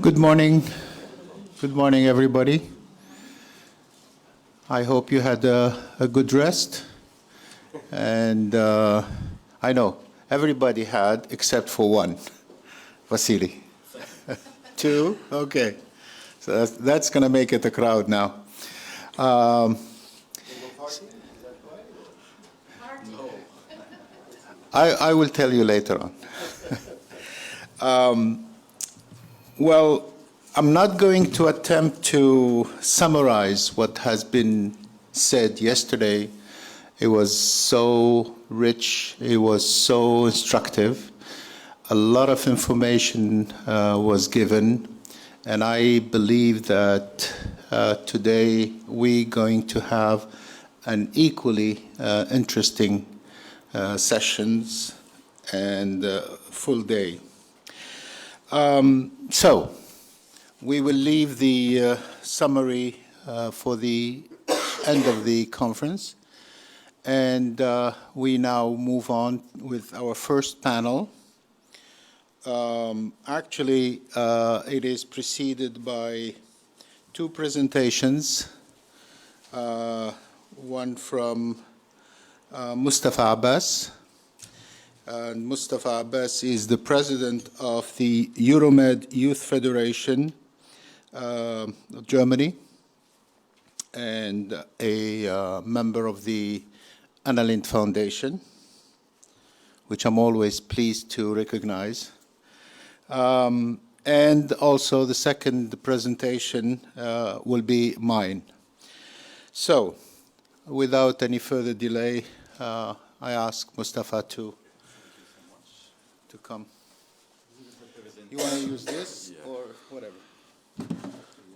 Good morning. Good morning, everybody. I hope you had a good rest. And I know everybody had except for one, Vasily. Two? Okay. So that's going to make it a crowd now. I will tell you later on. Well, I'm not going to attempt to summarize what has been said yesterday. It was so rich, it was so instructive. A lot of information was given, and I believe that today we're going to have an equally interesting sessions and full day. So we will leave the summary for the end of the conference, and we now move on with our first panel. Actually, it is preceded by two presentations, one from Mustafa Abbas. Mustafa Abbas is the president of the Euromed Youth Federation of Germany and a member of the Anna Lindh Foundation, which I'm always pleased to recognize. And also the second presentation will be mine. So, without any further delay, I ask Mustafa to come. You want to use this or whatever?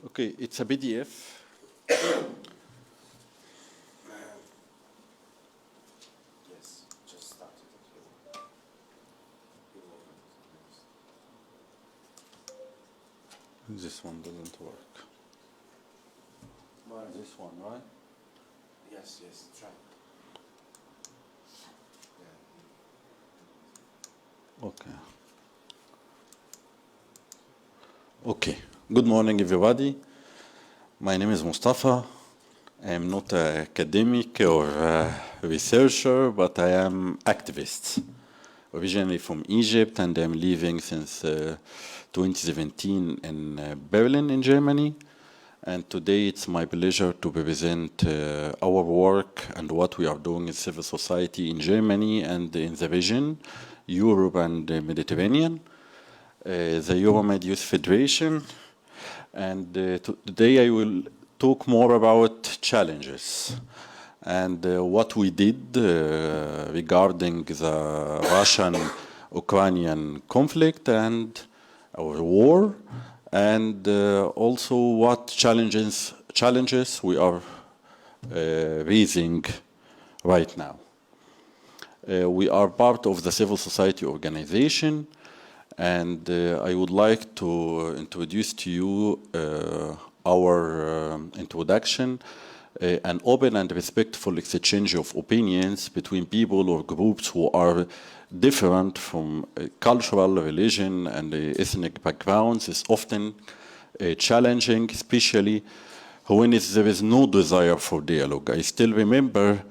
Okay, it's a PDF. Yes, just start it. This one doesn't work. This one, right? Yes, try. Okay. Okay. Good morning, everybody. My name is Mustafa. I am not an academic or a researcher, but I am activist. Originally from Egypt, and I'm living since 2017 in Berlin, in Germany. And today it's my pleasure to present our work and what we are doing in civil society in Germany and in the region, Europe and the Mediterranean, the Euromed Youth Federation. And today I will talk more about challenges and what we did regarding the Russian-Ukrainian conflict and our war, and also what challenges we are raising right now. We are part of the civil society organization, and I would like to introduce to you our introduction, an open and respectful exchange of opinions between people or groups who are different from cultural, religion, and ethnic backgrounds is often challenging, especially when there is no desire for dialogue. I still remember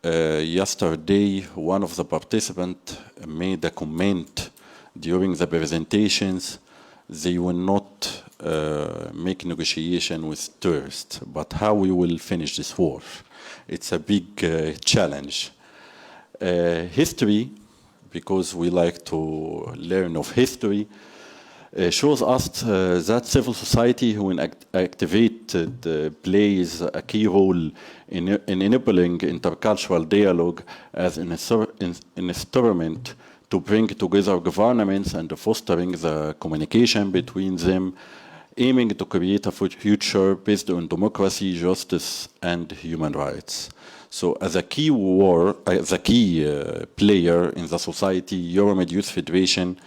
yesterday one of the participants made a comment during the presentations. They will not make negotiation with terrorists, but how we will finish this war? It's a big challenge. History, because we like to learn of history, shows us that civil society, when activated, plays a key role in enabling intercultural dialogue as an instrument to bring together governments and fostering the communication between them, aiming to create a future based on democracy, justice, and human rights. So as a key player in the society, Euromed Youth Federation,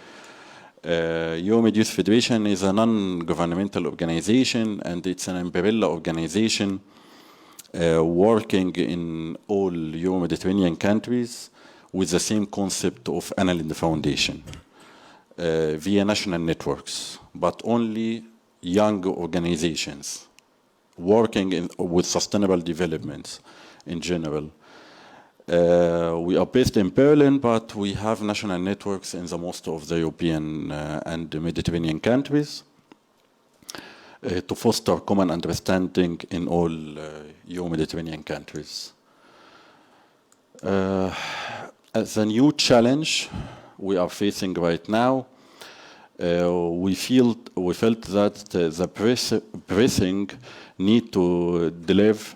Euromed Youth Federation is a non-governmental organization, and it's an umbrella organization working in all Euro-Mediterranean countries with the same concept of Anna Lindh Foundation. via national networks, but only young organizations working with sustainable developments in general. We are based in Berlin, but we have national networks in the most of the European and the Mediterranean countries to foster common understanding in all Euro-Mediterranean countries. As a new challenge we are facing right now, we felt that the pressing need to delve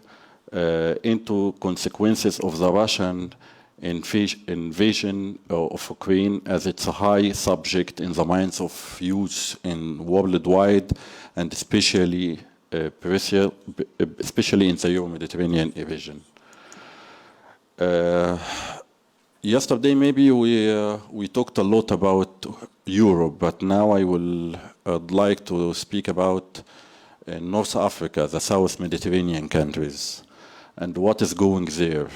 into consequences of the Russian invasion of Ukraine, as it's a high subject in the minds of youth in worldwide, and especially in the Euro-Mediterranean region. Yesterday, maybe we talked a lot about Europe, but now I'd like to speak about North Africa, the South Mediterranean countries, and what is going there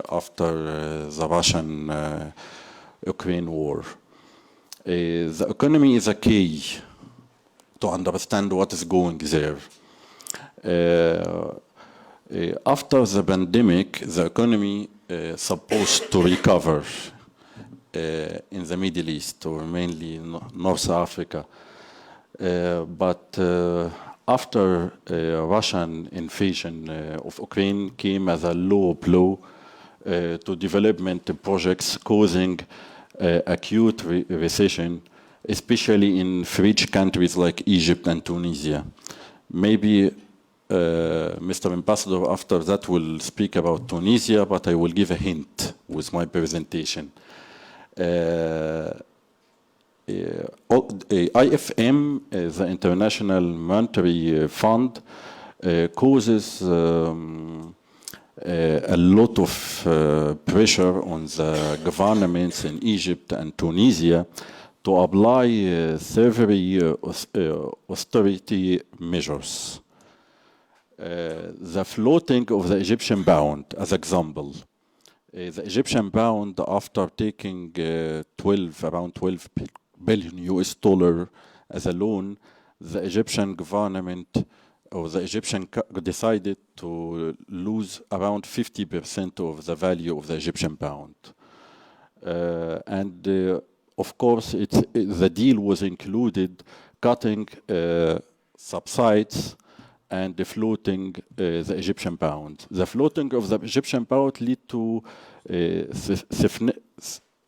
after the Russian-Ukraine war. The economy is a key to understand what is going there. After the pandemic, the economy supposed to recover in the Middle East, or mainly North Africa. But after Russian invasion of Ukraine came as a low blow to development projects, causing acute recession, especially in rich countries like Egypt and Tunisia. Maybe Mr. Ambassador after that will speak about Tunisia, but I will give a hint with my presentation. IFM, the International Monetary Fund, causes a lot of pressure on the governments in Egypt and Tunisia to apply severe austerity measures. The floating of the Egyptian pound, as example. The Egyptian pound, after taking around 12 billion US dollar as a loan, the Egyptian government or the Egyptian decided to lose around 50% of the value of the Egyptian pound. Of course, the deal was included cutting subsides and the floating the Egyptian pound. The floating of the Egyptian pound lead to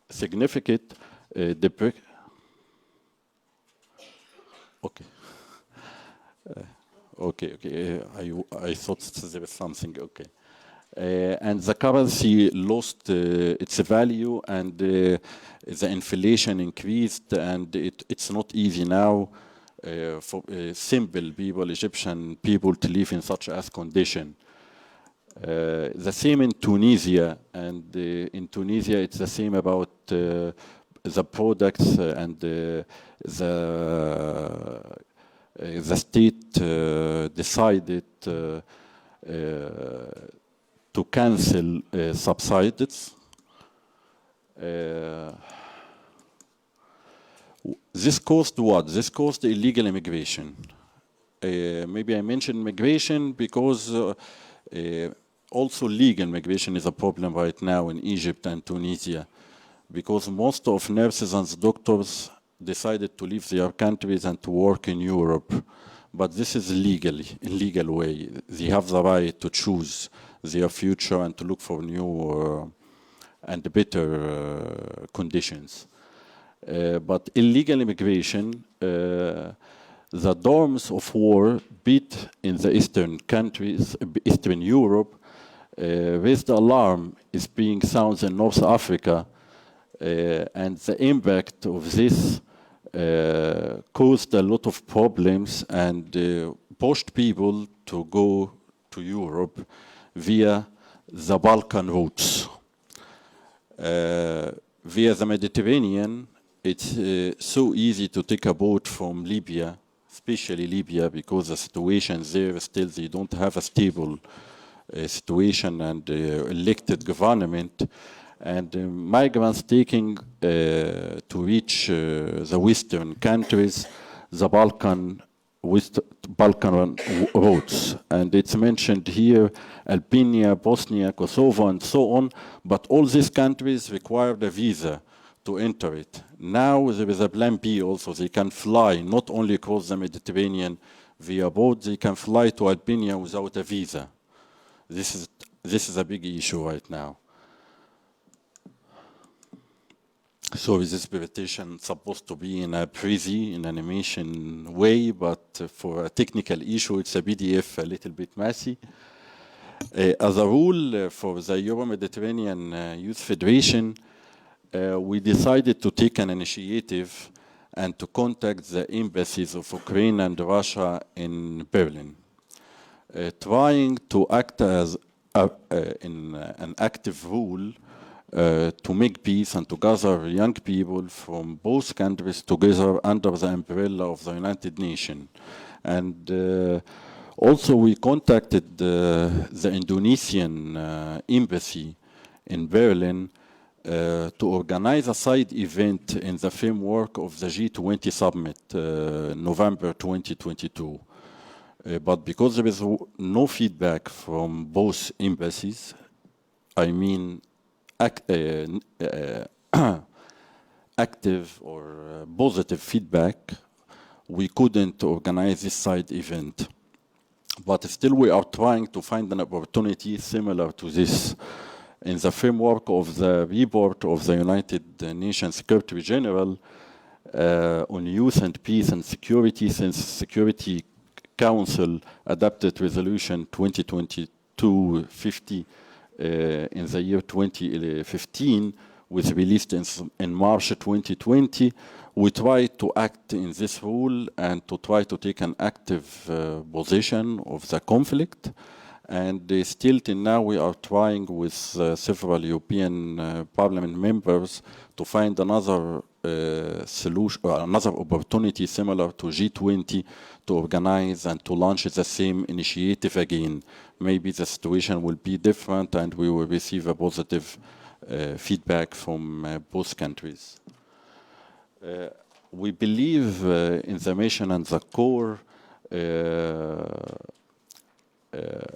significant depreciation. Okay. I thought there was something. Okay. And the currency lost its value, and the inflation increased, and it's not easy now for simple people, Egyptian people, to live in such a condition. The same in Tunisia, and in Tunisia it's the same about the products and the state decided to cancel subsidies. This caused what? This caused illegal immigration. Maybe I mentioned migration because also legal migration is a problem right now in Egypt and Tunisia, because most of nurses and doctors decided to leave their countries and to work in Europe. But this is legally, in legal way. They have the right to choose their future and to look for new and better conditions. But illegal immigration, the storms of war beat in the eastern countries, Eastern Europe, raised the alarm is being sounded in North Africa, and the impact of this caused a lot of problems and pushed people to go to Europe via the Balkan routes. Via the Mediterranean, it's so easy to take a boat from Libya, especially Libya, because the situation there still they don't have a stable situation and elected government, and migrants taking to reach the Western countries, the Balkan routes. And it's mentioned here Albania, Bosnia, Kosovo, and so on, but all these countries required a visa to enter it. Now there is a plan B also. They can fly not only across the Mediterranean via boat, they can fly to Albania without a visa. This is a big issue right now. So is this presentation supposed to be in a prezi, in animation way, but for a technical issue, it's a PDF a little bit messy. As a rule, for the Euro-Mediterranean Youth Federation, we decided to take an initiative and to contact the embassies of Ukraine and Russia in Berlin, trying to act as in an active role to make peace and to gather young people from both countries together under the umbrella of the United Nations. And also we contacted the Indonesian embassy in Berlin to organize a side event in the framework of the G20 summit, November 2022. But because there is no feedback from both embassies, I mean active or positive feedback, we couldn't organize this side event. But still we are trying to find an opportunity similar to this. In the framework of the report of the United Nations Secretary General on youth and peace and security, since Security Council adopted resolution 2022-50 in the year 2015, was released in March 2020, we try to act in this role and to try to take an active position of the conflict. And still till now we are trying with several European Parliament members to find another solution, or another opportunity similar to G20 to organize and to launch the same initiative again. Maybe the situation will be different and we will receive a positive feedback from both countries. We believe in the mission and the core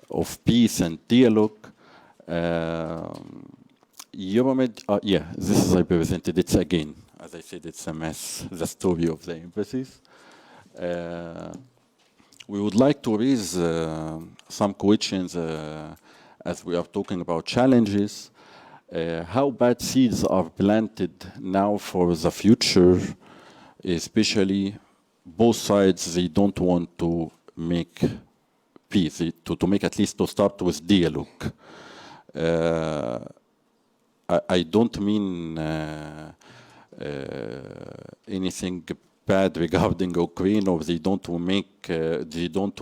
of peace and dialogue. Euromed, yeah, this is I presented it again. As I said, it's a mess, the story of the embassies. We would like to raise some questions as we are talking about challenges. How bad seeds are planted now for the future, especially both sides, they don't want to make peace, to make at least to start with dialogue. I don't mean anything bad regarding Ukraine, or they don't make they don't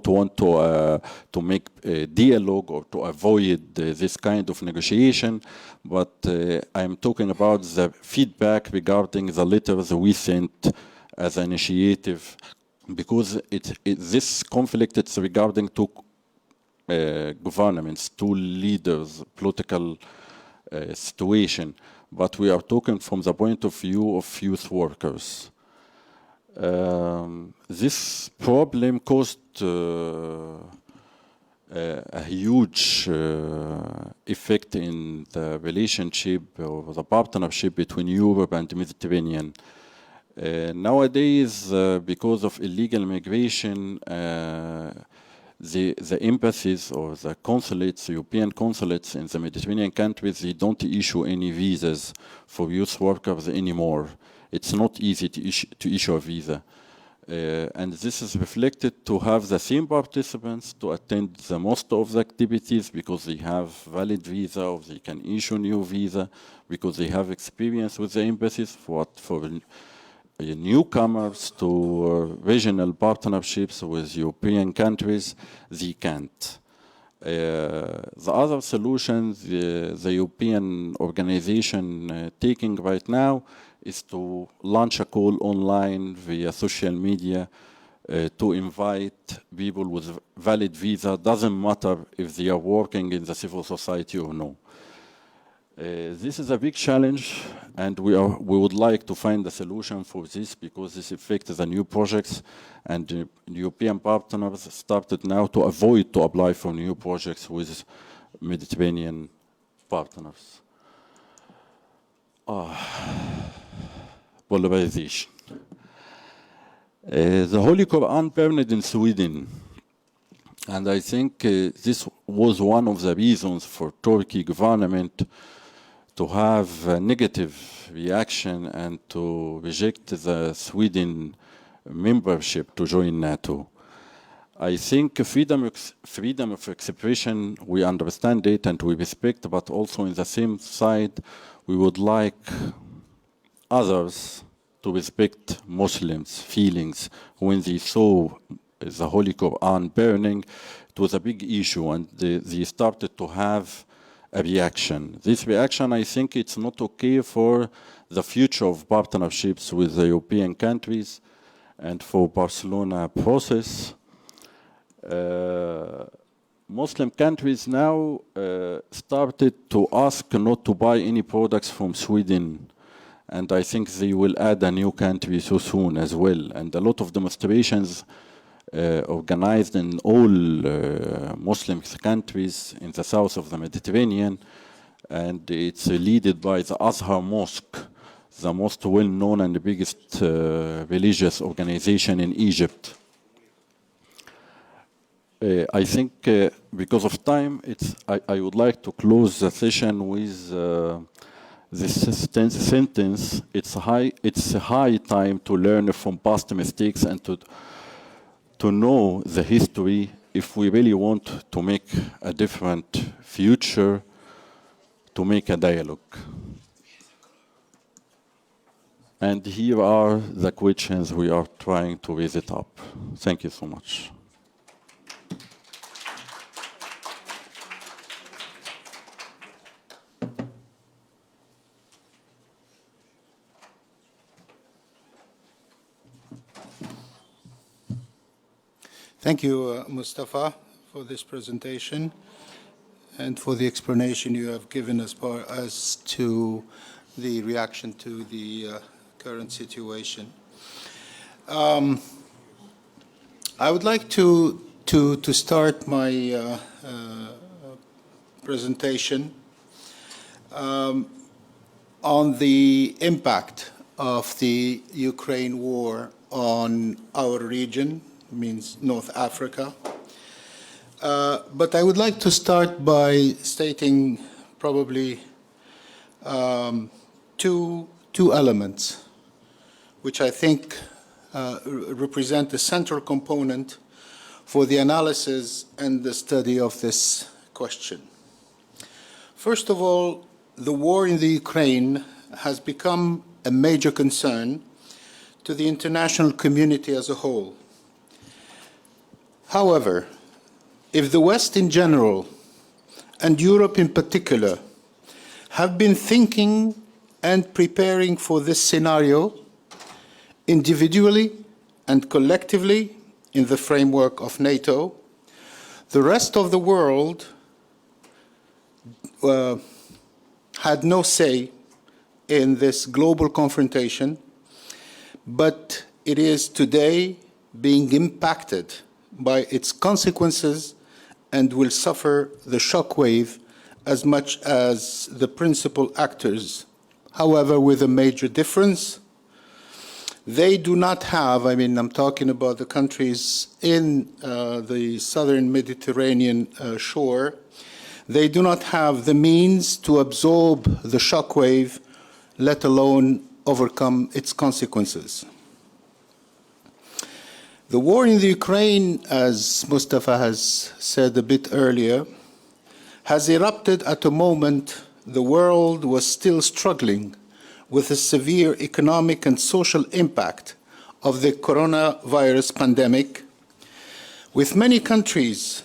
want to make a dialogue or to avoid this kind of negotiation. But I'm talking about the feedback regarding the letters we sent as an initiative, because this conflict it's regarding two governments, two leaders, political situation. But we are talking from the point of view of youth workers. This problem caused a huge effect in the relationship or the partnership between Europe and the Mediterranean. Nowadays, because of illegal migration, the embassies or the consulates, European consulates in the Mediterranean countries, they don't issue any visas for youth workers anymore. It's not easy to issue a visa. And this is reflected to have the same participants to attend the most of the activities because they have valid visa, or they can issue new visa because they have experience with the embassies. For newcomers to regional partnerships with European countries, they can't. The other solution the European organization taking right now is to launch a call online via social media to invite people with valid visa. Doesn't matter if they are working in the civil society or no. This is a big challenge, and we would like to find a solution for this because this affects the new projects, and the European partners started now to avoid to apply for new projects with Mediterranean partners. Polarization. The Holy Quran burned in Sweden, and I think this was one of the reasons for Turkey government to have a negative reaction and to reject the Sweden membership to join NATO. I think freedom of expression, we understand it and we respect, but also in the same side, we would like others to respect Muslims' feelings. When they saw the Holy Quran burning, it was a big issue, and they started to have a reaction. This reaction, I think it's not okay for the future of partnerships with the European countries and for Barcelona process. Muslim countries now started to ask not to buy any products from Sweden, and I think they will add a new country so soon as well. And a lot of demonstrations organized in all Muslim countries in the south of the Mediterranean, and it's led by the Azhar Mosque, the most well-known and the biggest religious organization in Egypt. I think because of time, I would like to close the session with this sentence. It's a high time to learn from past mistakes and to know the history if we really want to make a different future, to make a dialogue. And here are the questions we are trying to raise it up. Thank you so much. Thank you, Mustafa, for this presentation and for the explanation you have given as to the reaction to the current situation. I would like to start my presentation on the impact of the Ukraine war on our region, means North Africa. But I would like to start by stating probably two elements which I think represent a central component for the analysis and the study of this question. First of all, the war in the Ukraine has become a major concern to the international community as a whole. However, if the West in general and Europe in particular have been thinking and preparing for this scenario individually and collectively in the framework of NATO, the rest of the world had no say in this global confrontation, but it is today being impacted by its consequences and will suffer the shockwave as much as the principal actors. However, with a major difference, they do not have, I'm talking about the countries in the southern Mediterranean shore, they do not have the means to absorb the shockwave, let alone overcome its consequences. The war in the Ukraine, as Mustafa has said a bit earlier, has erupted at a moment the world was still struggling with the severe economic and social impact of the coronavirus pandemic, with many countries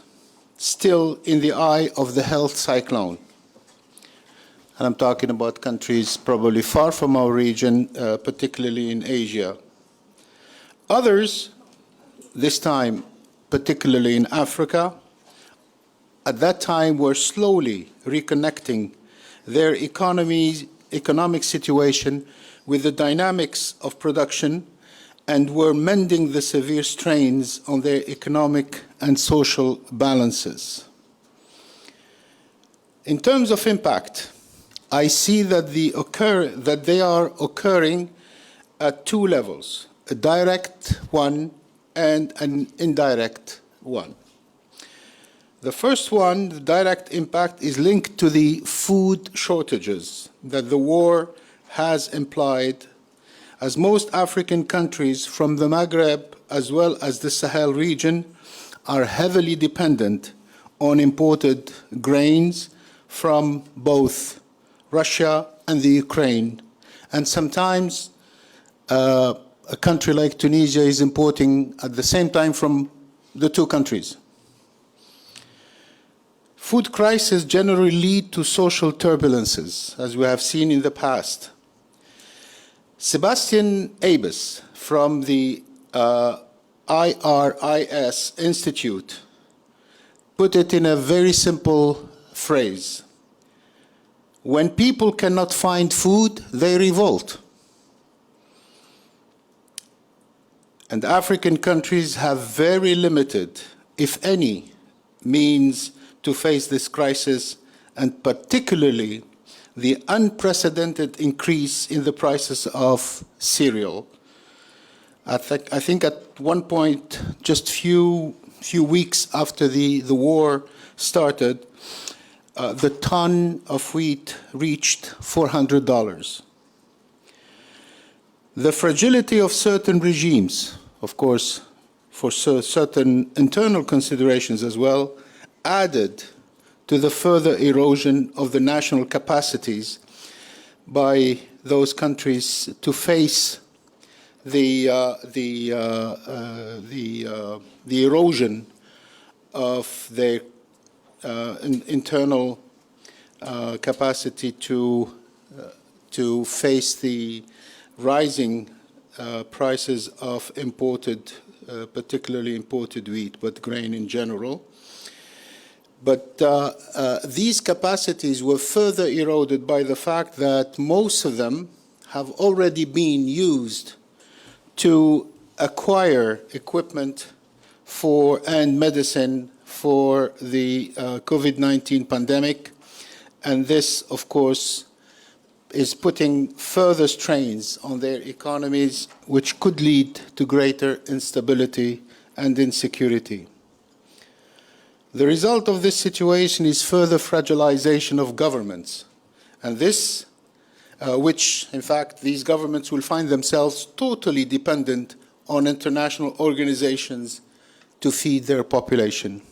still in the eye of the health cyclone. And I'm talking about countries probably far from our region, particularly in Asia. Others, this time particularly in Africa, at that time were slowly reconnecting their economic situation with the dynamics of production and were mending the severe strains on their economic and social balances. In terms of impact, I see that they are occurring at two levels, a direct one and an indirect one. The first one, the direct impact, is linked to the food shortages that the war has implied, as most African countries from the Maghreb as well as the Sahel region are heavily dependent on imported grains from both Russia and the Ukraine. And sometimes a country like Tunisia is importing at the same time from the two countries. Food crises generally lead to social turbulences, as we have seen in the past. Sebastian Abes from the IRIS Institute put it in a very simple phrase. When people cannot find food, they revolt. And African countries have very limited, if any, means to face this crisis, and particularly the unprecedented increase in the prices of cereal. I think at one point, just few weeks after the war started, the ton of wheat reached $400. The fragility of certain regimes, of course, for certain internal considerations as well, added to the further erosion of the national capacities by those countries to face the erosion of their internal capacity to face the rising prices of imported, particularly imported wheat, but grain in general. But these capacities were further eroded by the fact that most of them have already been used to acquire equipment and medicine for the COVID-19 pandemic. And this, of course, is putting further strains on their economies, which could lead to greater instability and insecurity. The result of this situation is further fragilization of governments, and this, which, in fact, these governments will find themselves totally dependent on international organizations to feed their population.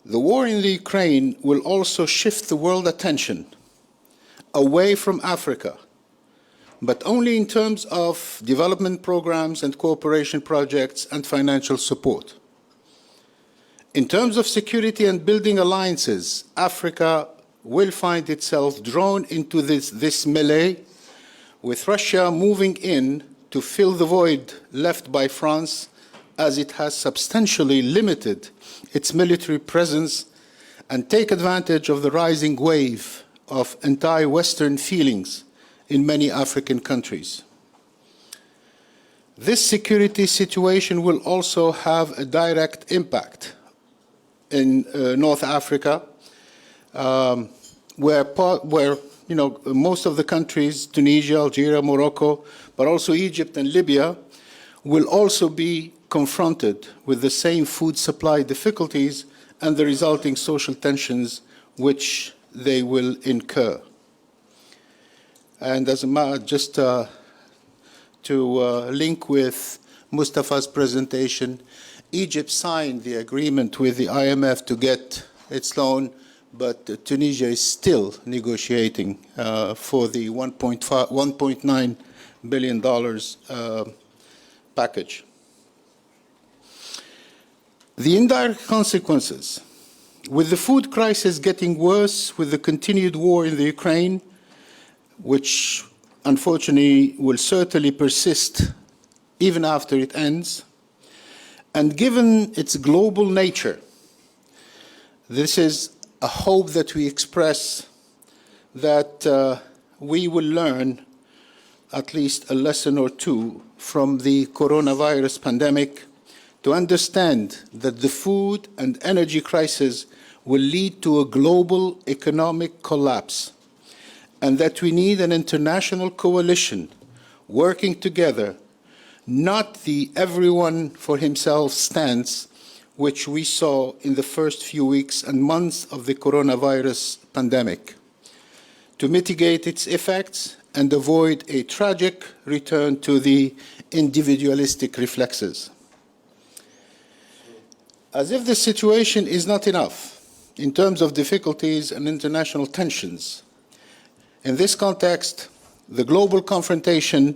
The war in the Ukraine will also shift the world attention away from Africa, but only in terms of development programs and cooperation projects and financial support. In terms of security and building alliances, Africa will find itself drawn into this melee, with Russia moving in to fill the void left by France, as it has substantially limited its military presence and take advantage of the rising wave of anti-Western feelings in many African countries. This security situation will also have a direct impact in North Africa, where most of the countries, Tunisia, Algeria, Morocco, but also Egypt and Libya, will also be confronted with the same food supply difficulties and the resulting social tensions which they will incur. And as just to link with Mustafa's presentation, Egypt signed the agreement with the IMF to get its loan, but Tunisia is still negotiating for the $1.9 billion package. The indirect consequences, with the food crisis getting worse with the continued war in the Ukraine, which unfortunately will certainly persist even after it ends, and given its global nature, this is a hope that we express that we will learn at least a lesson or two from the coronavirus pandemic to understand that the food and energy crisis will lead to a global economic collapse, and that we need an international coalition working together, not the everyone for himself stance which we saw in the first few weeks and months of the coronavirus pandemic, to mitigate its effects and avoid a tragic return to the individualistic reflexes. As if this situation is not enough in terms of difficulties and international tensions, in this context, the global confrontation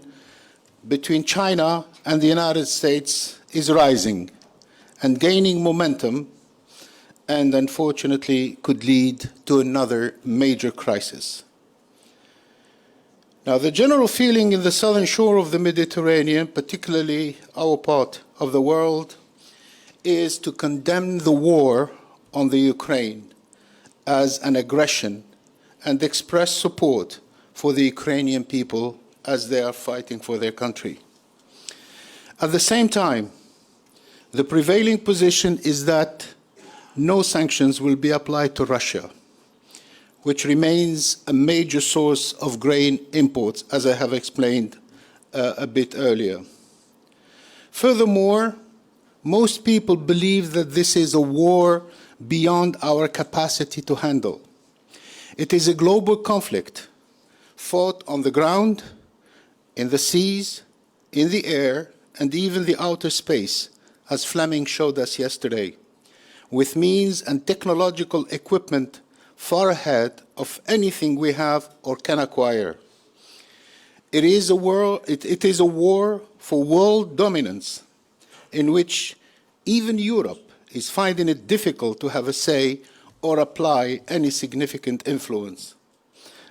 between China and the United States is rising and gaining momentum, and unfortunately could lead to another major crisis. Now, the general feeling in the southern shore of the Mediterranean, particularly our part of the world, is to condemn the war on the Ukraine as an aggression and express support for the Ukrainian people as they are fighting for their country. At the same time, the prevailing position is that no sanctions will be applied to Russia, which remains a major source of grain imports, as I have explained a bit earlier. Furthermore, most people believe that this is a war beyond our capacity to handle. It is a global conflict fought on the ground, in the seas, in the air, and even the outer space, as Fleming showed us yesterday, with means and technological equipment far ahead of anything we have or can acquire. It is a war for world dominance, in which even Europe is finding it difficult to have a say or apply any significant influence.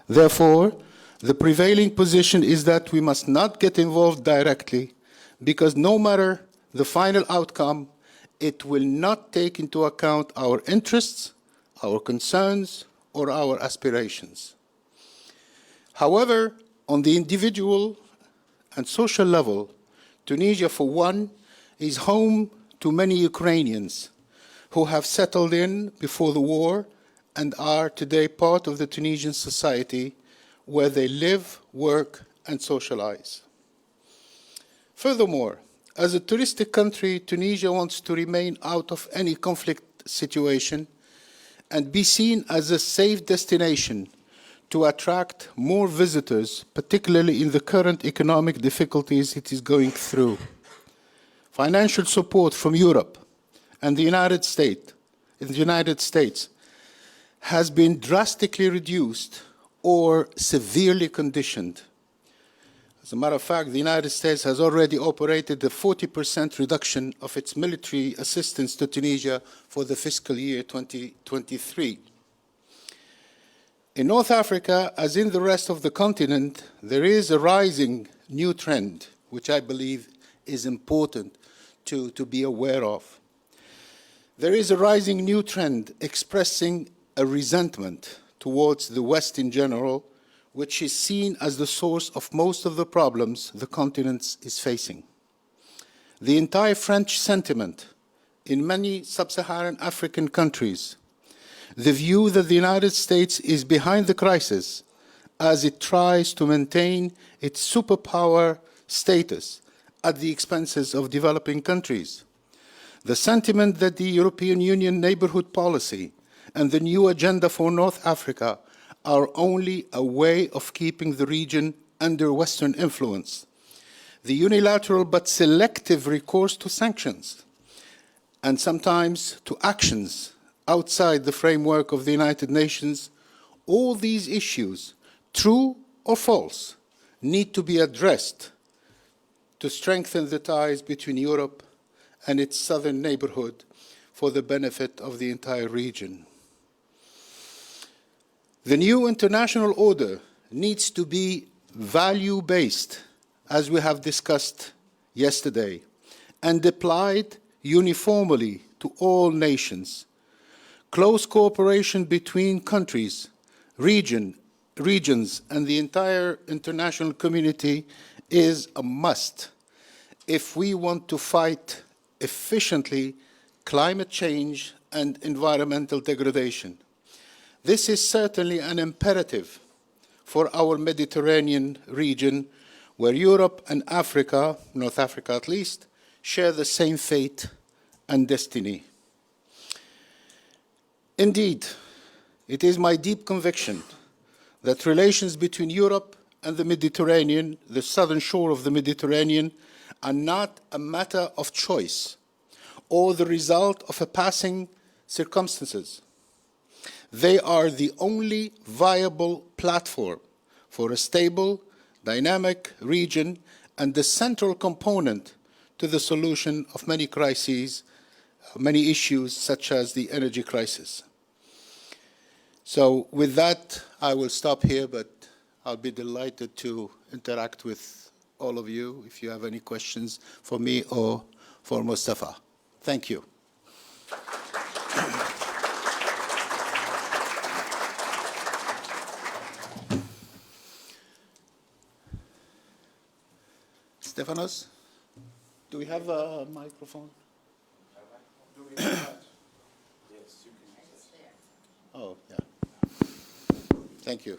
Therefore, the prevailing position is that we must not get involved directly, because no matter the final outcome, it will not take into account our interests, our concerns, or our aspirations. However, on the individual and social level, Tunisia, for one, is home to many Ukrainians who have settled in before the war and are today part of the Tunisian society where they live, work, and socialize. Furthermore, as a touristic country, Tunisia wants to remain out of any conflict situation and be seen as a safe destination to attract more visitors, particularly in the current economic difficulties it is going through. Financial support from Europe and the United States has been drastically reduced or severely conditioned. As a matter of fact, the United States has already operated a 40% reduction of its military assistance to Tunisia for the fiscal year 2023. In North Africa, as in the rest of the continent, there is a rising new trend, which I believe is important to be aware of. There is a rising new trend expressing a resentment towards the West in general, which is seen as the source of most of the problems the continent is facing. The entire French sentiment in many sub-Saharan African countries, the view that the United States is behind the crisis as it tries to maintain its superpower status at the expenses of developing countries, the sentiment that the European Union neighborhood policy and the new agenda for North Africa are only a way of keeping the region under Western influence, the unilateral but selective recourse to sanctions, and sometimes to actions outside the framework of the United Nations, all these issues, true or false, need to be addressed to strengthen the ties between Europe and its southern neighborhood for the benefit of the entire region. The new international order needs to be value-based, as we have discussed yesterday, and applied uniformly to all nations, Close cooperation between countries, regions, and the entire international community is a must if we want to fight efficiently climate change and environmental degradation. This is certainly an imperative for our Mediterranean region, where Europe and Africa, North Africa at least, share the same fate and destiny. Indeed, it is my deep conviction that relations between Europe and the Mediterranean, the southern shore of the Mediterranean, are not a matter of choice or the result of a passing circumstances. They are the only viable platform for a stable, dynamic region and the central component to the solution of many crises, many issues such as the energy crisis. So with that, I will stop here, but I'll be delighted to interact with all of you if you have any questions for me or for Mustafa. Thank you. Stefanos, do we have a microphone? Do we have that? Yes, you can use that. Oh, yeah. Thank you.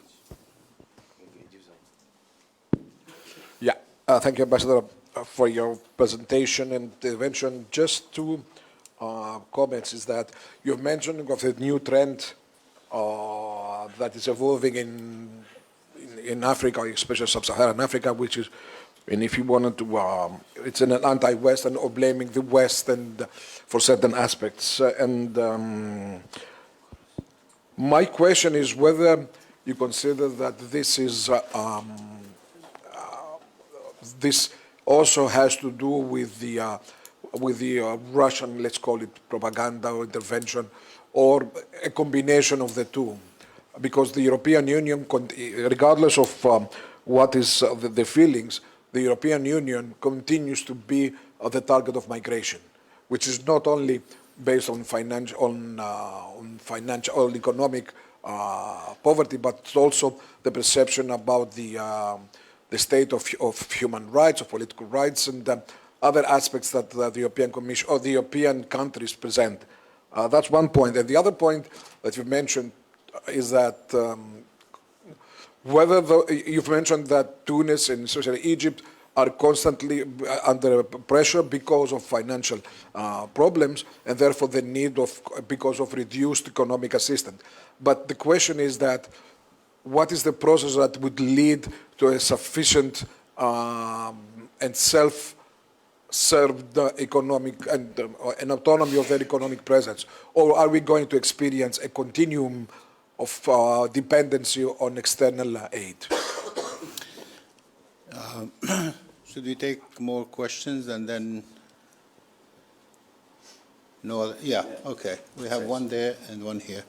Yeah, thank you, Ambassador, for your presentation and intervention. Just two comments is that you've mentioned of the new trend that is evolving in Africa, especially sub-Saharan Africa, which is, and if you wanted to, it's an anti-Western or blaming the West and for certain aspects. My question is whether you consider that this is this also has to do with the Russian, let's call it propaganda or intervention, or a combination of the two, because the European Union, regardless of what is the feelings, the European Union continues to be the target of migration, which is not only based on financial, economic poverty, but also the perception about the state of human rights, of political rights, and other aspects that the European Commission or the European countries present. That's one point. And the other point that you've mentioned is that you've mentioned that Tunis and especially Egypt are constantly under pressure because of financial problems, and therefore the need because of reduced economic assistance. But the question is that what is the process that would lead to a sufficient and self-served economic and an autonomy of their economic presence? Or are we going to experience a continuum of dependency on external aid? Should we take more questions and then? No other? Yeah, okay. We have one there and one here.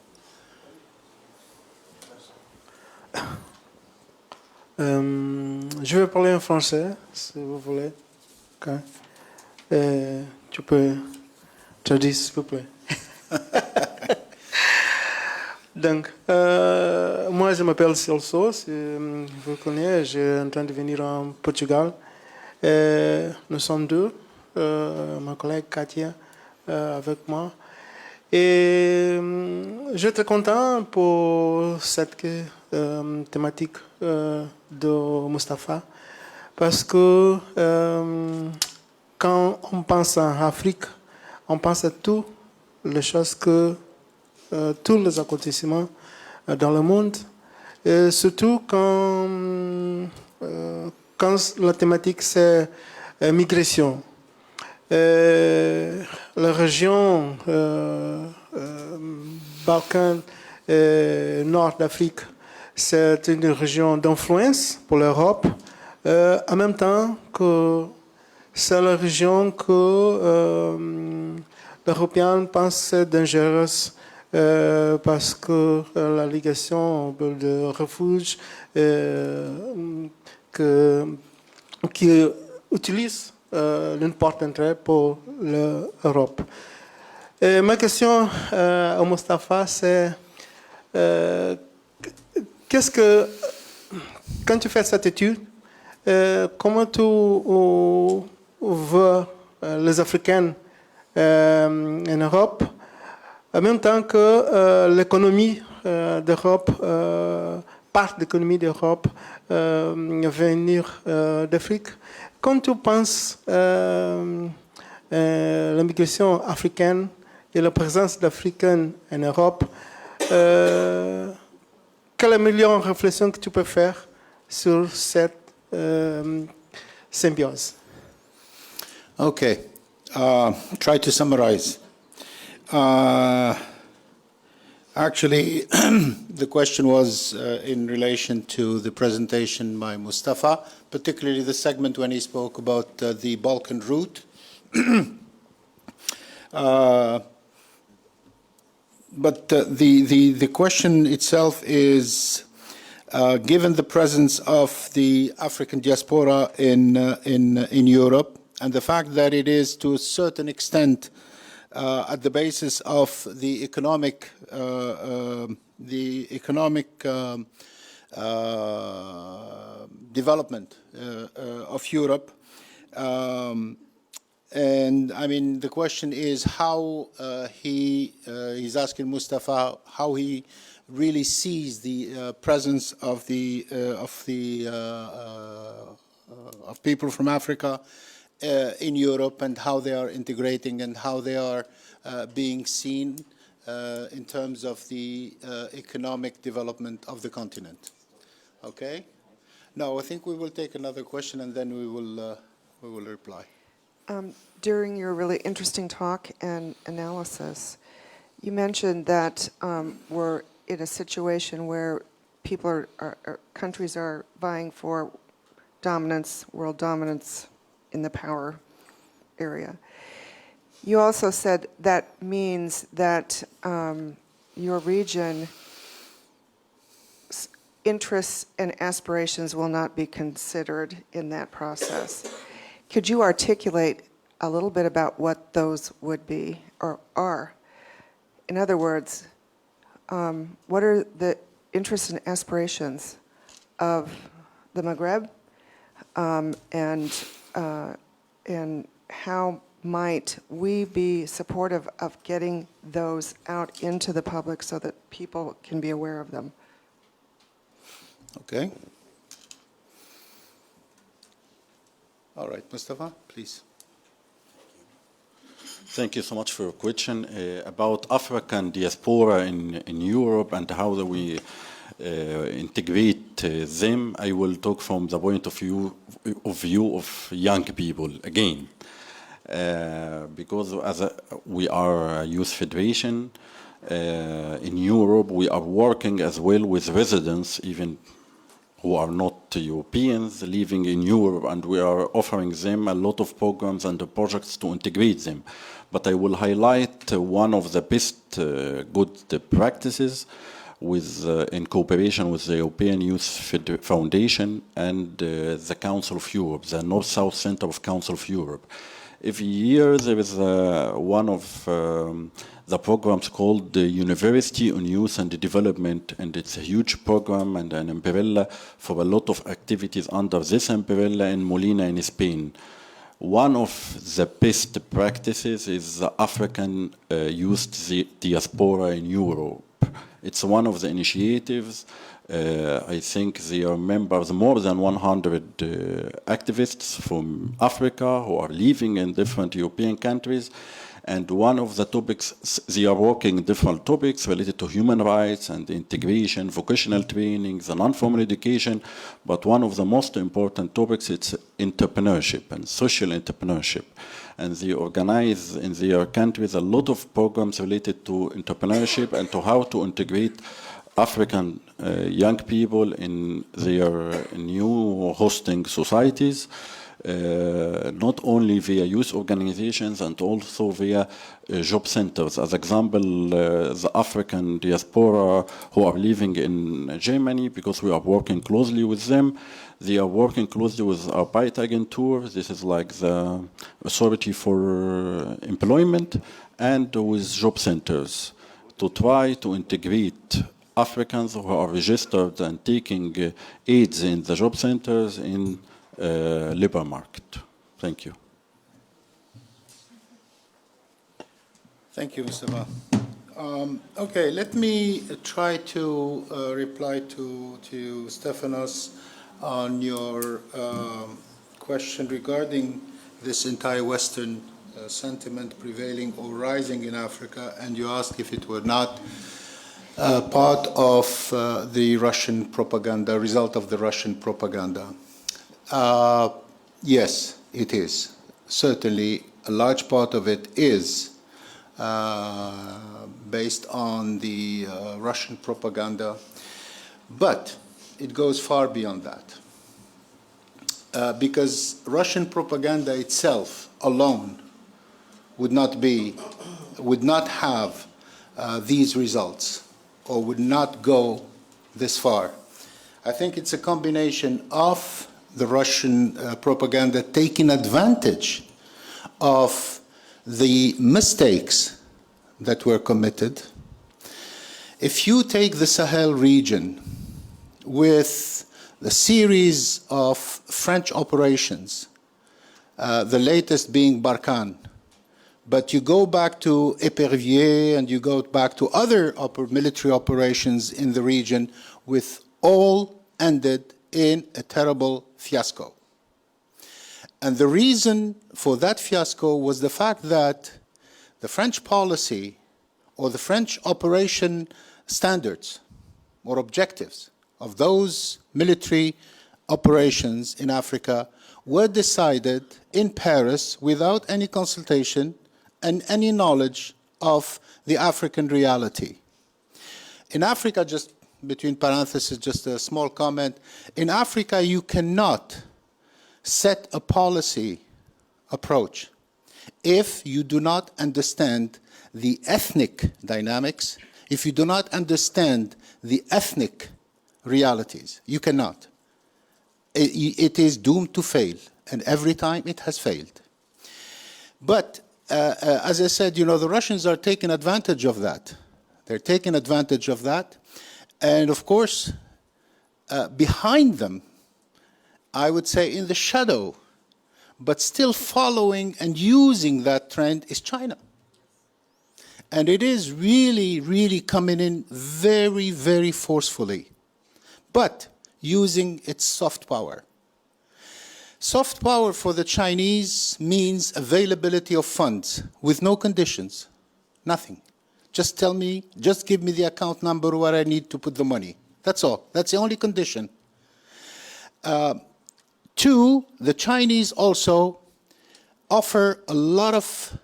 Je vais parler en français, si vous voulez. Okay. Tu peux traduire, s'il vous plaît. Donc, moi, je m'appelle Celso, si vous connaissez. Je suis en train de venir en Portugal. Nous sommes deux, ma collègue Katia avec moi. Et je suis très content pour cette thématique de Mustafa, parce que quand on pense en Afrique, on pense à toutes les choses tous les acontecements dans le monde, et surtout quand la thématique c'est migration. La région Balkans Nord d'Afrique, c'est une région d'influence pour l'Europe, en même temps que c'est la région que l'Européen pense c'est dangereuse parce que la ligation de refuge qui utilise une porte d'entrée pour l'Europe. Ma question à Moustapha, c'est qu'est-ce que, quand tu fais cette étude, comment tu vois les Africains en Europe, en même temps que l'économie d'Europe, part de l'économie d'Europe, venir d'Afrique. Quand tu penses l'immigration africaine et la présence d'Africains en Europe, quelle est la meilleure réflexion que tu peux faire sur cette symbiose? Okay, try to summarize. Actually, the question was in relation to the presentation by Mustafa, particularly the segment when he spoke about the Balkan route. But the question itself is, given the presence of the African diaspora in Europe, and the fact that it is to a certain extent at the basis of the economic development of Europe. And I mean, the question is how he's asking Mustafa how he really sees the presence of people from Africa in Europe, and how they are integrating and how they are being seen in terms of the economic development of the continent. Okay? Now, I think we will take another question and then we will reply. During your really interesting talk and analysis, you mentioned that we're in a situation where people countries are vying for dominance, world dominance in the power area. You also said that means that your region's interests and aspirations will not be considered in that process. Could you articulate a little bit about what those would be or are? In other words, what are the interests and aspirations of the Maghreb, and how might we be supportive of getting those out into the public so that people can be aware of them? Okay. All right, Mustafa, please. Thank you so much for your question about African diaspora in Europe and how do we integrate them. I will talk from the point of view of young people again, because we are a youth federation in Europe. We are working as well with residents, even who are not Europeans living in Europe, and we are offering them a lot of programs and projects to integrate them. But I will highlight one of the best good practices in cooperation with the European Youth Foundation and the Council of Europe, the North-South Center of Council of Europe. Every year there is one of the programs called the University on Youth and Development, and it's a huge program and an umbrella for a lot of activities under this umbrella in Molina in Spain. One of the best practices is the African youth diaspora in Europe. It's one of the initiatives. I think they are members, more than 100 activists from Africa who are living in different European countries. And one of the topics, they are working different topics related to human rights and integration, vocational training, the non-formal education. But one of the most important topics is entrepreneurship and social entrepreneurship. And they organize in their countries a lot of programs related to entrepreneurship and to how to integrate African young people in their new hosting societies. not only via youth organizations and also via job centers. As example, the African diaspora who are living in Germany, because we are working closely with them, they are working closely with Arbeitsagentur, this is like the authority for employment, and with job centers to try to integrate Africans who are registered and taking aids in the job centers in labor market. Thank you. Thank you, Mustafa. Okay, let me try to reply to Stefanos on your question regarding this entire Western sentiment prevailing or rising in Africa, and you asked if it were not part of the Russian propaganda, result of the Russian propaganda. Yes, it is. Certainly, a large part of it is based on the Russian propaganda, but it goes far beyond that. Because Russian propaganda itself alone would not have these results, or would not go this far. I think it's a combination of the Russian propaganda taking advantage of the mistakes that were committed. If you take the Sahel region with the series of French operations, the latest being Barkhane, but you go back to Épervier and you go back to other military operations in the region, with all ended in a terrible fiasco. And the reason for that fiasco was the fact that the French policy or the French operation standards or objectives of those military operations in Africa were decided in Paris without any consultation and any knowledge of the African reality. In Africa, just between parentheses, just a small comment, in Africa you cannot set a policy approach if you do not understand the ethnic dynamics, if you do not understand the ethnic realities. You cannot. It is doomed to fail, and every time it has failed. But as I said, the Russians are taking advantage of that. They're taking advantage of that. And of course, behind them, I would say in the shadow, but still following and using that trend, is China. And it is really, really coming in very, very forcefully, but using its soft power. Soft power for the Chinese means availability of funds with no conditions, nothing. Just tell me, just give me the account number where I need to put the money. That's all. That's the only condition. Two, the Chinese also offer a lot of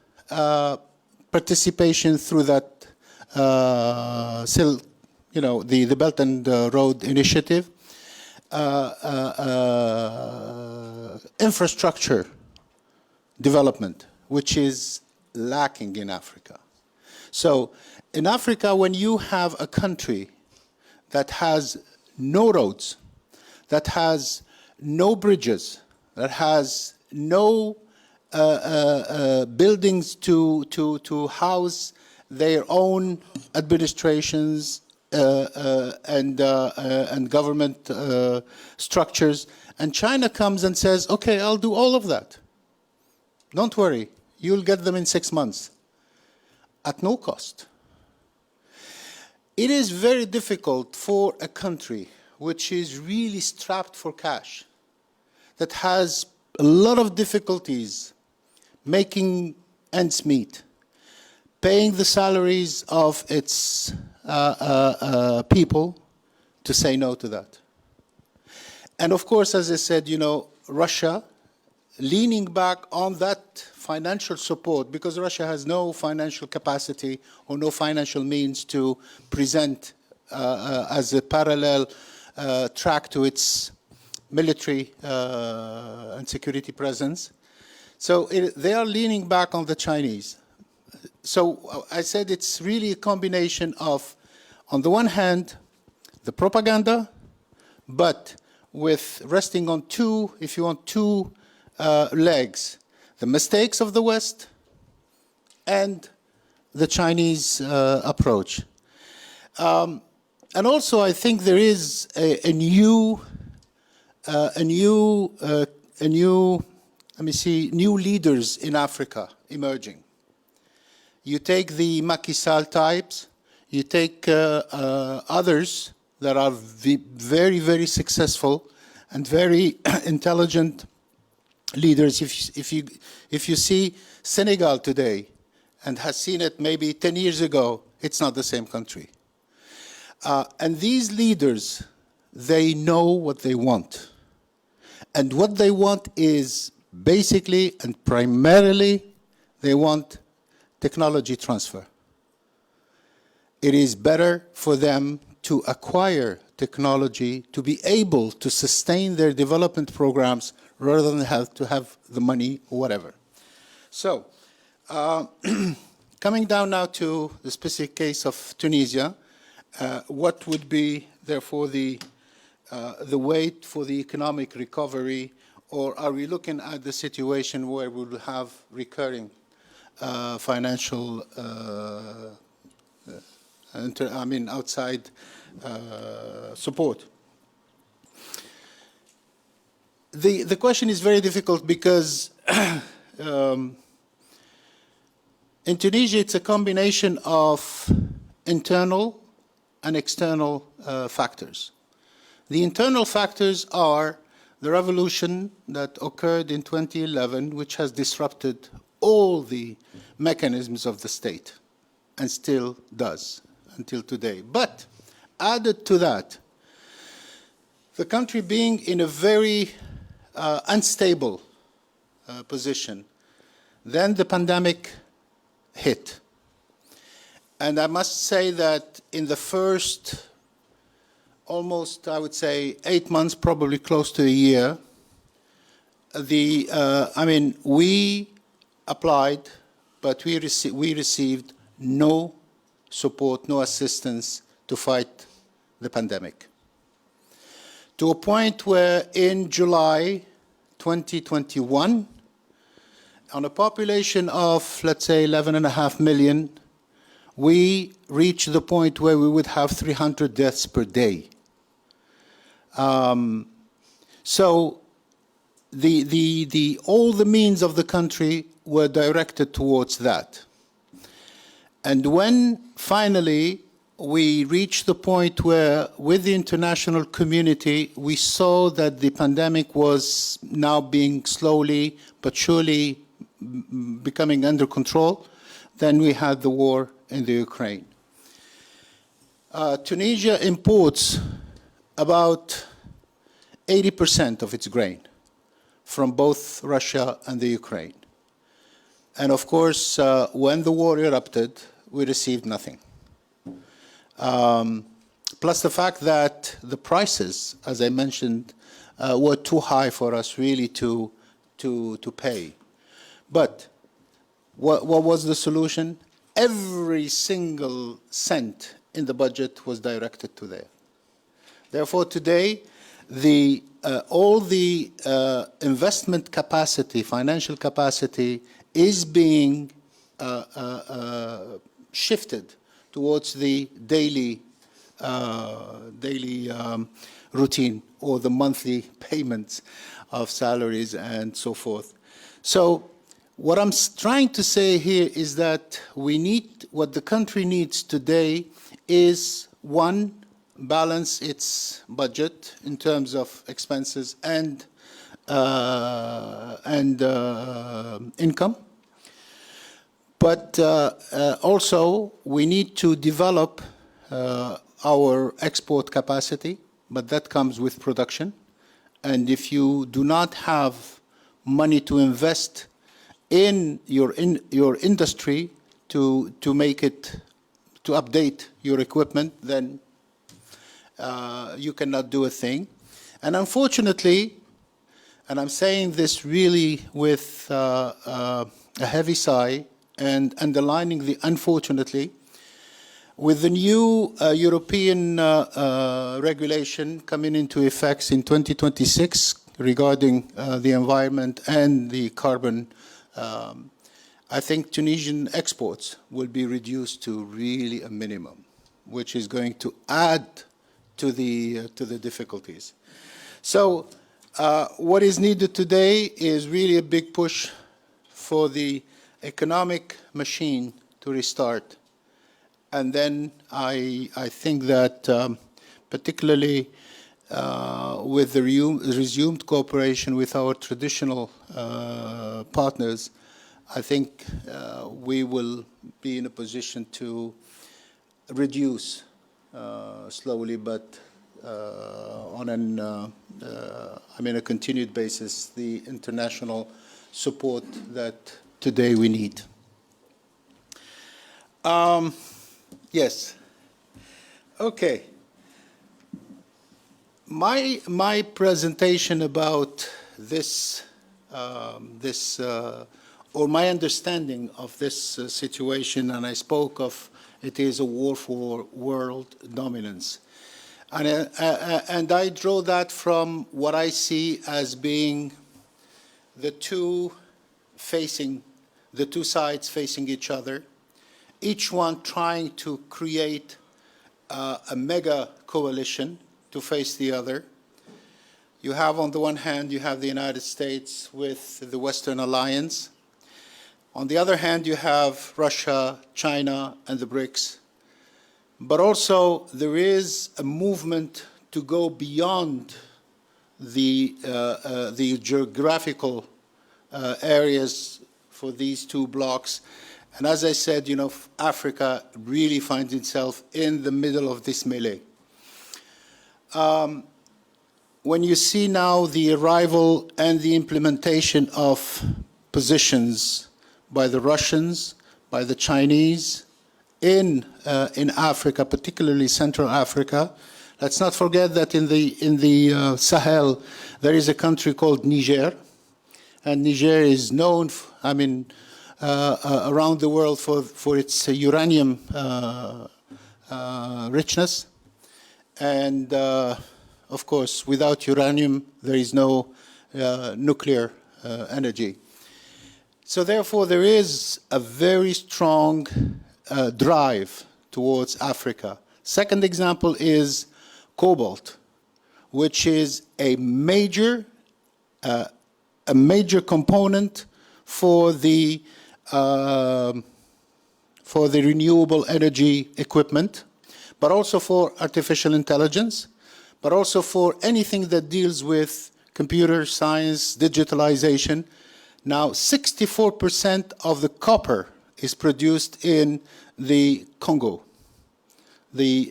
participation through that, the Belt and Road Initiative, infrastructure development, which is lacking in Africa. So in Africa, when you have a country that has no roads, that has no bridges, that has no buildings to house their own administrations and government structures, and China comes and says, okay, I'll do all of that. Don't worry, you'll get them in 6 months, at no cost. It is very difficult for a country which is really strapped for cash, that has a lot of difficulties making ends meet, paying the salaries of its people, to say no to that. And of course, as I said, Russia, leaning back on that financial support, because Russia has no financial capacity or no financial means to present as a parallel track to its military and security presence. So they are leaning back on the Chinese. So I said it's really a combination of, on the one hand, the propaganda, but with resting on two, if you want, two legs. The mistakes of the West and the Chinese approach. And also, I think there is a new, new leaders in Africa emerging. You take the Macky Sall types, you take others that are very, very successful and very intelligent leaders. If you see Senegal today, and has seen it maybe 10 years ago, it's not the same country. And these leaders, they know what they want. And what they want is basically and primarily, they want technology transfer. It is better for them to acquire technology to be able to sustain their development programs rather than have to have the money or whatever. So, coming down now to the specific case of Tunisia, what would be, therefore, the weight for the economic recovery, or are we looking at the situation where we will have recurring financial, outside support? The question is very difficult because in Tunisia, it's a combination of internal and external factors. The internal factors are the revolution that occurred in 2011, which has disrupted all the mechanisms of the state, and still does until today. But added to that, the country being in a very unstable position, then the pandemic hit. And I must say that in the first almost, I would say, 8 months, probably close to a year, we applied, but we received no support, no assistance to fight the pandemic. To a point where in July 2021, on a population of, let's say, 11.5 million, we reached the point where we would have 300 deaths per day. So all the means of the country were directed towards that. And when finally we reached the point where, with the international community, we saw that the pandemic was now being slowly but surely becoming under control, then we had the war in the Ukraine. Tunisia imports about 80% of its grain from both Russia and the Ukraine. And of course, when the war erupted, we received nothing. Plus the fact that the prices, as I mentioned, were too high for us really to pay. But what was the solution? Every single cent in the budget was directed to there. Therefore, today, all the investment capacity, financial capacity, is being shifted towards the daily routine or the monthly payments of salaries and so forth. So what I'm trying to say here is that what the country needs today is, one, balance its budget in terms of expenses and income. But also, we need to develop our export capacity, but that comes with production. And if you do not have money to invest in your industry to make it, to update your equipment, then you cannot do a thing. And unfortunately, and I'm saying this really with a heavy sigh and underlining the unfortunately, with the new European regulation coming into effect in 2026 regarding the environment and the carbon, I think Tunisian exports will be reduced to really a minimum, which is going to add to the difficulties. So what is needed today is really a big push for the economic machine to restart. And then I think that particularly with the resumed cooperation with our traditional partners, I think we will be in a position to reduce slowly, but on a continued basis, the international support that today we need. Yes. Okay. My presentation about this, or my understanding of this situation, and I spoke of it is a war for world dominance. And I draw that from what I see as being the two sides facing each other, each one trying to create a mega coalition to face the other. You have, on the one hand, you have the United States with the Western Alliance. On the other hand, you have Russia, China, and the BRICS. But also, there is a movement to go beyond the geographical areas for these two blocks. And as I said, you know, Africa really finds itself in the middle of this melee. When you see now the arrival and the implementation of positions by the Russians, by the Chinese, in Africa, particularly Central Africa. Let's not forget that in the Sahel there is a country called Niger, and Niger is known, around the world for its uranium richness, and of course, without uranium there is no nuclear energy. So therefore, there is a very strong drive towards Africa. Second example is cobalt, which is a major component for the renewable energy equipment, but also for artificial intelligence, but also for anything that deals with computer science, digitalization. Now, 64% of the copper is produced in the Congo, the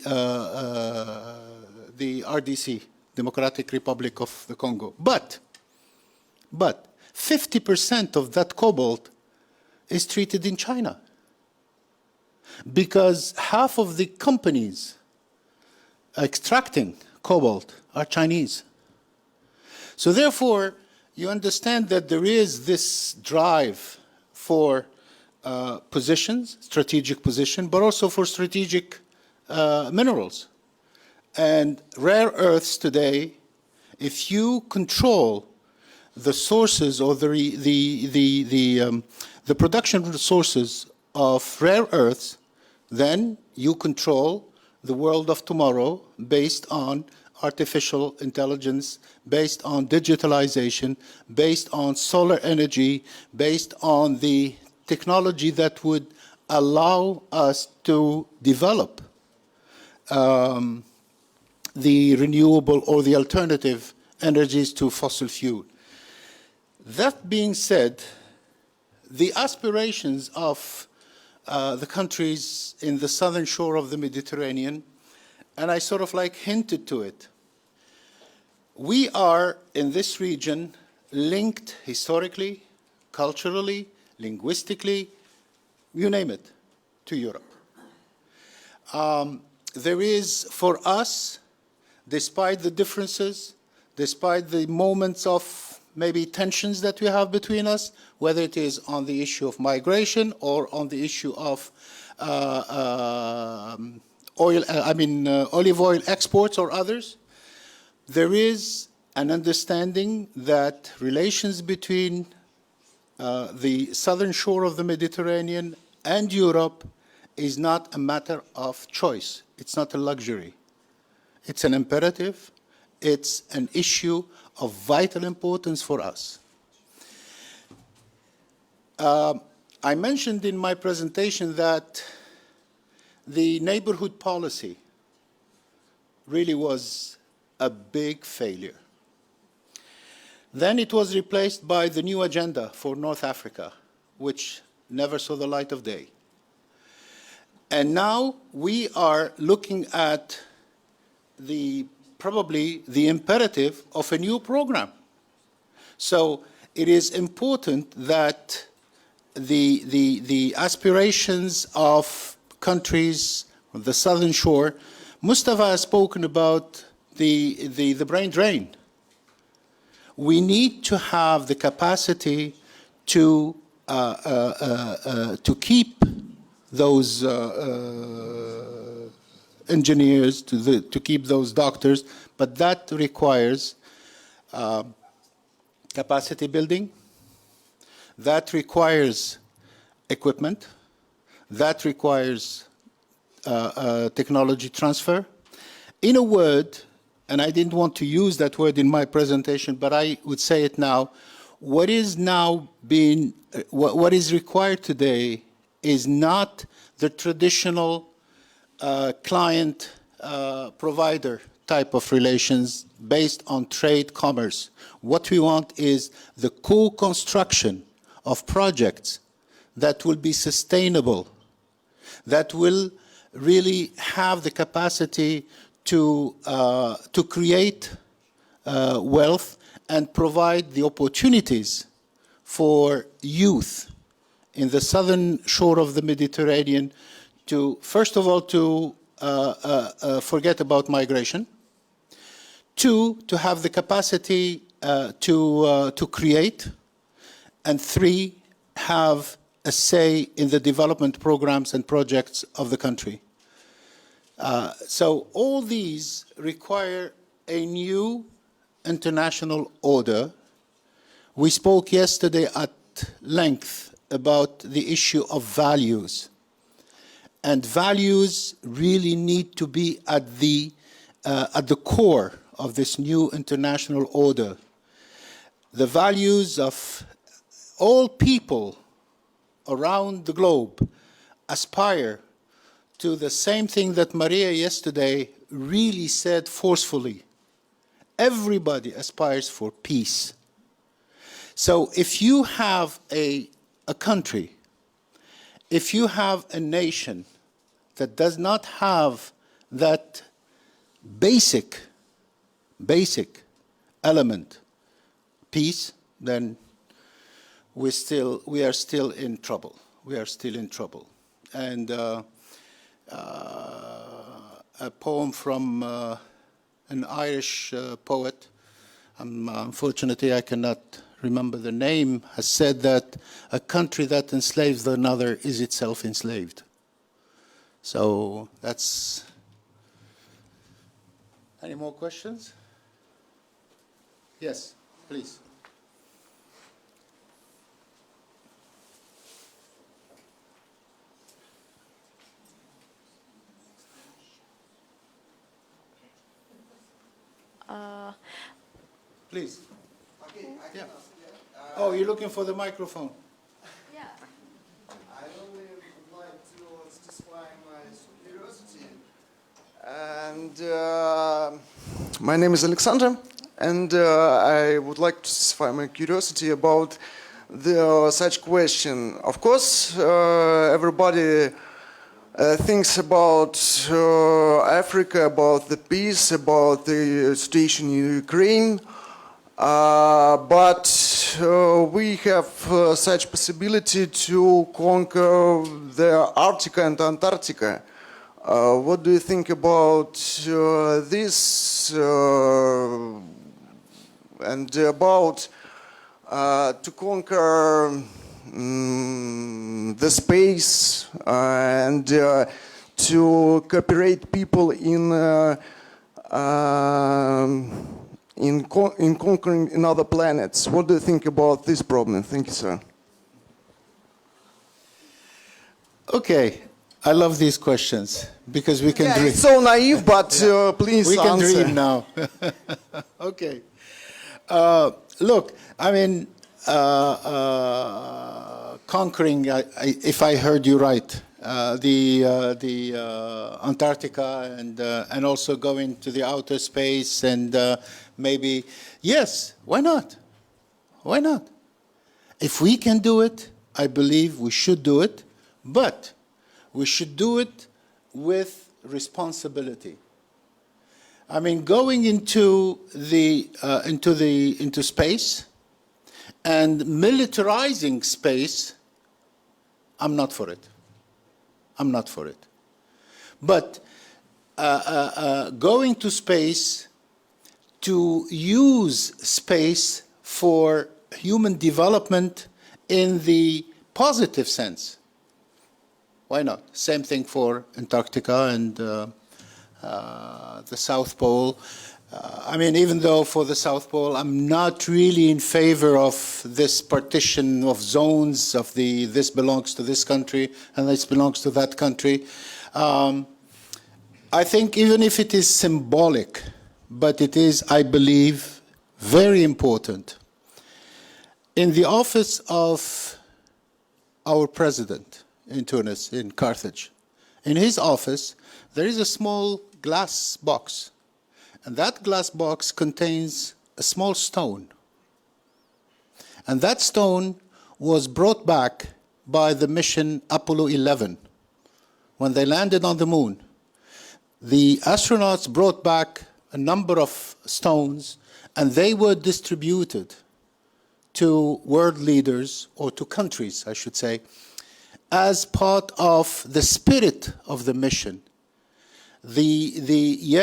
RDC, Democratic Republic of the Congo. But 50% of that cobalt is treated in China, because half of the companies extracting cobalt are Chinese. So therefore, you understand that there is this drive for positions, strategic position, but also for strategic minerals. And rare earths today, if you control the sources or the production sources of rare earths, then you control the world of tomorrow based on artificial intelligence, based on digitalization, based on solar energy, based on the technology that would allow us to develop the renewable or the alternative energies to fossil fuel. That being said, the aspirations of the countries in the southern shore of the Mediterranean, and I sort of like hinted to it, we are in this region linked historically, culturally, linguistically, you name it, to Europe. There is, for us, despite the differences, despite the moments of maybe tensions that we have between us, whether it is on the issue of migration or on the issue of olive oil exports or others, there is an understanding that relations between the southern shore of the Mediterranean and Europe is not a matter of choice. It's not a luxury. It's an imperative. It's an issue of vital importance for us. I mentioned in my presentation that the neighborhood policy really was a big failure. Then it was replaced by the new agenda for North Africa, which never saw the light of day. And now we are looking at probably the imperative of a new program. So it is important that the aspirations of countries on the southern shore, Mustafa has spoken about the brain drain. We need to have the capacity to keep those engineers, to keep those doctors, but that requires capacity building, that requires equipment, that requires technology transfer. In a word, and I didn't want to use that word in my presentation, but I would say it now, what is required today is not the traditional client-provider type of relations based on trade commerce. What we want is the co-construction of projects that will be sustainable, that will really have the capacity to create wealth and provide the opportunities for youth in the southern shore of the Mediterranean to, first of all, to forget about migration, two, to have the capacity to create, and three, have a say in the development programs and projects of the country. So all these require a new international order. We spoke yesterday at length about the issue of values. And values really need to be at the core of this new international order. The values of all people around the globe aspire to the same thing that Maria yesterday really said forcefully. Everybody aspires for peace. So if you have a country, if you have a nation that does not have that basic element, peace, then we are still in trouble. We are still in trouble. And a poem from an Irish poet, unfortunately I cannot remember the name, has said that a country that enslaves another is itself enslaved. So that's... Any more questions? Yes, please. Please. Yeah. Oh, you're looking for the microphone. Yeah. I only would like to satisfy my curiosity. And my name is Alexander, and I would like to satisfy my curiosity about such question. Of course, everybody thinks about Africa, about the peace, about the situation in Ukraine. But we have such possibility to conquer the Arctic and Antarctica. What do you think about this and about to conquer the space and to cooperate people in conquering another planets. What do you think about this problem? Thank you, sir. Okay, I love these questions because we can Yeah, dream. it's so naive, but please We can answer. dream now. Okay. Look, I mean, conquering, if I heard you right, the Antarctica and also going to the outer space and maybe, yes, why not? Why not? If we can do it, I believe we should do it, but we should do it with responsibility. I mean, going into space and militarizing space, I'm not for it. I'm not for it. But going to space to use space for human development in the positive sense, why not? Same thing for Antarctica and the South Pole. I mean, even though for the South Pole, I'm not really in favor of this partition of zones of this belongs to this country and this belongs to that country. I think even if it is symbolic, but it is, I believe, very important. In the office of our president in Tunis, in Carthage, in his office, there is a small glass box. And that glass box contains a small stone. And that stone was brought back by the mission Apollo 11. When they landed on the moon, the astronauts brought back a number of stones, and they were distributed to world leaders, or to countries, I should say, as part of the spirit of the mission. The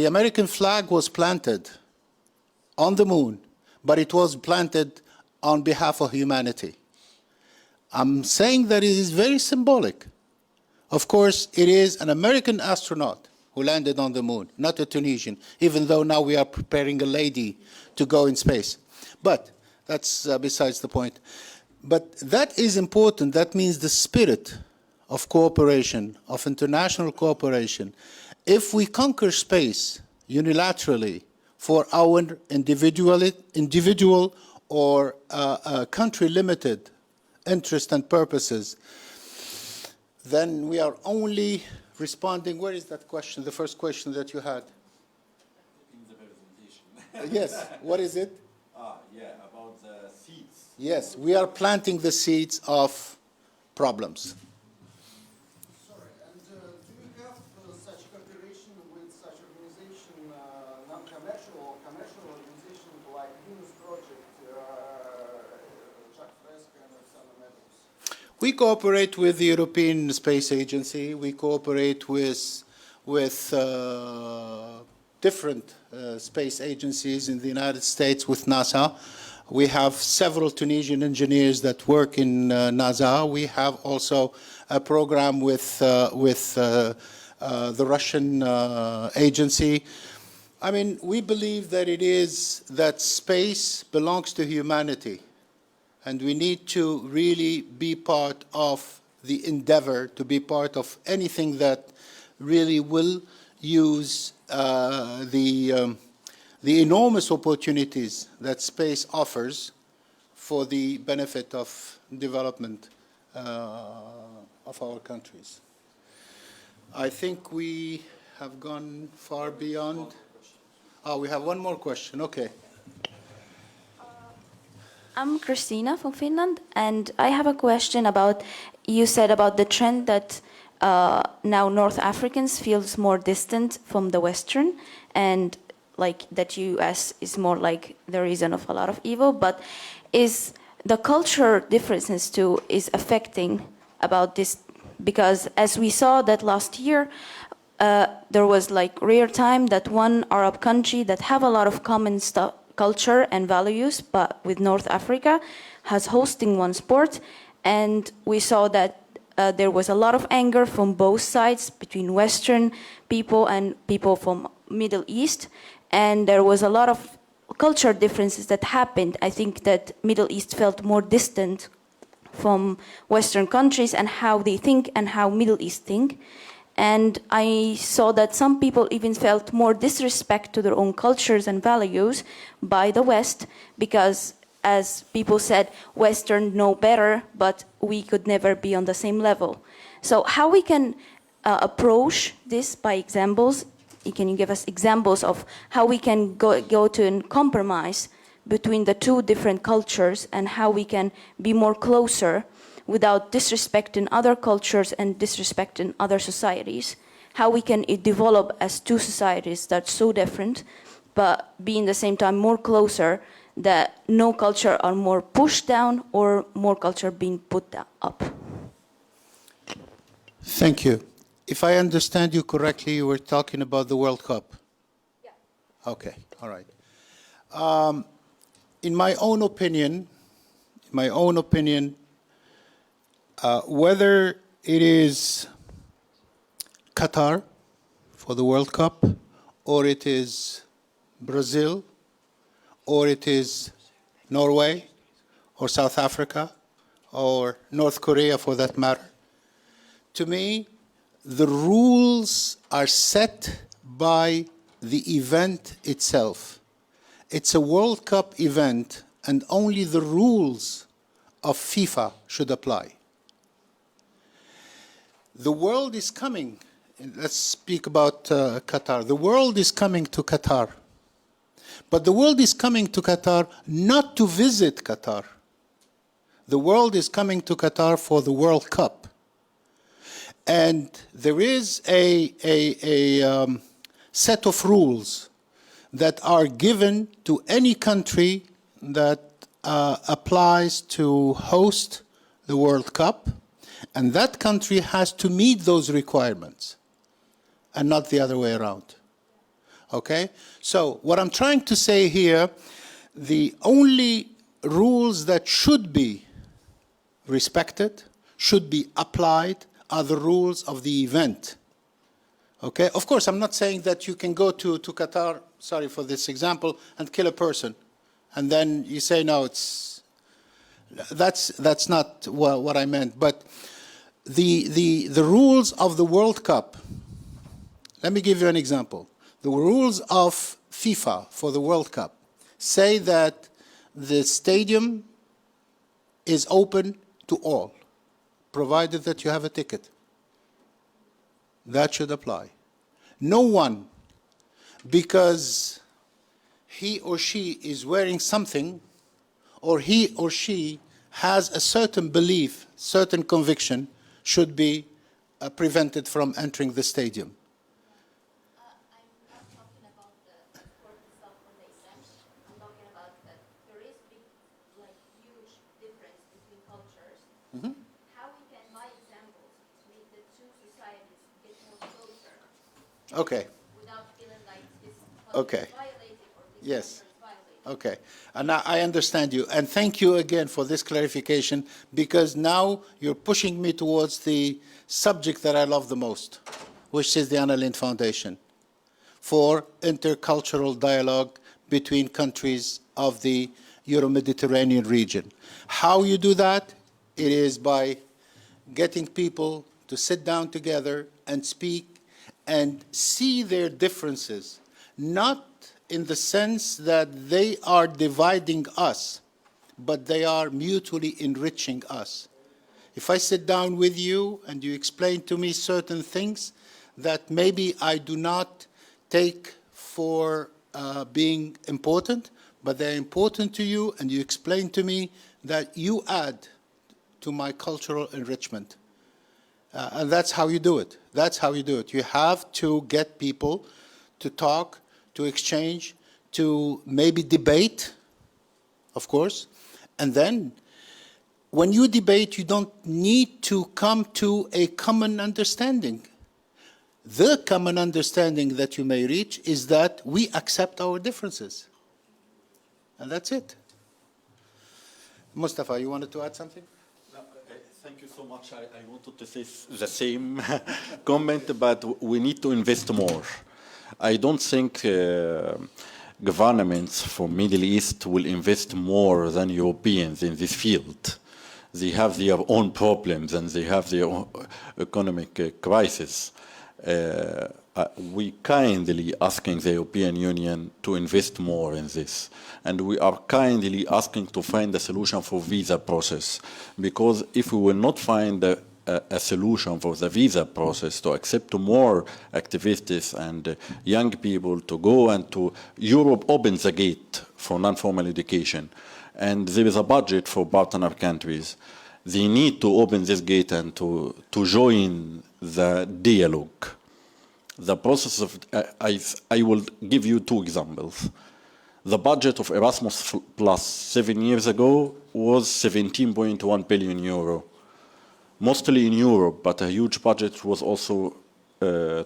American flag was planted on the moon, but it was planted on behalf of humanity. I'm saying that it is very symbolic. Of course, it is an American astronaut who landed on the moon, not a Tunisian, even though now we are preparing a lady to go in space. But that's besides the point. But that is important. That means the spirit of cooperation, of international cooperation. If we conquer space unilaterally for our individual or country-limited interest and purposes, then we are only responding. Where is that question, the first question that you had? In the presentation. Yes, what is it? Yeah, about the seeds. Yes, we are planting the seeds of problems. Sorry, and do you have such cooperation with such organization, non-commercial or commercial organization like Venus Project, Jacques Fresco and Alexander Meadows? We cooperate with the European Space Agency. We cooperate with different space agencies in the United States, with NASA. We have several Tunisian engineers that work in NASA. We have also a program with the Russian agency. I mean, we believe that space belongs to humanity. And we need to really be part of the endeavor, to be part of anything that really will use the enormous opportunities that space offers for the benefit of development of our countries. I think we have gone far beyond. Oh, we have one more question. Okay. I'm Christina from Finland, and I have a question about, you said about the trend that now North Africans feels more distant from the Western, and like that US is more like the reason of a lot of evil, but is the culture differences too is affecting about this? Because as we saw that last year, there was like rare time that one Arab country that have a lot of culture and values, but with North Africa has hosting one sport. And we saw that there was a lot of anger from both sides, between Western people and people from Middle East. And there was a lot of culture differences that happened. I think that Middle East felt more distant from Western countries and how they think and how Middle East think. And I saw that some people even felt more disrespect to their own cultures and values by the West because, as people said, Western know better, but we could never be on the same level. So how we can approach this by examples? Can you give us examples of how we can go to a compromise between the two different cultures and how we can be more closer without disrespecting other cultures and disrespecting other societies? How we can develop as two societies that's so different, but be in the same time more closer, that no culture are more pushed down or more culture being put up. Thank you. If I understand you correctly, you were talking about the World Cup. Yeah. Okay, all right. In my own opinion, whether it is Qatar for the World Cup, or it is Brazil, or it is Norway, or South Africa, or North Korea for that matter, to me, the rules are set by the event itself. It's a World Cup event, and only the rules of FIFA should apply. The world is coming. Let's speak about Qatar. The world is coming to Qatar. But the world is coming to Qatar not to visit Qatar. The world is coming to Qatar for the World Cup. And there is a set of rules that are given to any country that applies to host the World Cup, and that country has to meet those requirements, and not the other way around. Okay? So what I'm trying to say here, the only rules that should be respected, should be applied, are the rules of the event. Okay? Of course, I'm not saying that you can go to Qatar, sorry for this example, and kill a person. And then you say, no, that's not what I meant. But the rules of the World Cup, let me give you an example. The rules of FIFA for the World Cup say that the stadium is open to all, provided that you have a ticket. That should apply. No one, because he or she is wearing something, or he or she has a certain belief, certain conviction, should be prevented from entering the stadium. I'm not talking about the sport itself or the event. I'm talking about that there is big, huge difference between cultures. Mm-hmm. How we can, by examples, make the two societies get more closer. Okay. Without feeling like this culture Okay. is violated or this Yes. culture is violated. Okay, and now I understand you, and thank you again for this clarification, because now you're pushing me towards the subject that I love the most, which is the Anna Lindh Foundation for intercultural dialogue between countries of the Euro-Mediterranean region. How you do that? It is by getting people to sit down together and speak and see their differences, not in the sense that they are dividing us, but they are mutually enriching us. If I sit down with you and you explain to me certain things that maybe I do not take for being important, but they're important to you, and you explain to me that you add to my cultural enrichment. And that's how you do it. That's how you do it. You have to get people to talk, to exchange, to maybe debate, of course. And then when you debate, you don't need to come to a common understanding. The common understanding that you may reach is that we accept our differences. And that's it. Mustafa, you wanted to add something? Thank you so much. I wanted to say the same comment, but we need to invest more. I don't think governments from Middle East will invest more than Europeans in this field. They have their own problems and they have their own economic crisis. We kindly asking the European Union to invest more in this. And we are kindly asking to find a solution for visa process. Because if we will not find a solution for the visa process to accept more activists and young people to go and to Europe opens the gate for non-formal education. And there is a budget for partner countries. They need to open this gate and to join the dialogue. The process of, I will give you two examples. The budget of Erasmus Plus 7 years ago was 17.1 billion euro, mostly in Europe, but a huge budget was also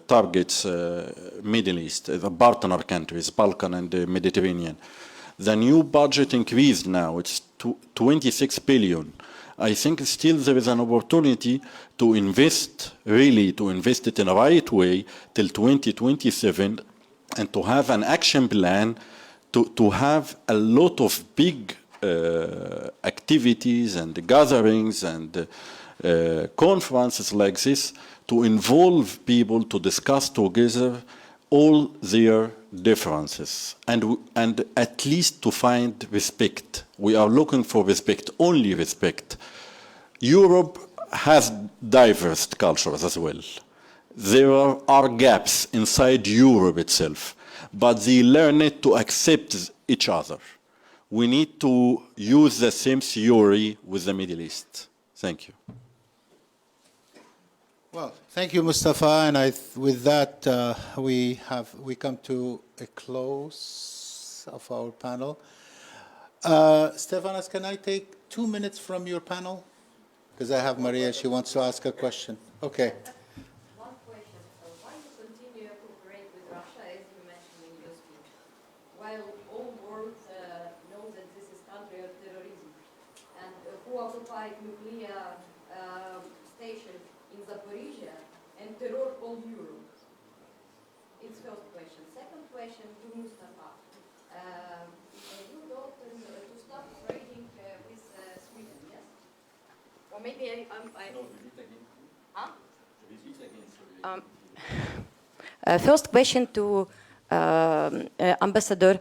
targets Middle East, the partner countries, Balkan and the Mediterranean. The new budget increased now, it's 26 billion. I think still there is an opportunity to invest, really to invest it in the right way till 2027 and to have an action plan to have a lot of big activities and gatherings and conferences like this to involve people to discuss together all their differences and at least to find respect. We are looking for respect, only respect. Europe has diverse cultures as well. There are gaps inside Europe itself, but they learn it to accept each other. We need to use the same theory with the Middle East. Thank you. Well, thank you, Mustafa. And with that, we come to a close of our panel. Stefanos, can I take 2 minutes from your panel? Because I have Maria, she wants to ask a question. Okay. One question. Why you continue to cooperate with Russia, as you mentioned in your speech, while all world knows that this is country of terrorism, and who occupied nuclear station in Zaporizhia and terror all Europe? It's first question. Second question to Mustafa. You told to stop trading with Sweden, yes? Or maybe first question to Ambassador.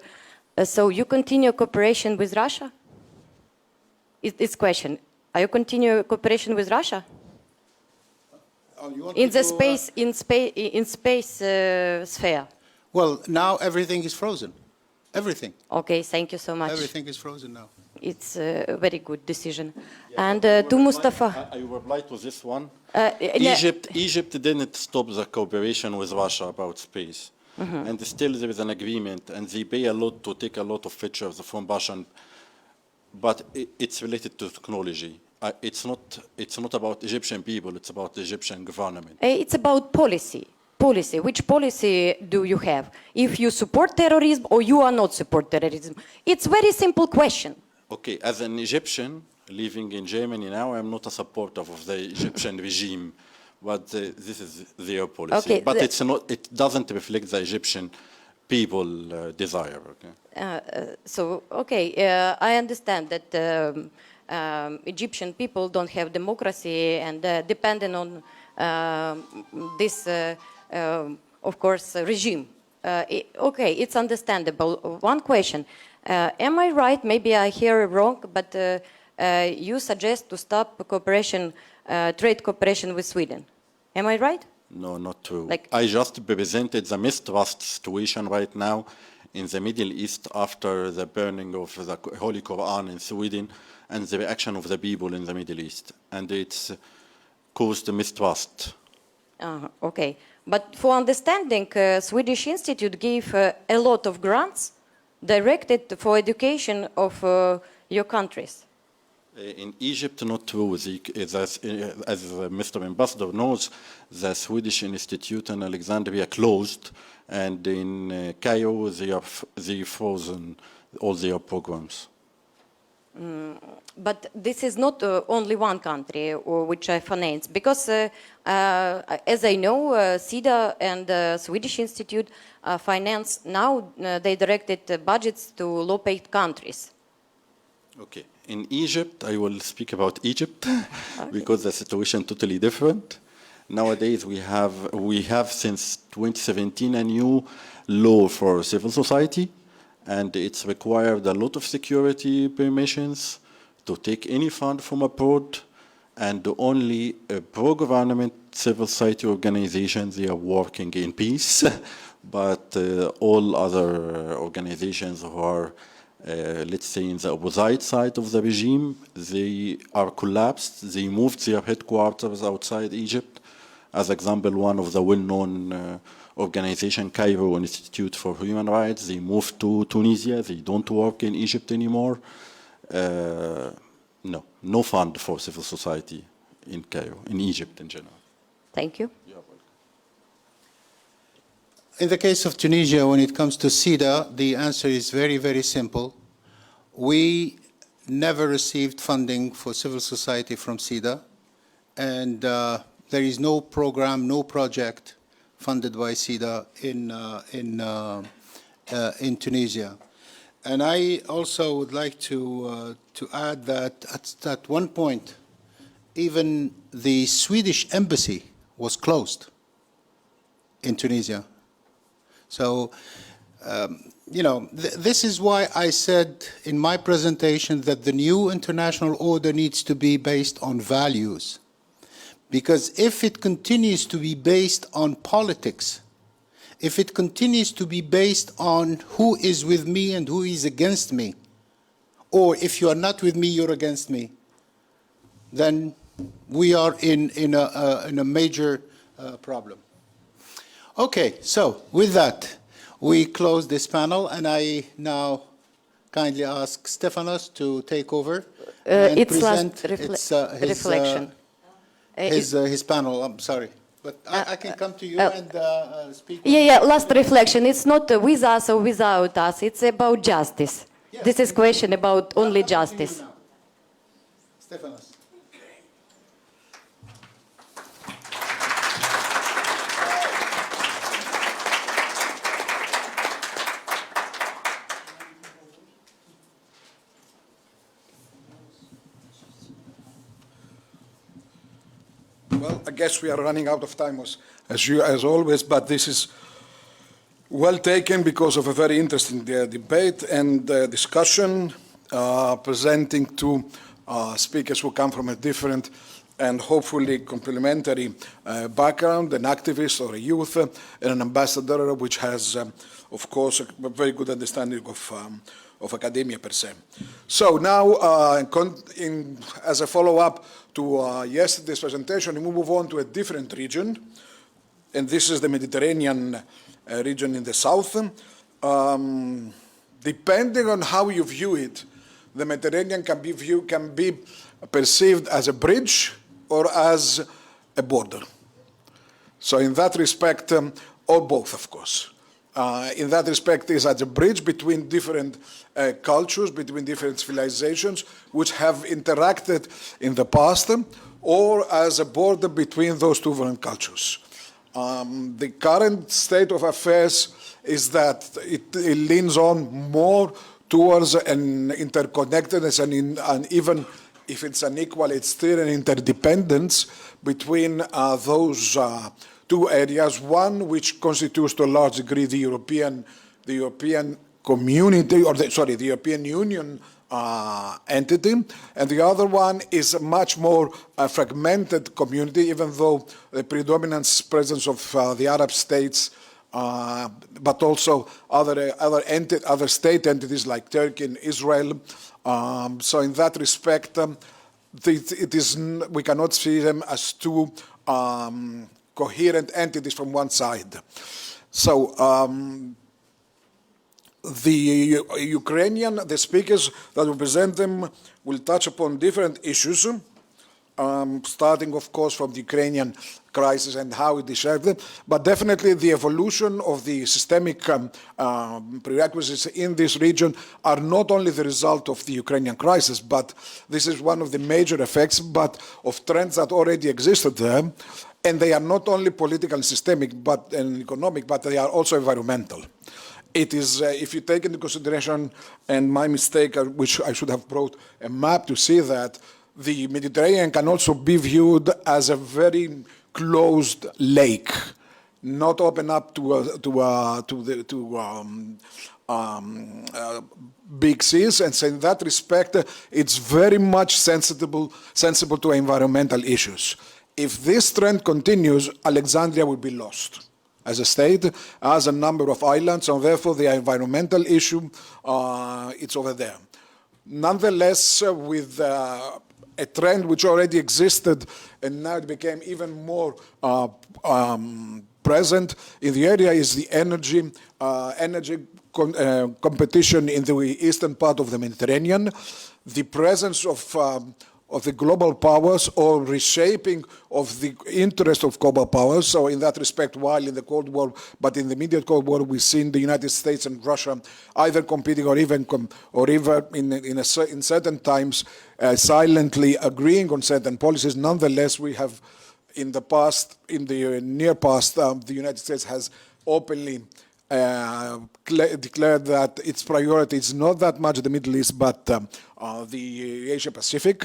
So you continue cooperation with Russia? It's question. Are you continue cooperation with Russia? In the space sphere. Well, now everything is frozen. Everything. Okay, thank you so much. Everything is frozen now. It's a very good decision. And to Mustafa. I will reply to this one. Yeah. Egypt didn't stop the cooperation with Russia about space. And still there is an agreement, and they pay a lot to take a lot of features from Russian, but it's related to technology. It's not about Egyptian people, it's about the Egyptian government. It's about policy. Policy. Which policy do you have? If you support terrorism or you are not support terrorism? It's very simple question. Okay, as an Egyptian living in Germany now, I'm not a supporter of the Egyptian regime, but this is their policy. Okay, but it doesn't reflect the Egyptian people desire. Okay. I understand that Egyptian people don't have democracy and dependent on this, of course, regime. Okay, it's understandable. One question. Am I right? Maybe I hear wrong, but you suggest to stop cooperation, trade cooperation with Sweden. Am I right? No, not true. I just presented the mistrust situation right now in the Middle East after the burning of the Holy Quran in Sweden and the reaction of the people in the Middle East. And it's caused mistrust. Okay. But for understanding, Swedish Institute gave a lot of grants directed for education of your countries. In Egypt, not true. As Mr. Ambassador knows, the Swedish Institute in Alexandria closed, and in Cairo they frozen all their programs. But this is not only one country which I finance, because as I know, SIDA and the Swedish Institute finance now, they directed budgets to low-paid countries. Okay. In Egypt, I will speak about Egypt because the situation totally different. Nowadays, we have since 2017 a new law for civil society, and it's required a lot of security permissions to take any fund from abroad, and only pro-government civil society organizations, they are working in peace, but all other organizations who are, let's say, in the opposite side of the regime, they are collapsed. They moved their headquarters outside Egypt. As example, one of the well-known organization, Cairo Institute for Human Rights, they moved to Tunisia. They don't work in Egypt anymore. No fund for civil society in Cairo, in Egypt in general. Thank you. In the case of Tunisia, when it comes to SIDA, the answer is very, very simple. We never received funding for civil society from SIDA, and there is no program, no project funded by SIDA in Tunisia. And I also would like to add that at one point, even the Swedish embassy was closed in Tunisia. So, this is why I said in my presentation that the new international order needs to be based on values. Because if it continues to be based on politics, if it continues to be based on who is with me and who is against me, or if you are not with me, you're against me, then we are in a major problem. Okay, so with that, we close this panel, and I now kindly ask Stefanos to take over and It's present last reflection. his panel. I'm sorry, but I can come to you and speak. Yeah, last reflection. It's not with us or without us. It's about justice. Yes, This is question about only I'll come to you justice. now. Stefanos. Well, I guess we are running out of time as always, but this is well taken because of a very interesting debate and discussion, presenting two speakers who come from a different and hopefully complementary background, an activist or a youth, and an ambassador which has, of course, a very good understanding of academia per se. So now, as a follow-up to yesterday's presentation, we move on to a different region, and this is the Mediterranean region in the south. Depending on how you view it, the Mediterranean can be perceived as a bridge or as a border. So in that respect, or both, of course. In that respect, is as a bridge between different cultures, between different civilizations, which have interacted in the past, or as a border between those two different cultures. The current state of affairs is that it leans on more towards an interconnectedness and even if it's unequal, it's still an interdependence between those two areas. One which constitutes to a large degree the European community, or the European Union entity, and the other one is a much more fragmented community, even though the predominant presence of the Arab states, but also other state entities like Turkey and Israel. So in that respect, we cannot see them as two coherent entities from one side. So the speakers that will present them will touch upon different issues. starting, of course, from the Ukrainian crisis and how it deserved it, but definitely the evolution of the systemic prerequisites in this region are not only the result of the Ukrainian crisis, but this is one of the major effects, but of trends that already existed there, and they are not only political and systemic and economic, but they are also environmental. It is, if you take into consideration, and my mistake, which I should have brought a map to see that, the Mediterranean can also be viewed as a very closed lake, not open up big seas, and so in that respect, it's very much sensible to environmental issues. If this trend continues, Alexandria will be lost as a state, as a number of islands, and therefore the environmental issue, it's over there. Nonetheless, with a trend which already existed and now it became even more present in the area is the energy competition in the eastern part of the Mediterranean, the presence of the global powers or reshaping of the interest of global powers. So in that respect, while in the Cold War, but in the immediate Cold War, we've seen the United States and Russia either competing or even in certain times silently agreeing on certain policies. Nonetheless, we have in the past, in the near past, the United States has openly declared that its priority is not that much the Middle East, but the Asia Pacific.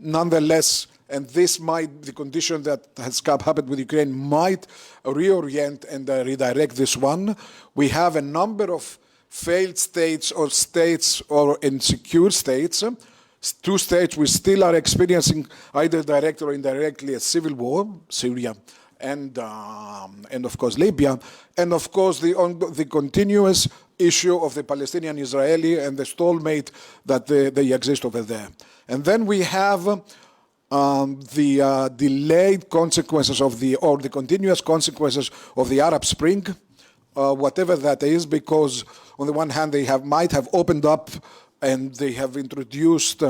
Nonetheless, and this might, the condition that has happened with Ukraine might reorient and redirect this one. We have a number of failed states or insecure states, two states which still are experiencing either directly or indirectly a civil war, Syria and of course Libya, and of course the continuous issue of the Palestinian-Israeli and the stalemate that they exist over there. And then we have the delayed consequences of the continuous consequences of the Arab Spring, whatever that is, because on the one hand they might have opened up and they have introduced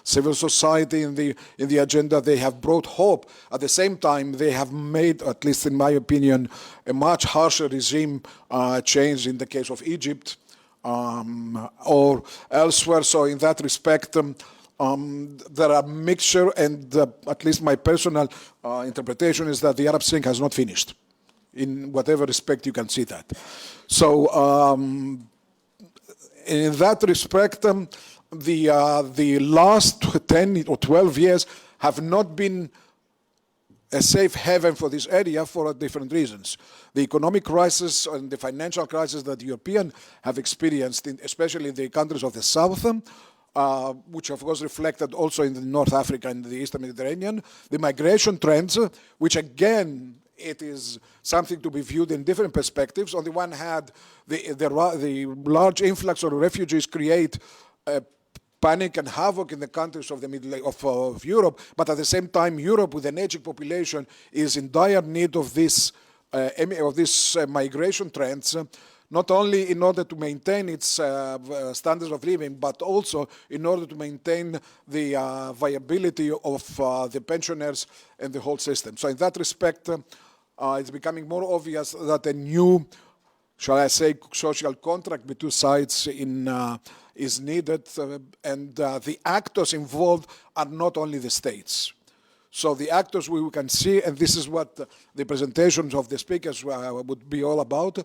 civil society in the agenda. They have brought hope. At the same time, they have made, at least in my opinion, a much harsher regime change in the case of Egypt or elsewhere. So in that respect, there are mixture, and at least my personal interpretation is that the Arab Spring has not finished, in whatever respect you can see that. So in that respect, the last 10 or 12 years have not been a safe haven for this area for different reasons. The economic crisis and the financial crisis that the Europeans have experienced, especially in the countries of the south, which of course reflected also in the North Africa and the Eastern Mediterranean, the migration trends, which again, it is something to be viewed in different perspectives. On the one hand, the large influx of refugees create panic and havoc in the countries of of Europe, but at the same time, Europe, with an aging population, is in dire need of this migration trends, not only in order to maintain its standards of living, but also in order to maintain the viability of the pensioners and the whole system. So in that respect, it's becoming more obvious that a new, shall I say, social contract between sides is needed, and the actors involved are not only the states. So the actors we can see, and this is what the presentations of the speakers would be all about,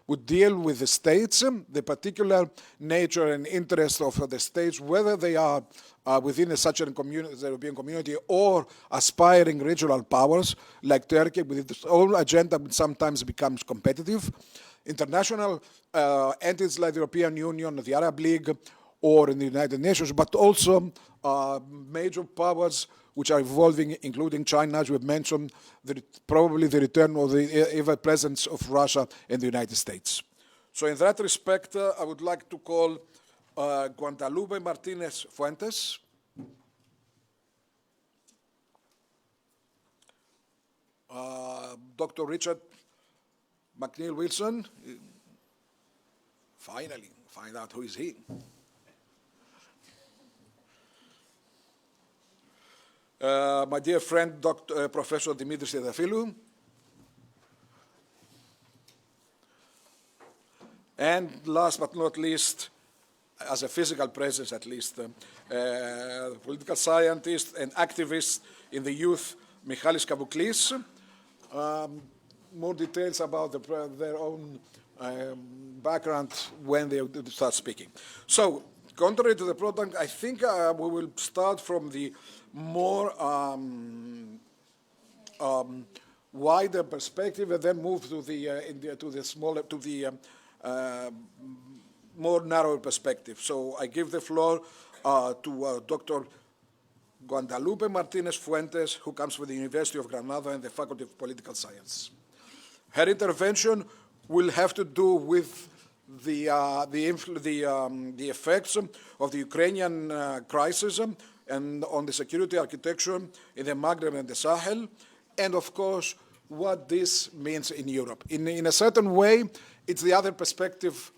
would deal with the states, the particular nature and interest of the states, whether they are within such a community, the European community, or aspiring regional powers like Turkey with its own agenda, which sometimes becomes competitive. International entities like the European Union, the Arab League, or in the United Nations, but also major powers which are evolving, including China, as we've mentioned, probably the return or the ever-presence of Russia and the United States. So in that respect, I would like to call Guadalupe Martinez Fuentes, Dr. Richard McNeil Wilson. Finally, find out who is he. my dear friend, Professor Dimitris Triantafylou, and last but not least, as a physical presence at least, political scientist and activist in the youth, Michalis Kavouklis. More details about their own background when they start speaking. So, contrary to the product, I think we will start from the more wider perspective and then move to the more narrow perspective. So I give the floor to Dr. Guadalupe Martinez Fuentes, who comes from the University of Granada and the Faculty of Political Science. Her intervention will have to do with the effects of the Ukrainian crisis and on the security architecture in the Maghreb and the Sahel, and of course, what this means in Europe. In a certain way, it's the other perspective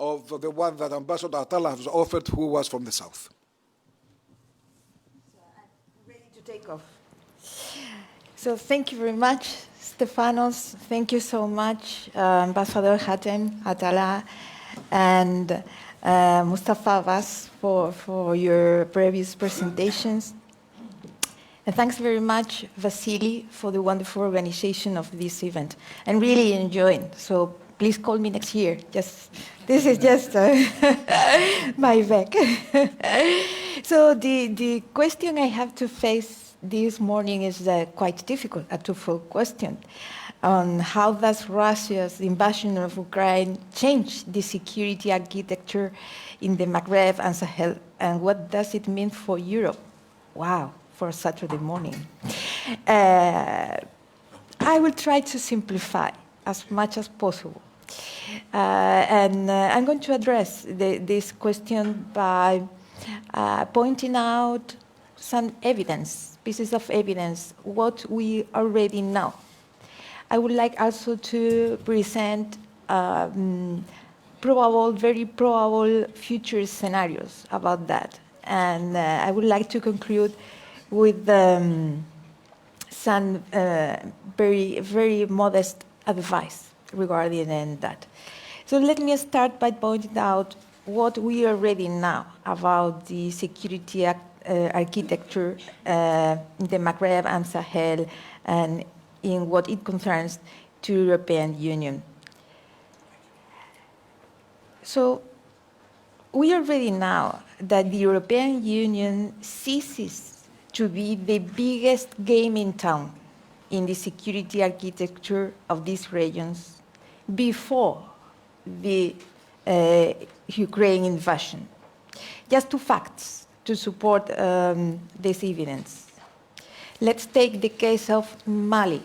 of the one that Ambassador Atala has offered, who was from the south. So I'm ready to take off. So thank you very much, Stefanos. Thank you so much, Ambassador Hatem Atala and Mustafa Abbas for your previous presentations. And thanks very much, Vasily, for the wonderful organization of this event. I'm really enjoying, so please call me next year. This is just my back. So the question I have to face this morning is quite difficult, a twofold question on how does Russia's invasion of Ukraine change the security architecture in the Maghreb and Sahel, and what does it mean for Europe? Wow, for Saturday morning. I will try to simplify as much as possible. And I'm going to address this question by pointing out some evidence, pieces of evidence, what we already know. I would like also to present very probable future scenarios about that. And I would like to conclude with some very, very modest advice regarding that. So let me start by pointing out what we already know about the security architecture in the Maghreb and Sahel and in what it concerns to European Union. So we already know that the European Union ceases to be the biggest game in town in the security architecture of these regions before the Ukraine invasion. Just two facts to support this evidence. Let's take the case of Mali.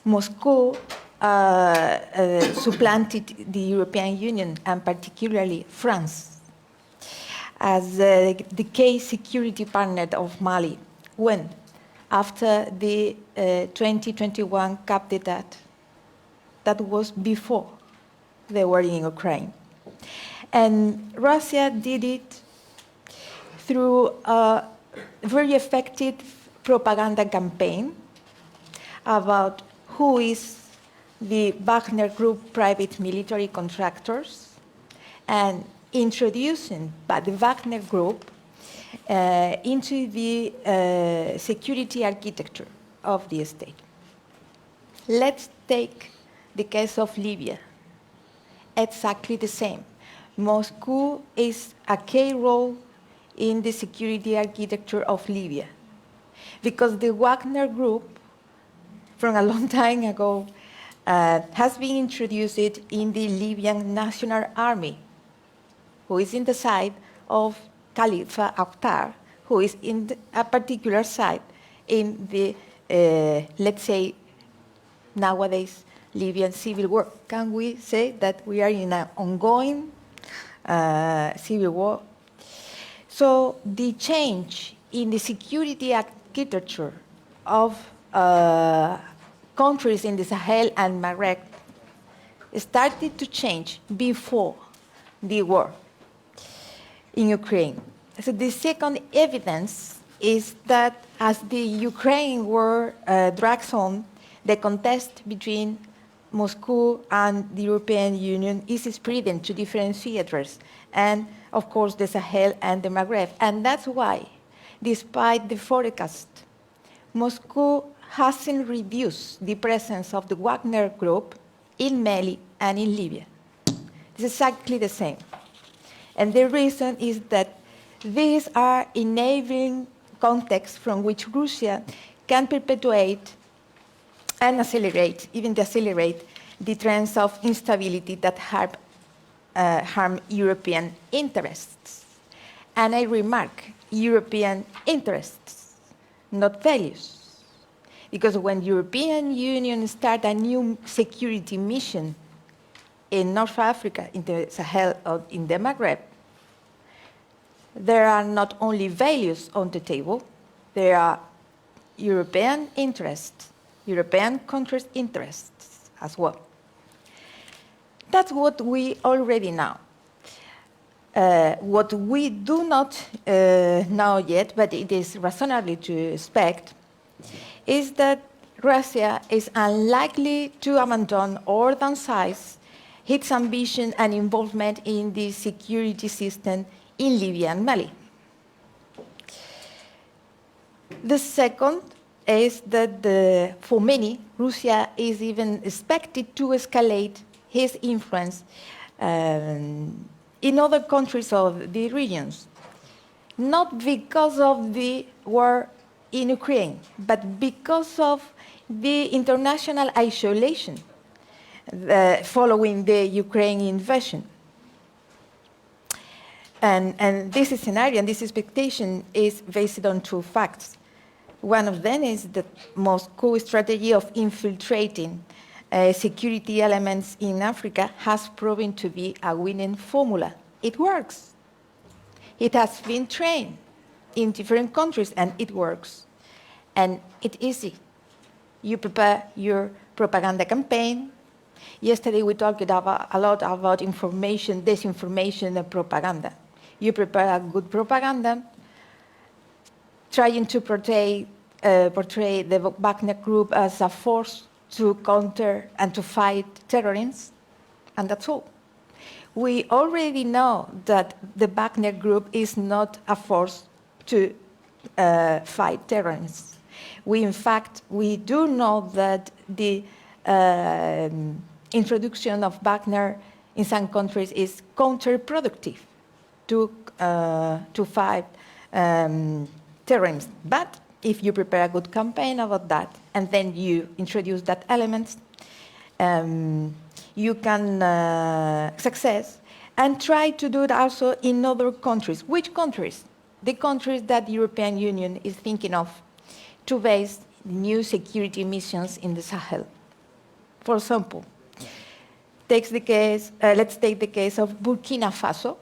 Moscow supplanted the European Union, and particularly France, as the key security partner of Mali when, after the 2021 coup d'etat, that was before the war in Ukraine. And Russia did it through a very effective propaganda campaign about who is the Wagner Group private military contractors, and introducing by the Wagner Group into the security architecture of the state. Let's take the case of Libya. Exactly the same. Moscow is a key role in the security architecture of Libya, because the Wagner Group, from a long time ago, has been introduced in the Libyan National Army, who is in the side of Khalifa Haftar, who is in a particular side in the, let's say, nowadays, Libyan civil war. Can we say that we are in an ongoing civil war? So the change in the security architecture of countries in the Sahel and Maghreb started to change before the war in Ukraine. So the second evidence is that as the Ukraine war drags on, the contest between Moscow and the European Union is spreading to different theaters, and of course the Sahel and the Maghreb. And that's why, despite the forecast, Moscow hasn't reduced the presence of the Wagner Group in Mali and in Libya. It's exactly the same. And the reason is that these are enabling contexts from which Russia can perpetuate and accelerate, even decelerate, the trends of instability that harm European interests. And I remark, European interests, not values. Because when the European Union started a new security mission in North Africa, in the Sahel, or in the Maghreb, there are not only values on the table, there are European interests, European countries' interests as well. That's what we already know. What we do not know yet, but it is reasonable to expect, is that Russia is unlikely to abandon or downsize its ambition and involvement in the security system in Libya and Mali. The second is that for many, Russia is even expected to escalate his influence in other countries of the regions, not because of the war in Ukraine, but because of the international isolation following the Ukrainian invasion. And this scenario and this expectation is based on two facts. One of them is that Moscow's strategy of infiltrating security elements in Africa has proven to be a winning formula. It works. It has been trained in different countries, and it works. And it's easy. You prepare your propaganda campaign. Yesterday we talked a lot about information, disinformation, and propaganda. You prepare a good propaganda, trying to portray the Wagner Group as a force to counter and to fight terrorism, and that's all. We already know that the Wagner Group is not a force to fight terrorism. We do know that the introduction of Wagner in some countries is counterproductive to fight terrorism. But if you prepare a good campaign about that, and then you introduce that element, you can success and try to do it also in other countries. Which countries? The countries that the European Union is thinking of to base new security missions in the Sahel. For example, let's take the case of Burkina Faso.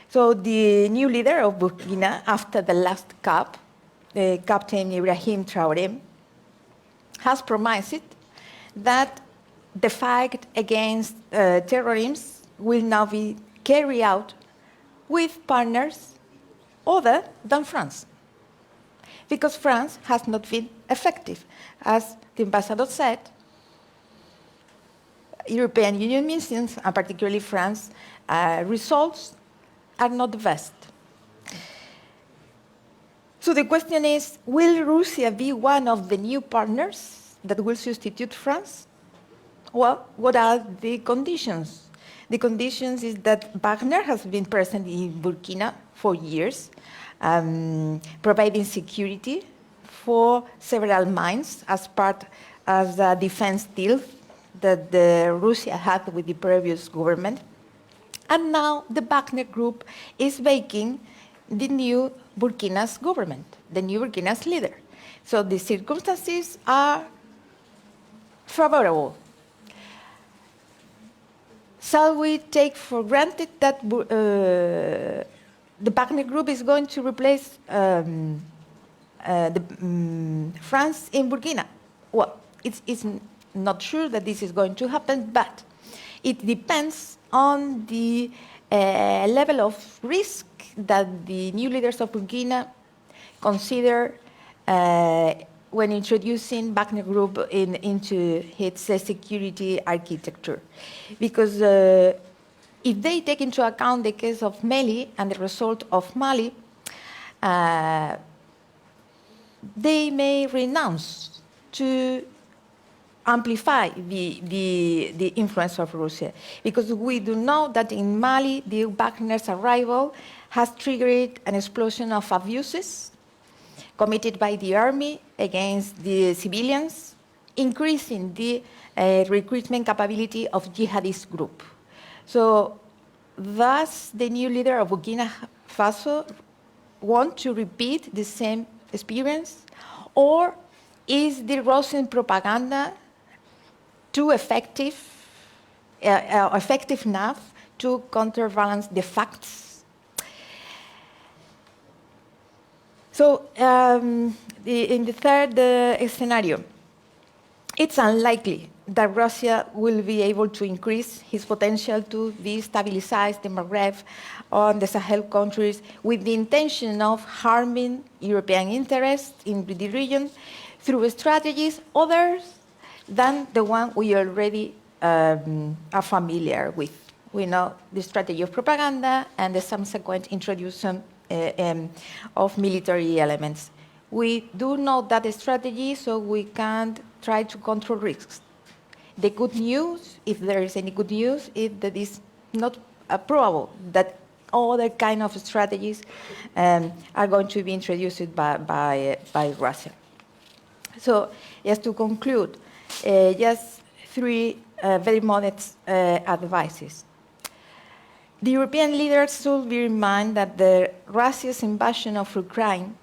So the new leader of Burkina, after the last CAP, Captain Ibrahim Traoré, has promised that the fight against terrorism will now be carried out with partners other than France. Because France has not been effective. As the ambassador said, European Union missions, and particularly France, results are not the best. So the question is, will Russia be one of the new partners that will substitute France? Well, what are the conditions? The conditions is that Wagner has been present in Burkina for years, providing security for several mines as part of the defense deal that Russia had with the previous government. And now the Wagner Group is making the new Burkina's government, the new Burkina's leader. So the circumstances are favorable. Shall we take for granted that the Wagner Group is going to replace France in Burkina? Well, it's not sure that this is going to happen, but it depends on the a level of risk that the new leaders of Burkina consider when introducing Wagner Group into its security architecture. Because if they take into account the case of Mali and the result of Mali, they may renounce to amplify the influence of Russia. Because we do know that in Mali, the Wagner's arrival has triggered an explosion of abuses committed by the army against the civilians, increasing the recruitment capability of jihadist group. So thus the new leader of Burkina Faso want to repeat the same experience, or is the Russian propaganda too effective enough to counterbalance the facts? So in the third scenario, it's unlikely that Russia will be able to increase its potential to destabilize the Maghreb or the Sahel countries with the intention of harming European interests in the region through strategies other than the one we already are familiar with. We know the strategy of propaganda and the subsequent introduction of military elements. We do know that strategy, so we can try to control risks. The good news, if there is any good news, is that it's not probable that other kind of strategies are going to be introduced by Russia. So, just to conclude, just three very modest advices. The European leaders should bear in mind that Russia's invasion of Ukraine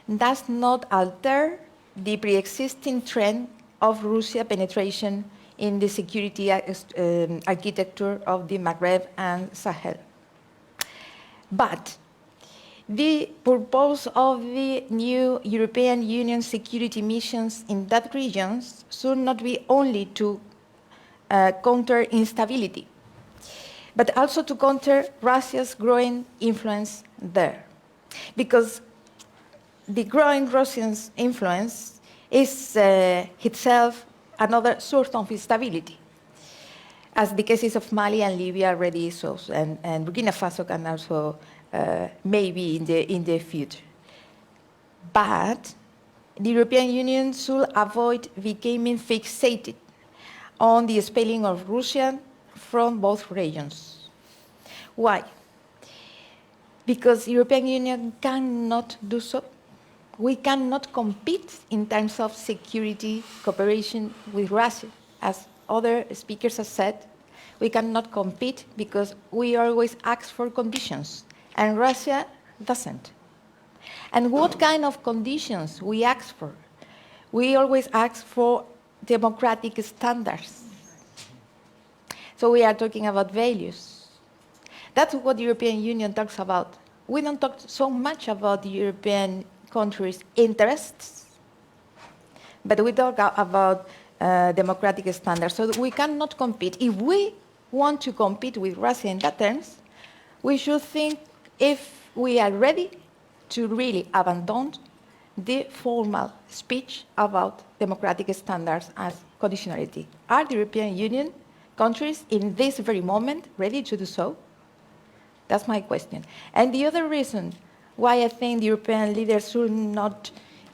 does not alter the pre-existing trend of Russia penetration in the security architecture of the Maghreb and Sahel. But the purpose of the new European Union security missions in that region should not be only to counter instability, but also to counter Russia's growing influence there. Because the growing Russian influence is itself another source of instability, as the cases of Mali and Libya already show, and Burkina Faso can also maybe in the future. But the European Union should avoid becoming fixated on the expelling of Russia from both regions. Why? Because the European Union cannot do so. We cannot compete in terms of security cooperation with Russia. As other speakers have said, we cannot compete because we always ask for conditions, and Russia doesn't. And what kind of conditions we ask for? We always ask for democratic standards. So we are talking about values. That's what the European Union talks about. We don't talk so much about the European countries' interests, but we talk about democratic standards. So we cannot compete. If we want to compete with Russia in that terms, we should think if we are ready to really abandon the formal speech about democratic standards as conditionality. Are the European Union countries in this very moment ready to do so? That's my question. And the other reason why I think the European leaders should not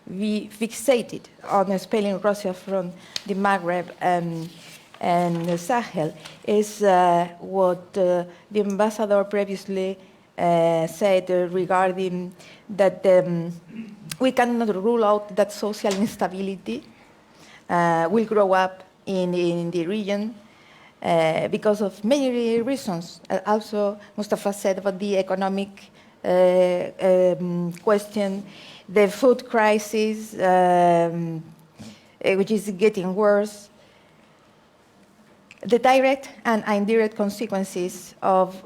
be fixated on expelling Russia from the Maghreb and the Sahel is what the ambassador previously said regarding that we cannot rule out that social instability will grow up in the region because of many reasons. Also, Mustafa said about the economic question, the food crisis, which is getting worse, the direct and indirect consequences of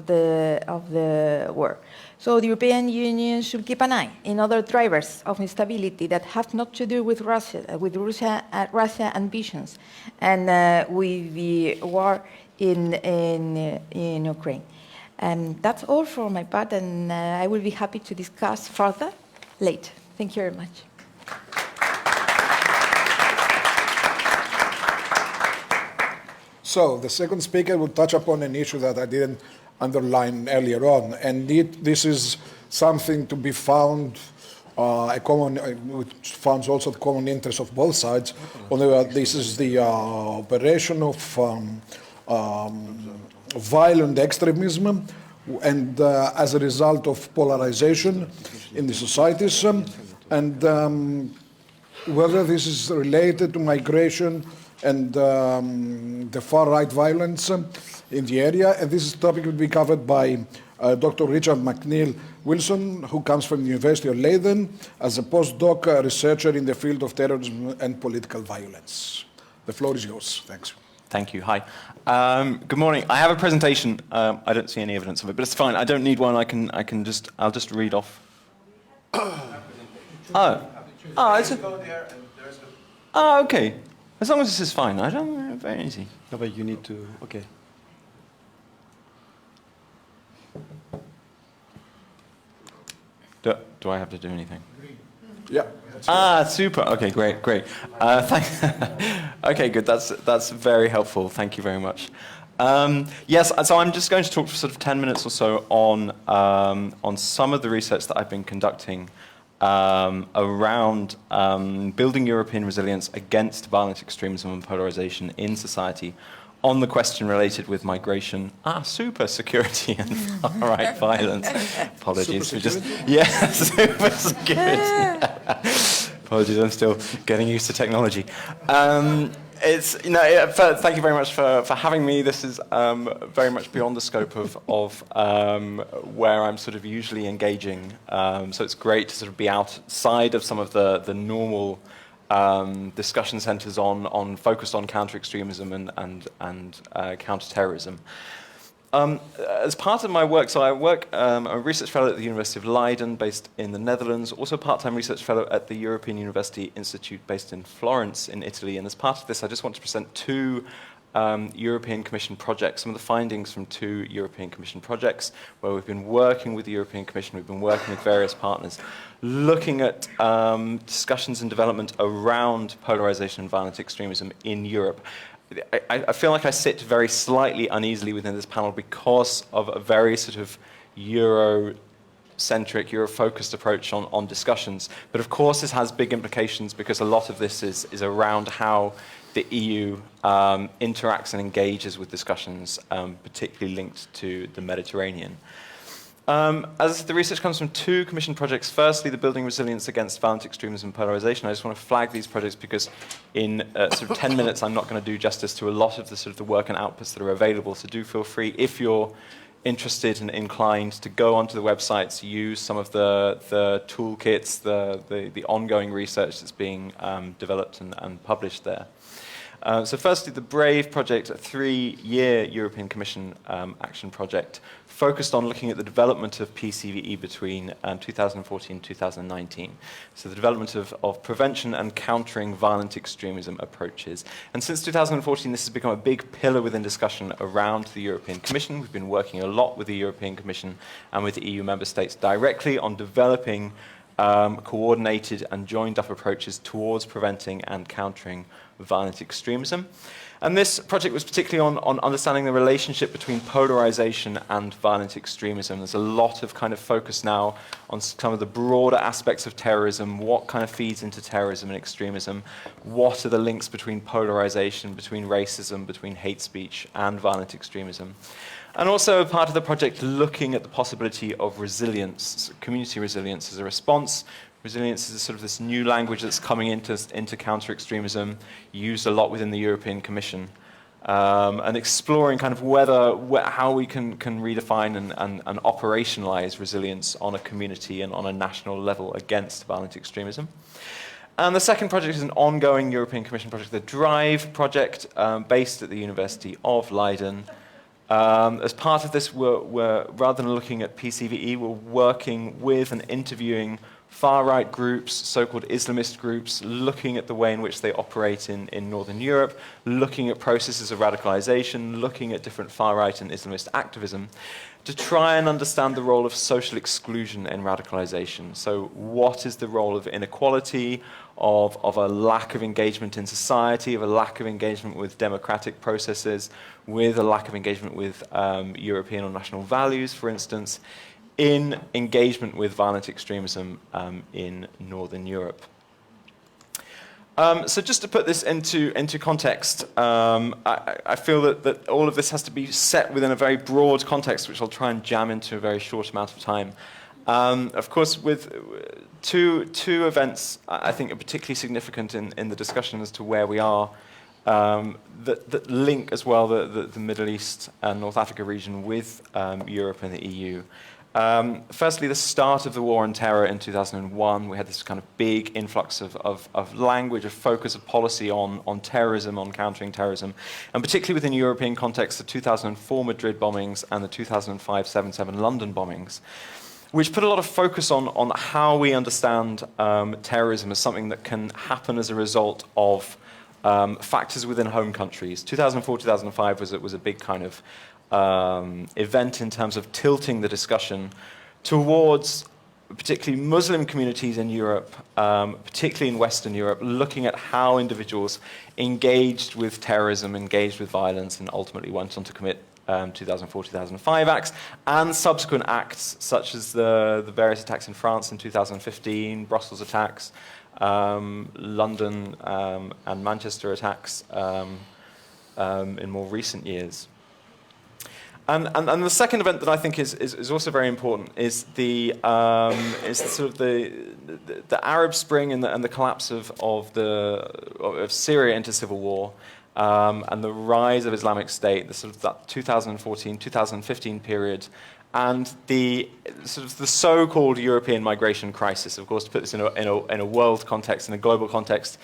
the war. So the European Union should keep an eye in other drivers of instability that have not to do with Russia ambitions, and with the war in Ukraine. That's all for my part, and I will be happy to discuss further later. Thank you very much. So the second speaker will touch upon an issue that I didn't underline earlier on, and this is something to be found which founds also the common interest of both sides. This is the operation of violent extremism, and as a result of polarization in the societies, and whether this is related to migration and the far-right violence in the area. And this topic will be covered by Dr. Richard McNeil Wilson, who comes from the University of Leiden as a postdoc researcher in the field of terrorism and political violence. The floor is yours. Thanks. Thank you. Hi. Good morning. I have a presentation. I don't see any evidence of it, but it's fine. I don't need one. I'll just read off. Okay. As long as this is fine. I don't. Very easy. No, but you need to. Okay. Do I have to do anything? Yeah. Super. Okay, great. Okay, good. That's very helpful. Thank you very much. Yes, so I'm just going to talk for sort of 10 minutes or so on some of the research that I've been conducting around building European resilience against violent extremism and polarization in society, on the question related with migration, super security and far-right violence. Apologies. Super security. Apologies, I'm still getting used to technology. Thank you very much for having me. This is very much beyond the scope of where I'm sort of usually engaging. So it's great to sort of be outside of some of the normal discussion centres focused on counter-extremism and counter-terrorism. As part of my work, so I work, I'm a research fellow at the University of Leiden, based in the Netherlands, also a part-time research fellow at the European University Institute, based in Florence, in Italy. And as part of this, I just want to present two European Commission projects, some of the findings from two European Commission projects, where we've been working with the European Commission, we've been working with various partners, looking at discussions and development around polarization and violent extremism in Europe. I feel like I sit very slightly uneasily within this panel because of a very sort of Euro-centric, Euro-focused approach on discussions. But of course this has big implications because a lot of this is around how the EU interacts and engages with discussions, particularly linked to the Mediterranean. As the research comes from two Commission projects, firstly, the Building Resilience Against Violent Extremism and Polarization. I just want to flag these projects because in sort of 10 minutes, I'm not going to do justice to a lot of the sort of the work and outputs that are available. So do feel free, if you're interested and inclined, to go onto the websites, use some of the toolkits, the ongoing research that's being developed and published there. So firstly, the BRAVE project, a 3-year European Commission action project, focused on looking at the development of PCVE between 2014 and 2019. So the development of prevention and countering violent extremism approaches. And since 2014, this has become a big pillar within discussion around the European Commission. We've been working a lot with the European Commission and with the EU member states directly on developing coordinated and joined up approaches towards preventing and countering violent extremism. And this project was particularly on understanding the relationship between polarization and violent extremism. There's a lot of kind of focus now on some of the broader aspects of terrorism, what kind of feeds into terrorism and extremism, what are the links between polarization, between racism, between hate speech and violent extremism. And also part of the project looking at the possibility of resilience, community resilience as a response. Resilience is sort of this new language that's coming into counter-extremism, used a lot within the European Commission, and exploring kind of how we can redefine and operationalize resilience on a community and on a national level against violent extremism. And the second project is an ongoing European Commission project, the DRIVE project, based at the University of Leiden. As part of this, we're rather than looking at PCVE, we're working with and interviewing far-right groups, so-called Islamist groups, looking at the way in which they operate in Northern Europe, looking at processes of radicalization, looking at different far-right and Islamist activism, to try and understand the role of social exclusion in radicalization. So what is the role of inequality, of a lack of engagement in society, of a lack of engagement with democratic processes, with a lack of engagement with European or national values, for instance, in engagement with violent extremism in Northern Europe. So just to put this into context, I feel that all of this has to be set within a very broad context, which I'll try and jam into a very short amount of time. Of course, with two events I think are particularly significant in the discussion as to where we are, that link as well the Middle East and North Africa region with Europe and the EU. Firstly, the start of the war on terror in 2001, we had this kind of big influx of language, of focus of policy on terrorism, on countering terrorism, and particularly within European context, the 2004 Madrid bombings and the 2005 7/7 London bombings, which put a lot of focus on how we understand terrorism as something that can happen as a result of factors within home countries. 2004, 2005 was a big kind of event in terms of tilting the discussion towards particularly Muslim communities in Europe, particularly in Western Europe, looking at how individuals engaged with terrorism, engaged with violence, and ultimately went on to commit 2004-2005 acts, and subsequent acts such as the various attacks in France in 2015, Brussels attacks, London and Manchester attacks in more recent years. And the second event that I think is also very important is the sort of the Arab Spring and the collapse of Syria into civil war, and the rise of Islamic State, the sort of that 2014-2015 period, and the sort of the so-called European migration crisis. Of course, to put this in a world context, in a global context,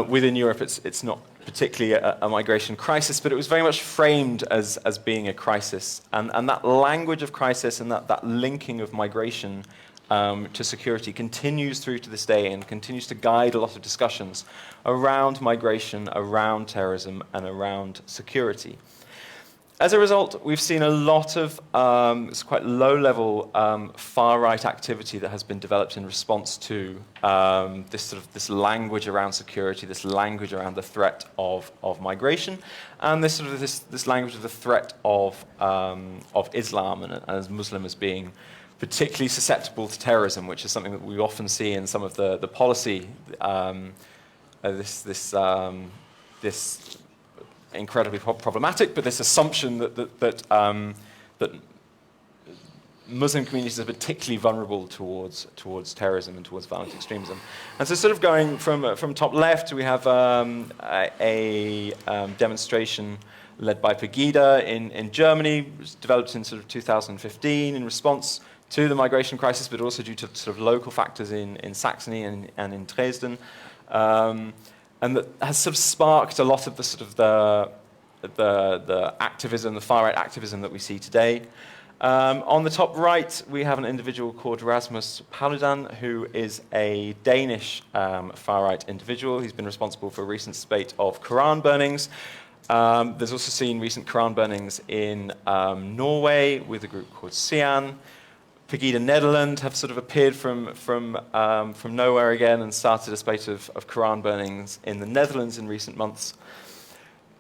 within Europe, it's not particularly a migration crisis, but it was very much framed as being a crisis. And that language of crisis and that linking of migration to security continues through to this day and continues to guide a lot of discussions around migration, around terrorism, and around security. As a result, we've seen a lot of quite low-level far-right activity that has been developed in response to this language around security, this language around the threat of migration, and this language of the threat of Islam and as Muslim as being particularly susceptible to terrorism, which is something that we often see in some of the policy. This incredibly problematic, but this assumption that Muslim communities are particularly vulnerable towards terrorism and towards violent extremism. And so sort of going from top left, we have a demonstration led by Pegida in Germany. It was developed in sort of 2015 in response to the migration crisis, but also due to sort of local factors in Saxony and in Dresden. And that has sort of sparked a lot of the sort of the activism, the far-right activism that we see today. On the top right, we have an individual called Rasmus Paludan, who is a Danish far-right individual. He's been responsible for a recent spate of Quran burnings. There's also seen recent Quran burnings in Norway with a group called Sian. Pegida Nederland have sort of appeared from nowhere again and started a spate of Quran burnings in the Netherlands in recent months.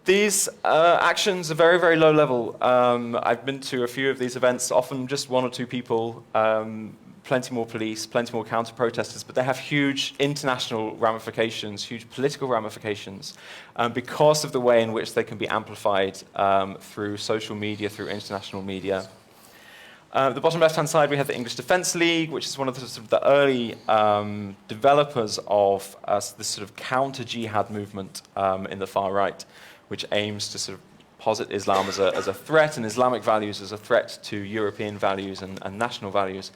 These actions are very, very low level. I've been to a few of these events, often just one or two people, plenty more police, plenty more counter-protesters, but they have huge international ramifications, huge political ramifications, because of the way in which they can be amplified through social media, through international media. The bottom left-hand side, we have the English Defence League, which is one of the, sort of the early developers of this sort of counter-jihad movement in the far right, which aims to sort of posit Islam as a threat and Islamic values as a threat to European values and national values.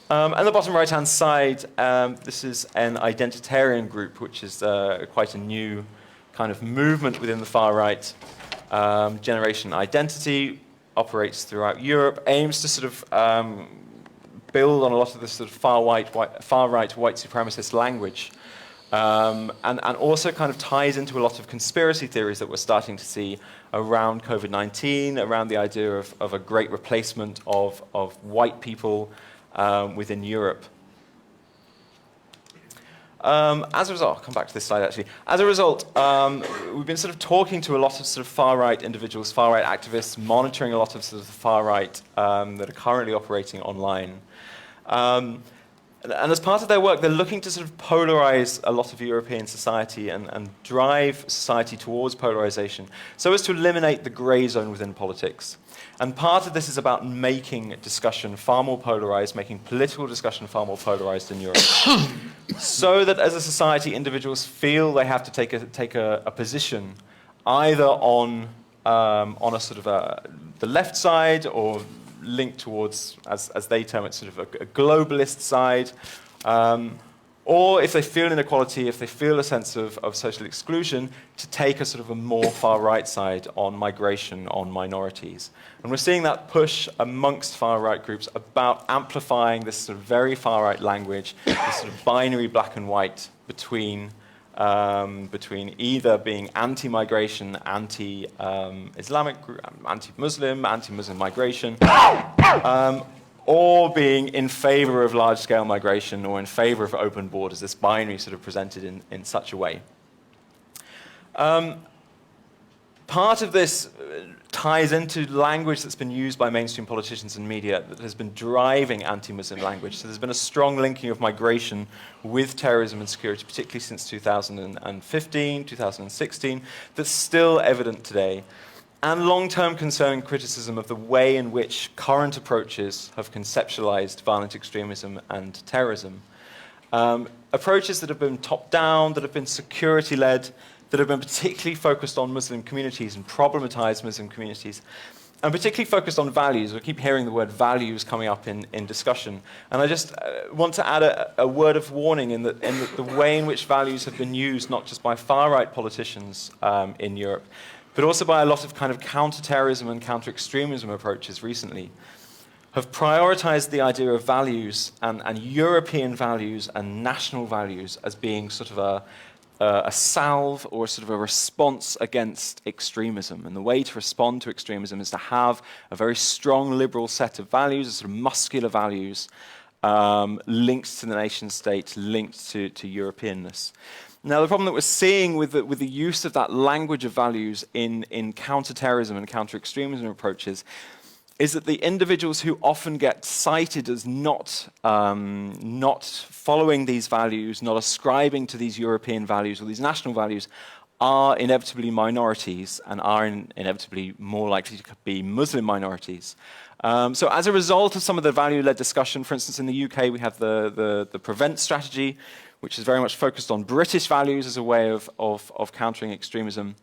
And the bottom right-hand side, this is an identitarian group, which is quite a new kind of movement within the far right. Generation Identity operates throughout Europe, aims to sort of build on a lot of this sort of far-right white supremacist language. And also kind of ties into a lot of conspiracy theories that we're starting to see around COVID-19, around the idea of a great replacement of white people within Europe. As a result, I'll come back to this slide actually. As a result, we've been sort of talking to a lot of sort of far-right individuals, far-right activists, monitoring a lot of sort of the far-right that are currently operating online. And as part of their work, they're looking to sort of polarize a lot of European society and drive society towards polarization so as to eliminate the gray zone within politics. And part of this is about making discussion far more polarized, making political discussion far more polarized in Europe. So that as a society, individuals feel they have to take a position either on a sort of the left side or linked towards, as they term it, sort of a globalist side, or if they feel inequality, if they feel a sense of social exclusion, to take a sort of a more far-right side on migration, on minorities. And we're seeing that push amongst far-right groups about amplifying this sort of very far-right language, this sort of binary black and white between either being anti-migration, anti-Islamic, anti-Muslim, anti-Muslim migration, or being in favor of large-scale migration or in favor of open borders, this binary sort of presented in such a way. Part of this ties into language that's been used by mainstream politicians and media that has been driving anti-Muslim language. So there's been a strong linking of migration with terrorism and security, particularly since 2015, 2016, that's still evident today. And long-term concern and criticism of the way in which current approaches have conceptualized violent extremism and terrorism. Approaches that have been top-down, that have been security-led, that have been particularly focused on Muslim communities and problematized Muslim communities, and particularly focused on values. We keep hearing the word values coming up in discussion. And I just want to add a word of warning in the way in which values have been used, not just by far-right politicians in Europe, but also by a lot of kind of counter-terrorism and counter-extremism approaches recently, have prioritized the idea of values and European values and national values as being sort of a salve or sort of a response against extremism. And the way to respond to extremism is to have a very strong liberal set of values, sort of muscular values, linked to the nation state, linked to Europeanness. Now, the problem that we're seeing with the use of that language of values in counter-terrorism and counter-extremism approaches is that the individuals who often get cited as not following these values, not ascribing to these European values or these national values, are inevitably minorities and are inevitably more likely to be Muslim minorities. So as a result of some of the value-led discussion, for instance, in the UK, we have the PREVENT strategy, which is very much focused on British values as a way of countering extremism.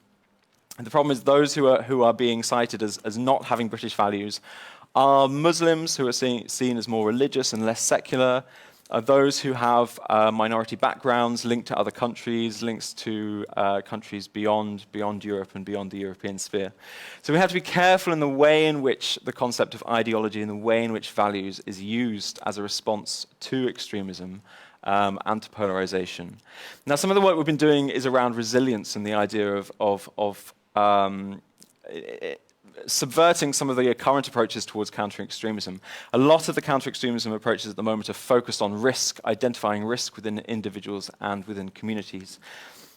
And the problem is those who are being cited as not having British values are Muslims who are seen as more religious and less secular, are those who have minority backgrounds linked to other countries, links to countries beyond Europe and beyond the European sphere. So we have to be careful in the way in which the concept of ideology and the way in which values is used as a response to extremism and to polarization. Now, some of the work we've been doing is around resilience and the idea of subverting some of the current approaches towards countering extremism. A lot of the counter-extremism approaches at the moment are focused on risk, identifying risk within individuals and within communities.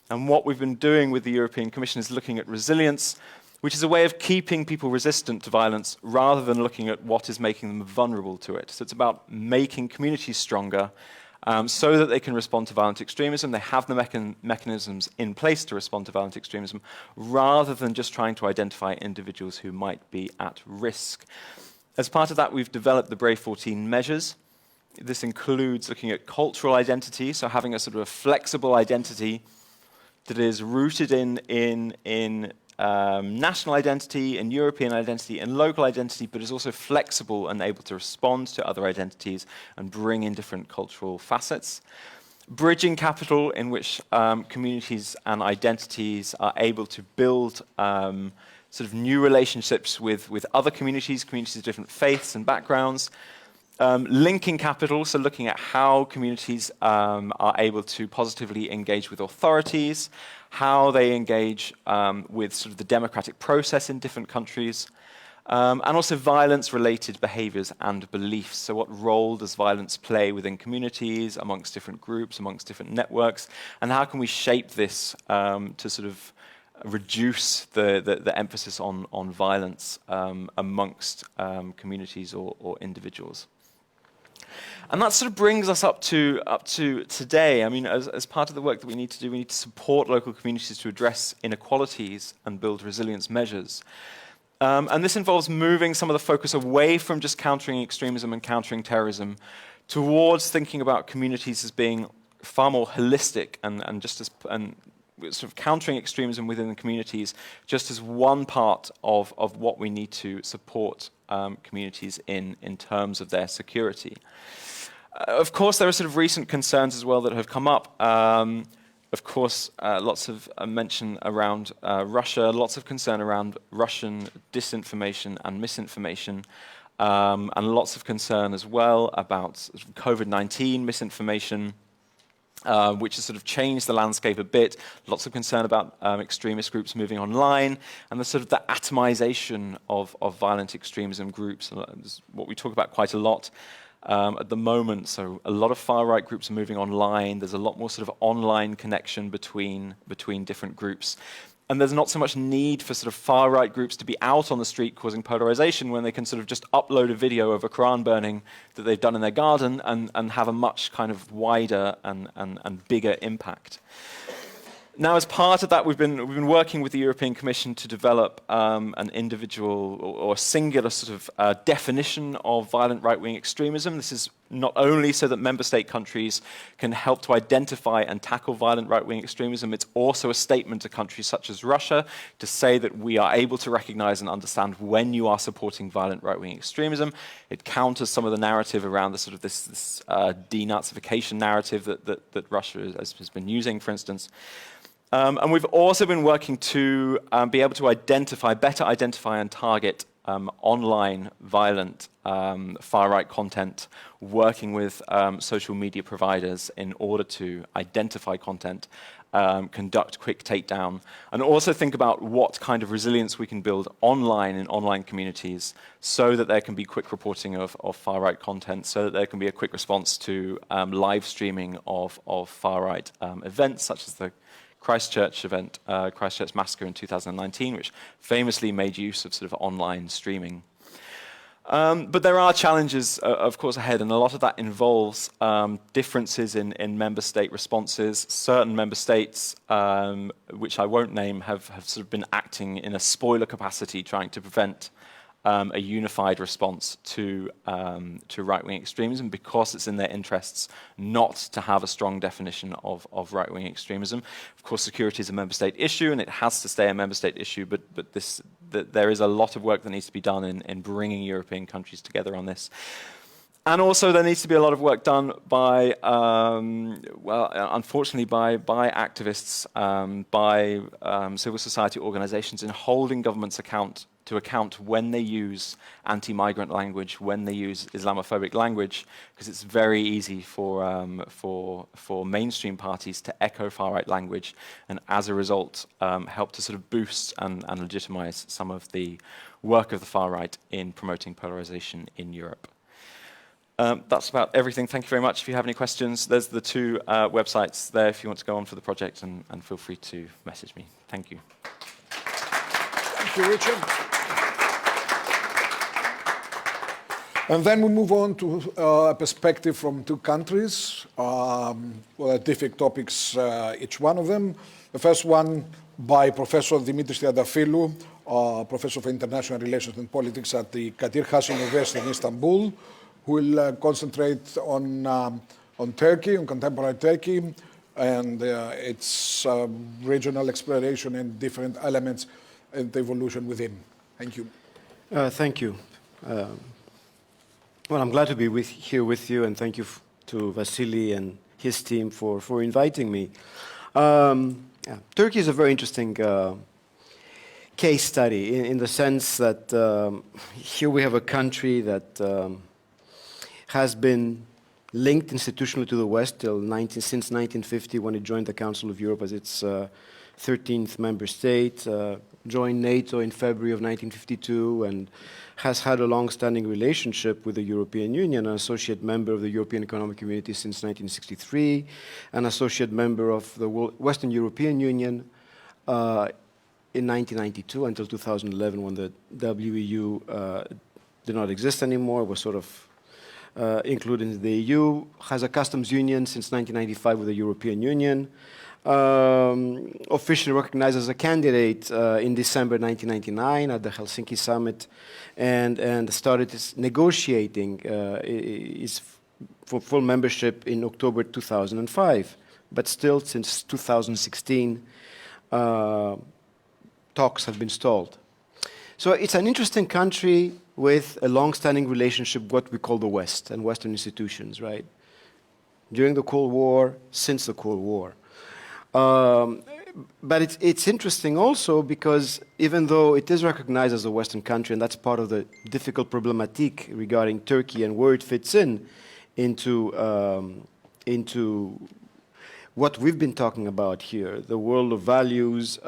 And what we've been doing with the European Commission is looking at resilience, which is a way of keeping people resistant to violence rather than looking at what is making them vulnerable to it. So it's about making communities stronger so that they can respond to violent extremism. They have the mechanisms in place to respond to violent extremism, rather than just trying to identify individuals who might be at risk. As part of that, we've developed the Brave 14 measures. This includes looking at cultural identity, so having a sort of a flexible identity that is rooted in national identity, in European identity, and local identity, but is also flexible and able to respond to other identities and bring in different cultural facets. Bridging capital, in which communities and identities are able to build sort of new relationships with other communities of different faiths and backgrounds. Linking capital, so looking at how communities are able to positively engage with authorities, how they engage with sort of the democratic process in different countries, and also violence-related behaviors and beliefs. So what role does violence play within communities, amongst different groups, amongst different networks, and how can we shape this to sort of reduce the emphasis on violence amongst communities or individuals. And that sort of brings us up to today. I mean, as part of the work that we need to do, we need to support local communities to address inequalities and build resilience measures. And this involves moving some of the focus away from just countering extremism and countering terrorism towards thinking about communities as being far more holistic and sort of countering extremism within the communities just as one part of what we need to support communities in terms of their security. Of course, there are sort of recent concerns as well that have come up. Of course, lots of mention around Russia, lots of concern around Russian disinformation and misinformation, and lots of concern as well about COVID-19 misinformation, which has sort of changed the landscape a bit. Lots of concern about extremist groups moving online, and the atomization of violent extremism groups, what we talk about quite a lot at the moment. So a lot of far-right groups are moving online. There's a lot more sort of online connection between different groups. And there's not so much need for sort of far-right groups to be out on the street causing polarization when they can sort of just upload a video of a Quran burning that they've done in their garden and have a much kind of wider and bigger impact. Now, as part of that, we've been working with the European Commission to develop an individual or singular sort of definition of violent right-wing extremism. This is not only so that member state countries can help to identify and tackle violent right-wing extremism, it's also a statement to countries such as Russia to say that we are able to recognize and understand when you are supporting violent right-wing extremism. It counters some of the narrative around the sort of this denazification narrative that Russia has been using, for instance. And we've also been working to be able to better identify and target online violent far-right content, working with social media providers in order to identify content, conduct quick takedown, and also think about what kind of resilience we can build online in online communities so that there can be quick reporting of far-right content, so that there can be a quick response to live streaming of far-right events such as the Christchurch event, Christchurch massacre in 2019, which famously made use of sort of online streaming. But there are challenges, of course, ahead, and a lot of that involves differences in member state responses. Certain member states, which I won't name, have sort of been acting in a spoiler capacity, trying to prevent a unified response to right-wing extremism because it's in their interests not to have a strong definition of right-wing extremism. Of course, security is a member state issue, and it has to stay a member state issue, but there is a lot of work that needs to be done in bringing European countries together on this. And also there needs to be a lot of work done by, unfortunately, by activists, by civil society organizations in holding governments to account when they use anti-migrant language, when they use Islamophobic language, because it's very easy for mainstream parties to echo far-right language, and as a result, help to sort of boost and legitimize some of the work of the far-right in promoting polarization in Europe. That's about everything. Thank you very much. If you have any questions, there's the two websites there if you want to go on for the project, and feel free to message me. Thank you. Thank you, Richard. And then we move on to a perspective from two countries, different topics, each one of them. The first one by Professor Dimitris Triantafylou, Professor of International Relations and Politics at the Kadir Has University in Istanbul, who will concentrate on Turkey, on contemporary Turkey, and its regional exploration and different elements and the evolution within. Thank you. Thank you. Well, I'm glad to be here with you, and thank you to Vasily and his team for inviting me. Turkey is a very interesting case study in the sense that here we have a country that has been linked institutionally to the West since 1950, when it joined the Council of Europe as its 13th member state, joined NATO in February of 1952, and has had a long-standing relationship with the European Union, an associate member of the European Economic Community since 1963, an associate member of the Western European Union in 1992 until 2011, when the WEU did not exist anymore, was sort of included in the EU, has a customs union since 1995 with the European Union, officially recognized as a candidate in December 1999 at the Helsinki summit, and started negotiating for full membership in October 2005. But still, since 2016, talks have been stalled. So it's an interesting country with a long-standing relationship, what we call the West and Western institutions, right? During the Cold War, since the Cold War. But it's interesting also because even though it is recognized as a Western country, and that's part of the difficult problematique regarding Turkey and where it fits into what we've been talking about here, the world of values,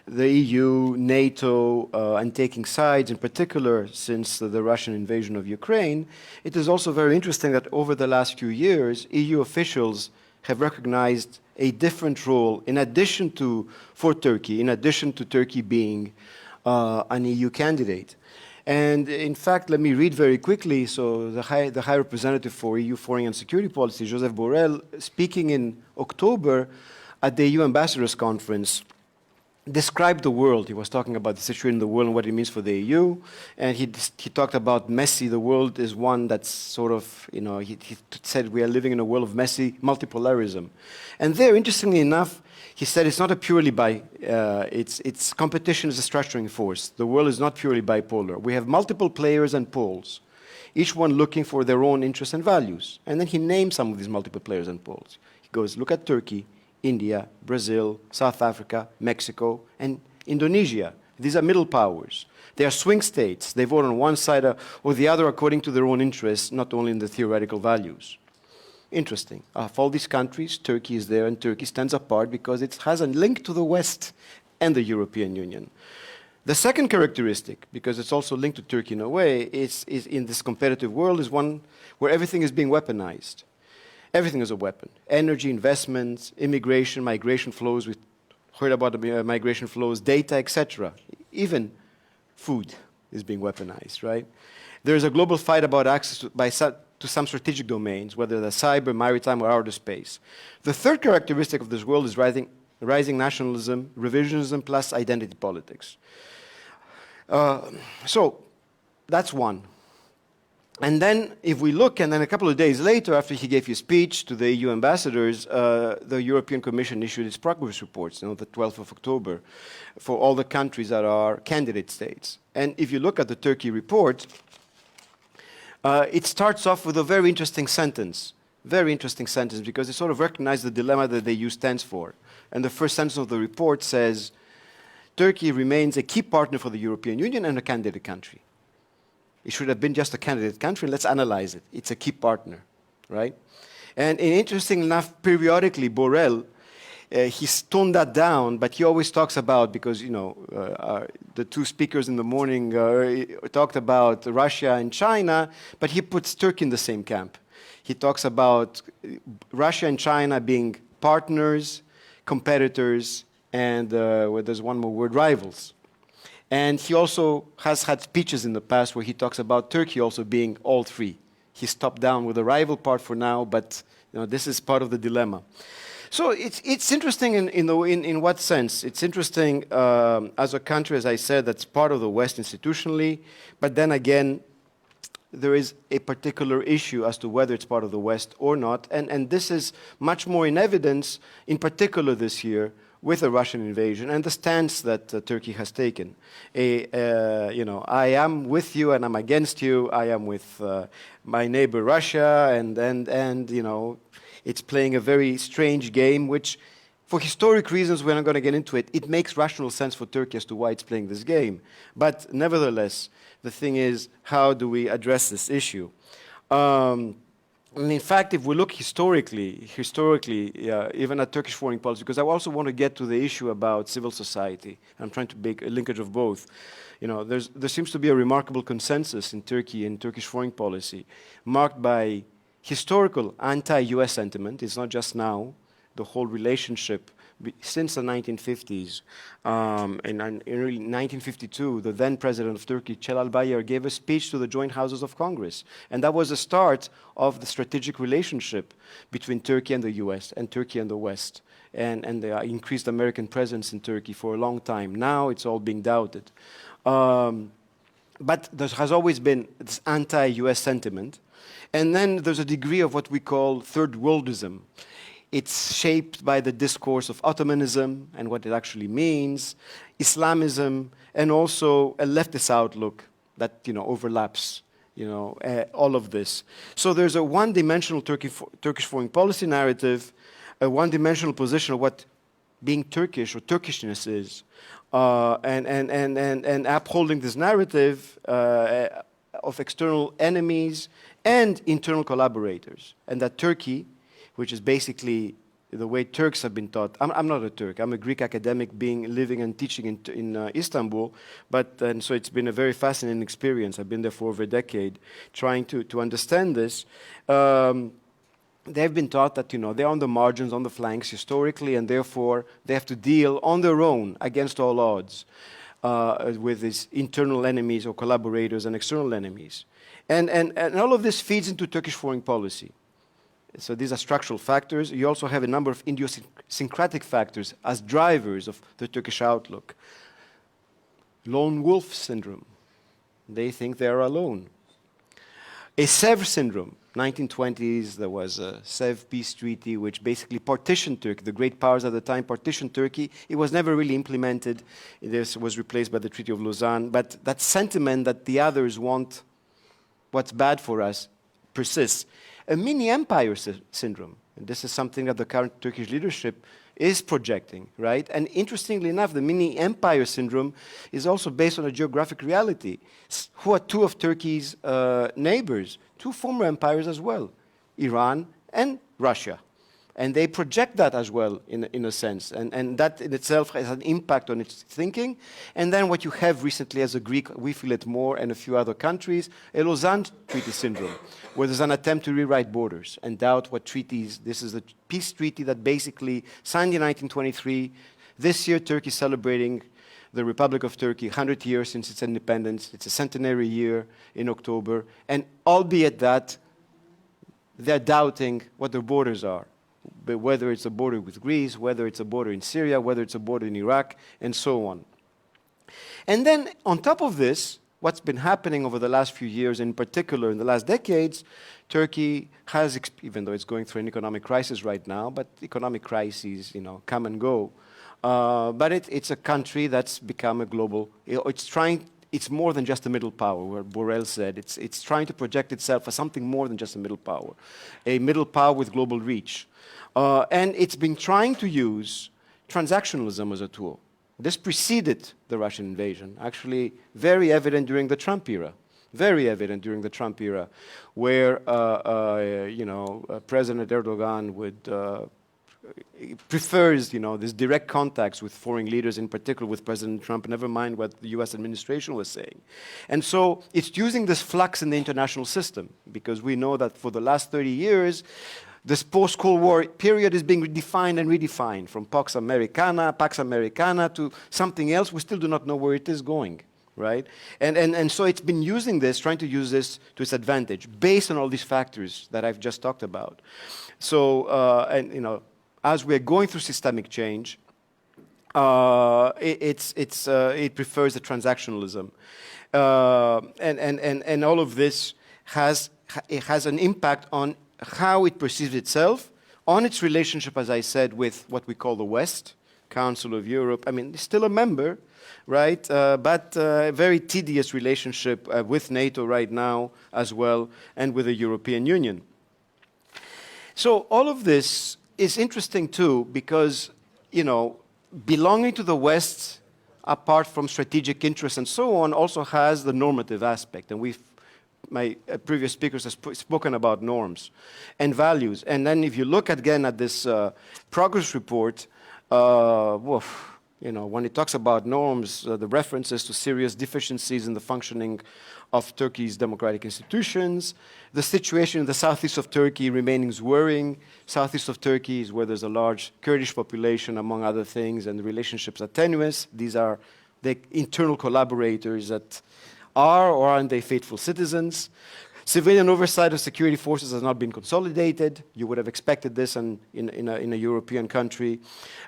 the EU, NATO, and taking sides, in particular since the Russian invasion of Ukraine, it is also very interesting that over the last few years, EU officials have recognized a different role for Turkey, in addition to Turkey being an EU candidate. And in fact, let me read very quickly. So the High Representative for EU Foreign and Security Policy, Joseph Borrell, speaking in October at the EU Ambassadors Conference, described the world. He was talking about the situation in the world and what it means for the EU. And he talked about messy. The world is one that's sort of, he said we are living in a world of messy multipolarism. And there, interestingly enough, he said it's not a purely it's competition is a structuring force. The world is not purely bipolar. We have multiple players and poles, each one looking for their own interests and values. And then he named some of these multiple players and poles. He goes, look at Turkey, India, Brazil, South Africa, Mexico, and Indonesia. These are middle powers. They are swing states. They vote on one side or the other according to their own interests, not only in the theoretical values. Interesting. Of all these countries, Turkey is there, and Turkey stands apart because it has a link to the West and the European Union. The second characteristic, because it's also linked to Turkey in a way, is in this competitive world, is one where everything is being weaponized. Everything is a weapon. Energy, investments, immigration, migration flows. We heard about the migration flows, data, etc. Even food is being weaponized, right? There is a global fight about access to some strategic domains, whether they're cyber, maritime, or outer space. The third characteristic of this world is rising nationalism, revisionism, plus identity politics. So that's one. And then if we look, and then a couple of days later, after he gave his speech to the EU ambassadors, the European Commission issued its progress reports, the 12th of October, for all the countries that are candidate states. And if you look at the Turkey report, it starts off with a very interesting sentence, because it sort of recognizes the dilemma that the EU stands for. And the first sentence of the report says, Turkey remains a key partner for the European Union and a candidate country. It should have been just a candidate country. Let's analyze it. It's a key partner, right? And interesting enough, periodically, Borrell, he's toned that down, but he always talks about, because, the two speakers in the morning talked about Russia and China, but he puts Turkey in the same camp. He talks about Russia and China being partners, competitors, and there's one more word, rivals. And he also has had speeches in the past where he talks about Turkey also being all three. He stopped down with the rival part for now, but this is part of the dilemma. So it's interesting in what sense? It's interesting as a country, as I said, that's part of the West institutionally, but then again, there is a particular issue as to whether it's part of the West or not, and this is much more in evidence, in particular this year, with the Russian invasion and the stance that Turkey has taken. I am with you and I'm against you. I am with my neighbor Russia, and it's playing a very strange game, which, for historic reasons, we're not going to get into it. It makes rational sense for Turkey as to why it's playing this game. But nevertheless, the thing is, how do we address this issue? And in fact, if we look historically, even at Turkish foreign policy, because I also want to get to the issue about civil society. I'm trying to make a linkage of both. You know, there seems to be a remarkable consensus in Turkey in Turkish foreign policy, marked by historical anti-US sentiment. It's not just now. The whole relationship since the 1950s. In early 1952, the then president of Turkey, Celal Bayar, gave a speech to the joint houses of Congress. And that was the start of the strategic relationship between Turkey and the US and Turkey and the West. And the increased American presence in Turkey for a long time. Now it's all being doubted. But there has always been this anti-US sentiment. And then there's a degree of what we call third worldism. It's shaped by the discourse of Ottomanism and what it actually means, Islamism, and also a leftist outlook that overlaps all of this. So there's a one-dimensional Turkish foreign policy narrative, a one-dimensional position of what being Turkish or Turkishness is, and upholding this narrative of external enemies and internal collaborators, and that Turkey, which is basically the way Turks have been taught. I'm not a Turk. I'm a Greek academic living and teaching in Istanbul. And so it's been a very fascinating experience. I've been there for over a decade trying to understand this. They've been taught that they're on the margins, on the flanks historically, and therefore they have to deal on their own against all odds with these internal enemies or collaborators and external enemies. And all of this feeds into Turkish foreign policy. So these are structural factors. You also have a number of idiosyncratic factors as drivers of the Turkish outlook. Lone wolf syndrome. They think they are alone. A Sèvres syndrome. 1920s, there was a Sèvres peace treaty which basically partitioned Turkey. The great powers at the time partitioned Turkey. It was never really implemented. This was replaced by the Treaty of Lausanne. But that sentiment that the others want what's bad for us persists. A mini-empire syndrome. And this is something that the current Turkish leadership is projecting, right? And interestingly enough, the mini-empire syndrome is also based on a geographic reality. Who are two of Turkey's neighbors? Two former empires as well, Iran and Russia. And they project that as well, in a sense. And that in itself has an impact on its thinking. And then what you have recently as a Greek, we feel it more, and a few other countries, a Lausanne Treaty syndrome, where there's an attempt to rewrite borders and doubt what treaties. This is the peace treaty that basically signed in 1923. This year, Turkey is celebrating the Republic of Turkey, 100 years since its independence. It's a centenary year in October. And albeit that, they're doubting what their borders are. But whether it's a border with Greece, whether it's a border in Syria, whether it's a border in Iraq, and so on. And then, on top of this, what's been happening over the last few years, in particular in the last decades, Turkey has, even though it's going through an economic crisis right now, but economic crises, come and go. But it's a country that's become a global, it's more than just a middle power, where Borrell said. It's trying to project itself as something more than just a middle power with global reach. And it's been trying to use transactionalism as a tool. This preceded the Russian invasion, actually very evident during the Trump era. Very evident during the Trump era, where President Erdogan prefers, these direct contacts with foreign leaders, in particular with President Trump, never mind what the US administration was saying. And so it's using this flux in the international system, because we know that for the last 30 years, this post-Cold War period is being defined and redefined, from Pax Americana to something else. We still do not know where it is going, right? And so it's been using this, trying to use this to its advantage, based on all these factors that I've just talked about. So, as we're going through systemic change, it prefers the transactionalism. And all of this has an impact on how it perceives itself, on its relationship, as I said, with what we call the West, Council of Europe. I mean, it's still a member, right? But a very tedious relationship with NATO right now as well, and with the European Union. So all of this is interesting too, because, belonging to the West, apart from strategic interests and so on, also has the normative aspect. And we've my previous speakers have spoken about norms and values. And then if you look again at this progress report, when it talks about norms, the references to serious deficiencies in the functioning of Turkey's democratic institutions, the situation in the southeast of Turkey remaining worrying. Southeast of Turkey is where there's a large Kurdish population, among other things, and the relationships are tenuous. These are the internal collaborators that are or aren't they faithful citizens. Civilian oversight of security forces has not been consolidated. You would have expected this in a European country.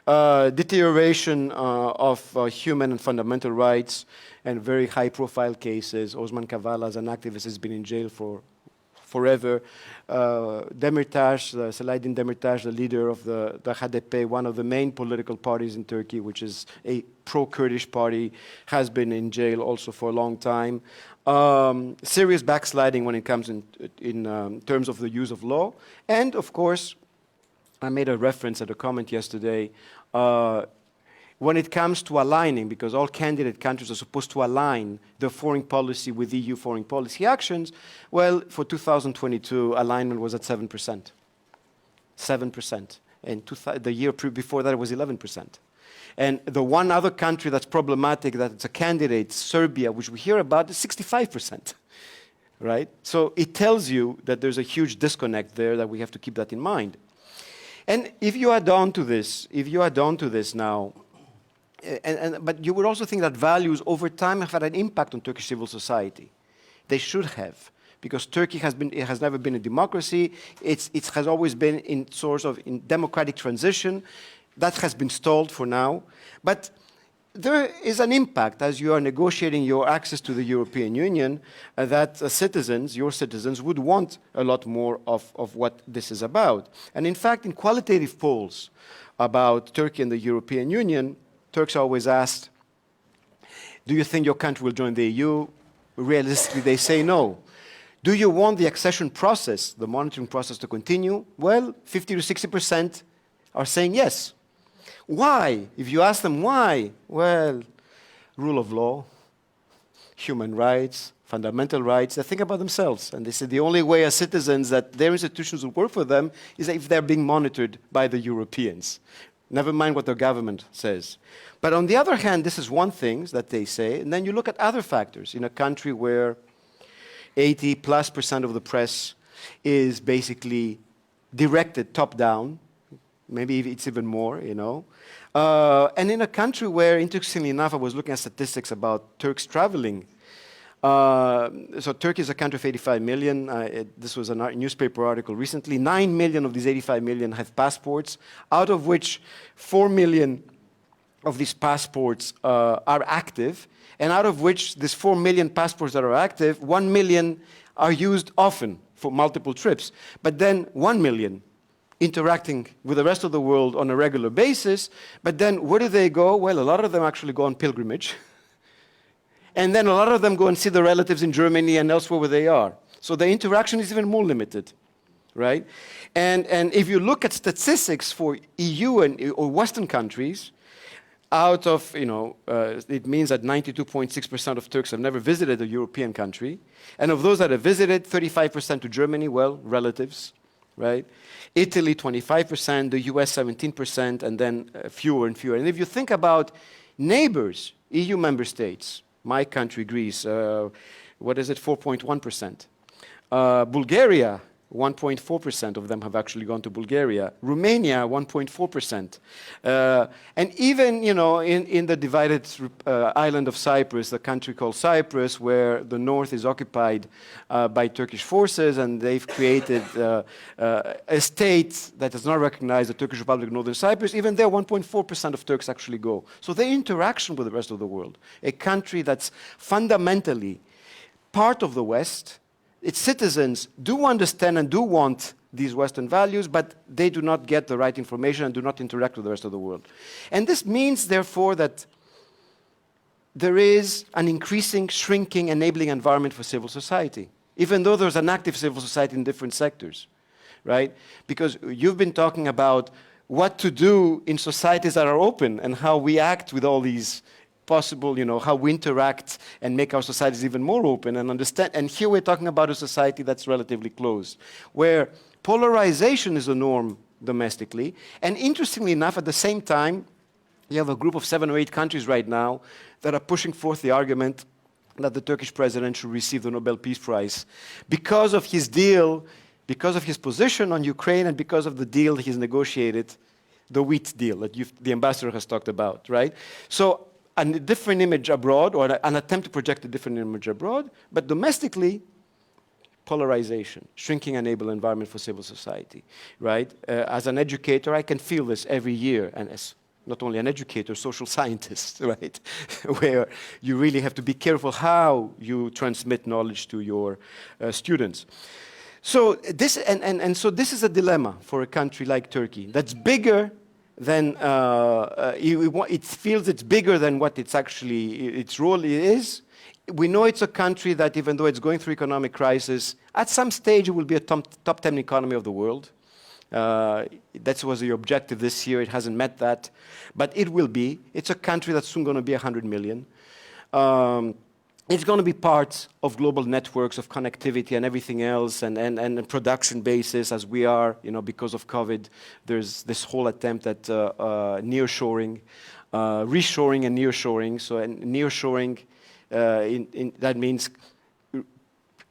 Deterioration of human and fundamental rights, and very high-profile cases. Osman Kavala, as an activist, has been in jail for forever. Demirtas, Selahattin Demirtas, the leader of the HDP, one of the main political parties in Turkey, which is a pro-Kurdish party, has been in jail also for a long time. Serious backsliding when it comes in terms of the use of law. And, of course, I made a reference at a comment yesterday, when it comes to aligning, because all candidate countries are supposed to align their foreign policy with EU foreign policy actions, well, for 2022, alignment was at 7%. 7%. And the year before that, it was 11%. And the one other country that's problematic, that it's a candidate, Serbia, which we hear about, is 65%, right? So it tells you that there's a huge disconnect there, that we have to keep that in mind. And if you add on to this now, but you would also think that values over time have had an impact on Turkish civil society. They should have, because Turkey has never been a democracy. It has always been in democratic transition. That has been stalled for now. But there is an impact as you are negotiating your access to the European Union that your citizens would want a lot more of what this is about. And in fact, in qualitative polls about Turkey and the European Union, Turks are always asked, do you think your country will join the EU? Realistically, they say no. Do you want the accession process, the monitoring process, to continue? Well, 50 to 60% are saying yes. Why? If you ask them why, well, rule of law, human rights, fundamental rights, they think about themselves. And they say the only way as citizens that their institutions will work for them is if they're being monitored by the Europeans. Never mind what their government says. But on the other hand, this is one thing that they say, and then you look at other factors. In a country where 80+% of the press is basically directed top-down, maybe it's even more, and in a country where, interestingly enough, I was looking at statistics about Turks traveling. So Turkey is a country of 85 million. This was a newspaper article recently. 9 million of these 85 million have passports, out of which 4 million of these passports are active, and out of which these 4 million passports that are active, 1 million are used often for multiple trips. But then 1 million interacting with the rest of the world on a regular basis. But then where do they go? Well, a lot of them actually go on pilgrimage. And then a lot of them go and see their relatives in Germany and elsewhere where they are. So the interaction is even more limited, right? And if you look at statistics for EU or Western countries, out of, it means that 92.6% of Turks have never visited a European country. And of those that have visited, 35% to Germany, well, relatives, right? Italy, 25%, the US, 17%, and then fewer and fewer. And if you think about neighbors, EU member states, my country, Greece, 4.1%. Bulgaria, 1.4% of them have actually gone to Bulgaria. Romania, 1.4%. And even, in the divided island of Cyprus, the country called Cyprus, where the north is occupied by Turkish forces, and they've created a state that does not recognize the Turkish Republic of Northern Cyprus, even there 1.4% of Turks actually go. So the interaction with the rest of the world, a country that's fundamentally part of the West, its citizens do understand and do want these Western values, but they do not get the right information and do not interact with the rest of the world. And this means, therefore, that there is an increasing, shrinking, enabling environment for civil society, even though there's an active civil society in different sectors, right? Because you've been talking about what to do in societies that are open and how we act with all these possible, how we interact and make our societies even more open and understand. And here we're talking about a society that's relatively closed, where polarization is a norm domestically. And interestingly enough, at the same time, you have a group of 7 or 8 countries right now that are pushing forth the argument that the Turkish president should receive the Nobel Peace Prize because of his deal, because of his position on Ukraine, and because of the deal he's negotiated, the wheat deal that the ambassador has talked about, right? So a different image abroad, or an attempt to project a different image abroad, but domestically, polarization, shrinking enable environment for civil society, right? As an educator, I can feel this every year, and as not only an educator, social scientist, right? Where you really have to be careful how you transmit knowledge to your students. So this, so this is a dilemma for a country like Turkey that's bigger than, it feels it's bigger than what it's actually, its role is. We know it's a country that, even though it's going through economic crisis, at some stage it will be a top 10 economy of the world. That was the objective this year. It hasn't met that, but it will be. It's a country that's soon going to be 100 million. It's going to be part of global networks of connectivity and everything else, and production bases, as we are, because of COVID. There's this whole attempt at nearshoring, reshoring and nearshoring. So, and nearshoring, that means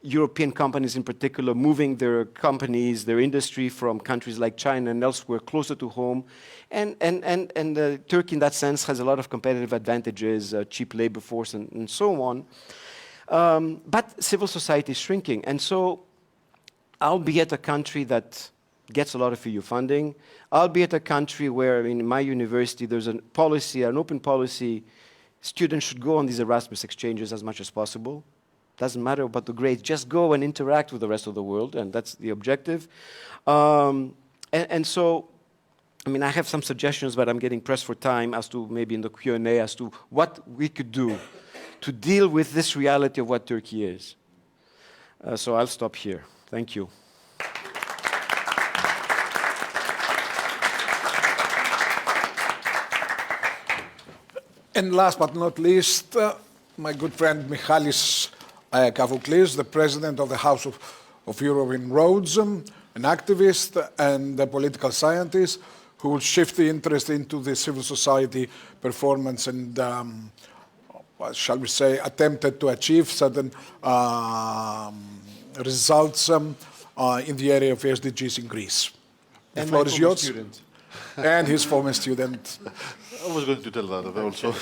European companies in particular moving their companies, their industry from countries like China and elsewhere closer to home. And Turkey in that sense has a lot of competitive advantages, cheap labor force and so on. But civil society is shrinking. And so albeit a country that gets a lot of EU funding, albeit a country where in my university there's a policy, an open policy, students should go on these Erasmus exchanges as much as possible. Doesn't matter about the grades, just go and interact with the rest of the world, and that's the objective. And so, I mean, I have some suggestions, but I'm getting pressed for time as to maybe in the Q&A as to what we could do to deal with this reality of what Turkey is. So I'll stop here. Thank you. And last but not least, my good friend Michalis Kavouklis, the president of the House of Europe in Rhodes, an activist and a political scientist who will shift the interest into the civil society performance and, shall we say, attempted to achieve certain results in the area of SDGs in Greece. The floor is yours. Student. And his former student. I was going to tell that also.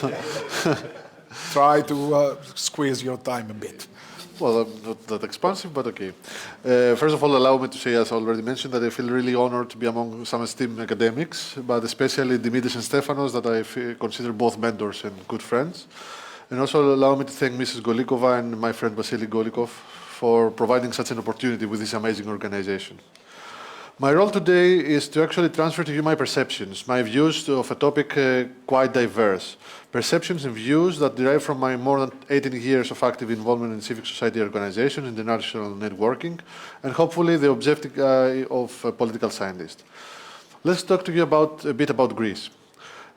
Try to squeeze your time a bit. Well, I'm not that expansive, but okay. First of all, allow me to say, as I already mentioned, that I feel really honored to be among some esteemed academics, but especially Dimitris and Stefanos, that I consider both mentors and good friends. And also allow me to thank Mrs. Golikova and my friend Vasily Golikov for providing such an opportunity with this amazing organization. My role today is to actually transfer to you my perceptions, my views of a topic quite diverse. Perceptions and views that derive from my more than 18 years of active involvement in civic society organizations, international networking, and hopefully the objective eye of a political scientist. Let's talk to you a bit about Greece.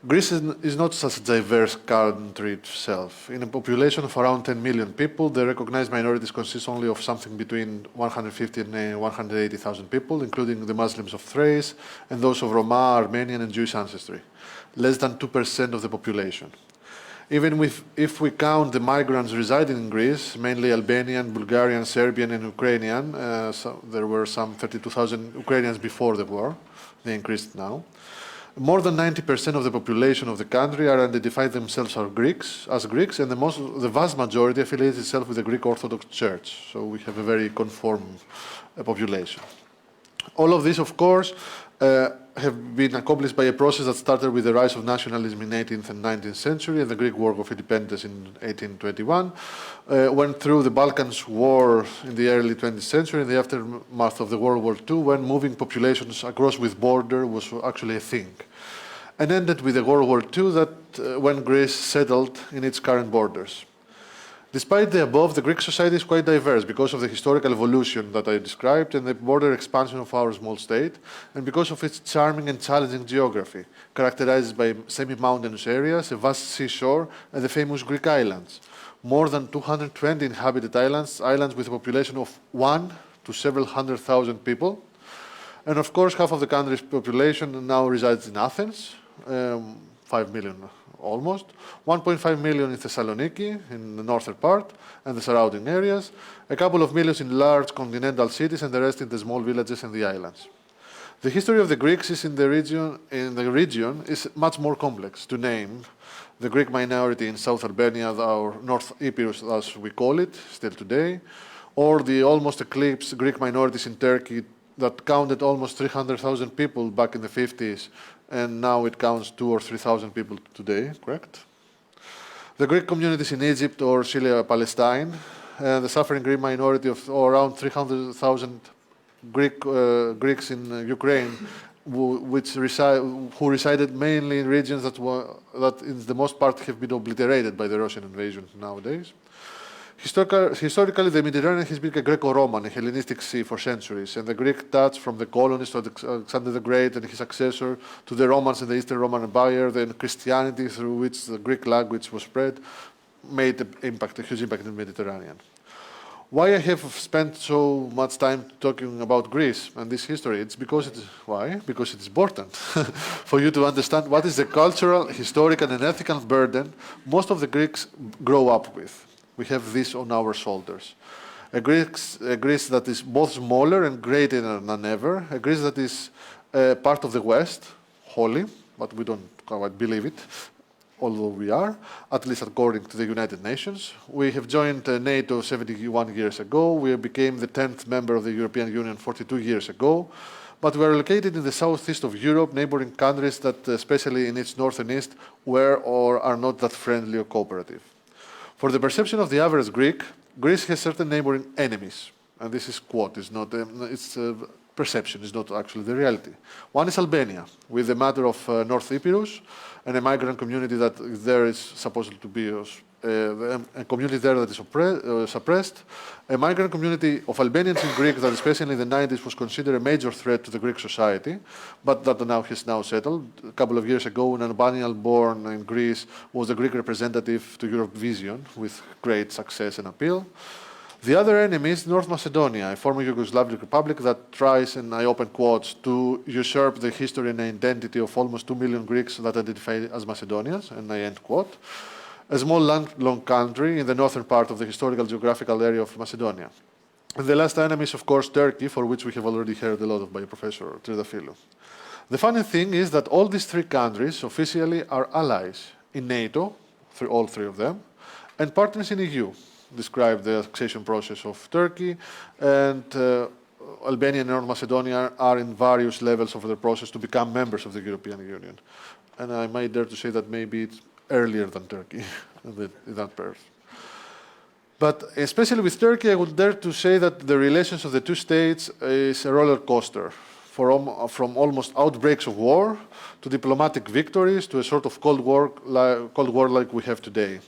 Greece is not such a diverse country itself. In a population of around 10 million people, the recognized minorities consist only of something between 150 and 180,000 people, including the Muslims of Thrace and those of Roma, Armenian and Jewish ancestry, less than 2% of the population. Even if we count the migrants residing in Greece, mainly Albanian, Bulgarian, Serbian and Ukrainian, there were some 32,000 Ukrainians before the war, they increased now. More than 90% of the population of the country are identified themselves as Greeks, and the vast majority affiliates itself with the Greek Orthodox Church. So we have a very conform population. All of this, of course, have been accomplished by a process that started with the rise of nationalism in 18th and 19th century and the Greek War of Independence in 1821, went through the Balkans War in the early 20th century, in the aftermath of the World War II, when moving populations across with border was actually a thing, and ended with the World War II, that when Greece settled in its current borders. Despite the above, the Greek society is quite diverse because of the historical evolution that I described and the border expansion of our small state, and because of its charming and challenging geography, characterized by semi-mountainous areas, a vast seashore, and the famous Greek islands. More than 220 inhabited islands with a population of 1 to several hundred thousand people. And of course, half of the country's population now resides in Athens, 5 million almost, 1.5 million in Thessaloniki, in the northern part, and the surrounding areas, a couple of millions in large continental cities, and the rest in the small villages and the islands. The history of the Greeks is in the region is much more complex. To name, the Greek minority in South Albania, or North Epirus as we call it, still today, or the almost eclipsed Greek minorities in Turkey that counted almost 300,000 people back in the 50s, and now it counts 2,000 or 3,000 people today, correct? The Greek communities in Egypt or Syria, Palestine, the suffering Greek minority of around 300,000 Greeks in Ukraine, who resided mainly in regions that in the most part have been obliterated by the Russian invasion nowadays. Historically, the Mediterranean has been a Greco-Roman, a Hellenistic sea for centuries, and the Greek touch from the colonists to Alexander the Great and his successor to the Romans and the Eastern Roman Empire, then Christianity through which the Greek language was spread, made a huge impact in the Mediterranean. Why I have spent so much time talking about Greece and this history? It's because Because it's important for you to understand what is the cultural, historical, and ethical burden most of the Greeks grow up with. We have this on our shoulders. A Greece that is both smaller and greater than ever. A Greece that is part of the West, holy, but we don't quite believe it, although we are, at least according to the United Nations. We have joined NATO 71 years ago. We became the 10th member of the European Union 42 years ago. But we are located in the southeast of Europe, neighboring countries that, especially in its north and east, were or are not that friendly or cooperative. For the perception of the average Greek, Greece has certain neighboring enemies. And this is quote, it's perception, is not actually the reality. One is Albania, with the matter of North Epirus, and a migrant community that there is supposed to be a community there that is suppressed, a migrant community of Albanians in Greece that especially in the 90s was considered a major threat to the Greek society, but that has now settled. A couple of years ago, an Albanian born in Greece was the Greek representative to Eurovision with great success and appeal. The other enemy is North Macedonia, a former Yugoslav republic that tries, and I open quotes, to usurp the history and identity of almost 2 million Greeks that identify as Macedonians, and I end quote. A small landlocked country in the northern part of the historical geographical area of Macedonia. And the last enemy is, of course, Turkey, for which we have already heard a lot of by Professor Triadafilou. The funny thing is that all these three countries officially are allies in NATO, all three of them, and partners in EU, describe the accession process of Turkey, and Albania and North Macedonia are in various levels of the process to become members of the European Union. And I might dare to say that maybe it's earlier than Turkey in that path. But especially with Turkey, I would dare to say that the relations of the two states is a roller coaster, from almost outbreaks of war to diplomatic victories to a sort of Cold War like we have today.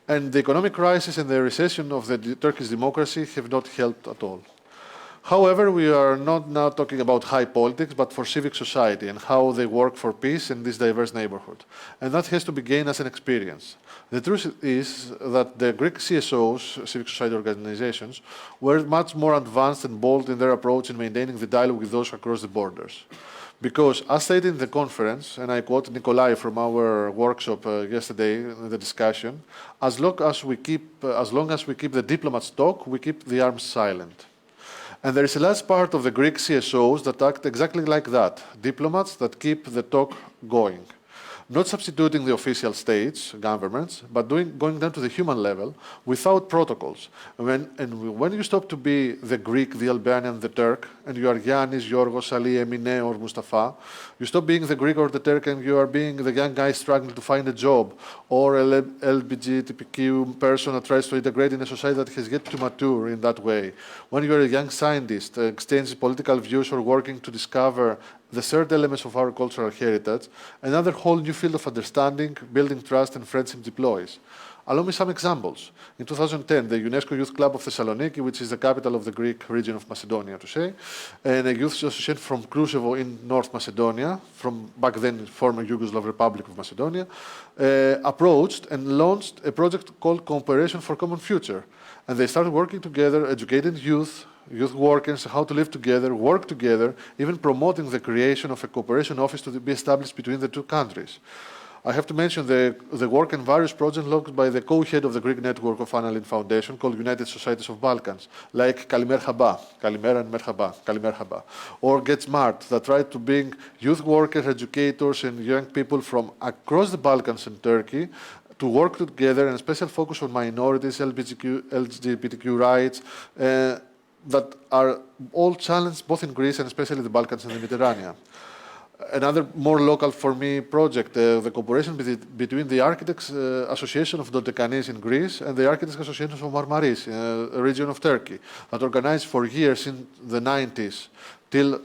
And the economic crisis and the recession of the Turkish democracy have not helped at all. However, we are not now talking about high politics, but for civic society and how they work for peace in this diverse neighborhood. And that has to be gained as an experience. The truth is that the Greek CSOs, civic society organizations, were much more advanced and bold in their approach in maintaining the dialogue with those across the borders. Because, as stated in the conference, and I quote Nikolai from our workshop yesterday in the discussion, as long as we keep the diplomats talk, we keep the arms silent. And there is a large part of the Greek CSOs that act exactly like that, diplomats that keep the talk going. Not substituting the official states, governments, but going down to the human level without protocols. When you stop to be the Greek, the Albanian, the Turk, and you are Giannis, Yorgos, Ali, Emine, or Mustafa, you stop being the Greek or the Turk and you are being the young guy struggling to find a job, or a LGBTQ person that tries to integrate in a society that has yet to mature in that way. When you are a young scientist, exchanging political views or working to discover the third elements of our cultural heritage, another whole new field of understanding, building trust and friendship deploys. Allow me some examples. In 2010, the UNESCO Youth Club of Thessaloniki, which is the capital of the Greek region of Macedonia, to say, and a youth association from Kruševo in North Macedonia, from back then former Yugoslav Republic of Macedonia, approached and launched a project called Cooperation for Common Future. And they started working together, educating youth workers, how to live together, work together, even promoting the creation of a cooperation office to be established between the two countries. I have to mention the work and various projects led by the co-head of the Greek network of Annalyn Foundation called United Societies of Balkans, like Kalimer Haba, Kalimera and Merhaba, Kalimer Haba, or Get Smart, that tried to bring youth workers, educators, and young people from across the Balkans and Turkey to work together, and a special focus on minorities, LGBTQ rights, that are all challenged both in Greece and especially the Balkans and the Mediterranean. Another more local for me project, the cooperation between the Architects Association of Dodekanis in Greece and the Architects Association of Marmaris, a region of Turkey, that organized for years in the 90s till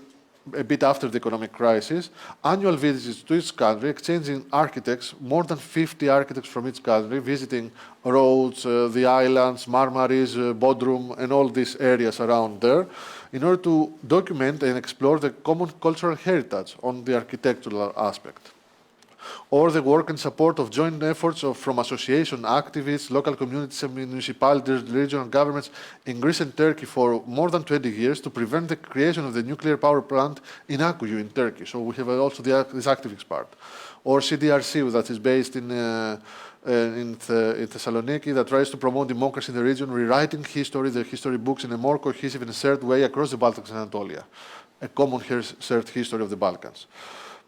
a bit after the economic crisis, annual visits to each country, exchanging architects, more than 50 architects from each country, visiting Rhodes, the islands, Marmaris, Bodrum, and all these areas around there, in order to document and explore the common cultural heritage on the architectural aspect. Or the work and support of joint efforts from association activists, local communities and municipalities, regional governments in Greece and Turkey for more than 20 years to prevent the creation of the nuclear power plant in Akkuyu in Turkey. So we have also this activist part. Or CDRC, that is based in Thessaloniki, that tries to promote democracy in the region, rewriting history, the history books in a more cohesive and shared way across the Balkans and Anatolia, a common shared history of the Balkans.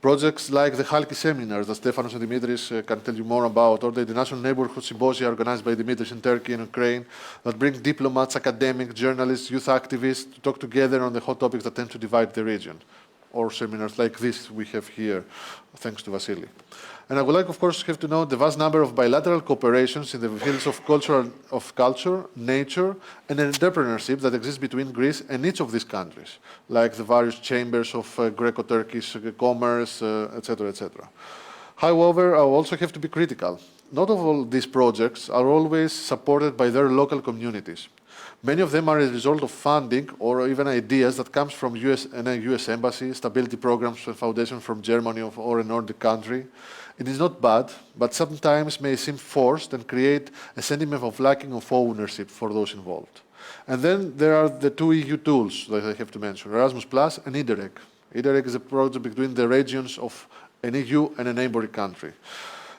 Projects like the Halki seminars that Stefanos and Dimitris can tell you more about, or the International Neighborhood Symposia organized by Dimitris in Turkey and Ukraine, that bring diplomats, academics, journalists, youth activists to talk together on the hot topics that tend to divide the region. Or seminars like this we have here, thanks to Vasily. And I would like, of course, have to note the vast number of bilateral cooperations in the fields of culture, nature, and entrepreneurship that exist between Greece and each of these countries, like the various chambers of Greco-Turkish commerce, etc., etc. However, I also have to be critical. Not all these projects are always supported by their local communities. Many of them are a result of funding or even ideas that comes from a US embassy, stability programs and foundations from Germany or a Nordic country. It is not bad, but sometimes may seem forced and create a sentiment of lacking of ownership for those involved. And then there are the two EU tools that I have to mention, Erasmus Plus and IDEREC. IDEREC is a project between the regions of an EU and a neighboring country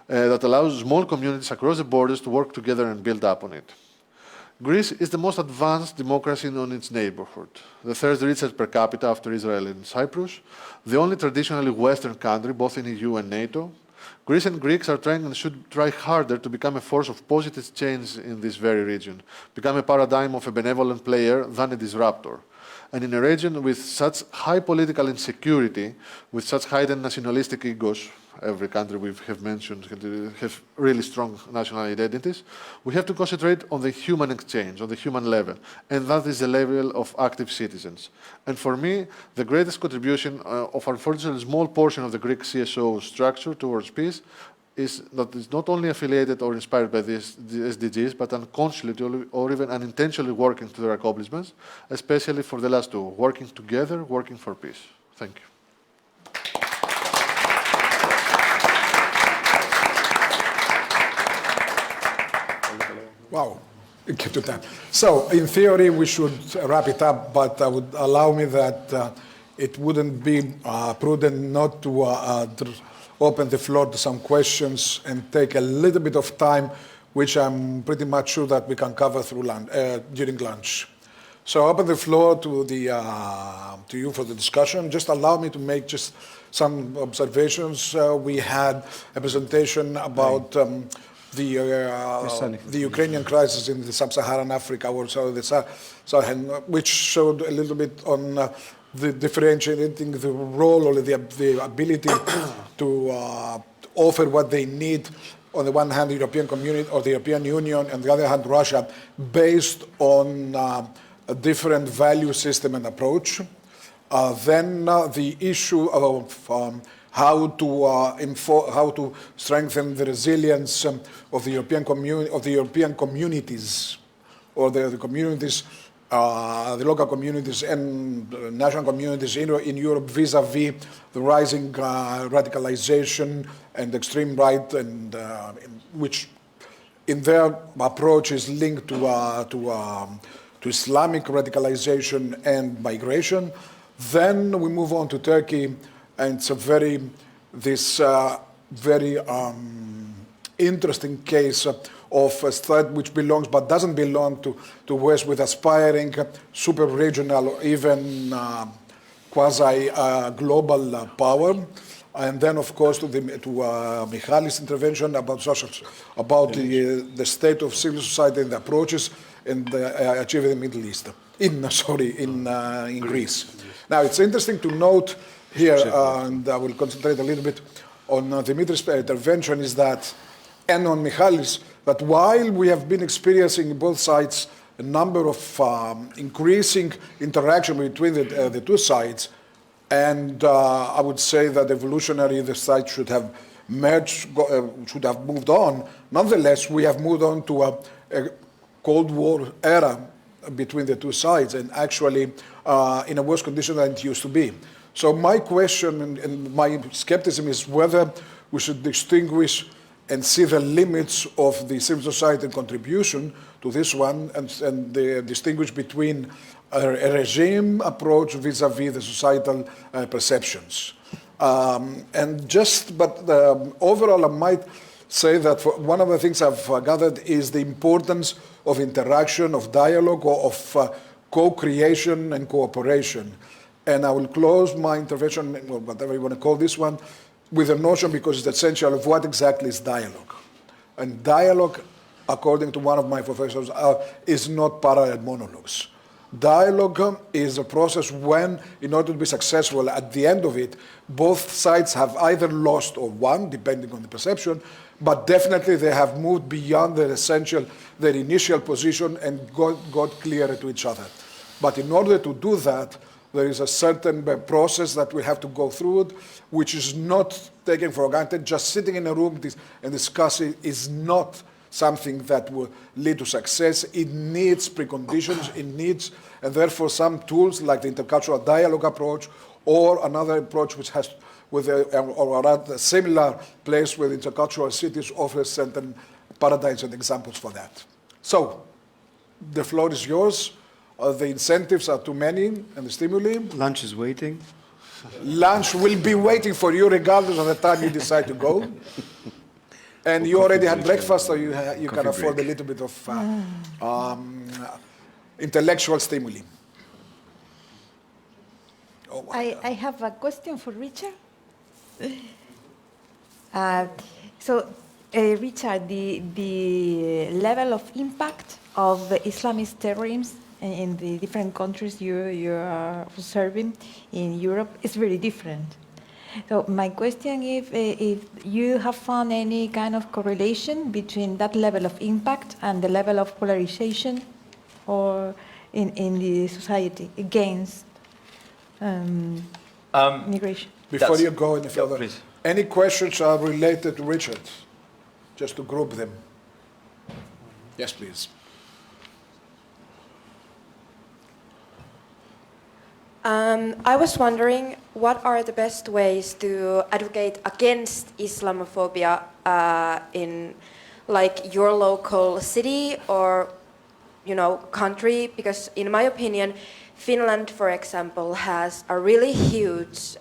that allows small communities across the borders to work together and build up on it. Greece is the most advanced democracy in its neighborhood, the third richest per capita after Israel and Cyprus, the only traditionally Western country, both in EU and NATO. Greece and Greeks are trying and should try harder to become a force of positive change in this very region, become a paradigm of a benevolent player than a disruptor. And in a region with such high political insecurity, with such heightened nationalistic egos, every country we have mentioned have really strong national identities, we have to concentrate on the human exchange, on the human level, and that is the level of active citizens. And for me, the greatest contribution of unfortunately a small portion of the Greek CSO structure towards peace is that it's not only affiliated or inspired by the SDGs, but unconsciously or even unintentionally working to their accomplishments, especially for the last two, working together, working for peace. Thank you. Wow, keep to time. So, in theory, we should wrap it up, but I would allow me that it wouldn't be prudent not to open the floor to some questions and take a little bit of time, which I'm pretty much sure that we can cover through during lunch. So, I open the floor to you for the discussion. Just allow me to make just some observations. We had a presentation about the Ukrainian crisis in the sub-Saharan Africa, or so the Sahel, which showed a little bit on the differentiating the role or the ability to offer what they need. On the one hand, the European Community or the European Union, and on the other hand, Russia, based on a different value system and approach. Then the issue of how to strengthen the resilience of the European communities, or the communities, the local communities and national communities in Europe vis-à-vis the rising radicalization and extreme right, and which in their approach is linked to Islamic radicalization and migration. Then we move on to Turkey, and it's a very interesting case of a threat which belongs but doesn't belong to West, with aspiring super regional or even quasi global power. And then, of course, to Michalis' intervention about the state of civil society and the approaches and achieving the Middle East, in Greece. Now, it's interesting to note here, and I will concentrate a little bit on Dimitris' intervention, is that, and on Michalis, that while we have been experiencing in both sides a number of increasing interaction between the two sides, and I would say that evolutionarily the sides should have merged, should have moved on. Nonetheless, we have moved on to a Cold War era between the two sides, and actually in a worse condition than it used to be. So my question and my skepticism is whether we should distinguish and see the limits of the civil society contribution to this one, and distinguish between a regime approach vis-à-vis the societal perceptions. Overall, I might say that one of the things I've gathered is the importance of interaction, of dialogue, of co-creation and cooperation. And I will close my intervention, or whatever you want to call this one, with a notion, because it's essential, of what exactly is dialogue. And dialogue, according to one of my professors, is not parallel monologues. Dialogue is a process when, in order to be successful at the end of it, both sides have either lost or won, depending on the perception, but definitely they have moved beyond their initial position and got clearer to each other. But in order to do that, there is a certain process that we have to go through, which is not taken for granted. Just sitting in a room and discussing is not something that will lead to success. It needs preconditions, and therefore some tools like the intercultural dialogue approach, or another approach which has or a similar place with intercultural cities offers certain paradigms and examples for that. So, the floor is yours. The incentives are too many, and the stimuli. Lunch is waiting. Lunch will be waiting for you regardless of the time you decide to go. And you already had breakfast, so you can afford a little bit of intellectual stimuli. Oh, I have a question for Richard. Richard, the level of impact of Islamist terrorism in the different countries you are observing in Europe is very different. So my question is if you have found any kind of correlation between that level of impact and the level of polarization or in the society against migration. Before you go any further, any questions are related to Richard? Just to group them. Yes, please. I was wondering, what are the best ways to advocate against Islamophobia in, like, your local city or, country? Because in my opinion, Finland, for example, has a really huge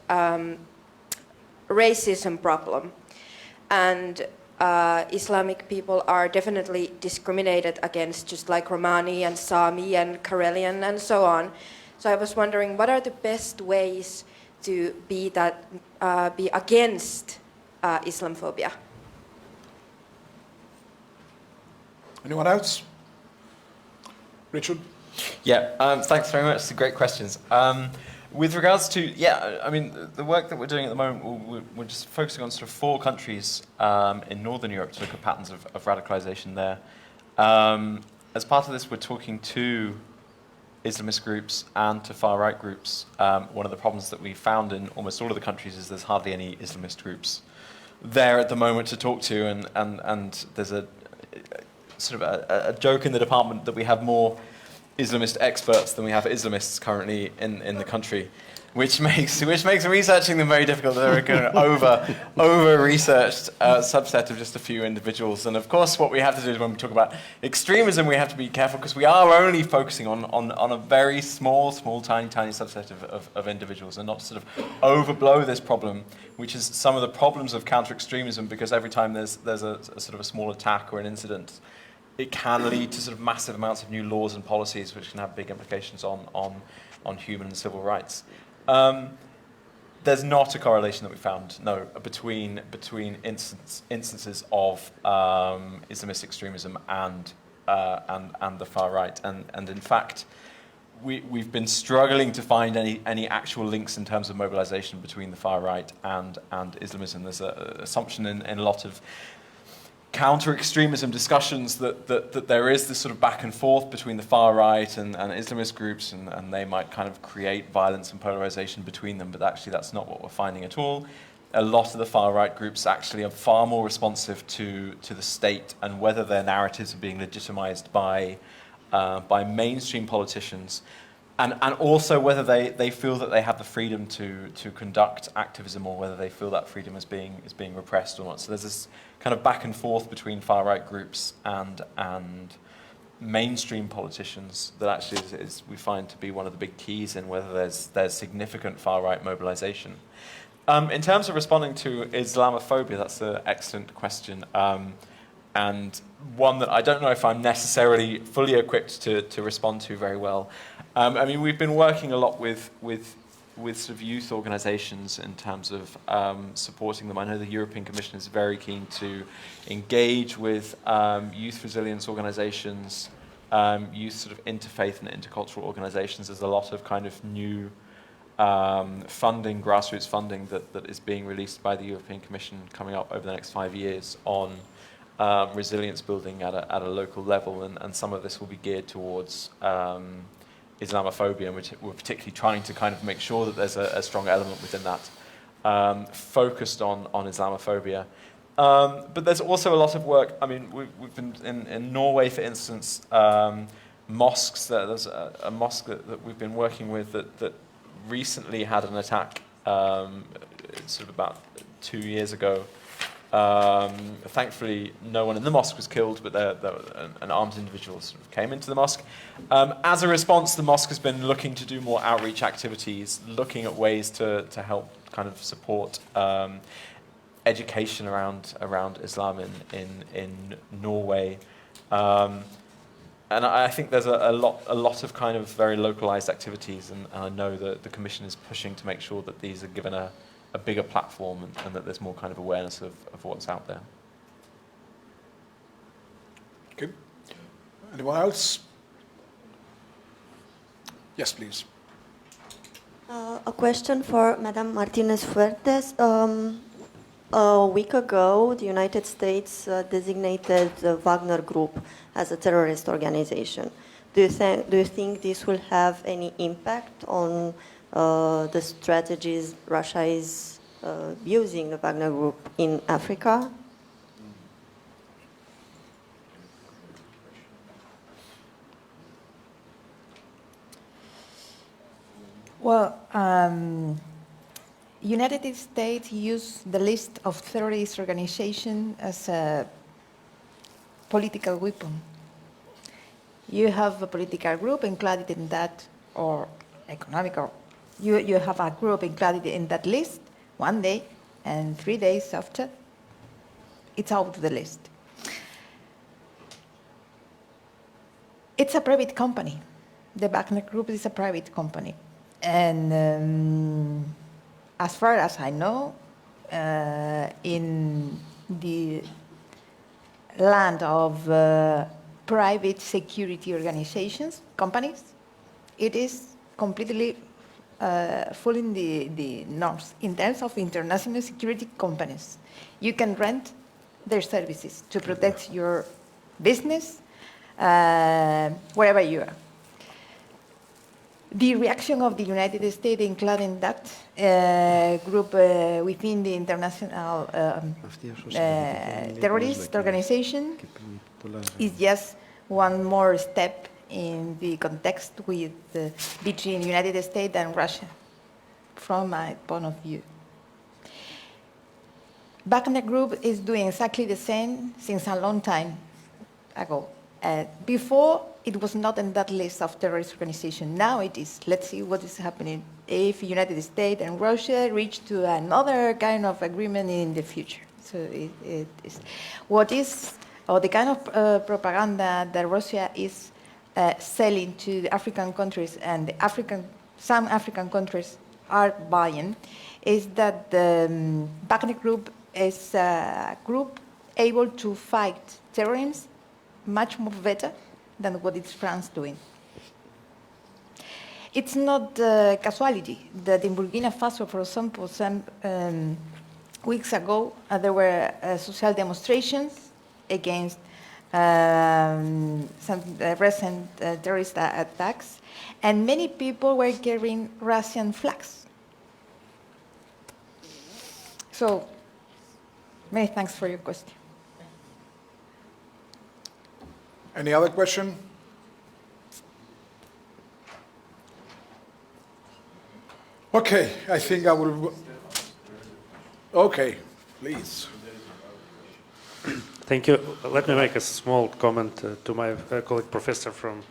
racism problem, and Islamic people are definitely discriminated against, just like Romani and Sami and Karelian and so on. So I was wondering, what are the best ways to be against Islamophobia? Anyone else? Richard? Yeah, thanks very much. They're great questions. With regards to, the work that we're doing at the moment, we're just focusing on sort of 4 countries in Northern Europe to look at patterns of radicalization there. As part of this, we're talking to Islamist groups and to far-right groups. One of the problems that we found in almost all of the countries is there's hardly any Islamist groups there at the moment to talk to, and there's a sort of a joke in the department that we have more Islamist experts than we have Islamists currently in the country, which makes researching them very difficult. They're a kind of over-researched subset of just a few individuals. And of course, what we have to do is when we talk about extremism, we have to be careful because we are only focusing on a very small, tiny subset of individuals, and not to sort of overblow this problem, which is some of the problems of counter-extremism, because every time there's a sort of a small attack or an incident, it can lead to sort of massive amounts of new laws and policies which can have big implications on human and civil rights. There's not a correlation that we found, no, between instances of Islamist extremism and the far right, and in fact, we've been struggling to find any actual links in terms of mobilization between the far right and Islamism. There's an assumption in a lot of counter-extremism discussions that there is this sort of back and forth between the far right and Islamist groups, and they might kind of create violence and polarization between them, but actually that's not what we're finding at all. A lot of the far right groups actually are far more responsive to the state and whether their narratives are being legitimized by mainstream politicians, and also whether they feel that they have the freedom to conduct activism, or whether they feel that freedom is being repressed or not. So there's this kind of back and forth between far right groups and mainstream politicians that actually is we find to be one of the big keys in whether there's significant far right mobilization. In terms of responding to Islamophobia, that's an excellent question, and one that I don't know if I'm necessarily fully equipped to respond to very well. I mean, we've been working a lot with sort of youth organizations in terms of supporting them. I know the European Commission is very keen to engage with youth resilience organizations, youth sort of interfaith and intercultural organizations. There's a lot of kind of new funding, grassroots funding that is being released by the European Commission coming up over the next 5 years on resilience building at a local level, and some of this will be geared towards Islamophobia, and we're particularly trying to kind of make sure that there's a strong element within that focused on Islamophobia. But there's also a lot of work. I mean, we've been in Norway, for instance, mosques. There's a mosque that we've been working with that recently had an attack sort of about 2 years ago. Thankfully, no one in the mosque was killed, but an armed individual sort of came into the mosque. As a response, the mosque has been looking to do more outreach activities, looking at ways to help kind of support education around Islam in Norway. And I think there's a lot of kind of very localized activities, and I know that the Commission is pushing to make sure that these are given a bigger platform, and that there's more kind of awareness of what's out there. Okay. Anyone else? Yes, please. A question for Madame Martinez Fuertes. A week ago, the United States designated the Wagner Group as a terrorist organization. Do you think this will have any impact on the strategies Russia is using the Wagner Group in Africa? Well, United States used the list of terrorist organizations as a political weapon. You have a political group included in that, or economical. You have a group included in that list one day, and 3 days after, it's out of the list. It's a private company. The Wagner Group is a private company. And as far as I know, in the land of private security organizations, companies, it is completely following the norms in terms of international security companies. You can rent their services to protect Yeah. your business wherever you are. The reaction of the United States, including that group within the international terrorist organization, is just one more step in the context with, between the United States and Russia, from my point of view. Wagner Group is doing exactly the same since a long time ago. Before, it was not in that list of terrorist organizations. Now it is. Let's see what is happening if the United States and Russia reach to another kind of agreement in the future. So it is. What is, or the kind of propaganda that Russia is selling to the African countries and the some African countries are buying, is that the Wagner Group is a group able to fight terrorism much more better than what is France doing. It's not casualty that in Burkina Faso, for example, some weeks ago, there were social demonstrations against some recent terrorist attacks, and many people were carrying Russian flags. So, many thanks for your question. Any other question? Okay, I think I will. Okay, please. Thank you. Let me make a small comment to my colleague professor from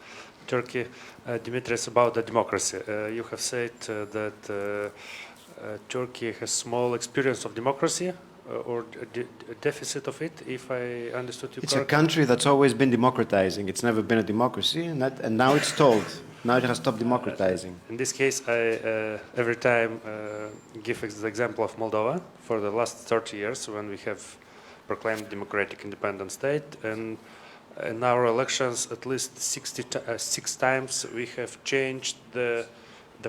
Turkey, Dimitris, about the democracy. You have said that Turkey has small experience of democracy or a deficit of it, if I understood you correctly. It's a country that's always been democratizing. It's never been a democracy, and now it's stalled. Now it has stopped democratizing. In this case, I every time give the example of Moldova for the last 30 years when we have proclaimed democratic independent state, and in our elections at least 6 times we have changed the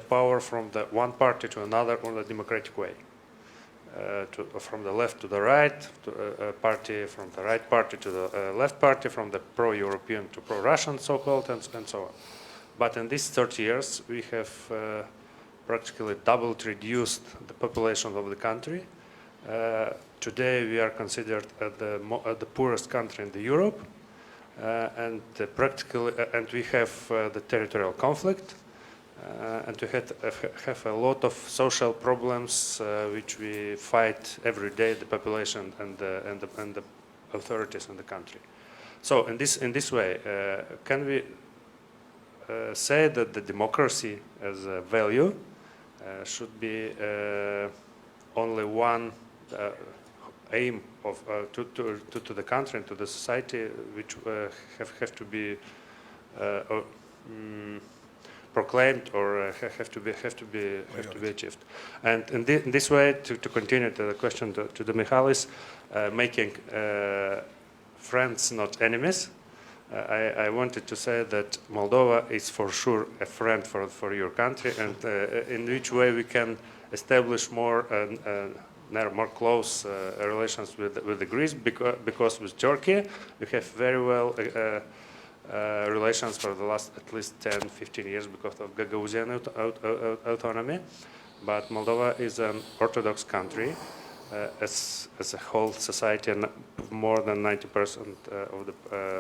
power from the one party to another on a democratic way. From the left to the right, to a party, from the right party to the left party, from the pro-European to pro-Russian, so-called, and so on. But in these 30 years, we have practically doubled reduced the population of the country. Today, we are considered the poorest country in Europe, and we have the territorial conflict. And we have a lot of social problems which we fight every day, the population and the authorities in the country. So in this way, can we say that the democracy as a value should be only one aim of to the country and to the society, which have to be proclaimed or have to be achieved. And in this way, to continue to the question to the Michalis, making friends not enemies, I wanted to say that Moldova is for sure a friend for your country, and in which way we can establish more close relations with the Greece, because with Turkey we have very well relations for the last at least 10-15 years because of Gagauzien autonomy. But Moldova is an Orthodox country as a whole society, and more than 90%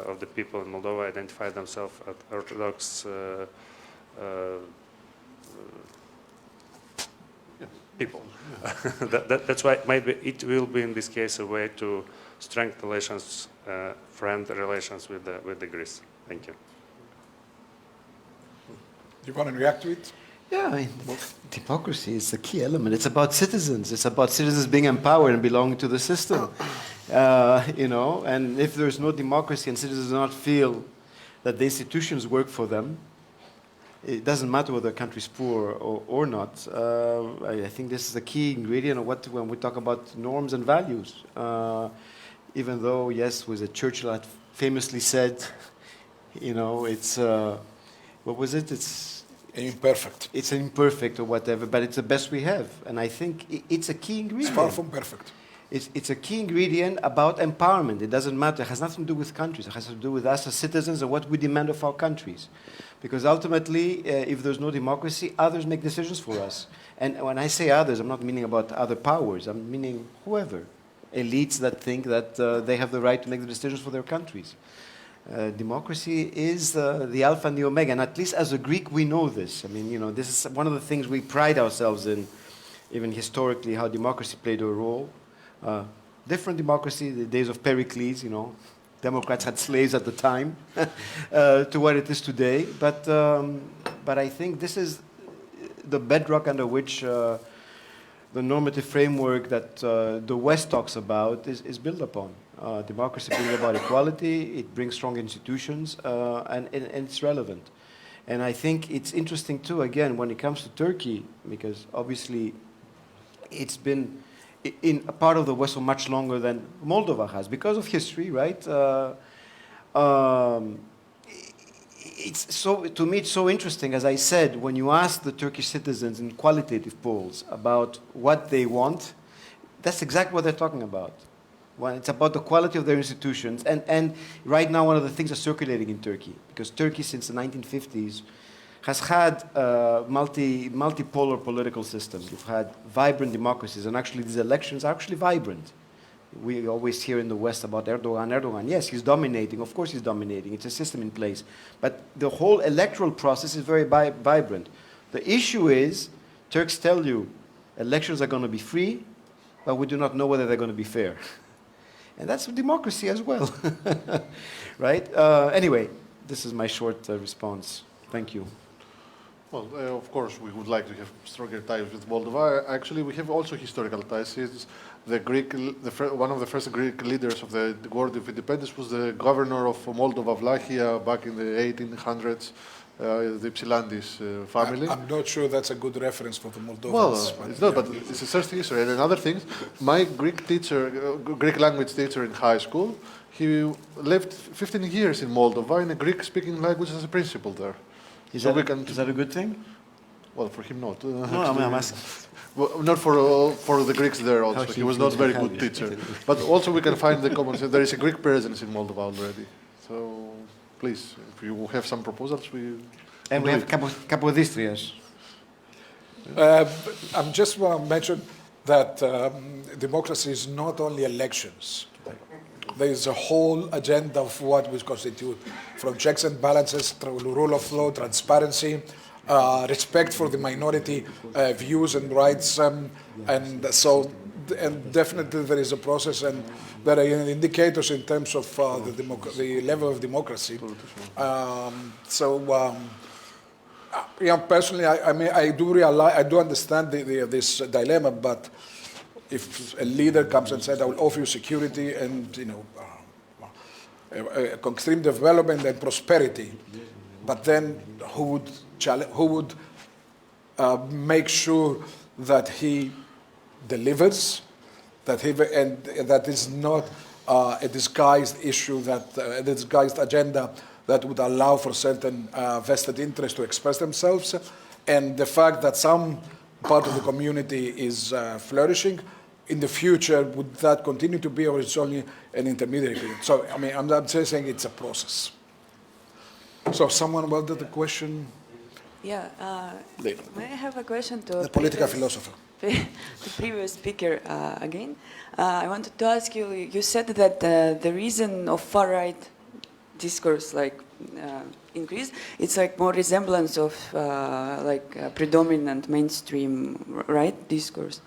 of the people in Moldova identify themselves as Orthodox people. That's why maybe it will be in this case a way to strengthen relations, friend relations with the Greece. Thank you. You want to react to it? Yeah, I mean, democracy is the key element. It's about citizens. It's about citizens being empowered and belonging to the system. You know, and if there's no democracy and citizens do not feel that the institutions work for them, it doesn't matter whether a country is poor or not. I think this is the key ingredient of when we talk about norms and values. Even though, yes, was it Churchill had famously said, you know, it's, what was it? It's imperfect. It's imperfect or whatever, but it's the best we have. And I think it's a key ingredient. It's far from perfect. It's a key ingredient about empowerment. It doesn't matter. It has nothing to do with countries. It has to do with us as citizens and what we demand of our countries. Because ultimately, if there's no democracy, others make decisions for us. And when I say others, I'm not meaning about other powers. I'm meaning whoever. Elites that think that they have the right to make the decisions for their countries. Democracy is the alpha and the omega, and at least as a Greek, we know this. I mean, you know, this is one of the things we pride ourselves in, even historically, how democracy played a role. Different democracy, the days of Pericles, you know, Democrats had slaves at the time, to what it is today. But I think this is the bedrock under which the normative framework that the West talks about is built upon. Democracy brings about equality, it brings strong institutions, and it's relevant. And I think it's interesting too, again, when it comes to Turkey, because obviously it's been in a part of the West for much longer than Moldova has, because of history, right? It's so, to me, it's so interesting, as I said, when you ask the Turkish citizens in qualitative polls about what they want, that's exactly what they're talking about. Well, it's about the quality of their institutions, and right now one of the things that's circulating in Turkey, because Turkey since the 1950s has had multipolar political systems. We've had vibrant democracies, and actually these elections are actually vibrant. We always hear in the West about Erdogan. Yes, he's dominating. Of course he's dominating. It's a system in place. But the whole electoral process is very vibrant. The issue is, Turks tell you, elections are going to be free, but we do not know whether they're going to be fair. And that's democracy as well, right? Anyway, this is my short response. Thank you. Well, of course, we would like to have stronger ties with Moldova. Actually, we have also historical ties. It's the Greek, one of the first Greek leaders of the War of Independence was the governor of Moldova, Vlachia, back in the 1800s, the Ypsilantis family. I'm not sure that's a good reference for the Moldovans. Well, it's not, but it's a thirsty history. And another thing, my Greek teacher, Greek language teacher in high school, he lived 15 years in Moldova in a Greek-speaking language as a principal there. Is that a good thing? Well, for him not. No, I'm asking. Well, not for the Greeks there also. He was not a very good teacher. But also we can find the common sense. There is a Greek presence in Moldova already. So please, if you have some proposals, we... And we have Capodistrias. I just want to mention that democracy is not only elections. There is a whole agenda of what we constitute, from checks and balances, through rule of law, transparency, respect for the minority views and rights, and definitely there is a process, and there are indicators in terms of the level of democracy. Personally, I do understand this dilemma, but if a leader comes and said, "I will offer you security and extreme development and prosperity," but then who would make sure that he delivers, and that is not a disguised issue, a disguised agenda that would allow for certain vested interests to express themselves, and the fact that some part of the community is flourishing. In the future, would that continue to be, or it's only an intermediary period? So, I mean, I'm just saying it's a process. So, someone wanted a question? Yeah. May I have a question to the political philosopher? The previous speaker again. I wanted to ask you. You said that the reason of far-right discourse, increase, it's like more resemblance of predominant mainstream right discourse.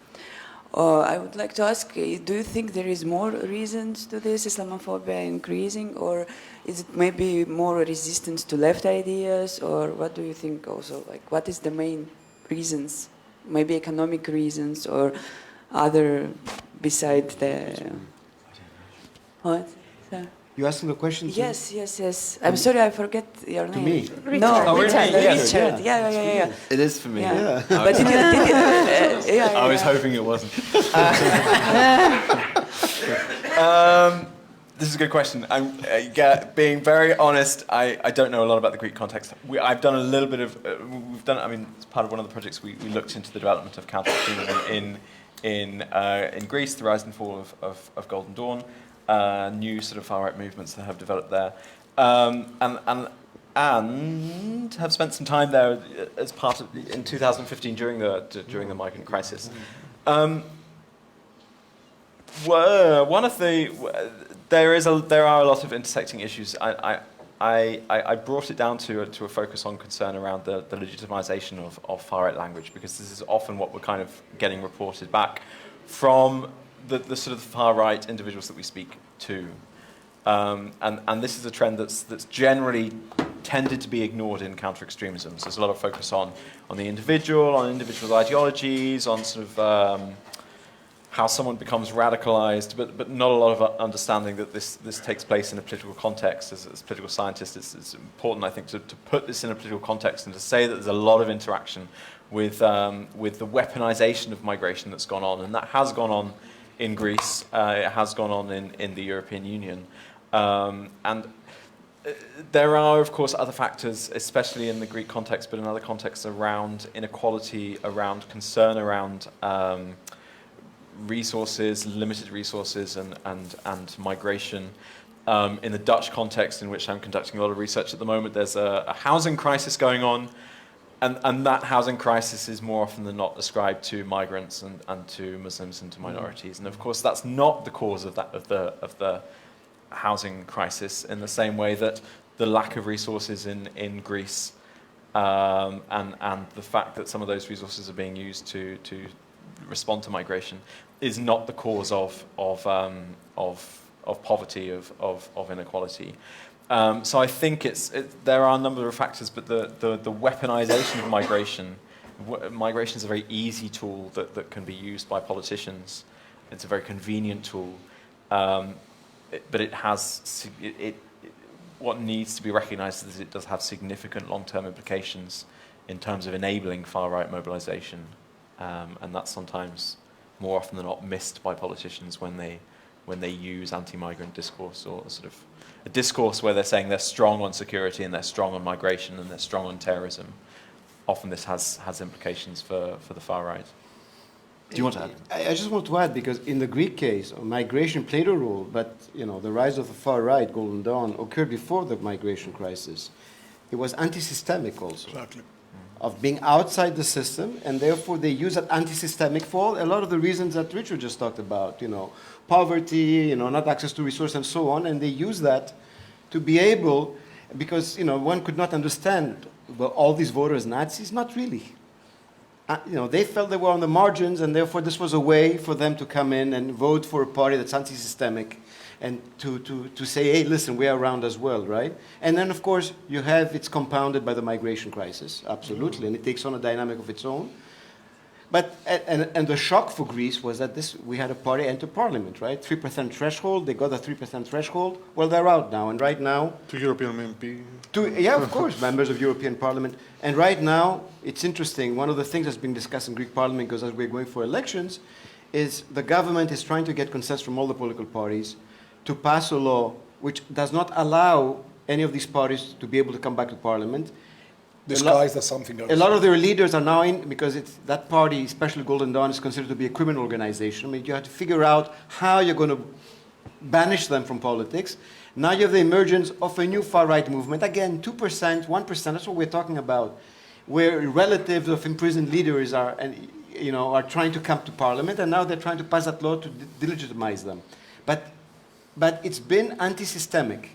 I would like to ask, do you think there is more reasons to this Islamophobia increasing, or is it maybe more resistance to left ideas, or what do you think also? Like, what is the main reasons? Maybe economic reasons or other beside the... What? You asking the question? Yes. I'm sorry, I forget your name. To me? Richard. No, Richard. Yeah. It is for me. Yeah. But did you I was hoping it wasn't. This is a good question. I'm being very honest. I don't know a lot about the Greek context. I've done a little bit of. It's part of one of the projects we looked into the development of counter-extremism in Greece, the rise and fall of Golden Dawn. New sort of far-right movements that have developed there. And and have spent some time there as part of in 2015 during the migrant crisis. One of the there are a lot of intersecting issues. I brought it down to a focus on concern around the legitimization of far-right language, because this is often what we're kind of getting reported back from the sort of far-right individuals that we speak to. And this is a trend that's generally tended to be ignored in counter-extremism. So there's a lot of focus on the individual, on individual ideologies, on sort of how someone becomes radicalized, but not a lot of understanding that this takes place in a political context. As political scientists, it's important, I think, to put this in a political context and to say that there's a lot of interaction with the weaponization of migration that's gone on, and that has gone on in Greece, it has gone on in the European Union. And there are, of course, other factors, especially in the Greek context, but in other contexts, around inequality, around concern around resources, limited resources, and migration. In the Dutch context, in which I'm conducting a lot of research at the moment, there's a housing crisis going on, and that housing crisis is more often than not ascribed to migrants and to Muslims and to minorities. And of course, that's not the cause of the housing crisis, in the same way that the lack of resources in Greece and the fact that some of those resources are being used to respond to migration is not the cause of poverty, of inequality. So I think there are a number of factors, but the weaponization of migration is a very easy tool that can be used by politicians. It's a very convenient tool, but what needs to be recognized is it does have significant long-term implications in terms of enabling far-right mobilization, and that's sometimes more often than not missed by politicians when they use anti-migrant discourse, or sort of a discourse where they're saying they're strong on security and they're strong on migration and they're strong on terrorism. Often this has implications for the far right. Do you want to add? I just want to add, because in the Greek case, migration played a role, but the rise of the far right, Golden Dawn, occurred before the migration crisis. It was anti-systemic also. Exactly. Of being outside the system, and therefore they use that anti-systemic for a lot of the reasons that Richard just talked about, poverty, not access to resources and so on, and they use that to be able, because, one could not understand, well, all these voters Nazis, not really. They felt they were on the margins, and therefore this was a way for them to come in and vote for a party that's anti-systemic, and to say, hey, listen, we're around as well, right? And then, of course, it's compounded by the migration crisis, absolutely, and it takes on a dynamic of its own. But, and the shock for Greece was that we had a party enter parliament, right? 3% threshold, they got a 3% threshold. Well, they're out now, and right now... Two European MP. Yeah, of course, members of European Parliament. And right now, it's interesting, one of the things that's been discussed in Greek Parliament, because as we're going for elections, is the government is trying to get consensus from all the political parties to pass a law which does not allow any of these parties to be able to come back to Parliament. Disguised as something else. A lot of their leaders are now in, because that party, especially Golden Dawn, is considered to be a criminal organization. I mean, you have to figure out how you're going to banish them from politics. Now you have the emergence of a new far-right movement. Again, 2%, 1%, that's what we're talking about, where relatives of imprisoned leaders are trying to come to Parliament, and now they're trying to pass that law to delegitimize them. But it's been anti-systemic.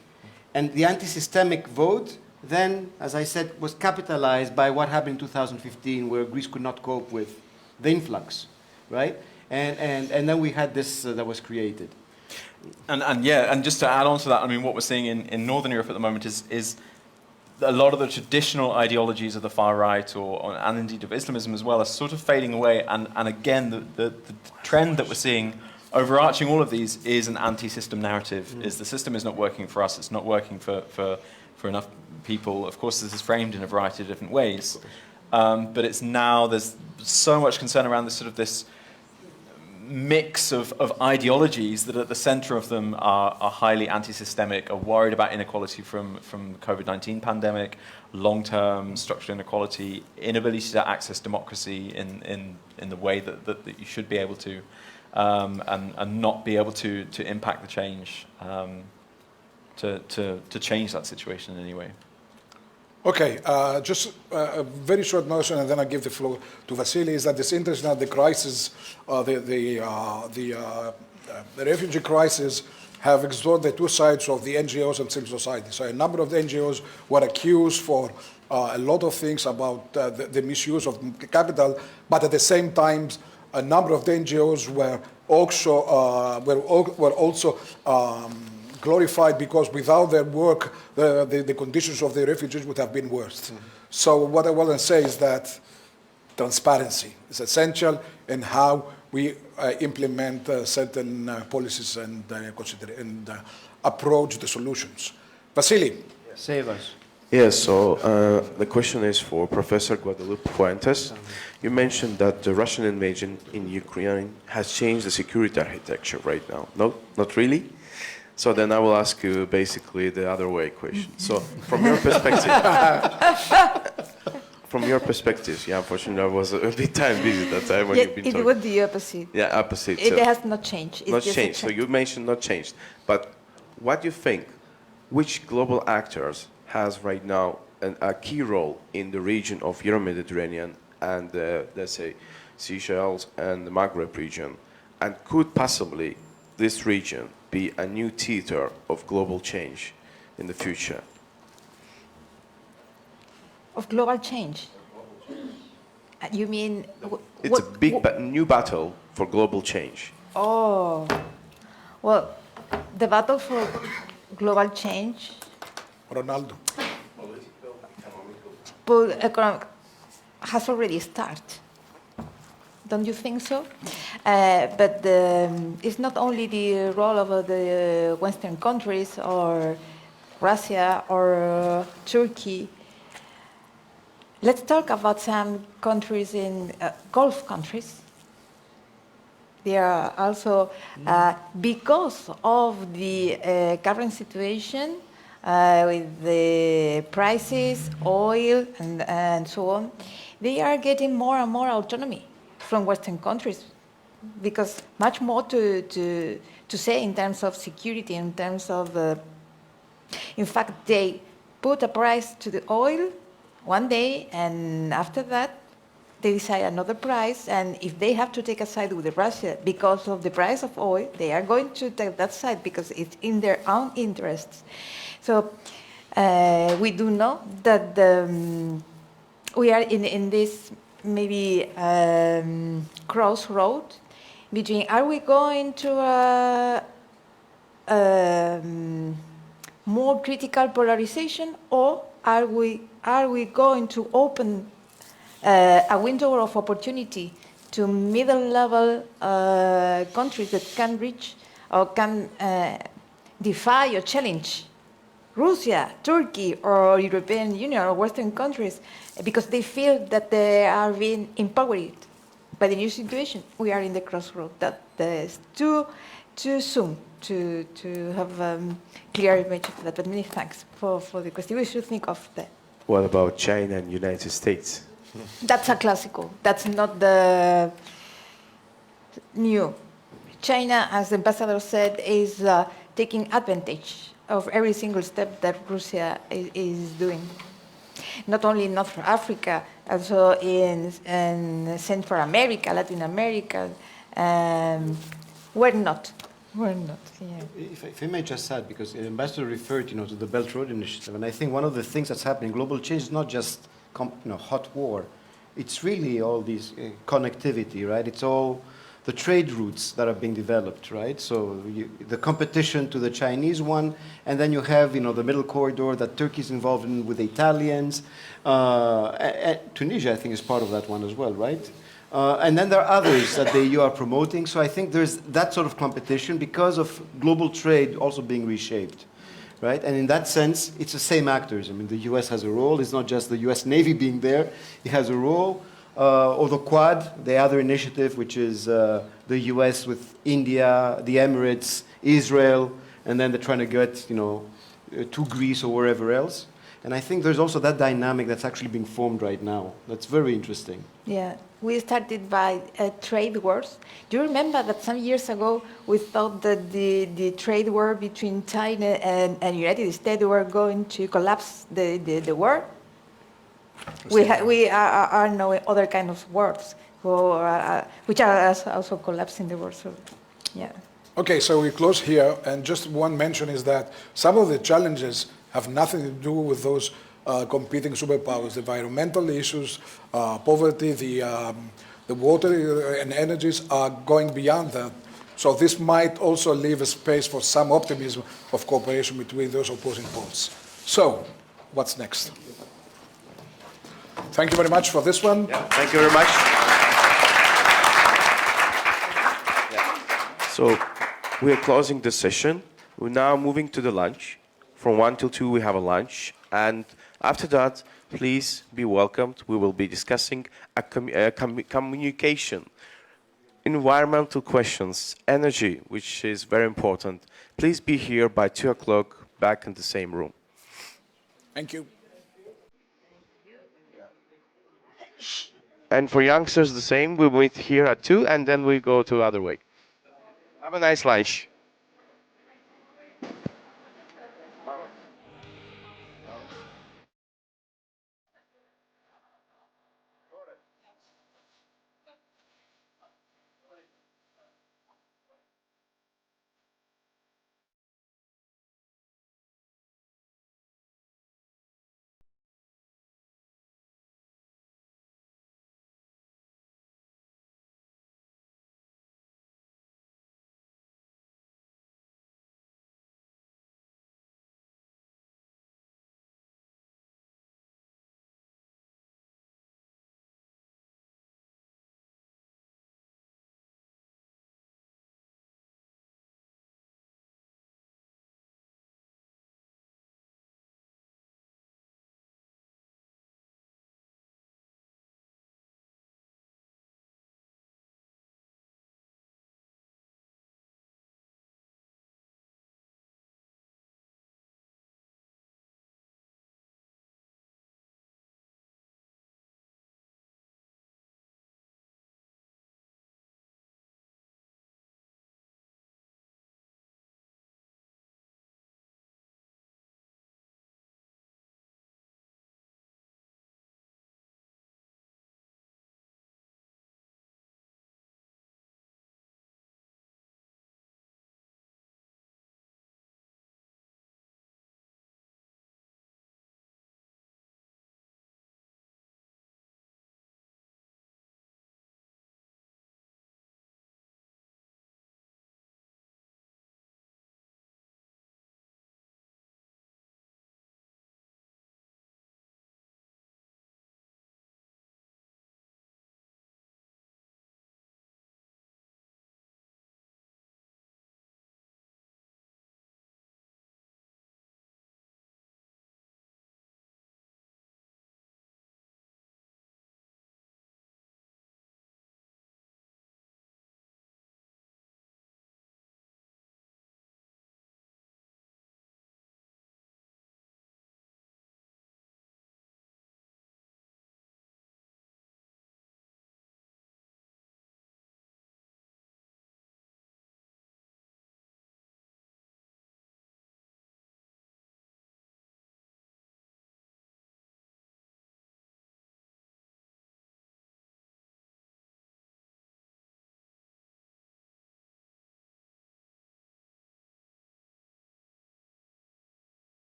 And the anti-systemic vote then, as I said, was capitalized by what happened in 2015, where Greece could not cope with the influx, right? And then we had this that was created. And just to add on to that, I mean, what we're seeing in Northern Europe at the moment is a lot of the traditional ideologies of the far right, and indeed of Islamism as well, are sort of fading away. And again, the trend that we're seeing overarching all of these is an anti-system narrative. Is the system is not working for us, it's not working for enough people. Of course, this is framed in a variety of different ways, but it's now, there's so much concern around this mix of ideologies that at the center of them are highly anti-systemic, are worried about inequality from the COVID-19 pandemic, long-term structural inequality, inability to access democracy in the way that you should be able to, and not be able to impact the change, to change that situation in any way. Okay, just a very short notion, and then I give the floor to Vasily. Is that it's interesting that the crisis, the refugee crisis, have explored the two sides of the NGOs and civil society. So a number of the NGOs were accused for a lot of things about the misuse of capital, but at the same time, a number of the NGOs were also glorified because without their work, the conditions of the refugees would have been worse. So what I want to say is that transparency is essential in how we implement certain policies and approach the solutions. Vasily. Save us. Yes, so the question is for Professor Guadalupe Fuentes. You mentioned that the Russian invasion in Ukraine has changed the security architecture right now. No, not really? So then I will ask you basically the other way question. So from your perspective, yeah, unfortunately I was a bit time busy that time when you've been it talking. would be opposite. Yeah, opposite. It so has not changed. It's not just changed. So you mentioned not changed. But what do you think, which global actors has right now a key role in the region of Euro-Mediterranean and, let's say, Seychelles and the Maghreb region? And could possibly this region be a new theater of global change in the future? Of global change? You mean... It's a big new battle for global change. Oh, well, the battle for global change... Ronaldo. Has already started. Don't you think so? But it's not only the role of the Western countries or Russia or Turkey. Let's talk about some countries in Gulf countries. They are also, because of the current situation with the prices, oil, and so on, they are getting more and more autonomy from Western countries, because much more to say in terms of security, in terms of, in fact, they put a price to the oil one day, and after that, they decide another price, and if they have to take a side with Russia because of the price of oil, they are going to take that side because it's in their own interests. So we do know that we are in this maybe crossroad between, are we going to a more critical polarization, or are we going to open a window of opportunity to middle-level countries that can reach or can defy or challenge Russia, Turkey, or European Union or Western countries, because they feel that they are being empowered by the new situation? We are in the crossroad. That is too soon to have clear image of that. But many thanks for the question. We should think of that. What about China and United States? That's a classical. That's not the new. China, as the ambassador said, is taking advantage of every single step that Russia is doing. Not only in North Africa, also in Central America, Latin America. We're not. We're not. Yeah. If I may just add, because the ambassador referred, to the Belt Road Initiative, and I think one of the things that's happening, global change, is not just hot war. It's really all these connectivity, right? It's all the trade routes that are being developed, right? So the competition to the Chinese one, and then you have, the middle corridor that Turkey is involved in with the Italians. Tunisia, I think, is part of that one as well, right? And then there are others that the EU are promoting. So I think there's that sort of competition because of global trade also being reshaped, right? And in that sense, it's the same actors. I mean, the US has a role. It's not just the US Navy being there. It has a role. Or the Quad, the other initiative, which is the US with India, the Emirates, Israel, and then they're trying to get, to Greece or wherever else. And I think there's also that dynamic that's actually being formed right now. That's very interesting. Yeah, we started by trade wars. Do you remember that some years ago we thought that the trade war between China and United States were going to collapse the war? We are knowing other kind of words which are also collapsing the world. So, yeah. Okay, so we close here, and just one mention is that some of the challenges have nothing to do with those competing superpowers. The environmental issues, poverty, the water and energies are going beyond that. So this might also leave a space for some optimism of cooperation between those opposing poles. So, what's next? Thank you very much for this one. Yeah, thank you very much. So we are closing the session. We're now moving to the lunch. From 1 till 2 we have a lunch. And after that, please be welcomed. We will be discussing communication, environmental questions, energy, which is very important. Please be here by 2 o'clock, back in the same room. Thank you. And for youngsters, the same. We meet here at 2, and then we go to the other way. Have a nice lunch.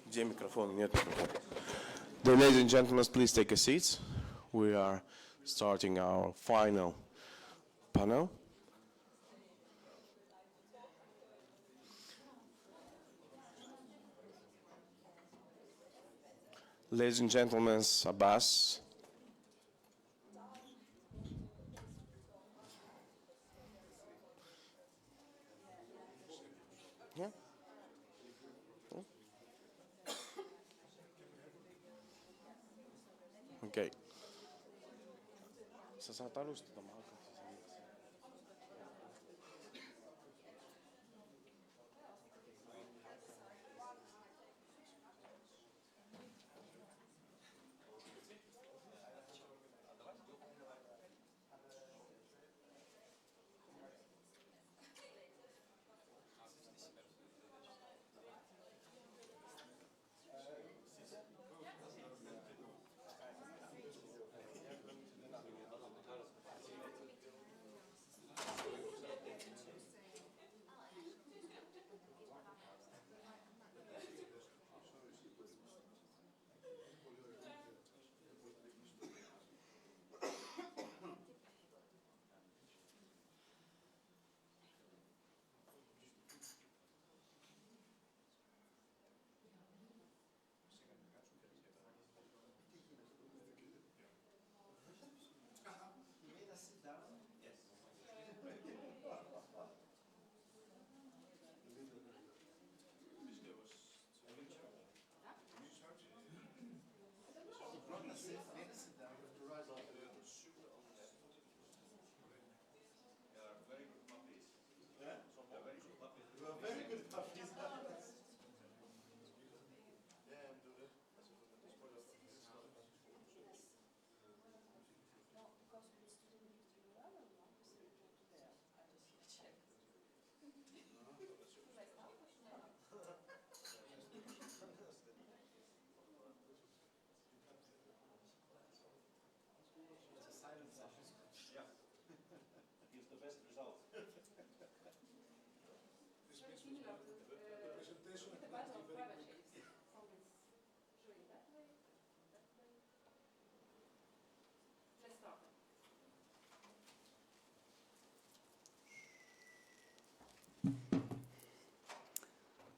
Где микрофон? Нет микрофона. Ladies and gentlemen, please take a seat. We are starting our final panel. Ladies and gentlemen, Abbas. Yeah. Okei. Sa saad alustada, ma hakkan siis.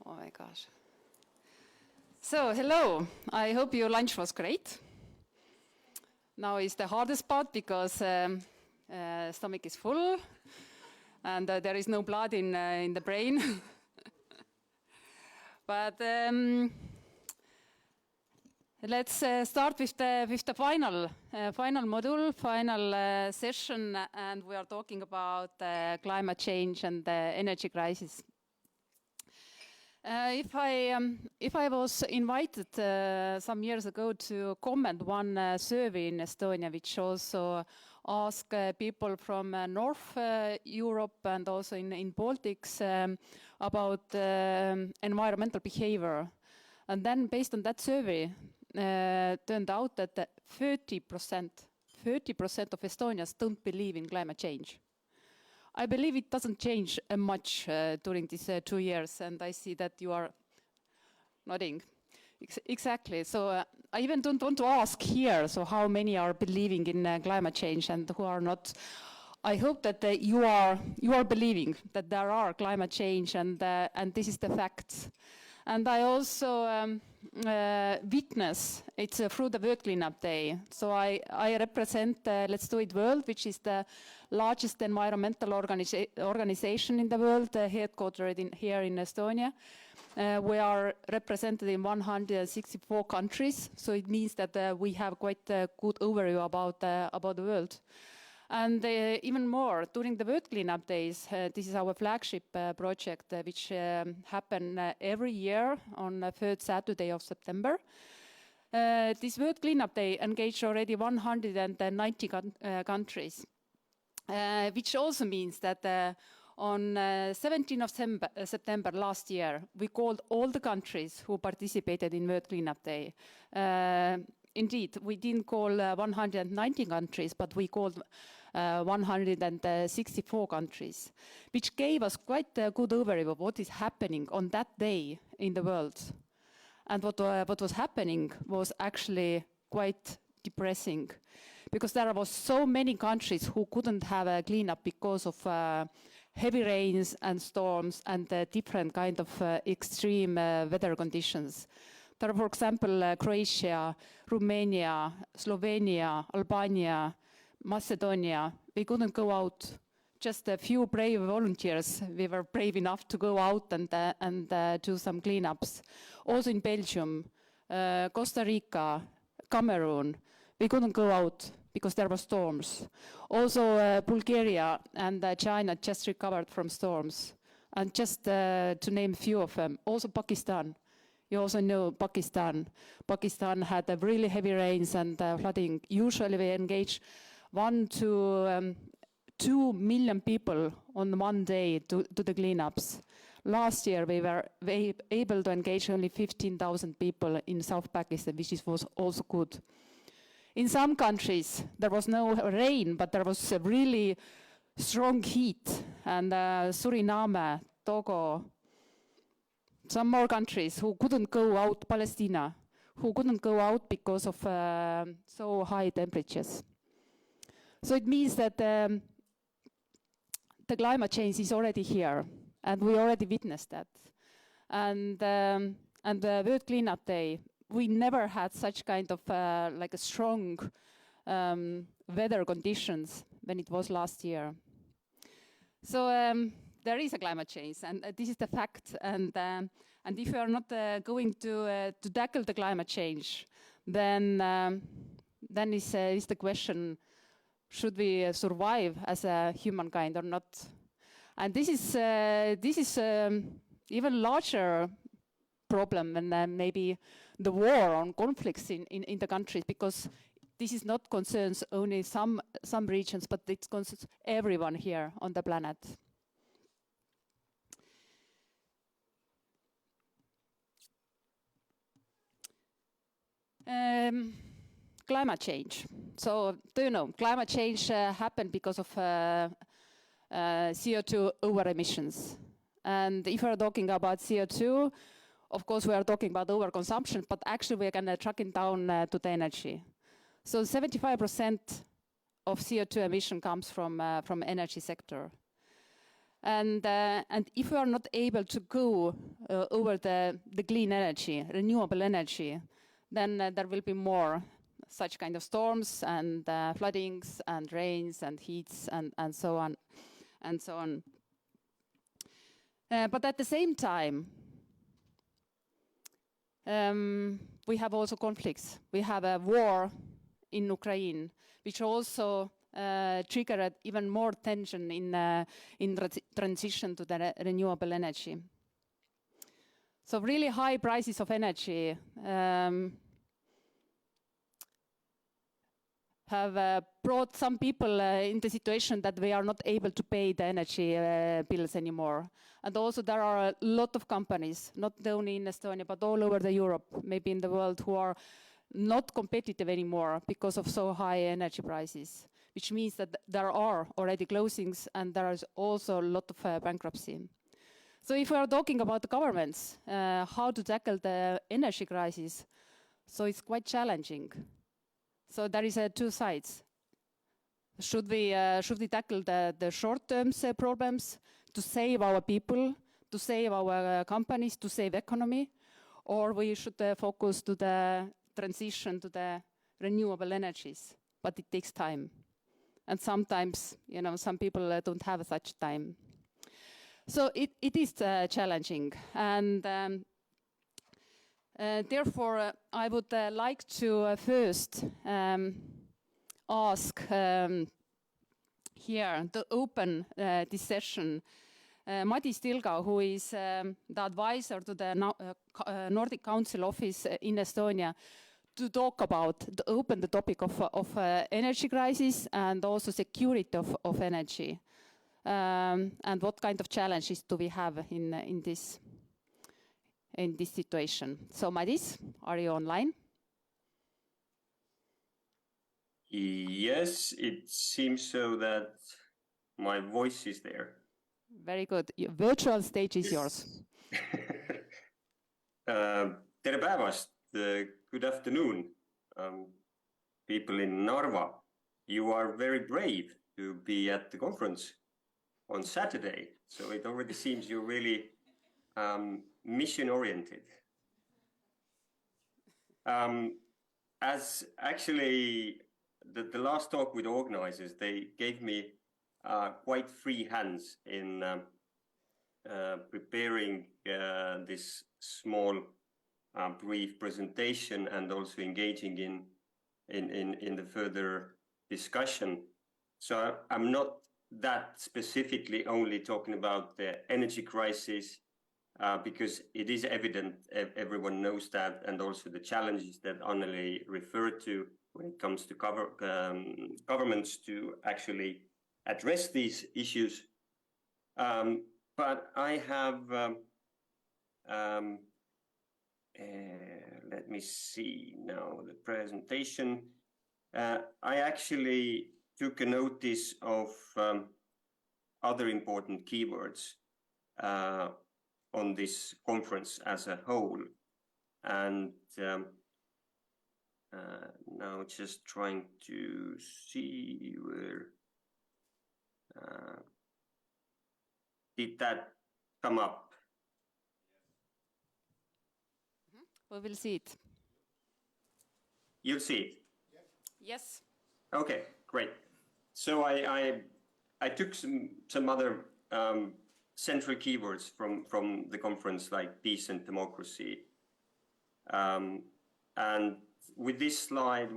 Oh my gosh. So, hello. I hope your lunch was great. Now is the hardest part because stomach is full and there is no blood in the brain. But let's start with the final module, final session, and we are talking about climate change and the energy crisis. If I was invited some years ago to comment one survey in Estonia, which also asked people from North Europe and also in Baltics about environmental behavior, and then based on that survey, turned out that 30% of Estonians don't believe in climate change. I believe it doesn't change much during these 2 years, and I see that you are nodding. Exactly. So I even don't want to ask here, so how many are believing in climate change and who are not. I hope that you are believing that there are climate change and this is the fact. And I also witness it's through the World Cleanup Day. So I represent Let's Do It World, which is the largest environmental organization in the world, headquartered here in Estonia. We are represented in 164 countries, so it means that we have quite a good overview about the world. And even more, during the World Cleanup Days, this is our flagship project, which happen every year on the third Saturday of September. This World Cleanup Day engaged already 190 countries, which also means that on 17th of September last year, we called all the countries who participated in World Cleanup Day. Indeed, we didn't call 190 countries, but we called 164 countries, which gave us quite a good overview of what is happening on that day in the world. And what was happening was actually quite depressing, because there were so many countries who couldn't have a cleanup because of heavy rains and storms and different kind of extreme weather conditions. There are, for example, Croatia, Romania, Slovenia, Albania, Macedonia. We couldn't go out. Just a few brave volunteers, we were brave enough to go out and do some cleanups. Also in Belgium, Costa Rica, Cameroon, we couldn't go out because there were storms. Also Bulgaria and China just recovered from storms. And just to name a few of them, also Pakistan. You also know Pakistan. Pakistan had really heavy rains and flooding. Usually we engage 1 to 2 million people on one day to the cleanups. Last year we were able to engage only 15,000 people in South Pakistan, which was also good. In some countries there was no rain, but there was a really strong heat. And Suriname, Togo, some more countries who couldn't go out, Palestine, who couldn't go out because of so high temperatures. So it means that the climate change is already here, and we already witnessed that. And the World Cleanup Day, we never had such kind of like a strong weather conditions when it was last year. So there is a climate change, and this is the fact. And if we are not going to tackle the climate change, then is the question: should we survive as a humankind or not? And this is even larger problem than maybe the war on conflicts in the countries, because this is not concerns only some regions, but it concerns everyone here on the planet. Climate change. So, do you know, climate change happened because of CO2 over emissions. And if we are talking about CO2, of course we are talking about overconsumption, but actually we are going to track it down to the energy. So 75% of CO2 emission comes from energy sector. And if we are not able to go over the clean energy, renewable energy, then there will be more such kind of storms and floodings and rains and heats and so on and so on. But at the same time, we have also conflicts. We have a war in Ukraine, which also triggered even more tension in transition to the renewable energy. So really high prices of energy have brought some people in the situation that we are not able to pay the energy bills anymore. And also there are a lot of companies, not only in Estonia, but all over Europe, maybe in the world, who are not competitive anymore because of so high energy prices, which means that there are already closings and there is also a lot of bankruptcy. So if we are talking about the governments, how to tackle the energy crisis, so it's quite challenging. So there is two sides. Should we tackle the short-term problems to save our people, to save our companies, to save economy, or we should focus to the transition to the renewable energies? But it takes time, and sometimes, you know, some people don't have such time. So it is challenging, and therefore I would like to first ask here to open this session Madis Tilga, who is the advisor to the Nordic Council office in Estonia, to talk about, to open the topic of energy crisis and also security of energy. And what kind of challenges do we have in this situation? So Madis, are you online? Yes, it seems so that my voice is there. Very good. Your virtual stage is yours. Tere päevast, good afternoon, people in Narva. You are very brave to be at the conference on Saturday, so it already seems you're really mission-oriented. As actually the last talk with organizers, they gave me quite free hands in preparing this small brief presentation and also engaging in the further discussion. So I'm not that specifically only talking about the energy crisis because it is evident, everyone knows that, and also the challenges that Anneli referred to when it comes to governments to actually address these issues. But I have, let me see now the presentation. I actually took a notice of other important keywords on this conference as a whole. And now just trying to see where, did that come up? We will see it. You'll see it? Yes. Okay, great. So I took some other central keywords from the conference, like peace and democracy. And with this slide,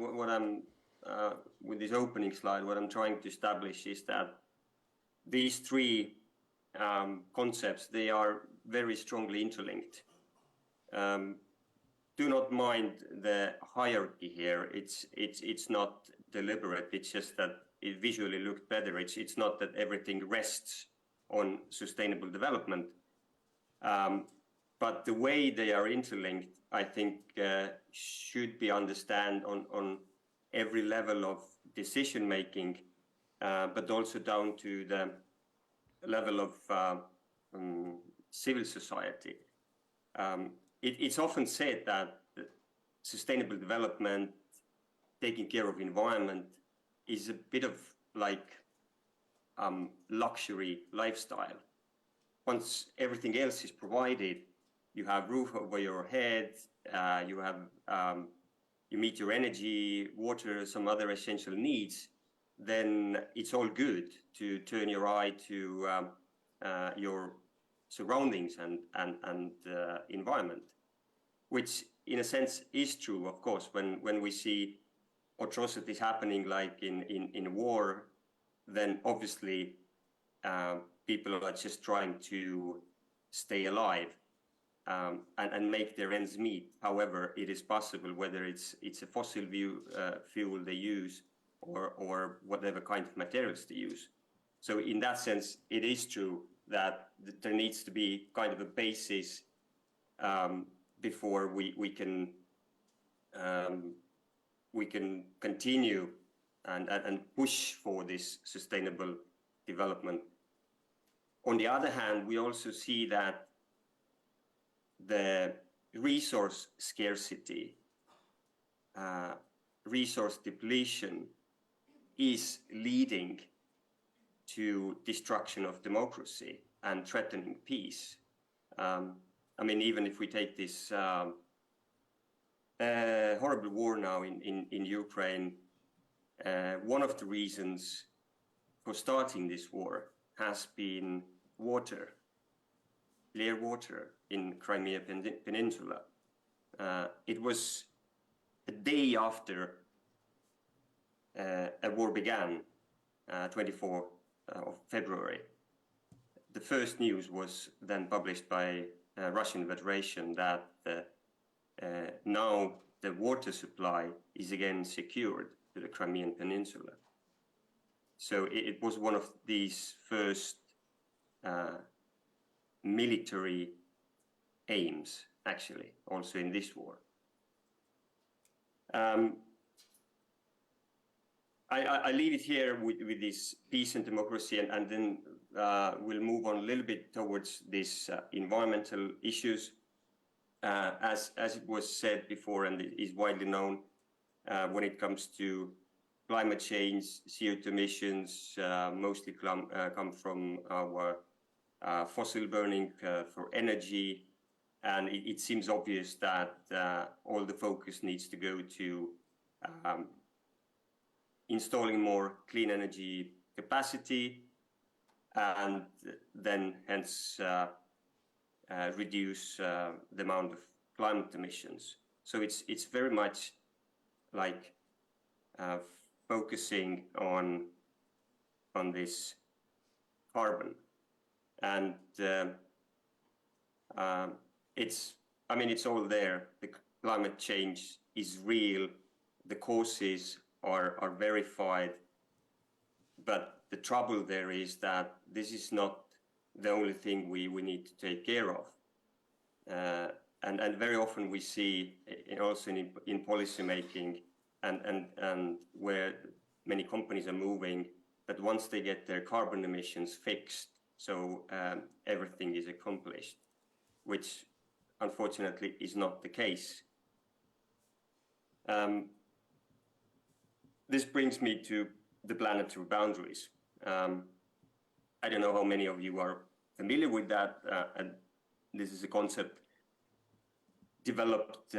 with this opening slide, what I'm trying to establish is that these three concepts, they are very strongly interlinked. Do not mind the hierarchy here. It's not deliberate. It's just that it visually looked better. It's not that everything rests on sustainable development, but the way they are interlinked, I think, should be understood on every level of decision making, but also down to the level of civil society. It's often said that sustainable development, taking care of environment, is a bit of like luxury lifestyle. Once everything else is provided, you have roof over your head, you meet your energy, water, some other essential needs, then it's all good to turn your eye to your surroundings and environment, which in a sense is true, of course, when we see atrocities happening like in war, then obviously people are just trying to stay alive and make their ends meet. However, it is possible, whether it's a fossil fuel they use or whatever kind of materials they use. So in that sense, it is true that there needs to be kind of a basis before we can continue and push for this sustainable development. On the other hand, we also see that the resource scarcity, resource depletion is leading to destruction of democracy and threatening peace. I mean, even if we take this horrible war now in Ukraine, one of the reasons for starting this war has been water, clear water in Crimea Peninsula. It was a day after a war began, 24th of February. The first news was then published by Russian Federation that now the water supply is again secured to the Crimean Peninsula. So it was one of these first military aims, actually, also in this war. I leave it here with this peace and democracy, and then we'll move on a little bit towards these environmental issues. As it was said before and is widely known, when it comes to climate change, CO2 emissions mostly come from our fossil burning for energy, and it seems obvious that all the focus needs to go to installing more clean energy capacity, and then hence reduce the amount of climate emissions. So it's very much like focusing on this carbon, and it's all there. The climate change is real. The causes are verified, but the trouble there is that this is not the only thing we need to take care of. And very often we see also in policy making and where many companies are moving, that once they get their carbon emissions fixed, so everything is accomplished, which unfortunately is not the case. This brings me to the planetary boundaries. I don't know how many of you are familiar with that, and this is a concept developed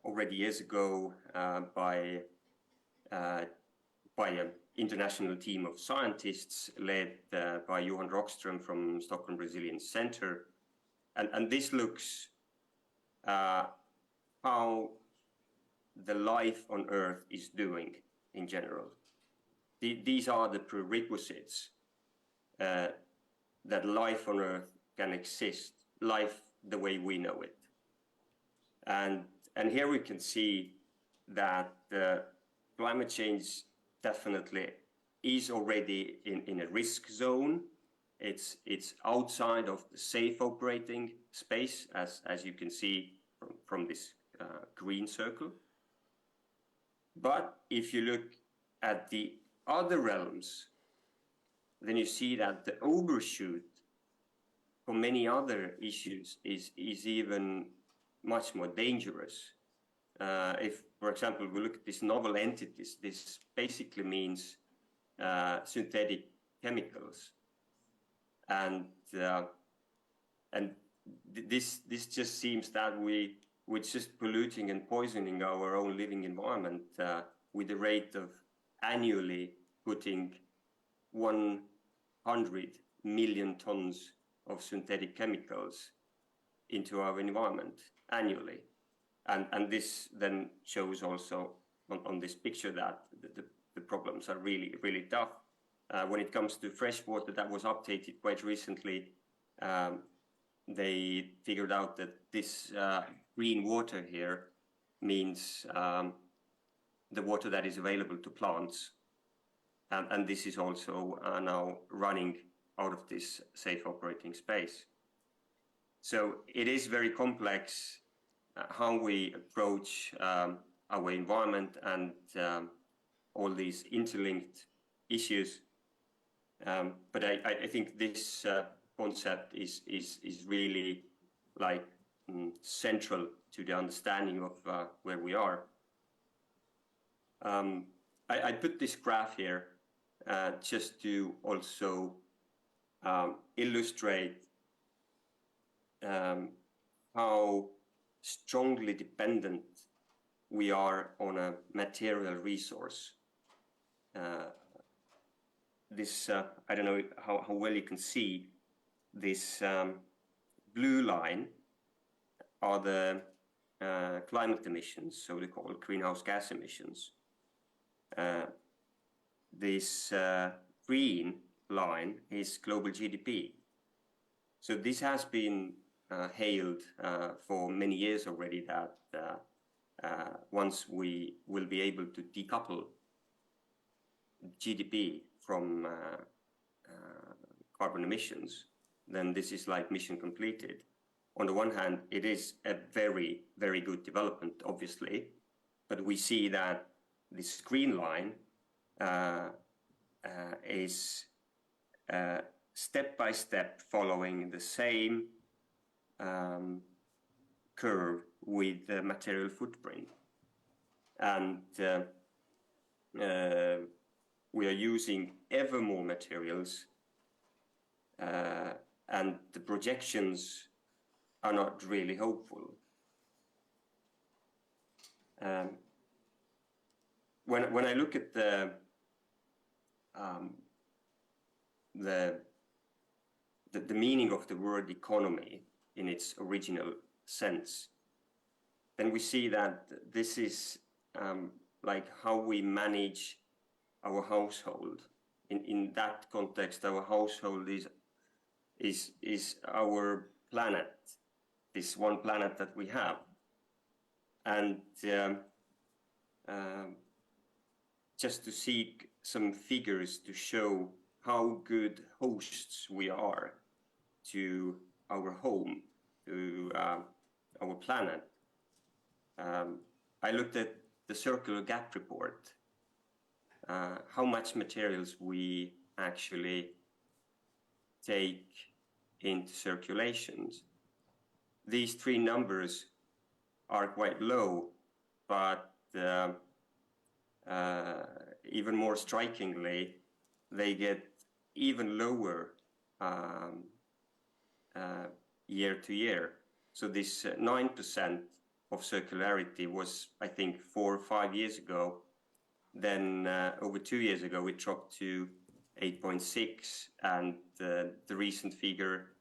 already years ago by an international team of scientists led by Johan Rockström from Stockholm Resilience Center. And this looks how the life on Earth is doing in general. These are the prerequisites that life on Earth can exist, life the way we know it. And here we can see that climate change definitely is already in a risk zone. It's outside of the safe operating space, as you can see from this green circle. But if you look at the other realms, then you see that the overshoot for many other issues is even much more dangerous. If, for example, we look at these novel entities, this basically means synthetic chemicals, and this just seems that we're just polluting and poisoning our own living environment with the rate of annually putting 100 million tons of synthetic chemicals into our environment annually. And this then shows also on this picture that the problems are really, really tough. When it comes to fresh water, that was updated quite recently. They figured out that this green water here means the water that is available to plants. And this is also now running out of this safe operating space. So it is very complex how we approach our environment and all these interlinked issues. But I think this concept is really like central to the understanding of where we are. I put this graph here just to also illustrate how strongly dependent we are on a material resource. I don't know how well you can see this blue line are the climate emissions, so they call greenhouse gas emissions. This green line is global GDP. So this has been hailed for many years already that once we will be able to decouple GDP from carbon emissions, then this is like mission completed. On the one hand, it is a very, very good development, obviously, but we see that this green line is step by step following the same curve with the material footprint. And we are using ever more materials, and the projections are not really hopeful. When I look at the meaning of the word economy in its original sense, then we see that this is like how we manage our household. In that context, our household is our planet, this one planet that we have. And just to seek some figures to show how good hosts we are to our home, to our planet, I looked at the Circular Gap report, how much materials we actually take into circulations. These three numbers are quite low, but even more strikingly, they get even lower year to year. So this 9% of circularity was, I think, 4 or 5 years ago. Then over 2 years ago, it dropped to 8.6, and the recent figure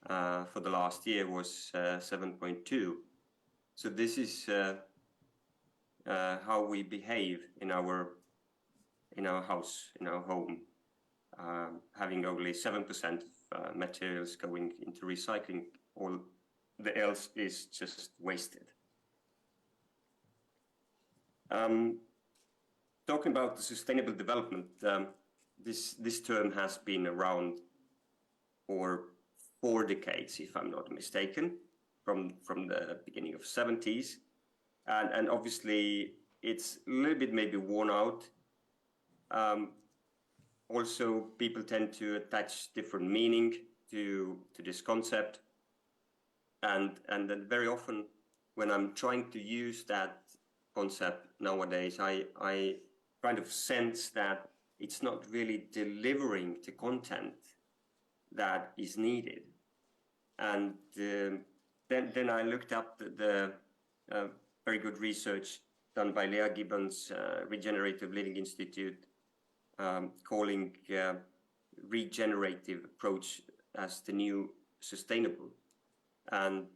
for the last year was 7.2. So this is how we behave in our house, in our home, having only 7% of materials going into recycling. All the else is just wasted. Talking about the sustainable development, this term has been around for 4 decades, if I'm not mistaken, from the beginning of 70s. And obviously, it's a little bit maybe worn out. Also, people tend to attach different meaning to this concept. And then very often, when I'm trying to use that concept nowadays, I kind of sense that it's not really delivering the content that is needed. And then I looked up the very good research done by Leah Gibbons, Regenerative Living Institute, calling regenerative approach as the new sustainable. And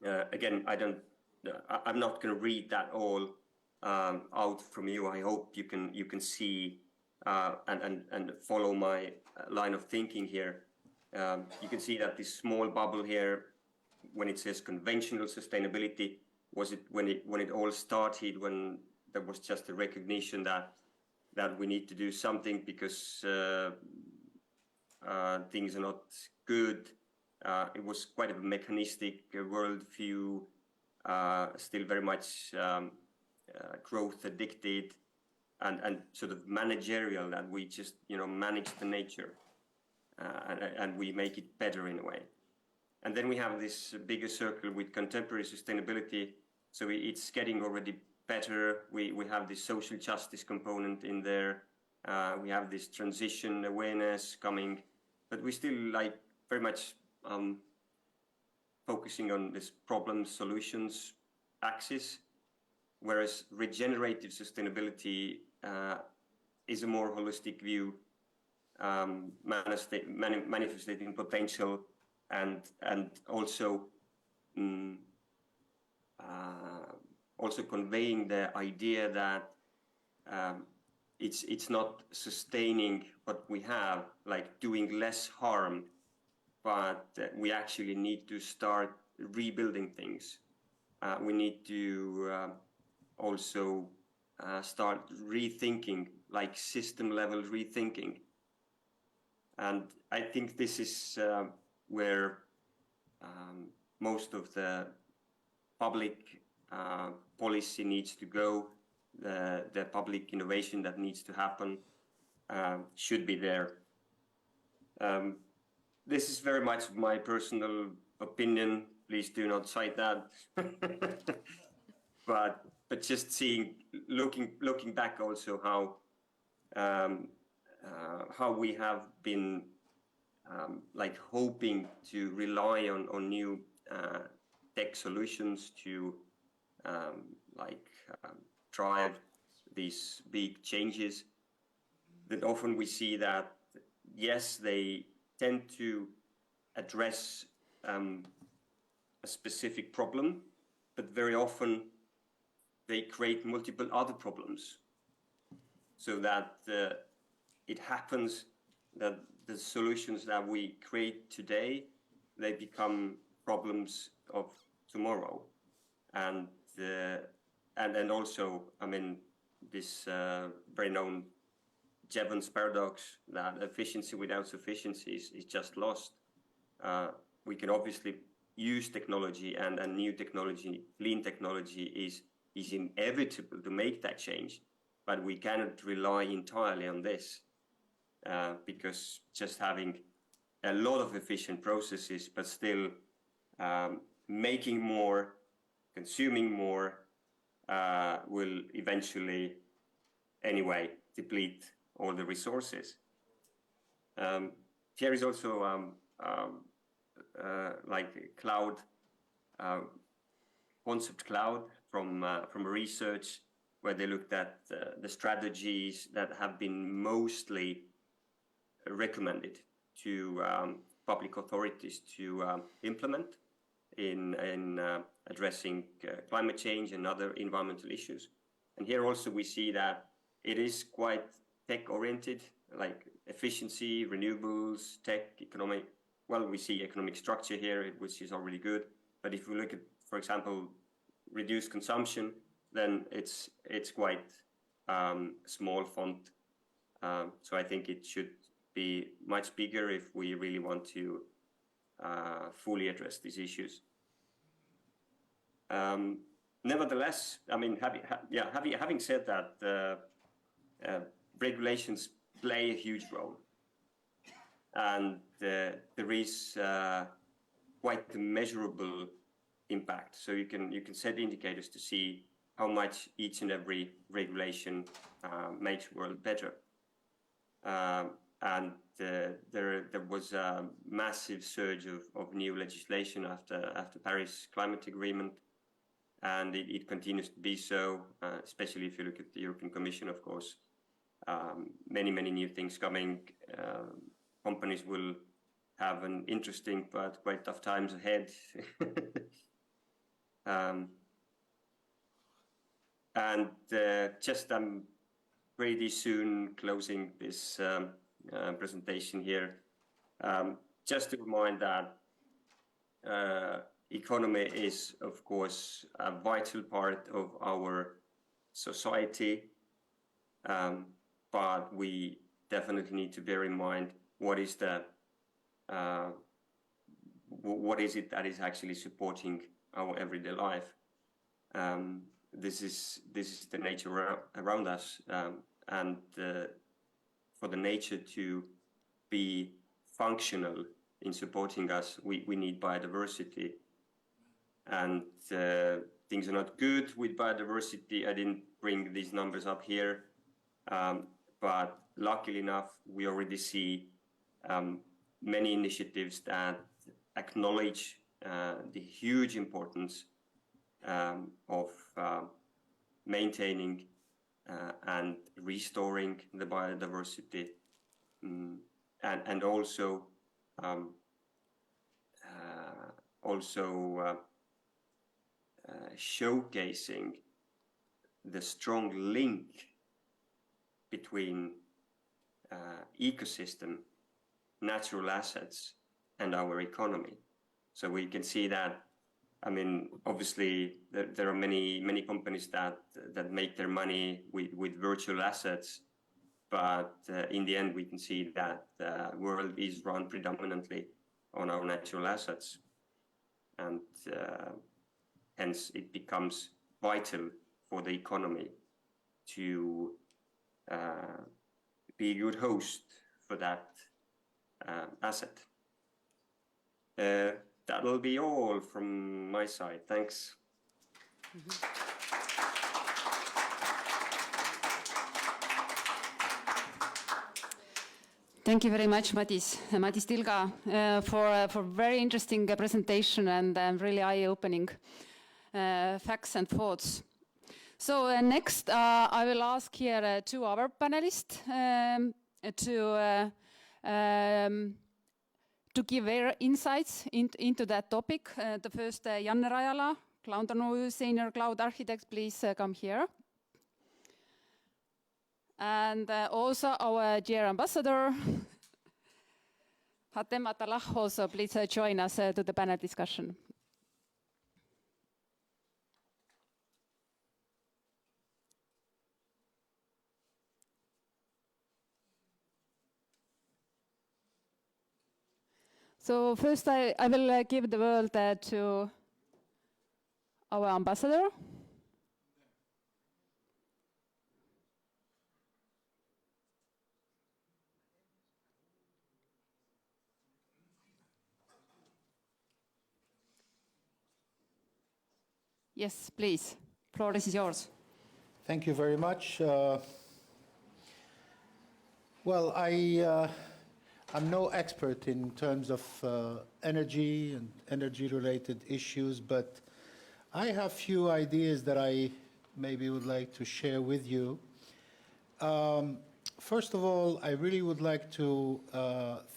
again, I'm not going to read that all out from you. I hope you can see and follow my line of thinking here. You can see that this small bubble here, when it says conventional sustainability, was it when it all started, when there was just a recognition that we need to do something because things are not good. It was quite a mechanistic worldview, still very much growth addicted, and sort of managerial, that we just manage the nature and we make it better in a way. And then we have this bigger circle with contemporary sustainability. So it's getting already better. We have this social justice component in there. We have this transition awareness coming, but we still like very much focusing on this problem solutions axis, whereas regenerative sustainability is a more holistic view, manifesting potential and also also conveying the idea that it's not sustaining what we have, like doing less harm, but we actually need to start rebuilding things. We need to also start rethinking, like system level rethinking. And I think this is where most of the public policy needs to go, the public innovation that needs to happen should be there. This is very much my personal opinion. Please do not cite that. but just looking back also how we have been like hoping to rely on new tech solutions to drive these big changes, that often we see that yes, they tend to address a specific problem, but very often they create multiple other problems, so that it happens that the solutions that we create today, they become problems of tomorrow. And also, I mean, this very known Jevons paradox, that efficiency without sufficiency is just lost. We can obviously use technology, and new technology, lean technology is inevitable to make that change, but we cannot rely entirely on this because just having a lot of efficient processes, but still making more, consuming more, will eventually anyway deplete all the resources. Here is also like cloud, concept cloud from research, where they looked at the strategies that have been mostly recommended to public authorities to implement in addressing climate change and other environmental issues. And here also we see that it is quite tech-oriented, like efficiency, renewables, tech, economic. Well, we see economic structure here, which is already good. But if we look at, for example, reduced consumption, then it's quite small font. So I think it should be much bigger if we really want to fully address these issues. Nevertheless, I mean, having said that, regulations play a huge role, and there is quite a measurable impact. So you can set indicators to see how much each and every regulation makes the world better. And there was a massive surge of new legislation after Paris Climate Agreement, and it continues to be so, especially if you look at the European Commission, of course. Many new things coming. Companies will have an interesting but quite tough times ahead. And just I'm pretty soon closing this presentation here. Just to remind that economy is, of course, a vital part of our society, but we definitely need to bear in mind what is it that is actually supporting our everyday life. This is the nature around us, and for the nature to be functional in supporting us, we need biodiversity, and things are not good with biodiversity. I didn't bring these numbers up here, but luckily enough, we already see many initiatives that acknowledge the huge importance of maintaining and restoring the biodiversity, and also showcasing the strong link between ecosystem, natural assets, and our economy. So we can see that, I mean, obviously there are many companies that make their money with virtual assets, but in the end we can see that the world is run predominantly on our natural assets, and hence it becomes vital for the economy to be a good host for that asset. That will be all from my side. Thanks. Thank you very much, Madis Tilga, for very interesting presentation and really eye-opening facts and thoughts. So next, I will ask here two other panelists to give their insights into that topic. The first, Janne Rajala, Cloudanu Senior Cloud Architect, please come here. And also our dear ambassador, Hatem Atallah, also please join us to the panel discussion. So first I will give the word to our ambassador. Yes, please. Floor is yours. Thank you very much. Well, I'm no expert in terms of energy and energy-related issues, but I have few ideas that I maybe would like to share with you. First of all, I really would like to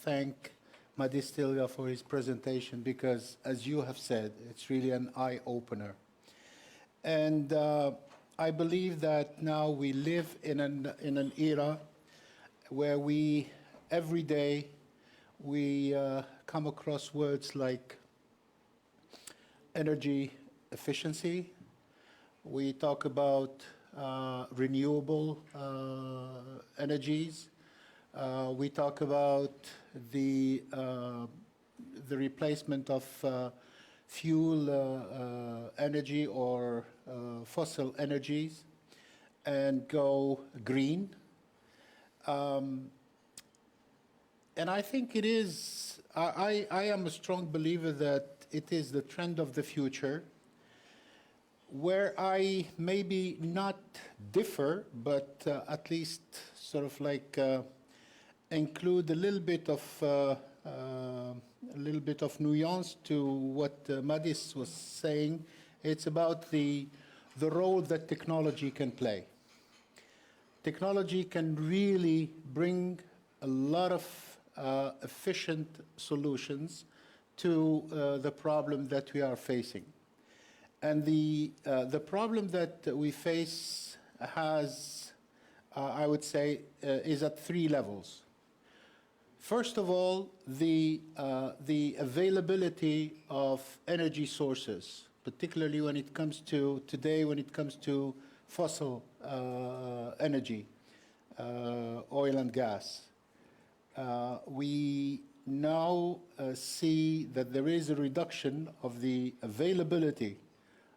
thank Madis Tilga for his presentation because, as you have said, it's really an eye-opener. And I believe that now we live in an era where every day we come across words like energy efficiency. We talk about renewable energies. We talk about the replacement of fuel energy or fossil energies and go green. And I think it is, I am a strong believer that it is the trend of the future, where I maybe not differ, but at least sort of like include a little bit of nuance to what Madis was saying. It's about the role that technology can play. Technology can really bring a lot of efficient solutions to the problem that we are facing. And the problem that we face has, I would say, is at three levels. First of all, the availability of energy sources, particularly when it comes to today, when it comes to fossil energy, oil and gas. We now see that there is a reduction of the availability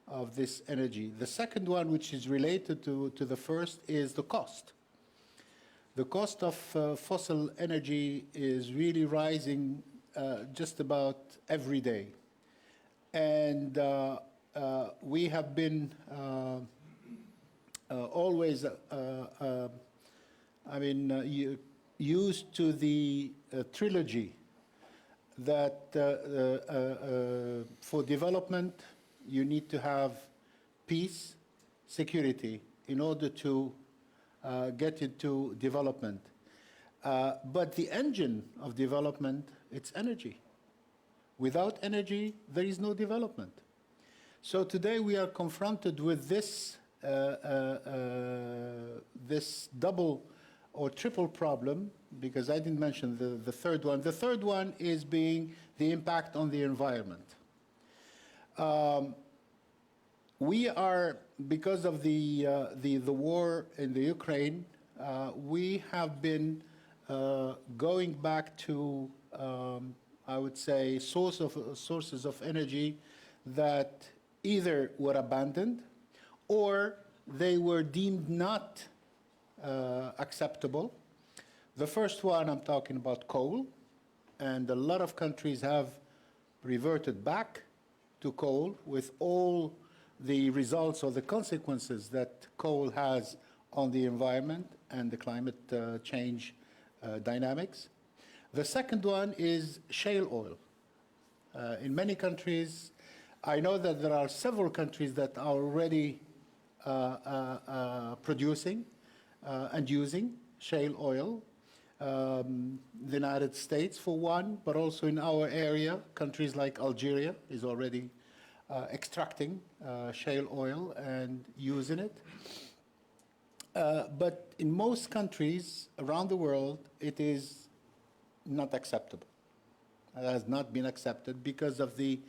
of this energy. The second one, which is related to the first, is the cost. The cost of fossil energy is really rising just about every day. And we have been always, used to the trilogy that for development you need to have peace, security in order to get into development. But the engine of development, it's energy. Without energy, there is no development. So today we are confronted with this this double or triple problem, because I didn't mention the third one. The third one is being the impact on the environment. We are, because of the war in the Ukraine, we have been going back to, I would say, sources of energy that either were abandoned or they were deemed not acceptable. The first one, I'm talking about coal, and a lot of countries have reverted back to coal with all the results or the consequences that coal has on the environment and the climate change dynamics. The second one is shale oil. In many countries, I know that there are several countries that are already producing and using shale oil. The United States, for one, but also in our area, countries like Algeria is already extracting shale oil and using it. But in most countries around the world, it is not acceptable. It has not been accepted because of the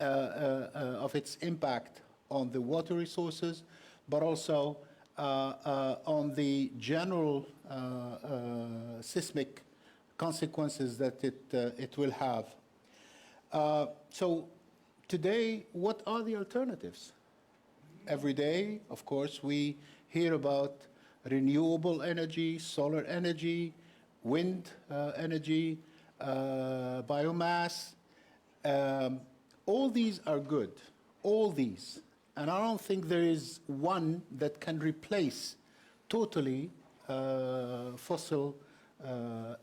of its impact on the water resources, but also on the general seismic consequences that it will have. So today, what are the alternatives? Every day, of course, we hear about renewable energy, solar energy, wind energy, biomass. All these are good, all these. And I don't think there is one that can replace totally fossil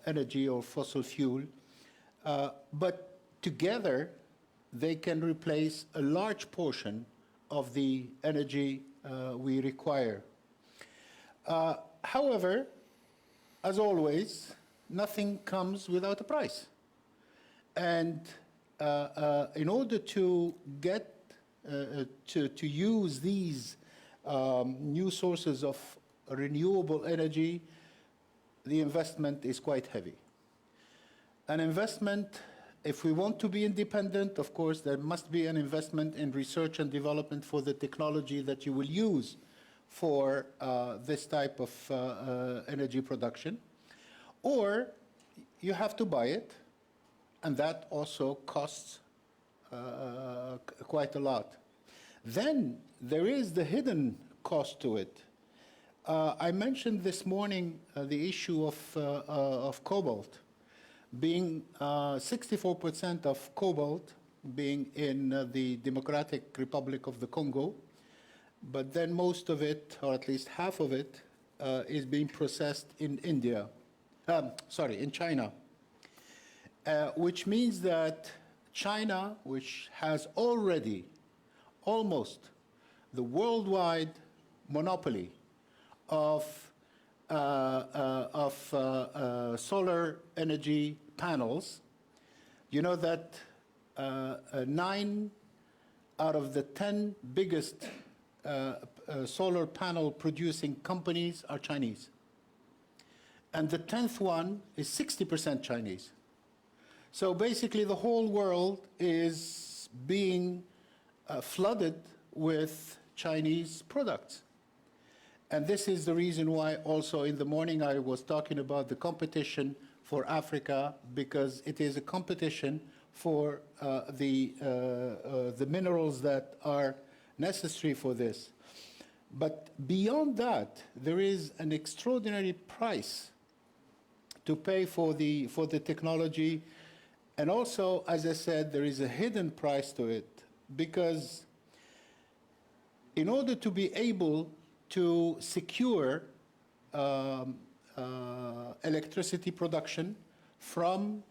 energy or fossil fuel. But together, they can replace a large portion of the energy we require. However, as always, nothing comes without a price. And in order to get to use these new sources of renewable energy, the investment is quite heavy. An investment, if we want to be independent, of course, there must be an investment in research and development for the technology that you will use for this type of energy production. Or you have to buy it, and that also costs quite a lot. Then there is the hidden cost to it. I mentioned this morning the issue of cobalt, being 64% of cobalt being in the Democratic Republic of the Congo, but then most of it, or at least half of it, is being processed in India. In China, which means that China, which has already almost the worldwide monopoly of solar energy panels, you know that 9 out of the 10 biggest solar panel producing companies are Chinese. And the 10th one is 60% Chinese. So basically the whole world is being flooded with Chinese products. And this is the reason why also in the morning I was talking about the competition for Africa, because it is a competition for the minerals that are necessary for this. But beyond that, there is an extraordinary price to pay for the technology. And also, as I said, there is a hidden price to it, because in order to be able to secure electricity production from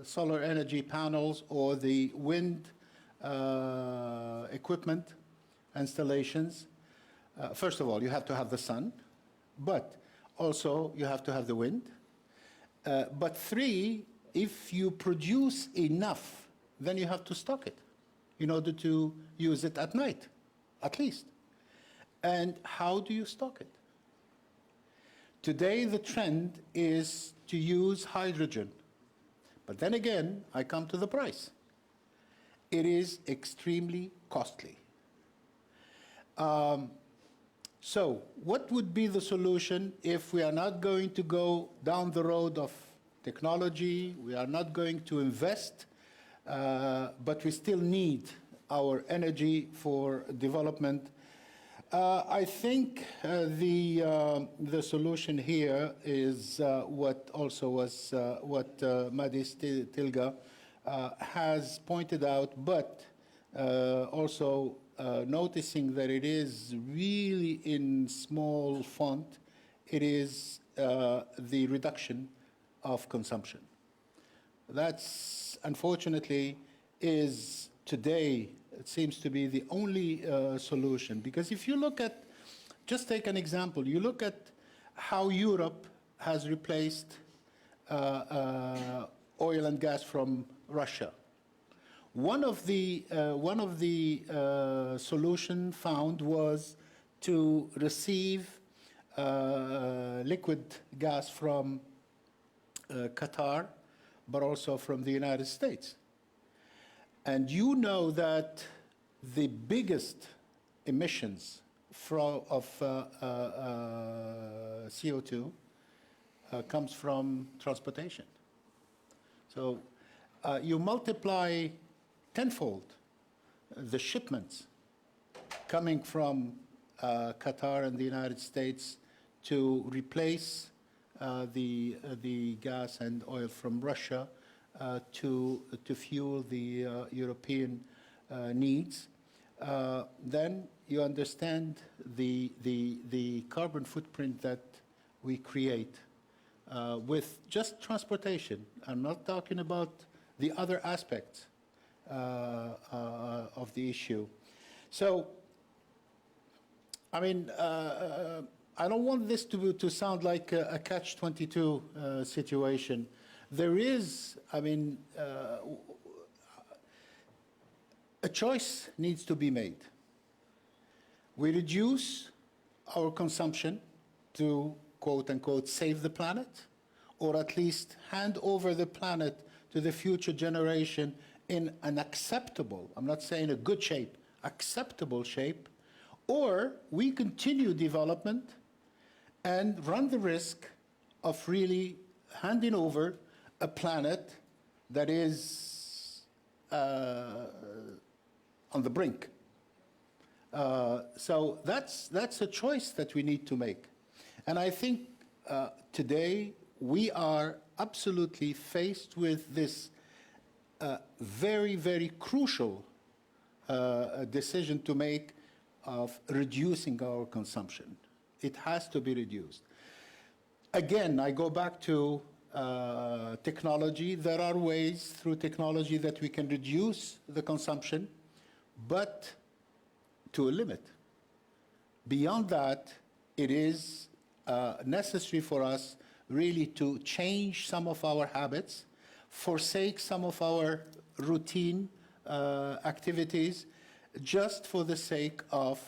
solar energy panels or the wind equipment installations. First of all, you have to have the sun, but also you have to have the wind. But three, if you produce enough, then you have to stock it in order to use it at night, at least. And how do you stock it? Today, the trend is to use hydrogen. But then again, I come to the price. It is extremely costly. So what would be the solution if we are not going to go down the road of technology, we are not going to invest, but we still need our energy for development? I think the solution here is what also was what Madis Tilga has pointed out, but also noticing that it is really in small font, it is the reduction of consumption. That's unfortunately is today, it seems to be the only solution. Because if you look at, just take an example, you look at how Europe has replaced oil and gas from Russia. One of the solution found was to receive liquid gas from Qatar, but also from the United States. And you know that the biggest emissions of CO2 comes from transportation. So you multiply tenfold the shipments coming from Qatar and the United States to replace the gas and oil from Russia to fuel the European needs, then you understand the carbon footprint that we create with just transportation. I'm not talking about the other aspects of the issue. So, I mean, I don't want this to sound like a catch-22 situation. There is, I mean, a choice needs to be made. We reduce our consumption to, quote unquote, save the planet, or at least hand over the planet to the future generation in an acceptable, I'm not saying a good shape, acceptable shape, or we continue development and run the risk of really handing over a planet that is on the brink. So that's a choice that we need to make. And I think today we are absolutely faced with this very, very crucial decision to make of reducing our consumption. It has to be reduced. Again, I go back to technology. There are ways through technology that we can reduce the consumption, but to a limit. Beyond that, it is necessary for us really to change some of our habits, forsake some of our routine activities, just for the sake of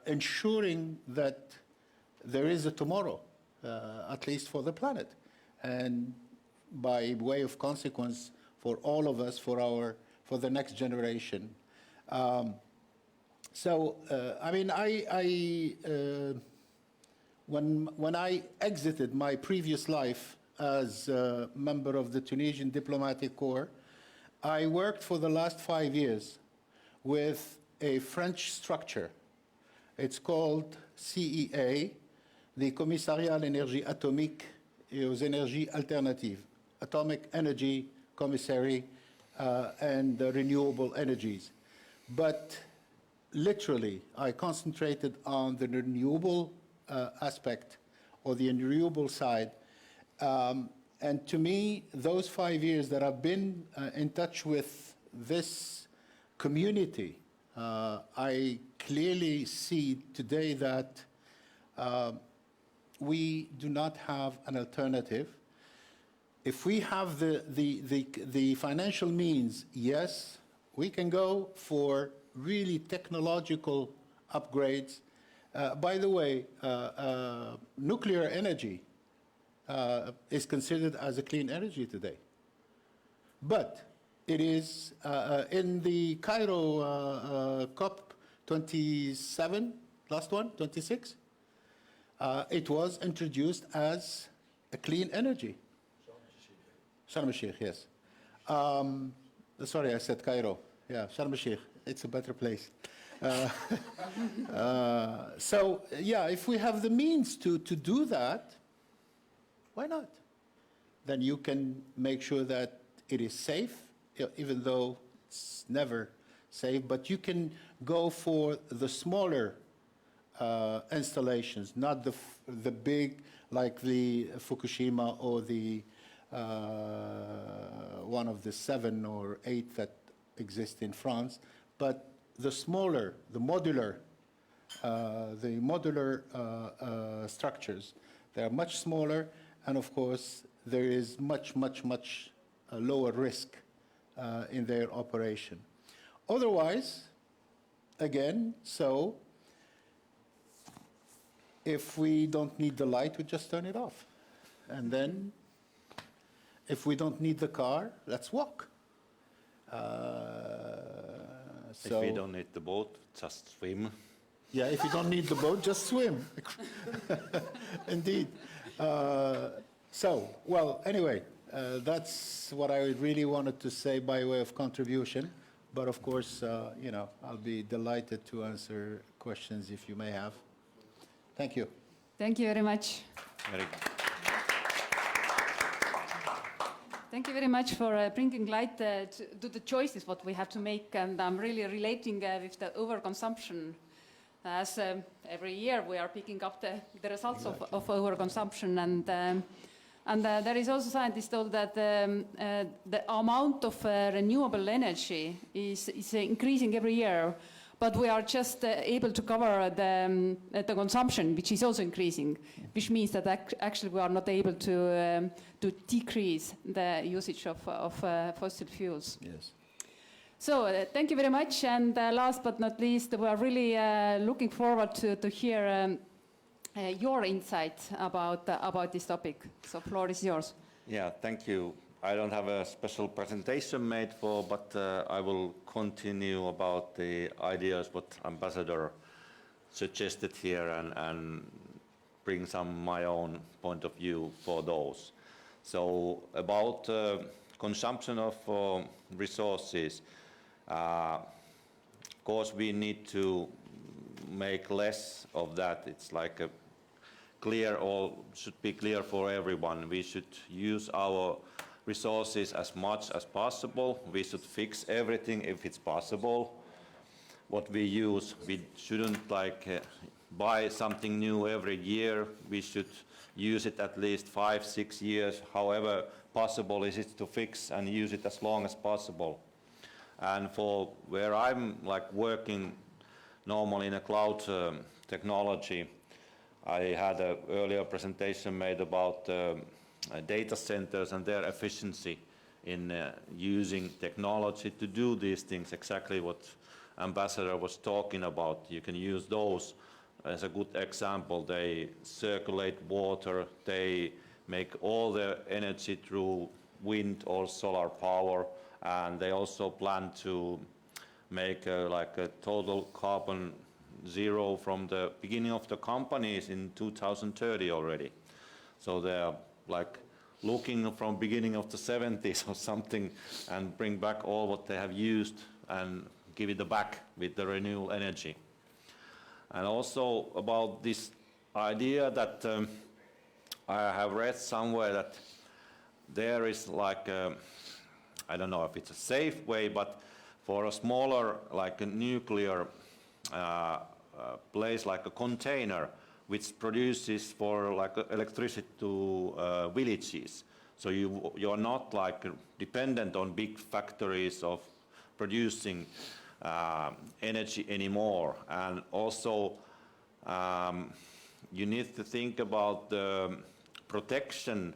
ensuring that there is a tomorrow, at least for the planet, and by way of consequence for all of us, for the next generation. I mean, when I exited my previous life as a member of the Tunisian Diplomatic Corps, I worked for the last 5 years with a French structure. It's called CEA, the Commissariat à l'énergie atomique et aux énergies alternatives, Atomic Energy Commissary and Renewable Energies. But literally, I concentrated on the renewable aspect or the renewable side. And to me, those 5 years that I've been in touch with this community, I clearly see today that we do not have an alternative. If we have the financial means, yes, we can go for really technological upgrades. By the way, nuclear energy is considered as a clean energy today. But it is in the Cairo COP 27, last one, 26, it was introduced as a clean energy. Sharm el-Sheikh, yes. Sorry, I said Cairo. Yeah, Sharm el-Sheikh, it's a better place. So, yeah, if we have the means to do that, why not? Then you can make sure that it is safe, even though it's never safe, but you can go for the smaller installations, not the big, like the Fukushima or the one of the 7 or 8 that exist in France, but the smaller, the modular structures. They are much smaller, and of course, there is much lower risk in their operation. Otherwise, again, so if we don't need the light, we just turn it off. And then, if we don't need the car, let's walk. If we don't need the boat, just swim. Yeah, if you don't need the boat, just swim. Indeed. So, well, anyway, that's what I really wanted to say by way of contribution. But of course, you know, I'll be delighted to answer questions if you may have. Thank you. Thank you very much. Very good. Thank you very much for bringing light to the choices what we have to make, and I'm really relating with the overconsumption. As every year we are picking up the results of overconsumption, and there is also scientists told that the amount of renewable energy is increasing every year, but we are just able to cover the consumption, which is also increasing, which means that actually we are not able to decrease the usage of fossil fuels. Yes. So thank you very much, and last but not least, we are really looking forward to hear your insight about this topic. So floor is yours. Yeah, thank you. I don't have a special presentation made for, but I will continue about the ideas what Ambassador suggested here and bring some my own point of view for those. So about consumption of resources, of course we need to make less of that. It's like a clear, or should be clear for everyone. We should use our resources as much as possible. We should fix everything if it's possible. What we use, we shouldn't buy something new every year. We should use it at least 5-6 years. However possible is it to fix and use it as long as possible. And for where I'm working normally in a cloud technology, I had an earlier presentation made about data centers and their efficiency in using technology to do these things, exactly what Ambassador was talking about. You can use those as a good example. They circulate water, they make all the energy through wind or solar power, and they also plan to make a total carbon zero from the beginning of the companies in 2030 already. So they're looking from beginning of the 70s or something and bring back all what they have used and give it back with the renewable energy. And also about this idea that I have read somewhere that there is I don't know if it's a safe way, but for a smaller, a nuclear place like a container which produces for like electricity to villages. So you're not like dependent on big factories of producing energy anymore. And also you need to think about the protection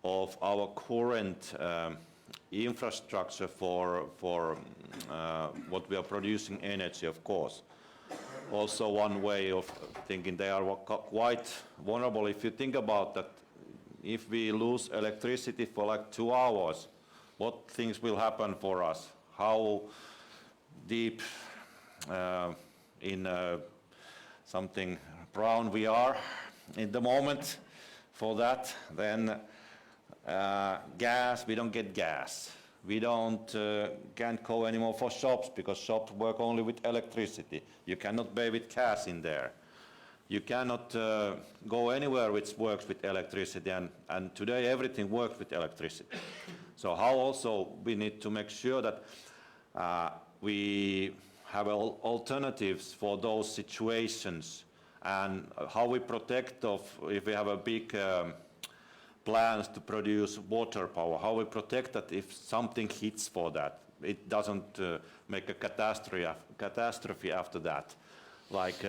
of our current infrastructure for what we are producing energy, of course. Also one way of thinking, they are quite vulnerable. If you think about that, if we lose electricity for like 2 hours, what things will happen for us? How deep in something brown we are in the moment for that? Then gas, we don't get gas. We can't go anymore for shops because shops work only with electricity. You cannot pay with cash in there. You cannot go anywhere which works with electricity, and today everything works with electricity. So how also we need to make sure that we have alternatives for those situations, and how we protect if we have a big plans to produce water power, how we protect that if something hits for that, it doesn't make a catastrophe after that, like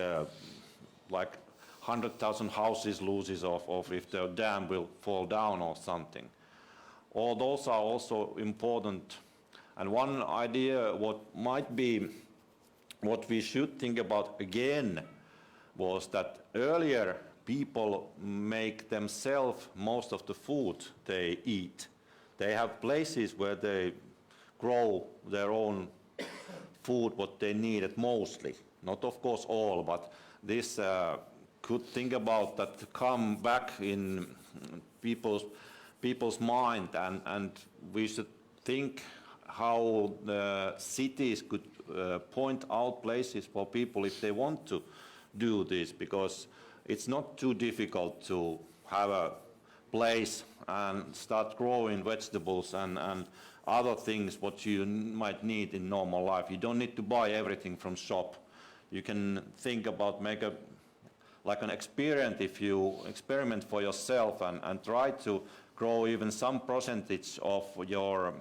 100,000 houses loses of if the dam will fall down or something. All those are also important. And one idea what might be what we should think about again was that earlier people make themselves most of the food they eat. They have places where they grow their own food, what they needed mostly. Not of course all, but this could think about that to come back in people's mind, and we should think how the cities could point out places for people if they want to do this, because it's not too difficult to have a place and start growing vegetables and other things what you might need in normal life. You don't need to buy everything from shop. You can think about make like an experiment if you experiment for yourself and try to grow even some percentage of your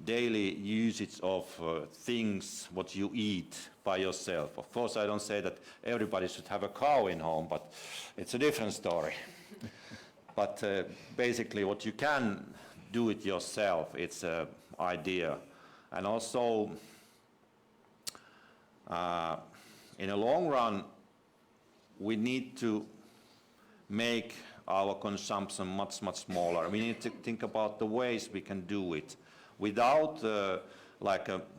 daily usage of things what you eat by yourself. Of course, I don't say that everybody should have a cow in home, but it's a different story. But basically what you can do it yourself, it's an idea. And also in the long run, we need to make our consumption much smaller. We need to think about the ways we can do it without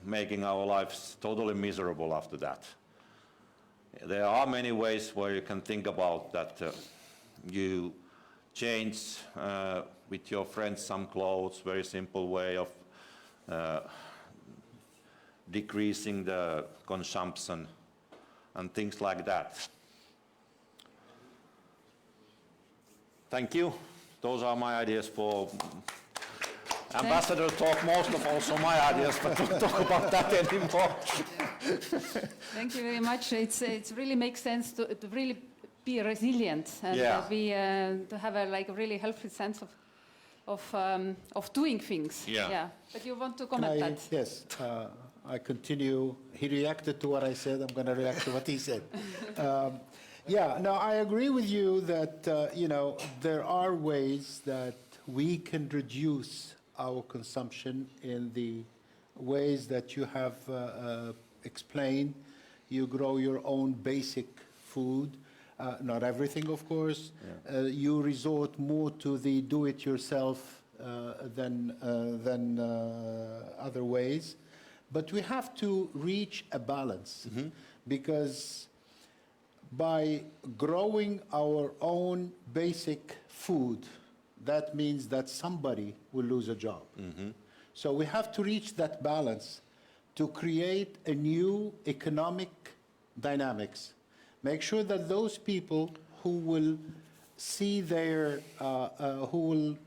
making our lives totally miserable after that. There are many ways where you can think about that. You change with your friends some clothes, very simple way of decreasing the consumption and things like that. Thank you. Those are my ideas for Ambassador talk most of also my ideas, but don't talk about that anymore. Thank you very much. It really makes sense to really be resilient and to have a really healthy sense of doing things. Yeah. But you want to comment that? Yes. I continue. He reacted to what I said. I'm going to react to what he said. No, I agree with you that there are ways that we can reduce our consumption in the ways that you have explained. You grow your own basic food, not everything, of course. Yeah. You resort more to the do-it-yourself than other ways. But we have to reach a balance, because by growing our own basic food, that means that somebody will lose a job. So we have to reach that balance to create a new economic dynamics. Make sure that those people who will see their, who will,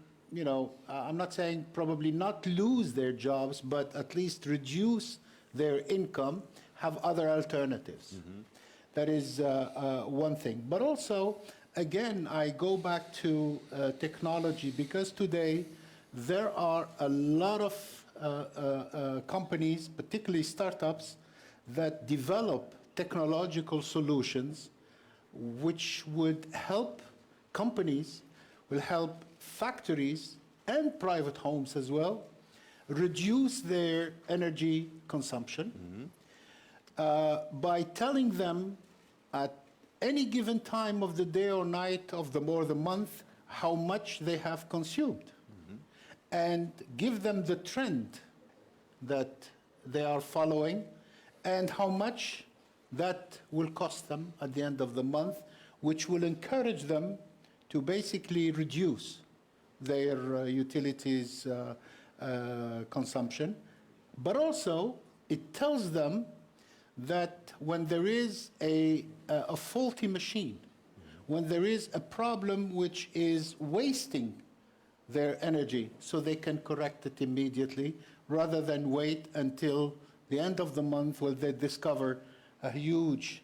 I'm not saying probably not lose their jobs, but at least reduce their income, have other alternatives. That is one thing. But also, again, I go back to technology, because today there are a lot of companies, particularly startups, that develop technological solutions which would help companies, will help factories and private homes as well reduce their energy consumption by telling them at any given time of the day or night of the or the month how much they have consumed, and give them the trend that they are following and how much that will cost them at the end of the month, which will encourage them to basically reduce their utilities consumption. But also, it tells them that when there is a faulty machine, when there is a problem which is wasting their energy, so they can correct it immediately, rather than wait until the end of the month when they discover a huge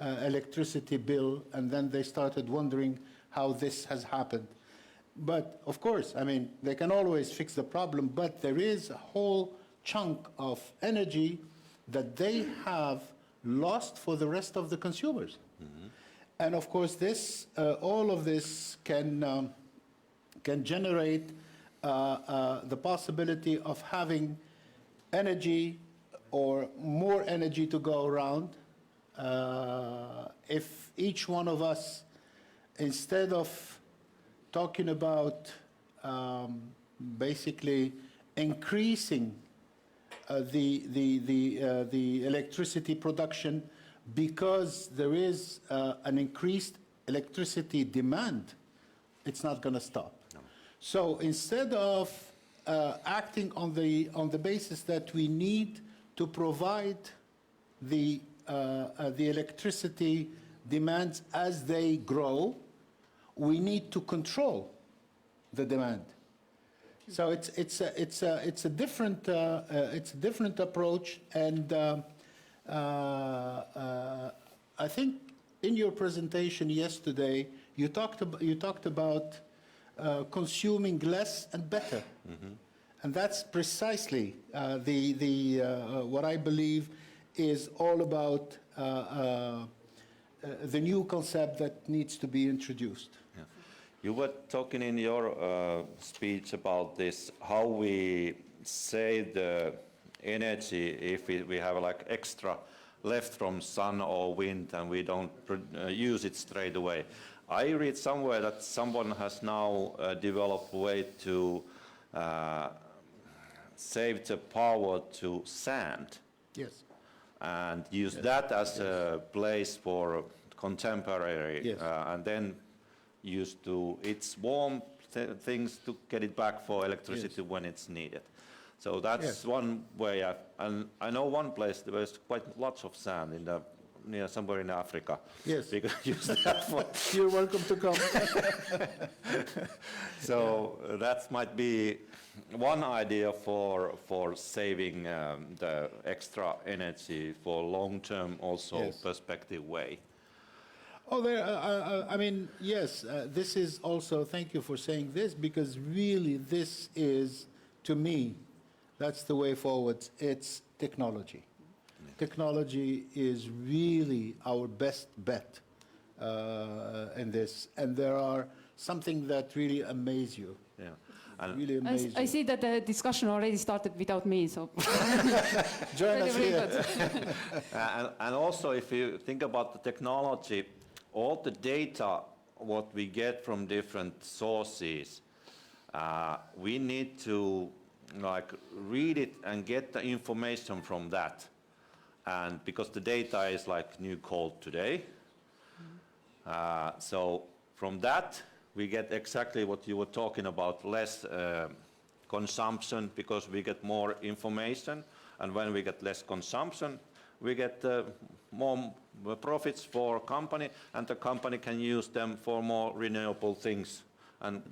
electricity bill, and then they started wondering how this has happened. But of course, I mean, they can always fix the problem, but there is a whole chunk of energy that they have lost for the rest of the consumers. And of course, this, all of this can generate the possibility of having energy or more energy to go around. If each one of us, instead of talking about basically increasing the electricity production because there is an increased electricity demand, it's not going to stop. No. So instead of acting on the basis that we need to provide the electricity demands as they grow, we need to control the demand. So it's a different approach, and I think in your presentation yesterday you talked about consuming less and better, and that's precisely what I believe is all about the new concept that needs to be introduced. Yeah. You were talking in your speech about this, how we save the energy if we have like extra left from sun or wind and we don't use it straight away. I read somewhere that someone has now developed a way to save the power to sand. Yes. And use that as a place for contemporary, yes. And then use to its warm things to get it back for electricity when it's needed. So that's one way. And I know one place there was quite lots of sand in the somewhere in Africa. Yes. We could use that for. You're welcome to come. So that might be one idea for saving the extra energy for long-term also perspective way. Oh, I mean, yes, this is also, thank you for saying this, because really this is, to me, that's the way forward. It's technology. Yeah. Technology is really our best bet in this. And there are something that really amaze you. Yeah. Really amaze I see that the discussion already started without me, so. Join us here. And also, if you think about the technology, all the data, what we get from different sources, we need to like read it and get the information from that. And because the data is like new coal today, so from that we get exactly what you were talking about, less consumption because we get more information, and when we get less consumption, we get more profits for company, and the company can use them for more renewable things. And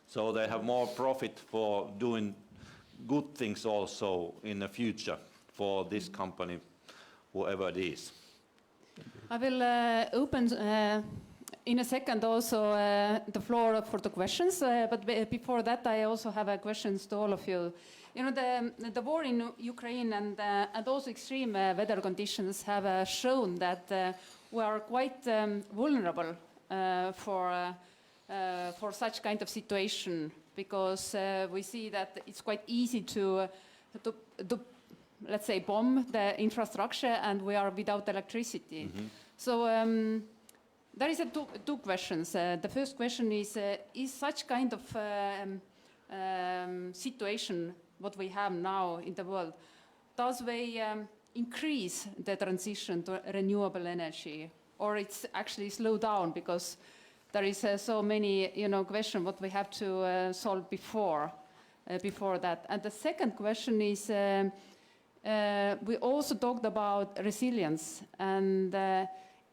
so they have more profit for doing good things also in the future for this company whoever it is. I will open in a second also the floor for the questions, but before that I also have questions to all of you. You know, the war in Ukraine and also extreme weather conditions have shown that we are quite vulnerable for such kind of situation, because we see that it's quite easy to let's say, bomb the infrastructure, and we are without electricity. Mm-hmm. So there is two questions. The first question is such kind of situation what we have now in the world, does we increase the transition to renewable energy, or it's actually slow down because there is so many, you know, questions what we have to solve before that? And the second question is, we also talked about resilience, and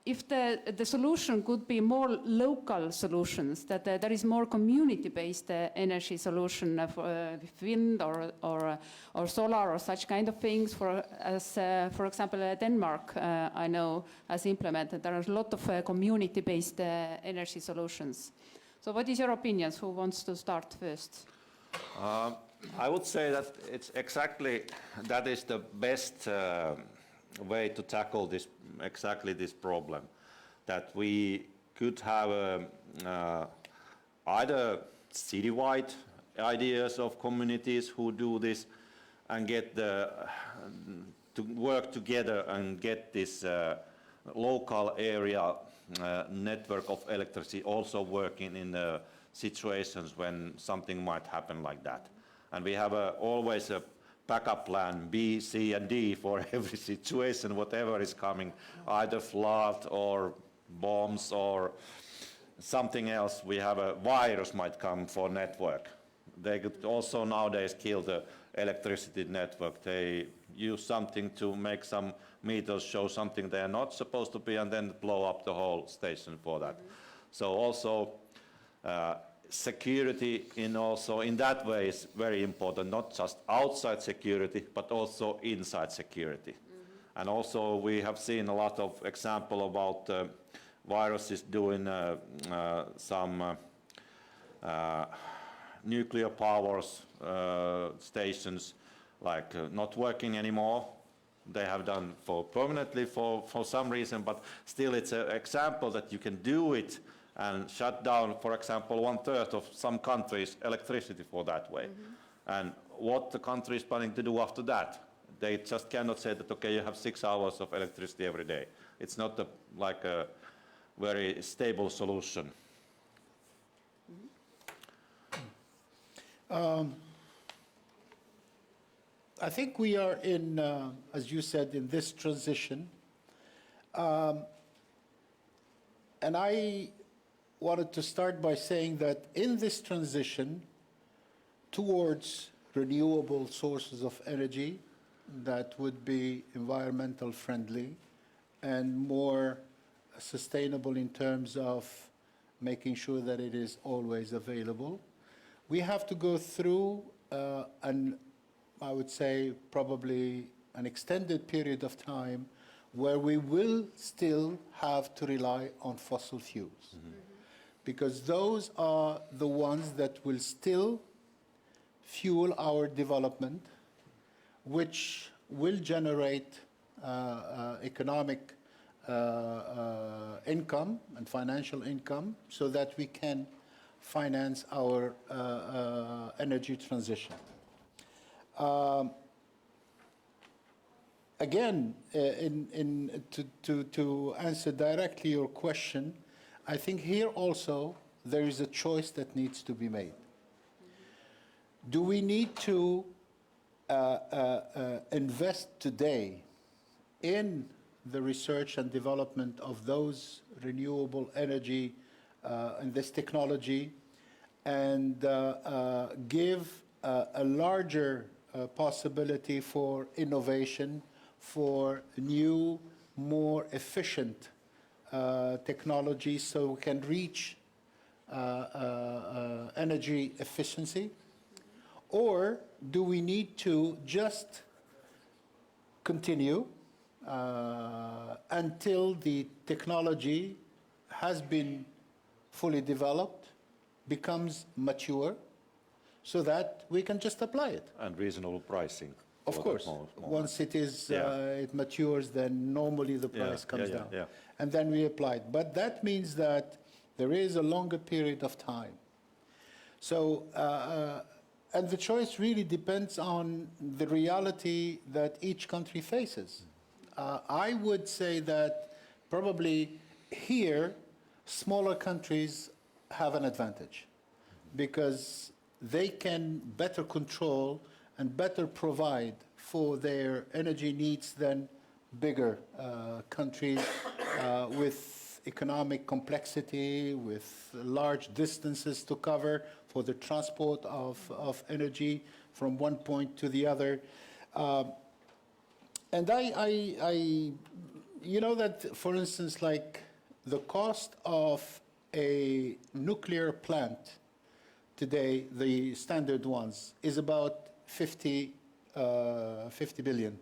if the solution could be more local solutions, that there is more community-based energy solution for wind or solar or such kind of things. For example, Denmark, I know, has implemented. There are a lot of community-based energy solutions. So, what is your opinions? Who wants to start first? I would say that it's exactly that is the best way to tackle this problem, that we could have either citywide ideas of communities who do this and get to work together and get this local area network of electricity also working in situations when something might happen like that. And we have always a backup plan B, C, and D for every situation, whatever is coming, either flood or bombs or something else. We have a virus might come for network. They could also nowadays kill the electricity network. They use something to make some meters show something they are not supposed to be and then blow up the whole station for that. So also security in that way is very important, not just outside security, but also inside security. Mm-hmm. And also we have seen a lot of example about viruses doing some nuclear powers stations like not working anymore. They have done permanently for some reason, but still it's an example that you can do it and shut down, for example, 1/3 of some countries' electricity for that way. Mm-hmm. And what the country is planning to do after that? They just cannot say that, okay, you have 6 hours of electricity every day. It's not like a very stable solution. Mm-hmm. I think we are in, as you said, in this transition. And I wanted to start by saying that in this transition towards renewable sources of energy that would be environmental friendly and more sustainable in terms of making sure that it is always available, we have to go through I would say probably an extended period of time where we will still have to rely on fossil fuels. Mm-hmm. Because those are the ones that will still fuel our development, which will generate economic income and financial income so that we can finance our energy transition. Again, to answer directly your question, I think here also there is a choice that needs to be made. Do we need to invest today in the research and development of those renewable energy and this technology and give a larger possibility for innovation, for new, more efficient technology so we can reach energy efficiency? Or do we need to just continue until the technology has been fully developed, becomes mature, so that we can just apply it. And reasonable pricing. Of course. Once it is, it matures, then normally the price comes down. Yeah. And then we apply it. But that means that there is a longer period of time. So, and the choice really depends on the reality that each country faces. I would say that probably here, smaller countries have an advantage because they can better control and better provide for their energy needs than bigger countries with economic complexity, with large distances to cover for the transport of energy from one point to the other. And you know that, for instance, like the cost of a nuclear plant today, the standard ones, is about 50 billion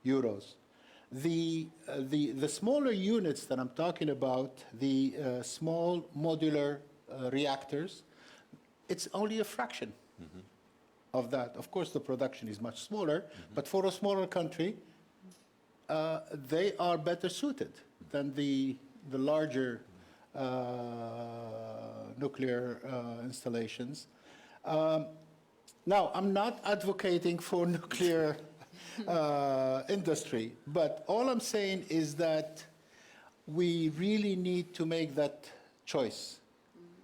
euros. The smaller units that I'm talking about, the small modular reactors, it's only a fraction of that. Of course, the production is much smaller, but for a smaller country, they are better suited than the larger nuclear installations. Now, I'm not advocating for nuclear industry, but all I'm saying is that we really need to make that choice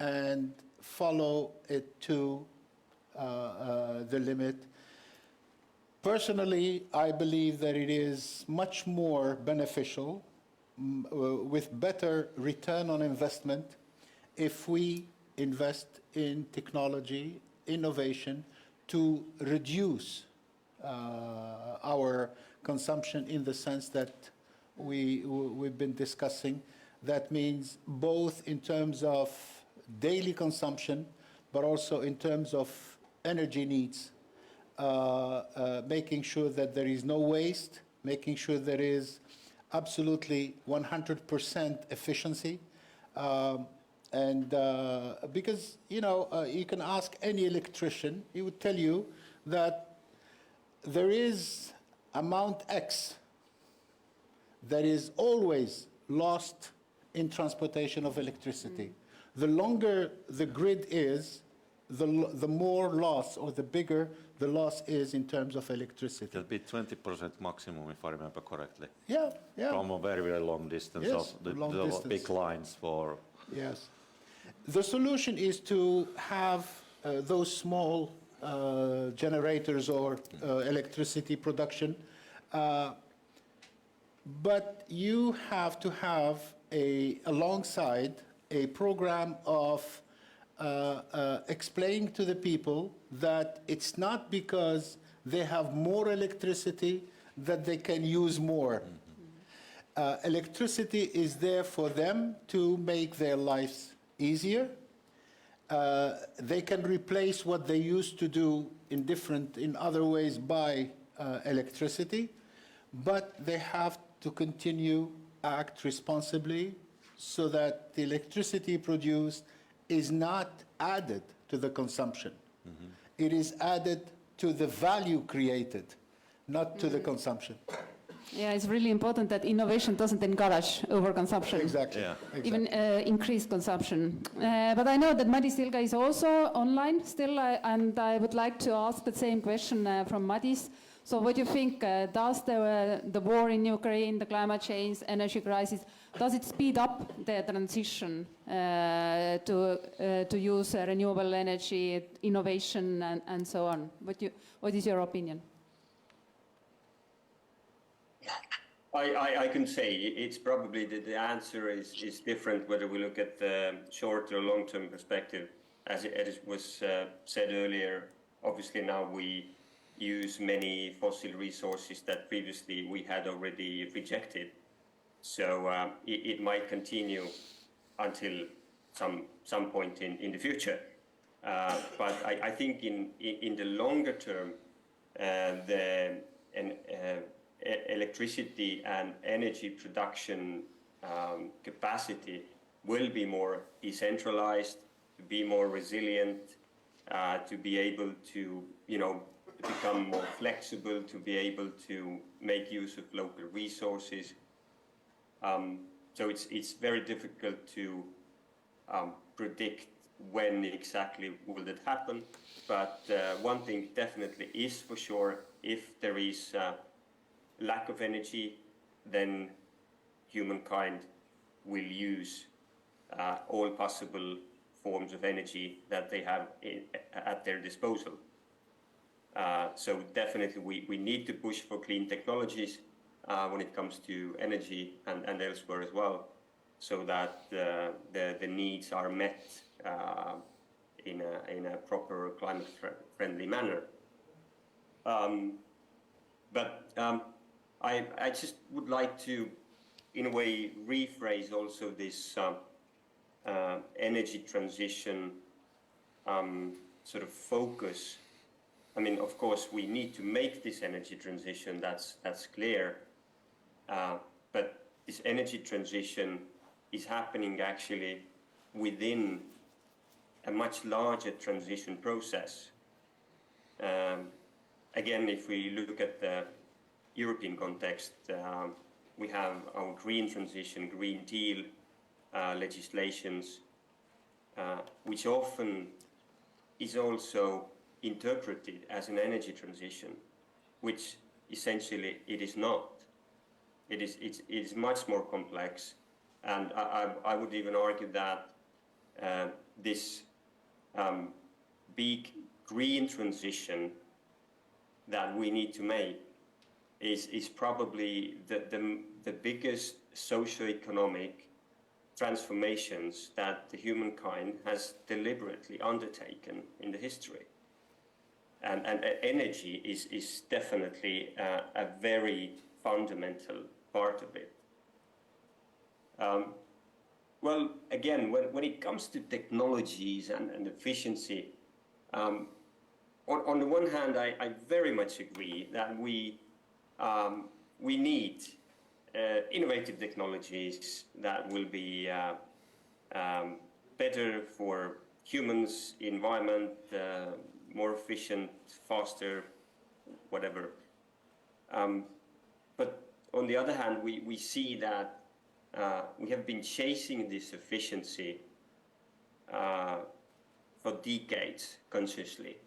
and follow it to the limit. Personally, I believe that it is much more beneficial with better return on investment if we invest in technology, innovation, to reduce our consumption in the sense that we've been discussing. That means both in terms of daily consumption, but also in terms of energy needs, making sure that there is no waste, making sure there is absolutely 100% efficiency. And because, you know, you can ask any electrician, he would tell you that there is amount X that is always lost in transportation of electricity. The longer the grid is, the more loss, or the bigger the loss is in terms of electricity. It'll be 20% maximum, if I remember correctly. Yeah. From a very, very long distance, Yes, of the long distance. big lines for... Yes. The solution is to have those small generators or electricity production, but you have to have alongside a program of explaining to the people that it's not because they have more electricity that they can use more. Electricity is there for them to make their lives easier. They can replace what they used to do in other ways by electricity, but they have to continue act responsibly so that the electricity produced is not added to the consumption. It is added to the value created, not to the consumption. Yeah, it's really important that innovation doesn't encourage overconsumption. Exactly. Yeah. Even increased consumption. But I know that Madis Ilga is also online still, and I would like to ask the same question from Madis. So what do you think, does the war in Ukraine, the climate change, energy crisis, does it speed up the transition to use renewable energy, innovation, and so on? What is your opinion? I can say it's probably the answer is different whether we look at the short or long-term perspective. As it was said earlier, obviously now we use many fossil resources that previously we had already rejected. So it might continue until some point in the future. But I think in the longer term, the electricity and energy production capacity will be more decentralized, to be more resilient, to be able to, become more flexible, to be able to make use of local resources. So it's very difficult to predict when exactly will that happen. But one thing definitely is for sure, if there is lack of energy, then humankind will use all possible forms of energy that they have at their disposal. So definitely we need to push for clean technologies when it comes to energy and elsewhere as well, so that the needs are met in a proper climate-friendly manner. But I just would like to, in a way, rephrase also this energy transition sort of focus. I mean, of course, we need to make this energy transition, that's clear. But this energy transition is happening actually within a much larger transition process. Again, if we look at the European context, we have our green transition, Green Deal legislations, which often is also interpreted as an energy transition, which essentially it is not. It is much more complex, and I would even argue that this big green transition that we need to make is probably the biggest socio-economic transformations that the humankind has deliberately undertaken in the history. And energy is definitely a very fundamental part of it. Well, again, when it comes to technologies and efficiency, on the one hand, I very much agree that we need innovative technologies that will be better for humans, environment, more efficient, faster, whatever. But on the other hand, we see that we have been chasing this efficiency for decades consciously.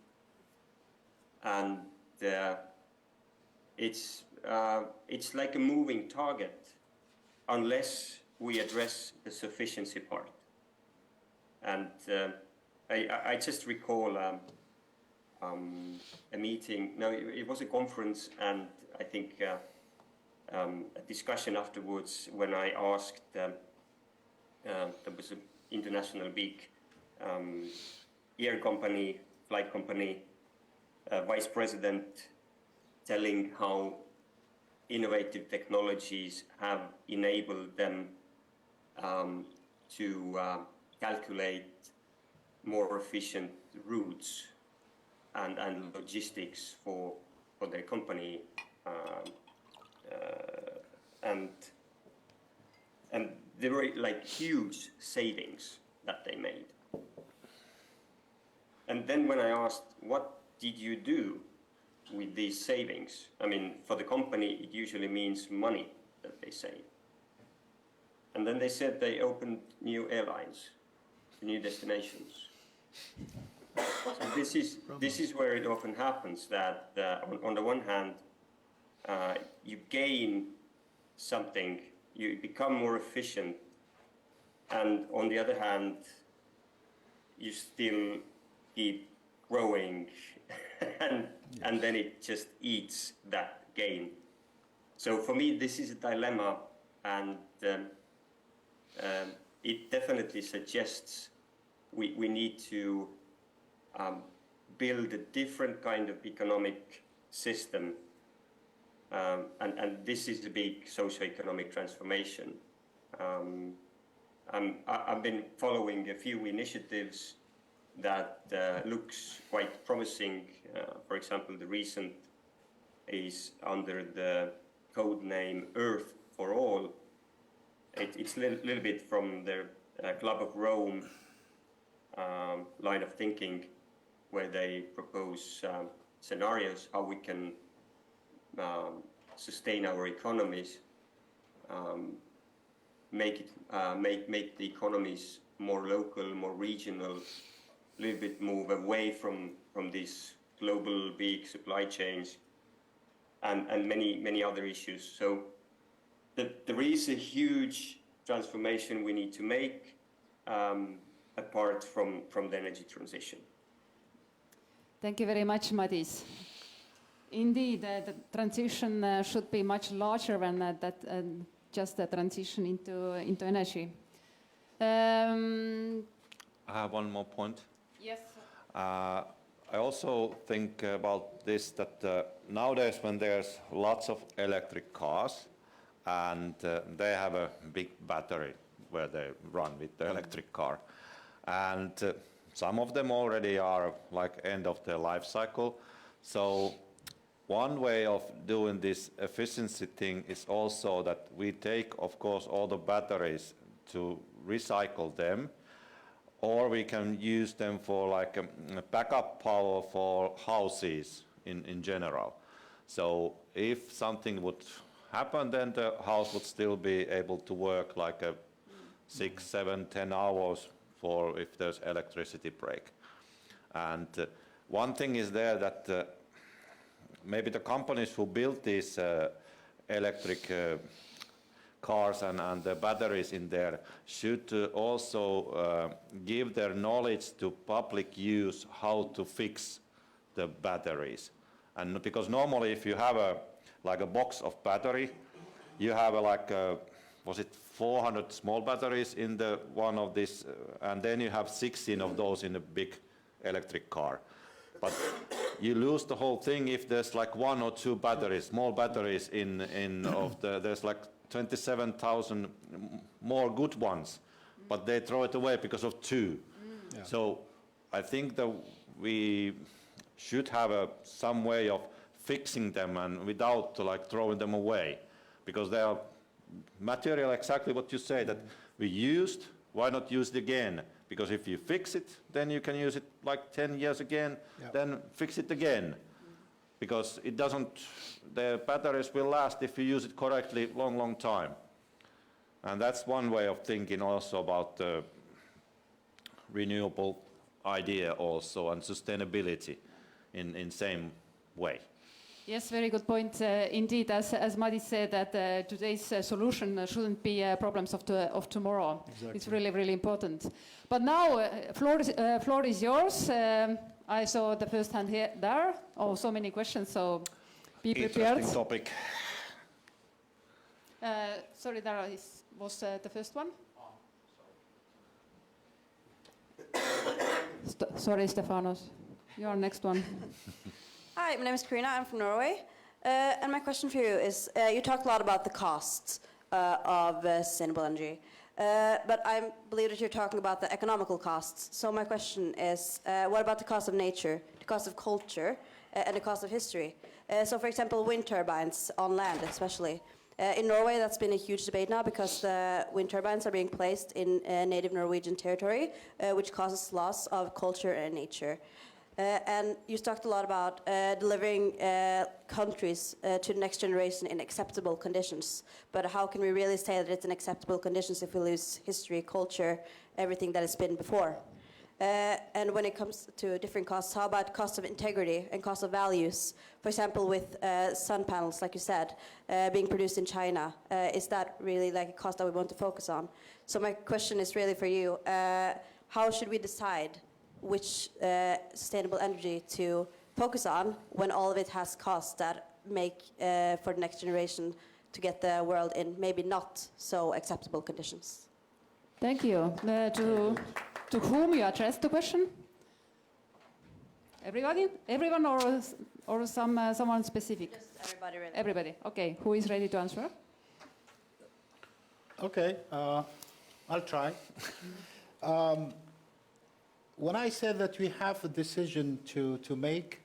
And it's like a moving target unless we address the sufficiency part. And I just recall a meeting, no, it was a conference, and I think a discussion afterwards when I asked, there was an international big air company, flight company, vice president telling how innovative technologies have enabled them to calculate more efficient routes and logistics for their company, and there were like huge savings that they made. And then when I asked, what did you do with these savings? I mean, for the company, it usually means money that they save. And then they said they opened new airlines, new destinations. So this is where it often happens, that on the one hand, you gain something, you become more efficient, and on the other hand, you still keep growing, and then it just eats that gain. So for me, this is a dilemma, and it definitely suggests we need to build a different kind of economic system, and this is the big socio-economic transformation. I've been following a few initiatives that looks quite promising. For example, the recent is under the code name Earth for All. It's a little bit from the Club of Rome line of thinking, where they propose scenarios how we can sustain our economies, make the economies more local, more regional, a little bit move away from these global big supply chains and many other issues. So there is a huge transformation we need to make apart from the energy transition. Thank you very much, Madis. Indeed, the transition should be much larger than just the transition into energy. I have one more point. Yes. I also think about this, that nowadays when there's lots of electric cars and they have a big battery where they run with the electric car, and some of them already are like end of their life cycle. So one way of doing this efficiency thing is also that we take, of course, all the batteries to recycle them, or we can use them for like a backup power for houses in general. So if something would happen, then the house would still be able to work like 6, 7, 10 hours for if there's electricity break. And one thing is there that maybe the companies who build these electric cars and the batteries in there should also give their knowledge to public use how to fix the batteries. And because normally if you have like a box of battery, you have was it 400 small batteries in the one of this, and then you have 16 of those in a big electric car. But you lose the whole thing if there's like 1 or 2 batteries, small batteries there's like 27,000 more good ones, but they throw it away because of 2. Yeah. So I think that we should have some way of fixing them and without like throwing them away, because they are material, exactly what you say, that we used, why not use it again? Because if you fix it, then you can use it like 10 years again, then fix it again. Because it doesn't, the batteries will last if you use it correctly long time. And that's one way of thinking also about the renewable idea also and sustainability in same way. Yes, very good point. Indeed, as Madis said, that today's solution shouldn't be problems of tomorrow. Exactly. It's really, really important. But now, floor is yours. I saw the first hand here, there. Oh, so many questions, so be prepared. Interesting topic. Sorry, Dara was the first one. Sorry, Stefanos. You're next one. Hi, my name is Karina. I'm from Norway. And my question for you is, you talked a lot about the costs of sustainable energy. But I believe that you're talking about the economical costs. So my question is, what about the cost of nature, the cost of culture, and the cost of history? So for example, wind turbines on land especially. In Norway, that's been a huge debate now because the wind turbines are being placed in native Norwegian territory, which causes loss of culture and nature. And you talked a lot about delivering countries to the next generation in acceptable conditions. But how can we really say that it's in acceptable conditions if we lose history, culture, everything that has been before? And when it comes to different costs, how about cost of integrity and cost of values? For example, with sun panels, like you said, being produced in China, is that really like a cost that we want to focus on? So my question is really for you, how should we decide which sustainable energy to focus on when all of it has costs that make for the next generation to get the world in maybe not so acceptable conditions? Thank you. To whom you addressed the question? Everybody? Everyone or someone specific? Just everybody, really. Everybody. Okay. Who is ready to answer? Okay. I'll try. When I said that we have a decision to make,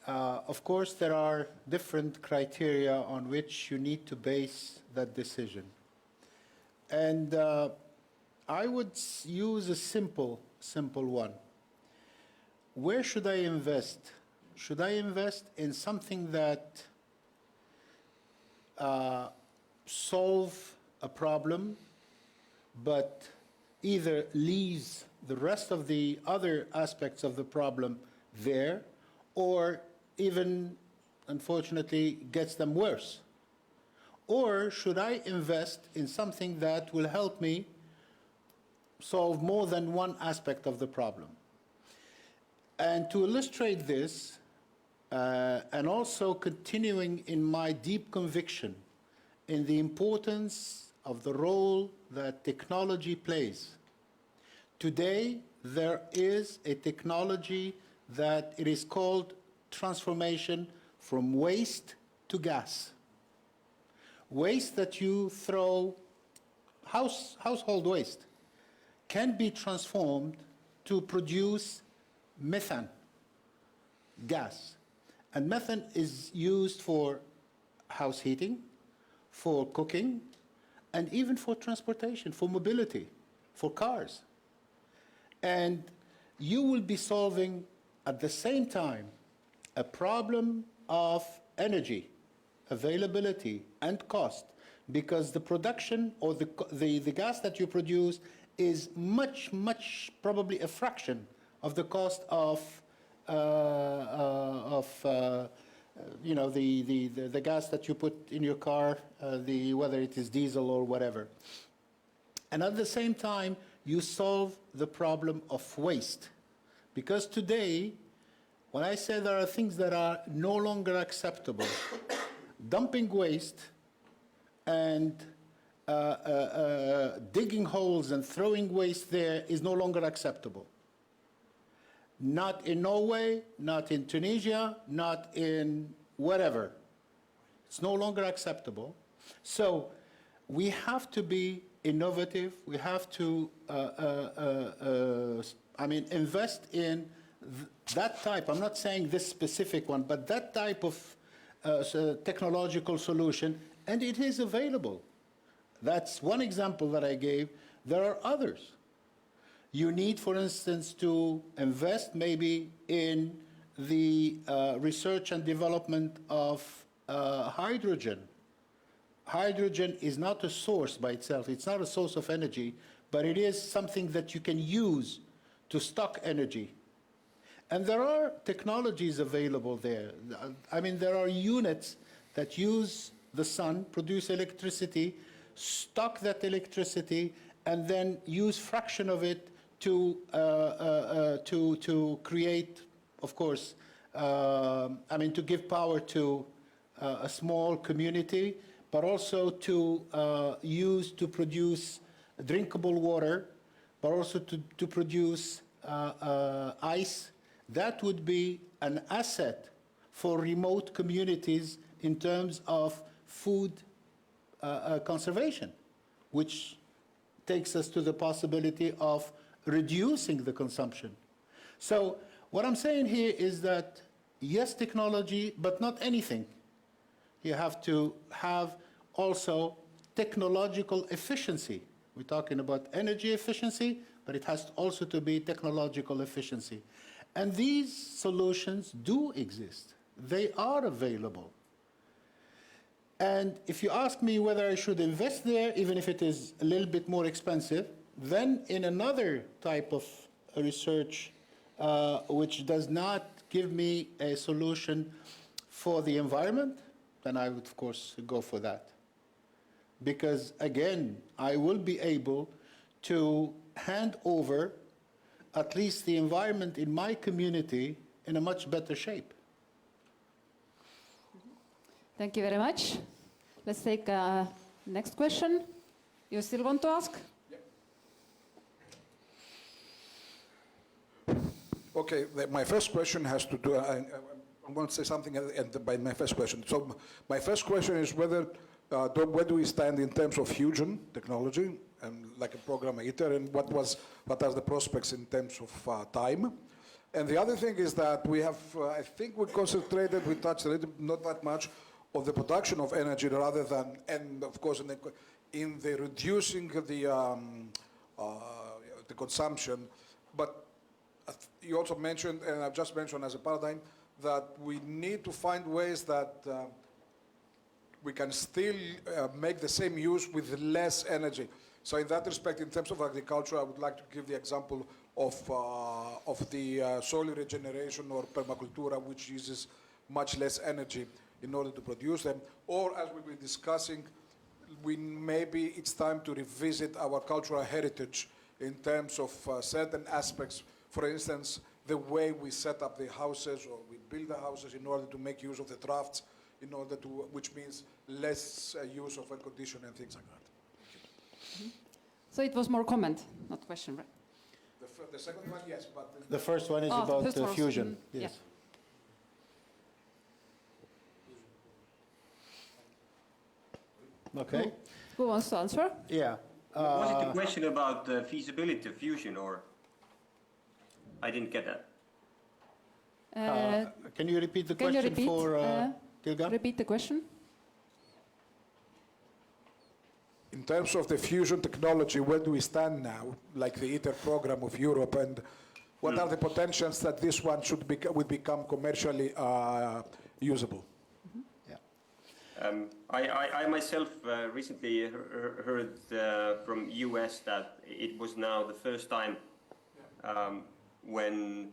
of course, there are different criteria on which you need to base that decision. And I would use a simple one. Where should I invest? Should I invest in something that solve a problem, but either leaves the rest of the other aspects of the problem there, or even, unfortunately, gets them worse? Or should I invest in something that will help me solve more than one aspect of the problem? And to illustrate this, and also continuing in my deep conviction in the importance of the role that technology plays. Today, there is a technology that it is called transformation from waste to gas. Waste that you throw, household waste, can be transformed to produce methane gas. And methane is used for house heating, for cooking, and even for transportation, for mobility, for cars. And you will be solving at the same time a problem of energy availability and cost, because the production or the gas that you produce is much, probably a fraction of the cost of the gas that you put in your car, whether it is diesel or whatever. And at the same time, you solve the problem of waste. Because today, when I say there are things that are no longer acceptable, dumping waste and digging holes and throwing waste there is no longer acceptable. Not in Norway, not in Tunisia, not in wherever. It's no longer acceptable. So we have to be innovative. We have to, invest in that type. I'm not saying this specific one, but that type of technological solution, and it is available. That's one example that I gave. There are others. You need, for instance, to invest maybe in the research and development of hydrogen. Hydrogen is not a source by itself. It's not a source of energy, but it is something that you can use to stock energy. And there are technologies available there. I mean, there are units that use the sun, produce electricity, stock that electricity, and then use fraction of it to create, of course, to give power to a small community, but also to use to produce drinkable water, but also to produce ice. That would be an asset for remote communities in terms of food conservation, which takes us to the possibility of reducing the consumption. So what I'm saying here is that, yes, technology, but not anything. You have to have also technological efficiency. We're talking about energy efficiency, but it has also to be technological efficiency. And these solutions do exist. They are available. And if you ask me whether I should invest there, even if it is a little bit more expensive, then in another type of research which does not give me a solution for the environment, then I would, of course, go for that. Because, again, I will be able to hand over at least the environment in my community in a much better shape. Thank you very much. Let's take next question. You still want to ask? Okay, my first question has to do, I want to say something by my first question. So my first question is where do we stand in terms of fusion technology, and like a program ITER, and what are the prospects in terms of time? And the other thing is that we have, I think we concentrated, we touched a little, not that much, of the production of energy rather than, and of course in the reducing the consumption. But you also mentioned, and I've just mentioned as a paradigm, that we need to find ways that we can still make the same use with less energy. So in that respect, in terms of agriculture, I would like to give the example of the soil regeneration or permacultura, which uses much less energy in order to produce them. Or as we were discussing, maybe it's time to revisit our cultural heritage in terms of certain aspects. For instance, the way we set up the houses or we build the houses in order to make use of the drafts, in order to, which means less use of air conditioning and things like that. So it was more comment, not question, right? The second one, yes, but... The first one is about first fusion. Yeah. Yes. Okay. Who wants to answer? Yeah. Was it a question about the feasibility of fusion, or I didn't get that? Can you repeat the Can you question repeat, for Tilga? repeat the question? In terms of the fusion technology, where do we stand now, like the ITER program of Europe, and what are the potentials that this one would become commercially usable? I myself recently heard from US that it was now the first time when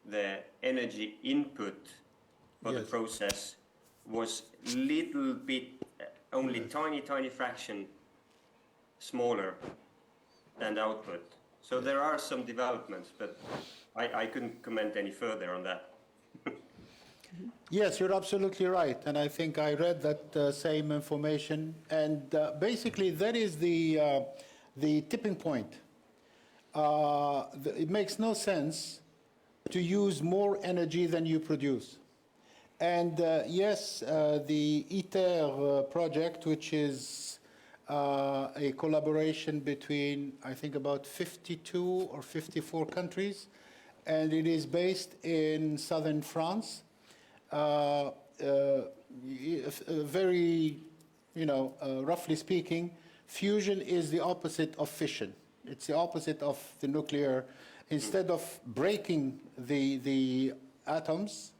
the energy input for the process was little bit, only tiny fraction smaller than the output. So there are some developments, but I couldn't comment any further on that. Yes, you're absolutely right, and I think I read that same information. And basically, that is the tipping point. It makes no sense to use more energy than you produce. And yes, the ITER project, which is a collaboration between, I think, about 52 or 54 countries, and it is based in southern France. Very, roughly speaking, fusion is the opposite of fission. It's the opposite of the nuclear. Instead of breaking the atoms,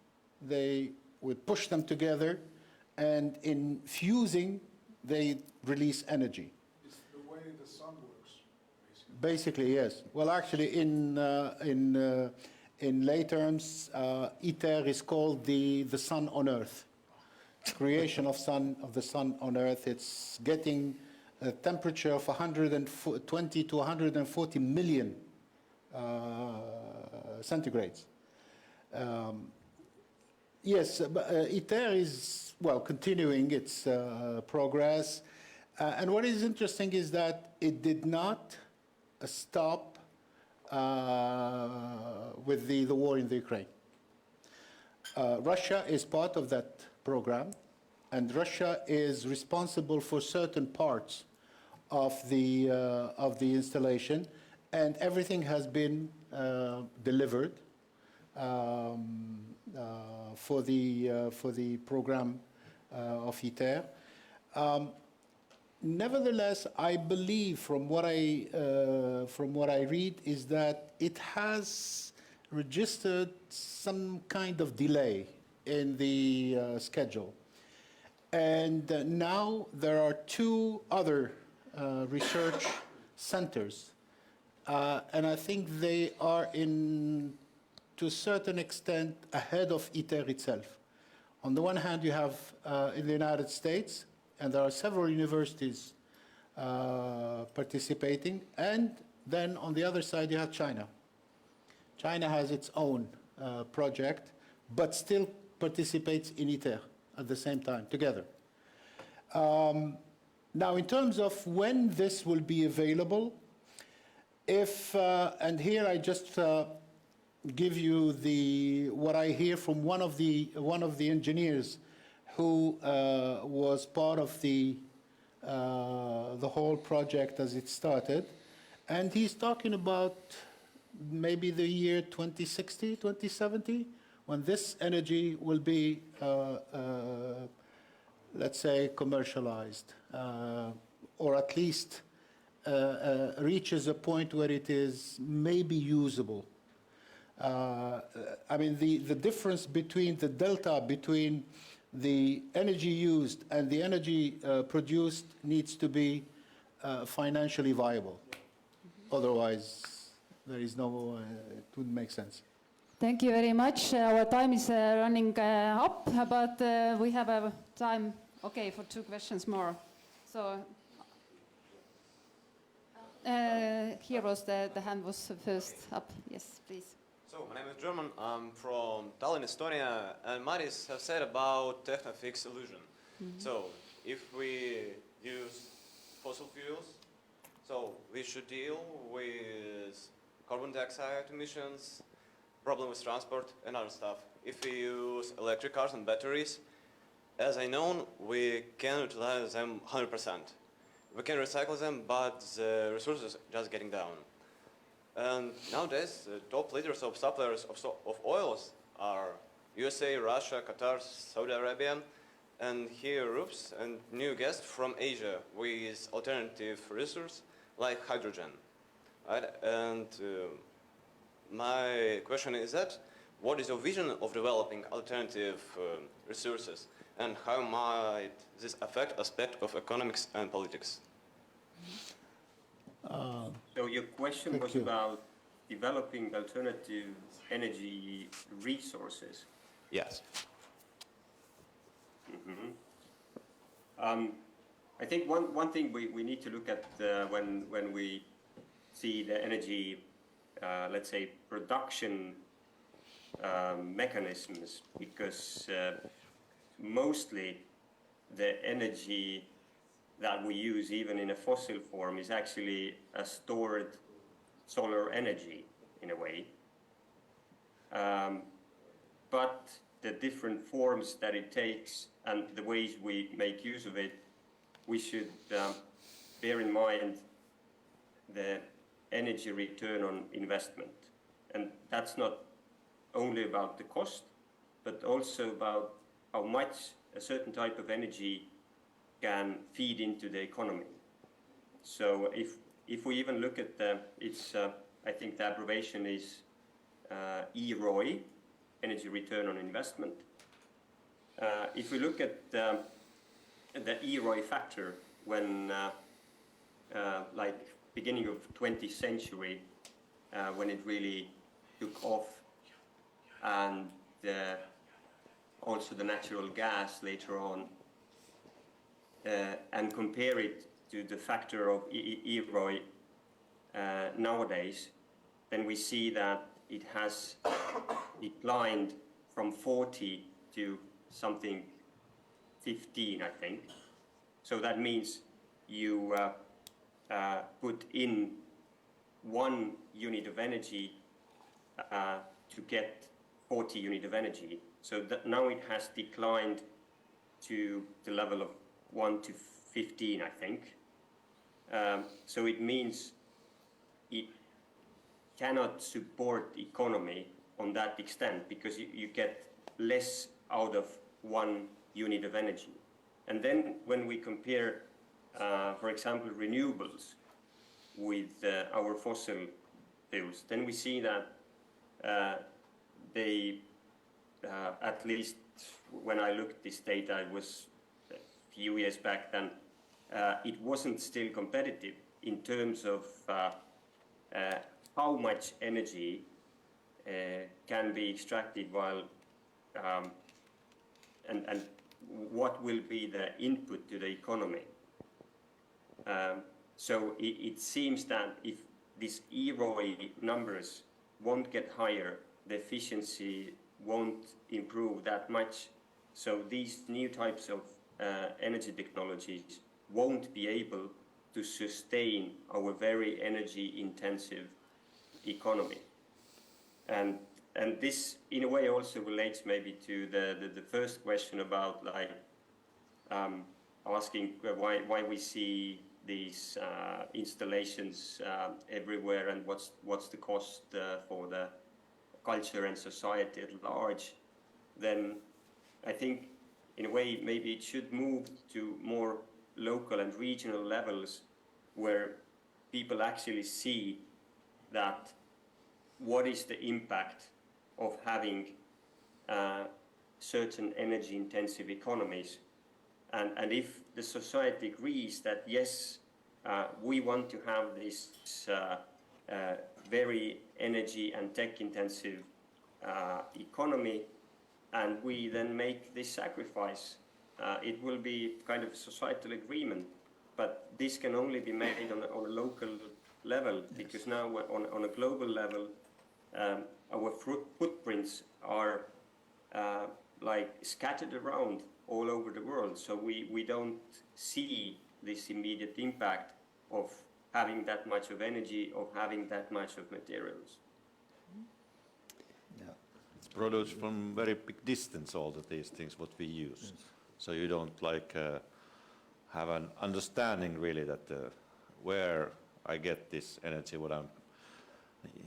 they would push them together, and in fusing, they release energy. It's the way the sun works, Basically, yes. Well, actually, in lay terms, ITER is called the sun on Earth. Creation of the sun on Earth. It's getting a temperature of 120 to 140 million centigrades. Yes, ITER is, continuing its progress. And what is interesting is that it did not stop with the war in the Ukraine. Russia is part of that program, and Russia is responsible for certain parts of the installation, and everything has been delivered for the program of ITER. Nevertheless, I believe from what I read is that it has registered some kind of delay in the schedule, and now there are two other research centers, and I think they are to a certain extent ahead of ITER itself. On the one hand, you have in the United States, and there are several universities participating. And then on the other side, you have China. China has its own project, but still participates in ITER at the same time, together. Now, in terms of when this will be available, and here I just give you what I hear from one of the engineers who was part of the whole project as it started, and he's talking about maybe the year 2060, 2070, when this energy will be, let's say, commercialized, or at least reaches a point where it is maybe usable. I mean, the difference between the delta between the energy used and the energy produced needs to be financially viable. Otherwise, there is no, it wouldn't make sense. Thank you very much. Our time is running up, but we have time, okay, for 2 questions more. So, here was the hand was first up. Yes, please. So, my name is German. I'm from Tallinn, Estonia, and Maris have said about techno-fix illusion. So, if we use fossil fuels, so we should deal with carbon dioxide emissions, problem with transport, and other stuff. If we use electric cars and batteries, as I know, we can utilize them 100%. We can recycle them, but the resources are just getting down. And nowadays, the top leaders of suppliers of oils are USA, Russia, Qatar, Saudi Arabia, and here Europe's and new guests from Asia with alternative resources like hydrogen. Right? And my question is that, what is your vision of developing alternative resources, and how might this affect aspects of economics and politics? So your question was about developing alternative energy resources. Yes. I think one thing we need to look at when we see the energy, let's say, production mechanisms, because mostly the energy that we use, even in a fossil form, is actually a stored solar energy in a way. But the different forms that it takes and the ways we make use of it, we should bear in mind the energy return on investment. And that's not only about the cost, but also about how much a certain type of energy can feed into the economy. So if we even look at I think the abbreviation is EROI, energy return on investment. If we look at the EROI factor, when like beginning of 20th century, when it really took off, and also the natural gas later on, and compare it to the factor of EROI nowadays, then we see that it has declined from 40 to something 15, I think. So that means you put in 1 unit of energy to get 40 units of energy. So that now it has declined to the level of 1 to 15, I think. So it means it cannot support the economy on that extent, because you get less out of 1 unit of energy. And then when we compare, for example, renewables with our fossil fuels, then we see that they, at least when I looked at this data, it was a few years back then, it wasn't still competitive in terms of how much energy can be extracted while, and what will be the input to the economy. So it seems that if these EROI numbers won't get higher, the efficiency won't improve that much. So these new types of energy technologies won't be able to sustain our very energy intensive economy. And this in a way also relates maybe to the first question about like asking why we see these installations everywhere, and what's the cost for the culture and society at large, then I think in a way maybe it should move to more local and regional levels where people actually see that what is the impact of having certain energy intensive economies. And if the society agrees that yes, we want to have this very energy and tech intensive economy, and we then make this sacrifice, it will be kind of societal agreement. But this can only be made on a local level, because now on a global level, our footprints are like scattered around all over the world. So we don't see this immediate impact of having that much of energy, of having that much of materials. It's produced from very big distance, all of these things, what we use. So you don't like have an understanding really that where I get this energy, what I'm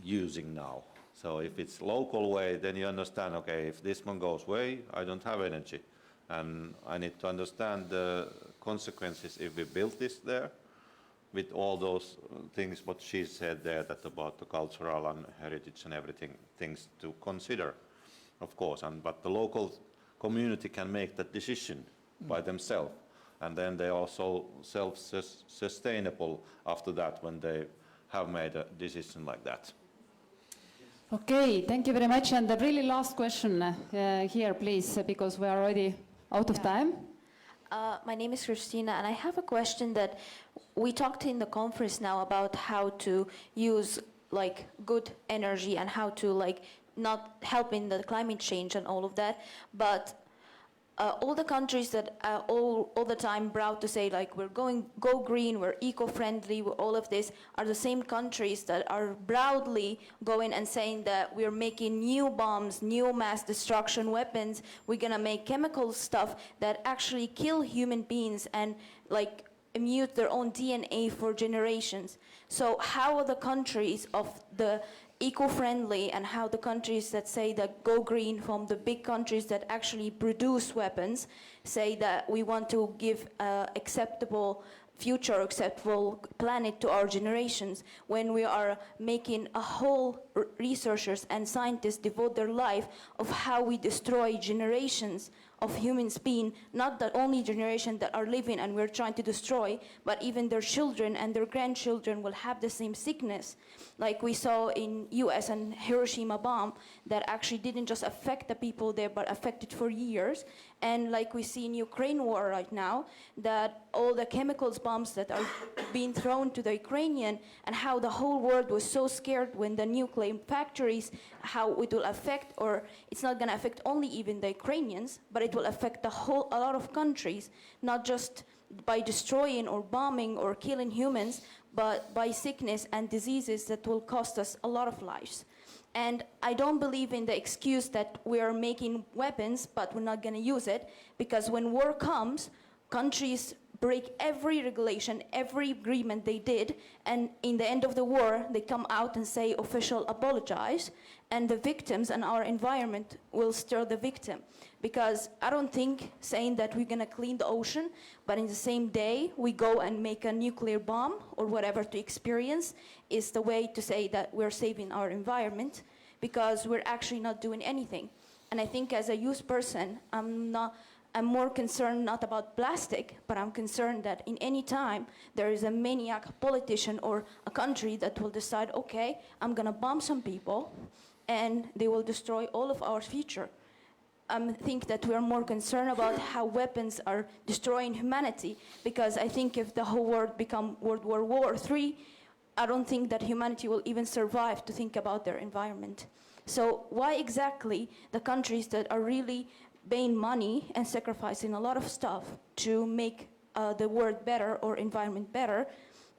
using now. So if it's local way, then you understand, okay, if this one goes away, I don't have energy. And I need to understand the consequences if we build this there, with all those things what she said there, that about the cultural and heritage and everything, things to consider, of course. But the local community can make that decision by themselves, and then they also self-sustainable after that when they have made a decision like that. Okay, thank you very much. And the really last question here, please, because we are already out of time. My name is Christina, and I have a question that we talked in the conference now about how to use like good energy and how to like not help in the climate change and all of that. But all the countries that all the time proud to say like go green, we're eco-friendly, we're all of this, are the same countries that are proudly going and saying that we're making new bombs, new mass destruction weapons, we're gonna make chemical stuff that actually kill human beings and like mute their own DNA for generations. So how are the countries of the eco-friendly and how the countries that say that go green, from the big countries that actually produce weapons, say that we want to give acceptable future, acceptable planet to our generations, when we are making a whole researchers and scientists devote their life of how we destroy generations of humans being, not the only generation that are living and we're trying to destroy, but even their children and their grandchildren will have the same sickness. Like we saw in US and Hiroshima bomb that actually didn't just affect the people there, but affected for years. And like we see in Ukraine war right now, that all the chemicals bombs that are being thrown to the Ukrainian, and how the whole world was so scared when the nuclear factories, how it will affect, or it's not gonna affect only even the Ukrainians, but it will affect a lot of countries, not just by destroying or bombing or killing humans, but by sickness and diseases that will cost us a lot of lives. And I don't believe in the excuse that we are making weapons, but we're not going to use it, because when war comes, countries break every regulation, every agreement they did, and in the end of the war, they come out and say official apologize, and the victims and our environment will stir the victim. Because I don't think saying that we're gonna clean the ocean, but in the same day we go and make a nuclear bomb or whatever to experience is the way to say that we're saving our environment, because we're actually not doing anything. And I think as a youth person, I'm more concerned not about plastic, but I'm concerned that in any time there is a maniac politician or a country that will decide, okay, I'm gonna bomb some people and they will destroy all of our future. I think that we are more concerned about how weapons are destroying humanity, because I think if the whole world become World War III, I don't think that humanity will even survive to think about their environment. So why exactly the countries that are really paying money and sacrificing a lot of stuff to make the world better or environment better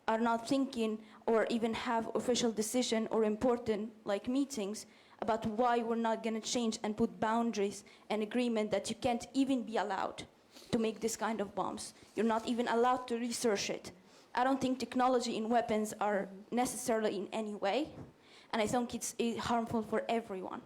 are not thinking or even have official decision or important like meetings about why we're not going to change and put boundaries and agreement that you can't even be allowed to make this kind of bombs. You're not even allowed to research it. I don't think technology in weapons are necessarily in any way, and I think it's harmful for everyone.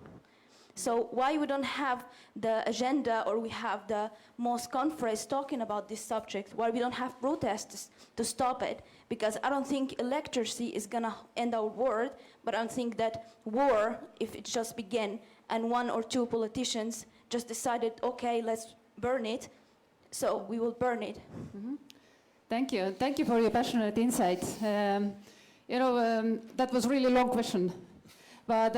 So why we don't have the agenda, or we have the most conference talking about this subject, why we don't have protests to stop it? Because I don't think electricity is gonna end our world, but I don't think that war, if it just began and one or two politicians just decided, okay, let's burn it, so we will burn it. Thank you. Thank you for your passionate insight. That was really long question. But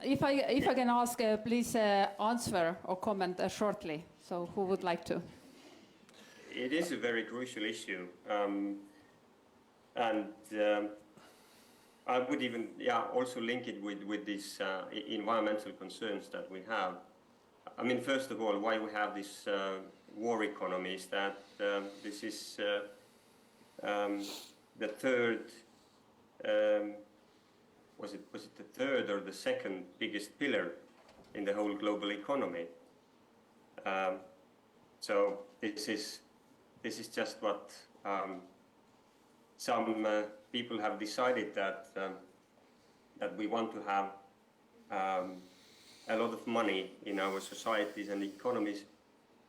if I can ask, please answer or comment shortly. So who would like to? It is a very crucial issue. And I would even also link it with these environmental concerns that we have. I mean, first of all, why we have this war economy is that this is the third, was it the third or the second biggest pillar in the whole global economy? So this is just what some people have decided, that that we want to have a lot of money in our societies and economies,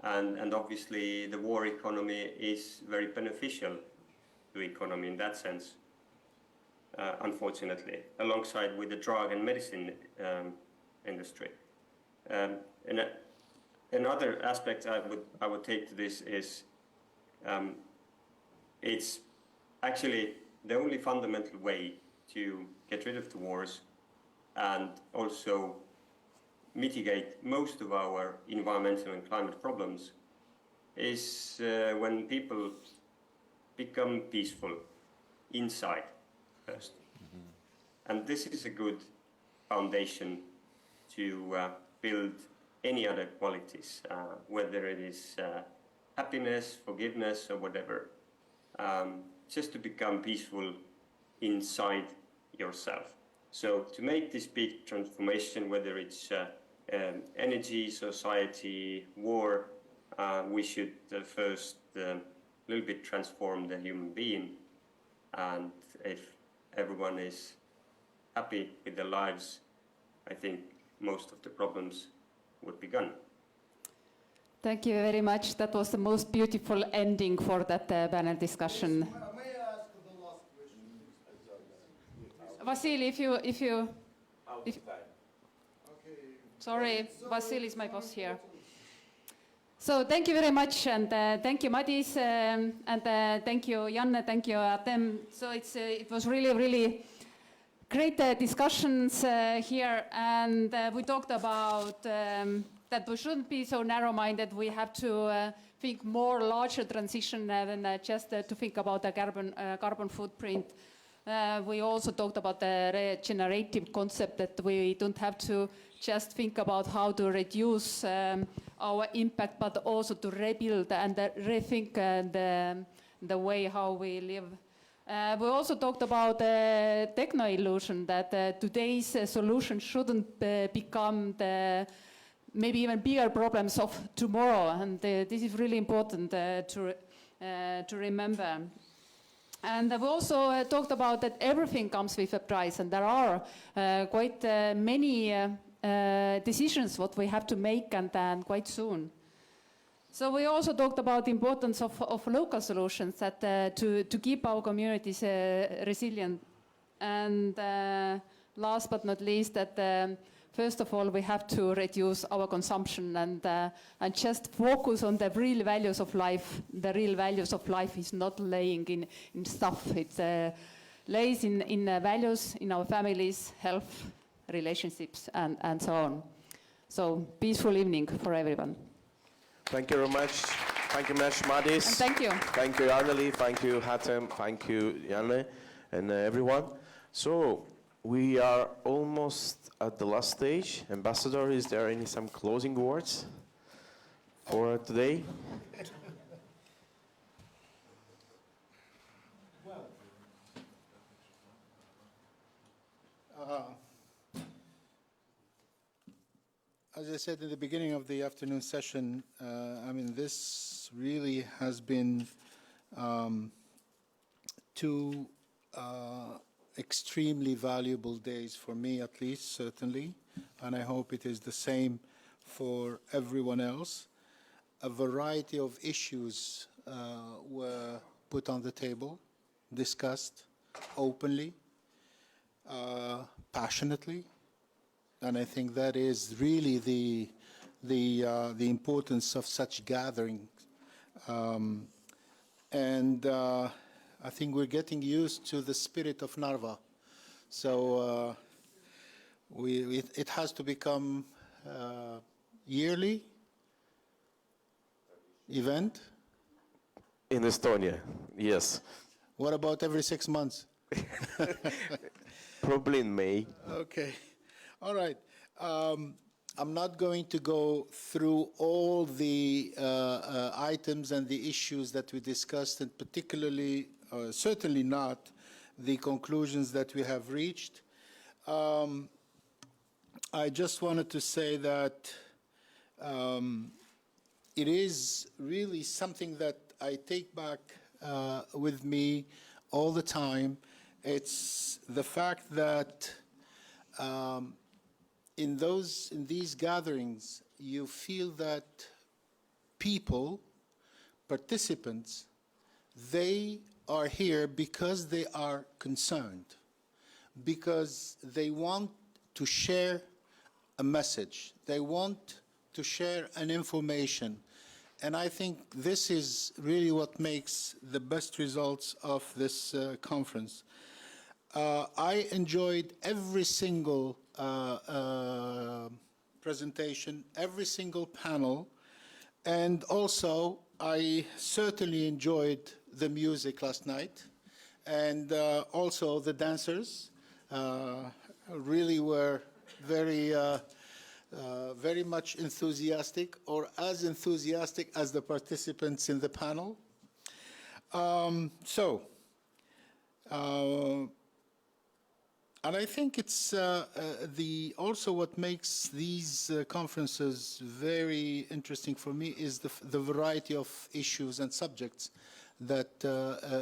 and obviously the war economy is very beneficial to economy in that sense, unfortunately, alongside with the drug and medicine industry. And another aspect I would take to this is it's actually the only fundamental way to get rid of the wars and also mitigate most of our environmental and climate problems is when people become peaceful inside first. And this is a good foundation to build any other qualities, whether it is happiness, forgiveness, or whatever. Just to become peaceful inside yourself. So to make this big transformation, whether it's energy, society, war, we should first a little bit transform the human being. And if everyone is happy with their lives, I think most of the problems would be gone. Thank you very much. That was the most beautiful ending for that panel discussion. May I ask the last question? Vasily, if you sorry, Vasily is my boss here. So thank you very much, and thank you, Madis, and thank you, Janne, thank you, Artem. So it was really great discussions here, and we talked about that we shouldn't be so narrow-minded. We have to think more larger transition than just to think about the carbon footprint. We also talked about the regenerative concept, that we don't have to just think about how to reduce our impact, but also to rebuild and rethink the way how we live. We also talked about techno-illusion, that today's solution shouldn't become the maybe even bigger problems of tomorrow, and this is really important to remember. And we also talked about that everything comes with a price, and there are quite many decisions what we have to make, and quite soon. So we also talked about the importance of local solutions, that to keep our communities resilient. And last but not least, that first of all, we have to reduce our consumption and just focus on the real values of life. The real values of life is not laying in stuff. It lays in values in our families, health, relationships, and so on. So peaceful evening for everyone. Thank you very much. Thank you, Madis. And thank you. Thank you, Anneli. Thank you, Hatem. Thank you, Janne, and everyone. So we are almost at the last stage. Ambassador, is there some closing words for today? As I said in the beginning of the afternoon session, I mean, this really has been two extremely valuable days for me, at least, certainly, and I hope it is the same for everyone else. A variety of issues were put on the table, discussed openly, passionately, and I think that is really the importance of such gatherings. I think we're getting used to the spirit of Narva, so it has to become yearly event. In Estonia, yes. What about every 6 months? Probably in May. Okay. All right. I'm not going to go through all the items and the issues that we discussed, and particularly, certainly not, the conclusions that we have reached. I just wanted to say that it is really something that I take back with me all the time. It's the fact that in these gatherings, you feel that people, participants, they are here because they are concerned, because they want to share a message, they want to share an information. And I think this is really what makes the best results of this conference. I enjoyed every single presentation, every single panel, and also I certainly enjoyed the music last night, and also the dancers really were very much enthusiastic, or as enthusiastic as the participants in the panel. And I think it's also what makes these conferences very interesting for me is the variety of issues and subjects that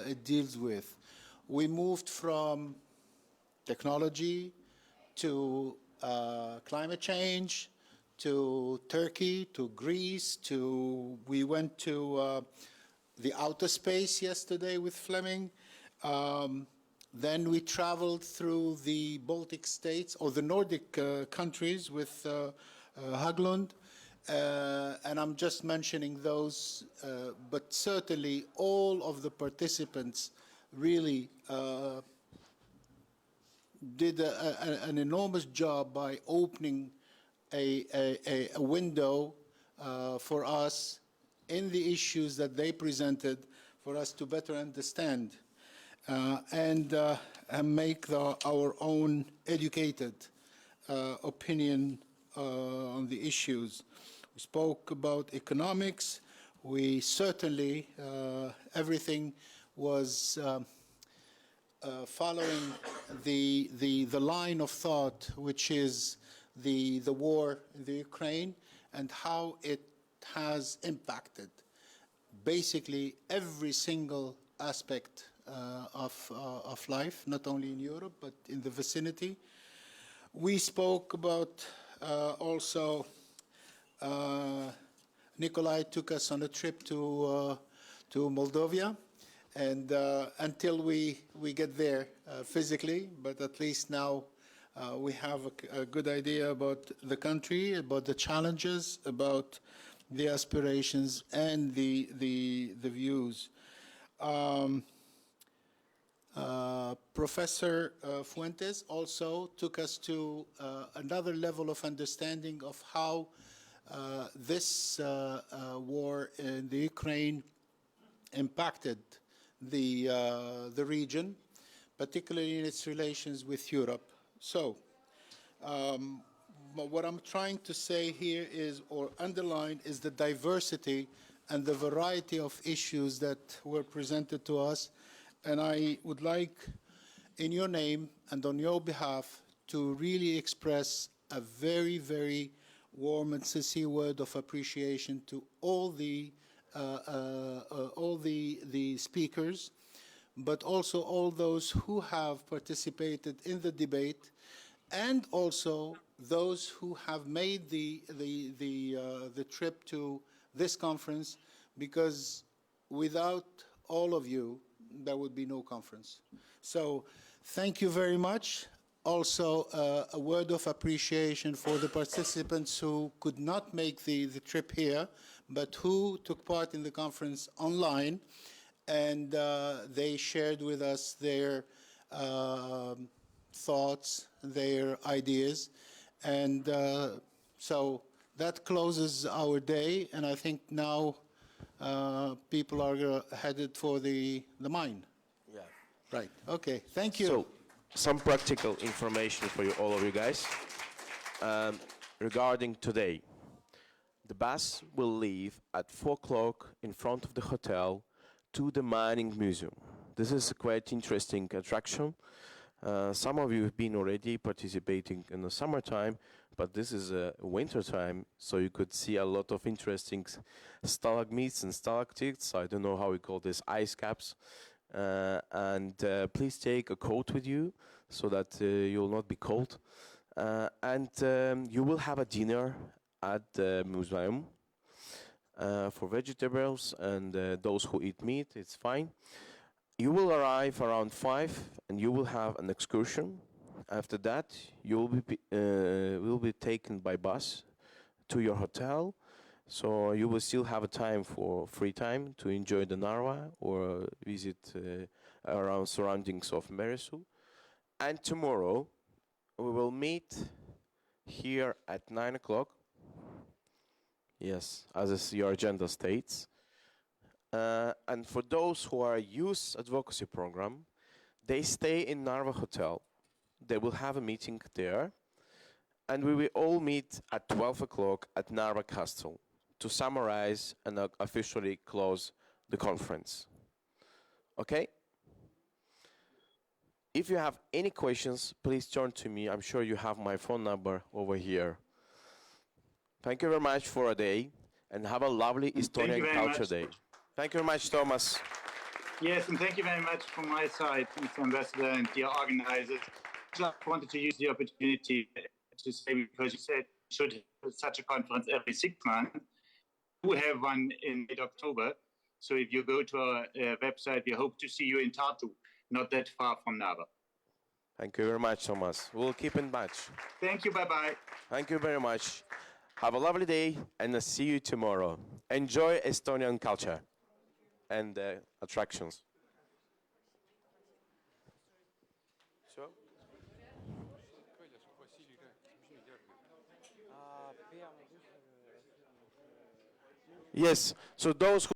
it deals with. We moved from technology to climate change, to Turkey, to Greece, we went to the outer space yesterday with Fleming. Then we traveled through the Baltic states, or the Nordic countries with Haglund. And I'm just mentioning those, but certainly all of the participants really did an enormous job by opening a window for us in the issues that they presented for us to better understand and make our own educated opinion on the issues. We spoke about economics. We certainly, everything was following the line of thought, which is the war in the Ukraine and how it has impacted basically every single aspect of life, not only in Europe, but in the vicinity. We spoke about also, Nikolai took us on a trip to Moldova, and until we get there physically, but at least now we have a good idea about the country, about the challenges, about the aspirations and the views. Professor Fuentes also took us to another level of understanding of how this war in the Ukraine impacted the region, particularly in its relations with Europe. So, what I'm trying to say here is, or underline, is the diversity and the variety of issues that were presented to us. And I would like, in your name and on your behalf, to really express a very, very warm and sincere word of appreciation to all the speakers. but also all those who have participated in the debate, and also those who have made the trip to this conference, because without all of you, there would be no conference. So thank you very much. Also, a word of appreciation for the participants who could not make the trip here, but who took part in the conference online, and they shared with us their thoughts, their ideas, and so that closes our day, and I think now people are headed for the mine. Yeah. Right, okay, thank you. So, some practical information for you, all of you guys. Regarding today, the bus will leave at 4 o'clock in front of the hotel to the mining museum. This is a quite interesting attraction. Some of you have been already participating in the summertime, but this is a winter time, so you could see a lot of interesting stalagmites and stalactites. I don't know how we call this, ice caps. Please take a coat with you so that you will not be cold. You will have a dinner at the museum for vegetables and those who eat meat, it's fine. You will arrive around 5 and you will have an excursion. After that, you will be taken by bus to your hotel. So you will still have a time for free time to enjoy the Narva or visit around surroundings of Meresu. And tomorrow we will meet here at 9 o'clock. Yes, as your agenda states. And for those who are youth advocacy program, they stay in Narva Hotel. They will have a meeting there. And we will all meet at 12 o'clock at Narva Castle to summarize and officially close the conference. Okay? If you have any questions, please turn to me. I'm sure you have my phone number over here. Thank you very much for a day, and have a lovely Estonian Culture Day. Thank you very much, Thomas. Yes, and thank you very much from my side, Mr. Ambassador and dear organizers. Just wanted to use the opportunity to say, because you said we should have such a conference every 6 months. We have one in mid-October. So if you go to our website, we hope to see you in Tartu, not that far from Narva. Thank you very much, Thomas. We'll keep in touch. Thank you. Bye-bye. Thank you very much. Have a lovely day, and I'll see you tomorrow. Enjoy Estonian culture and attractions. So? Yes, so those who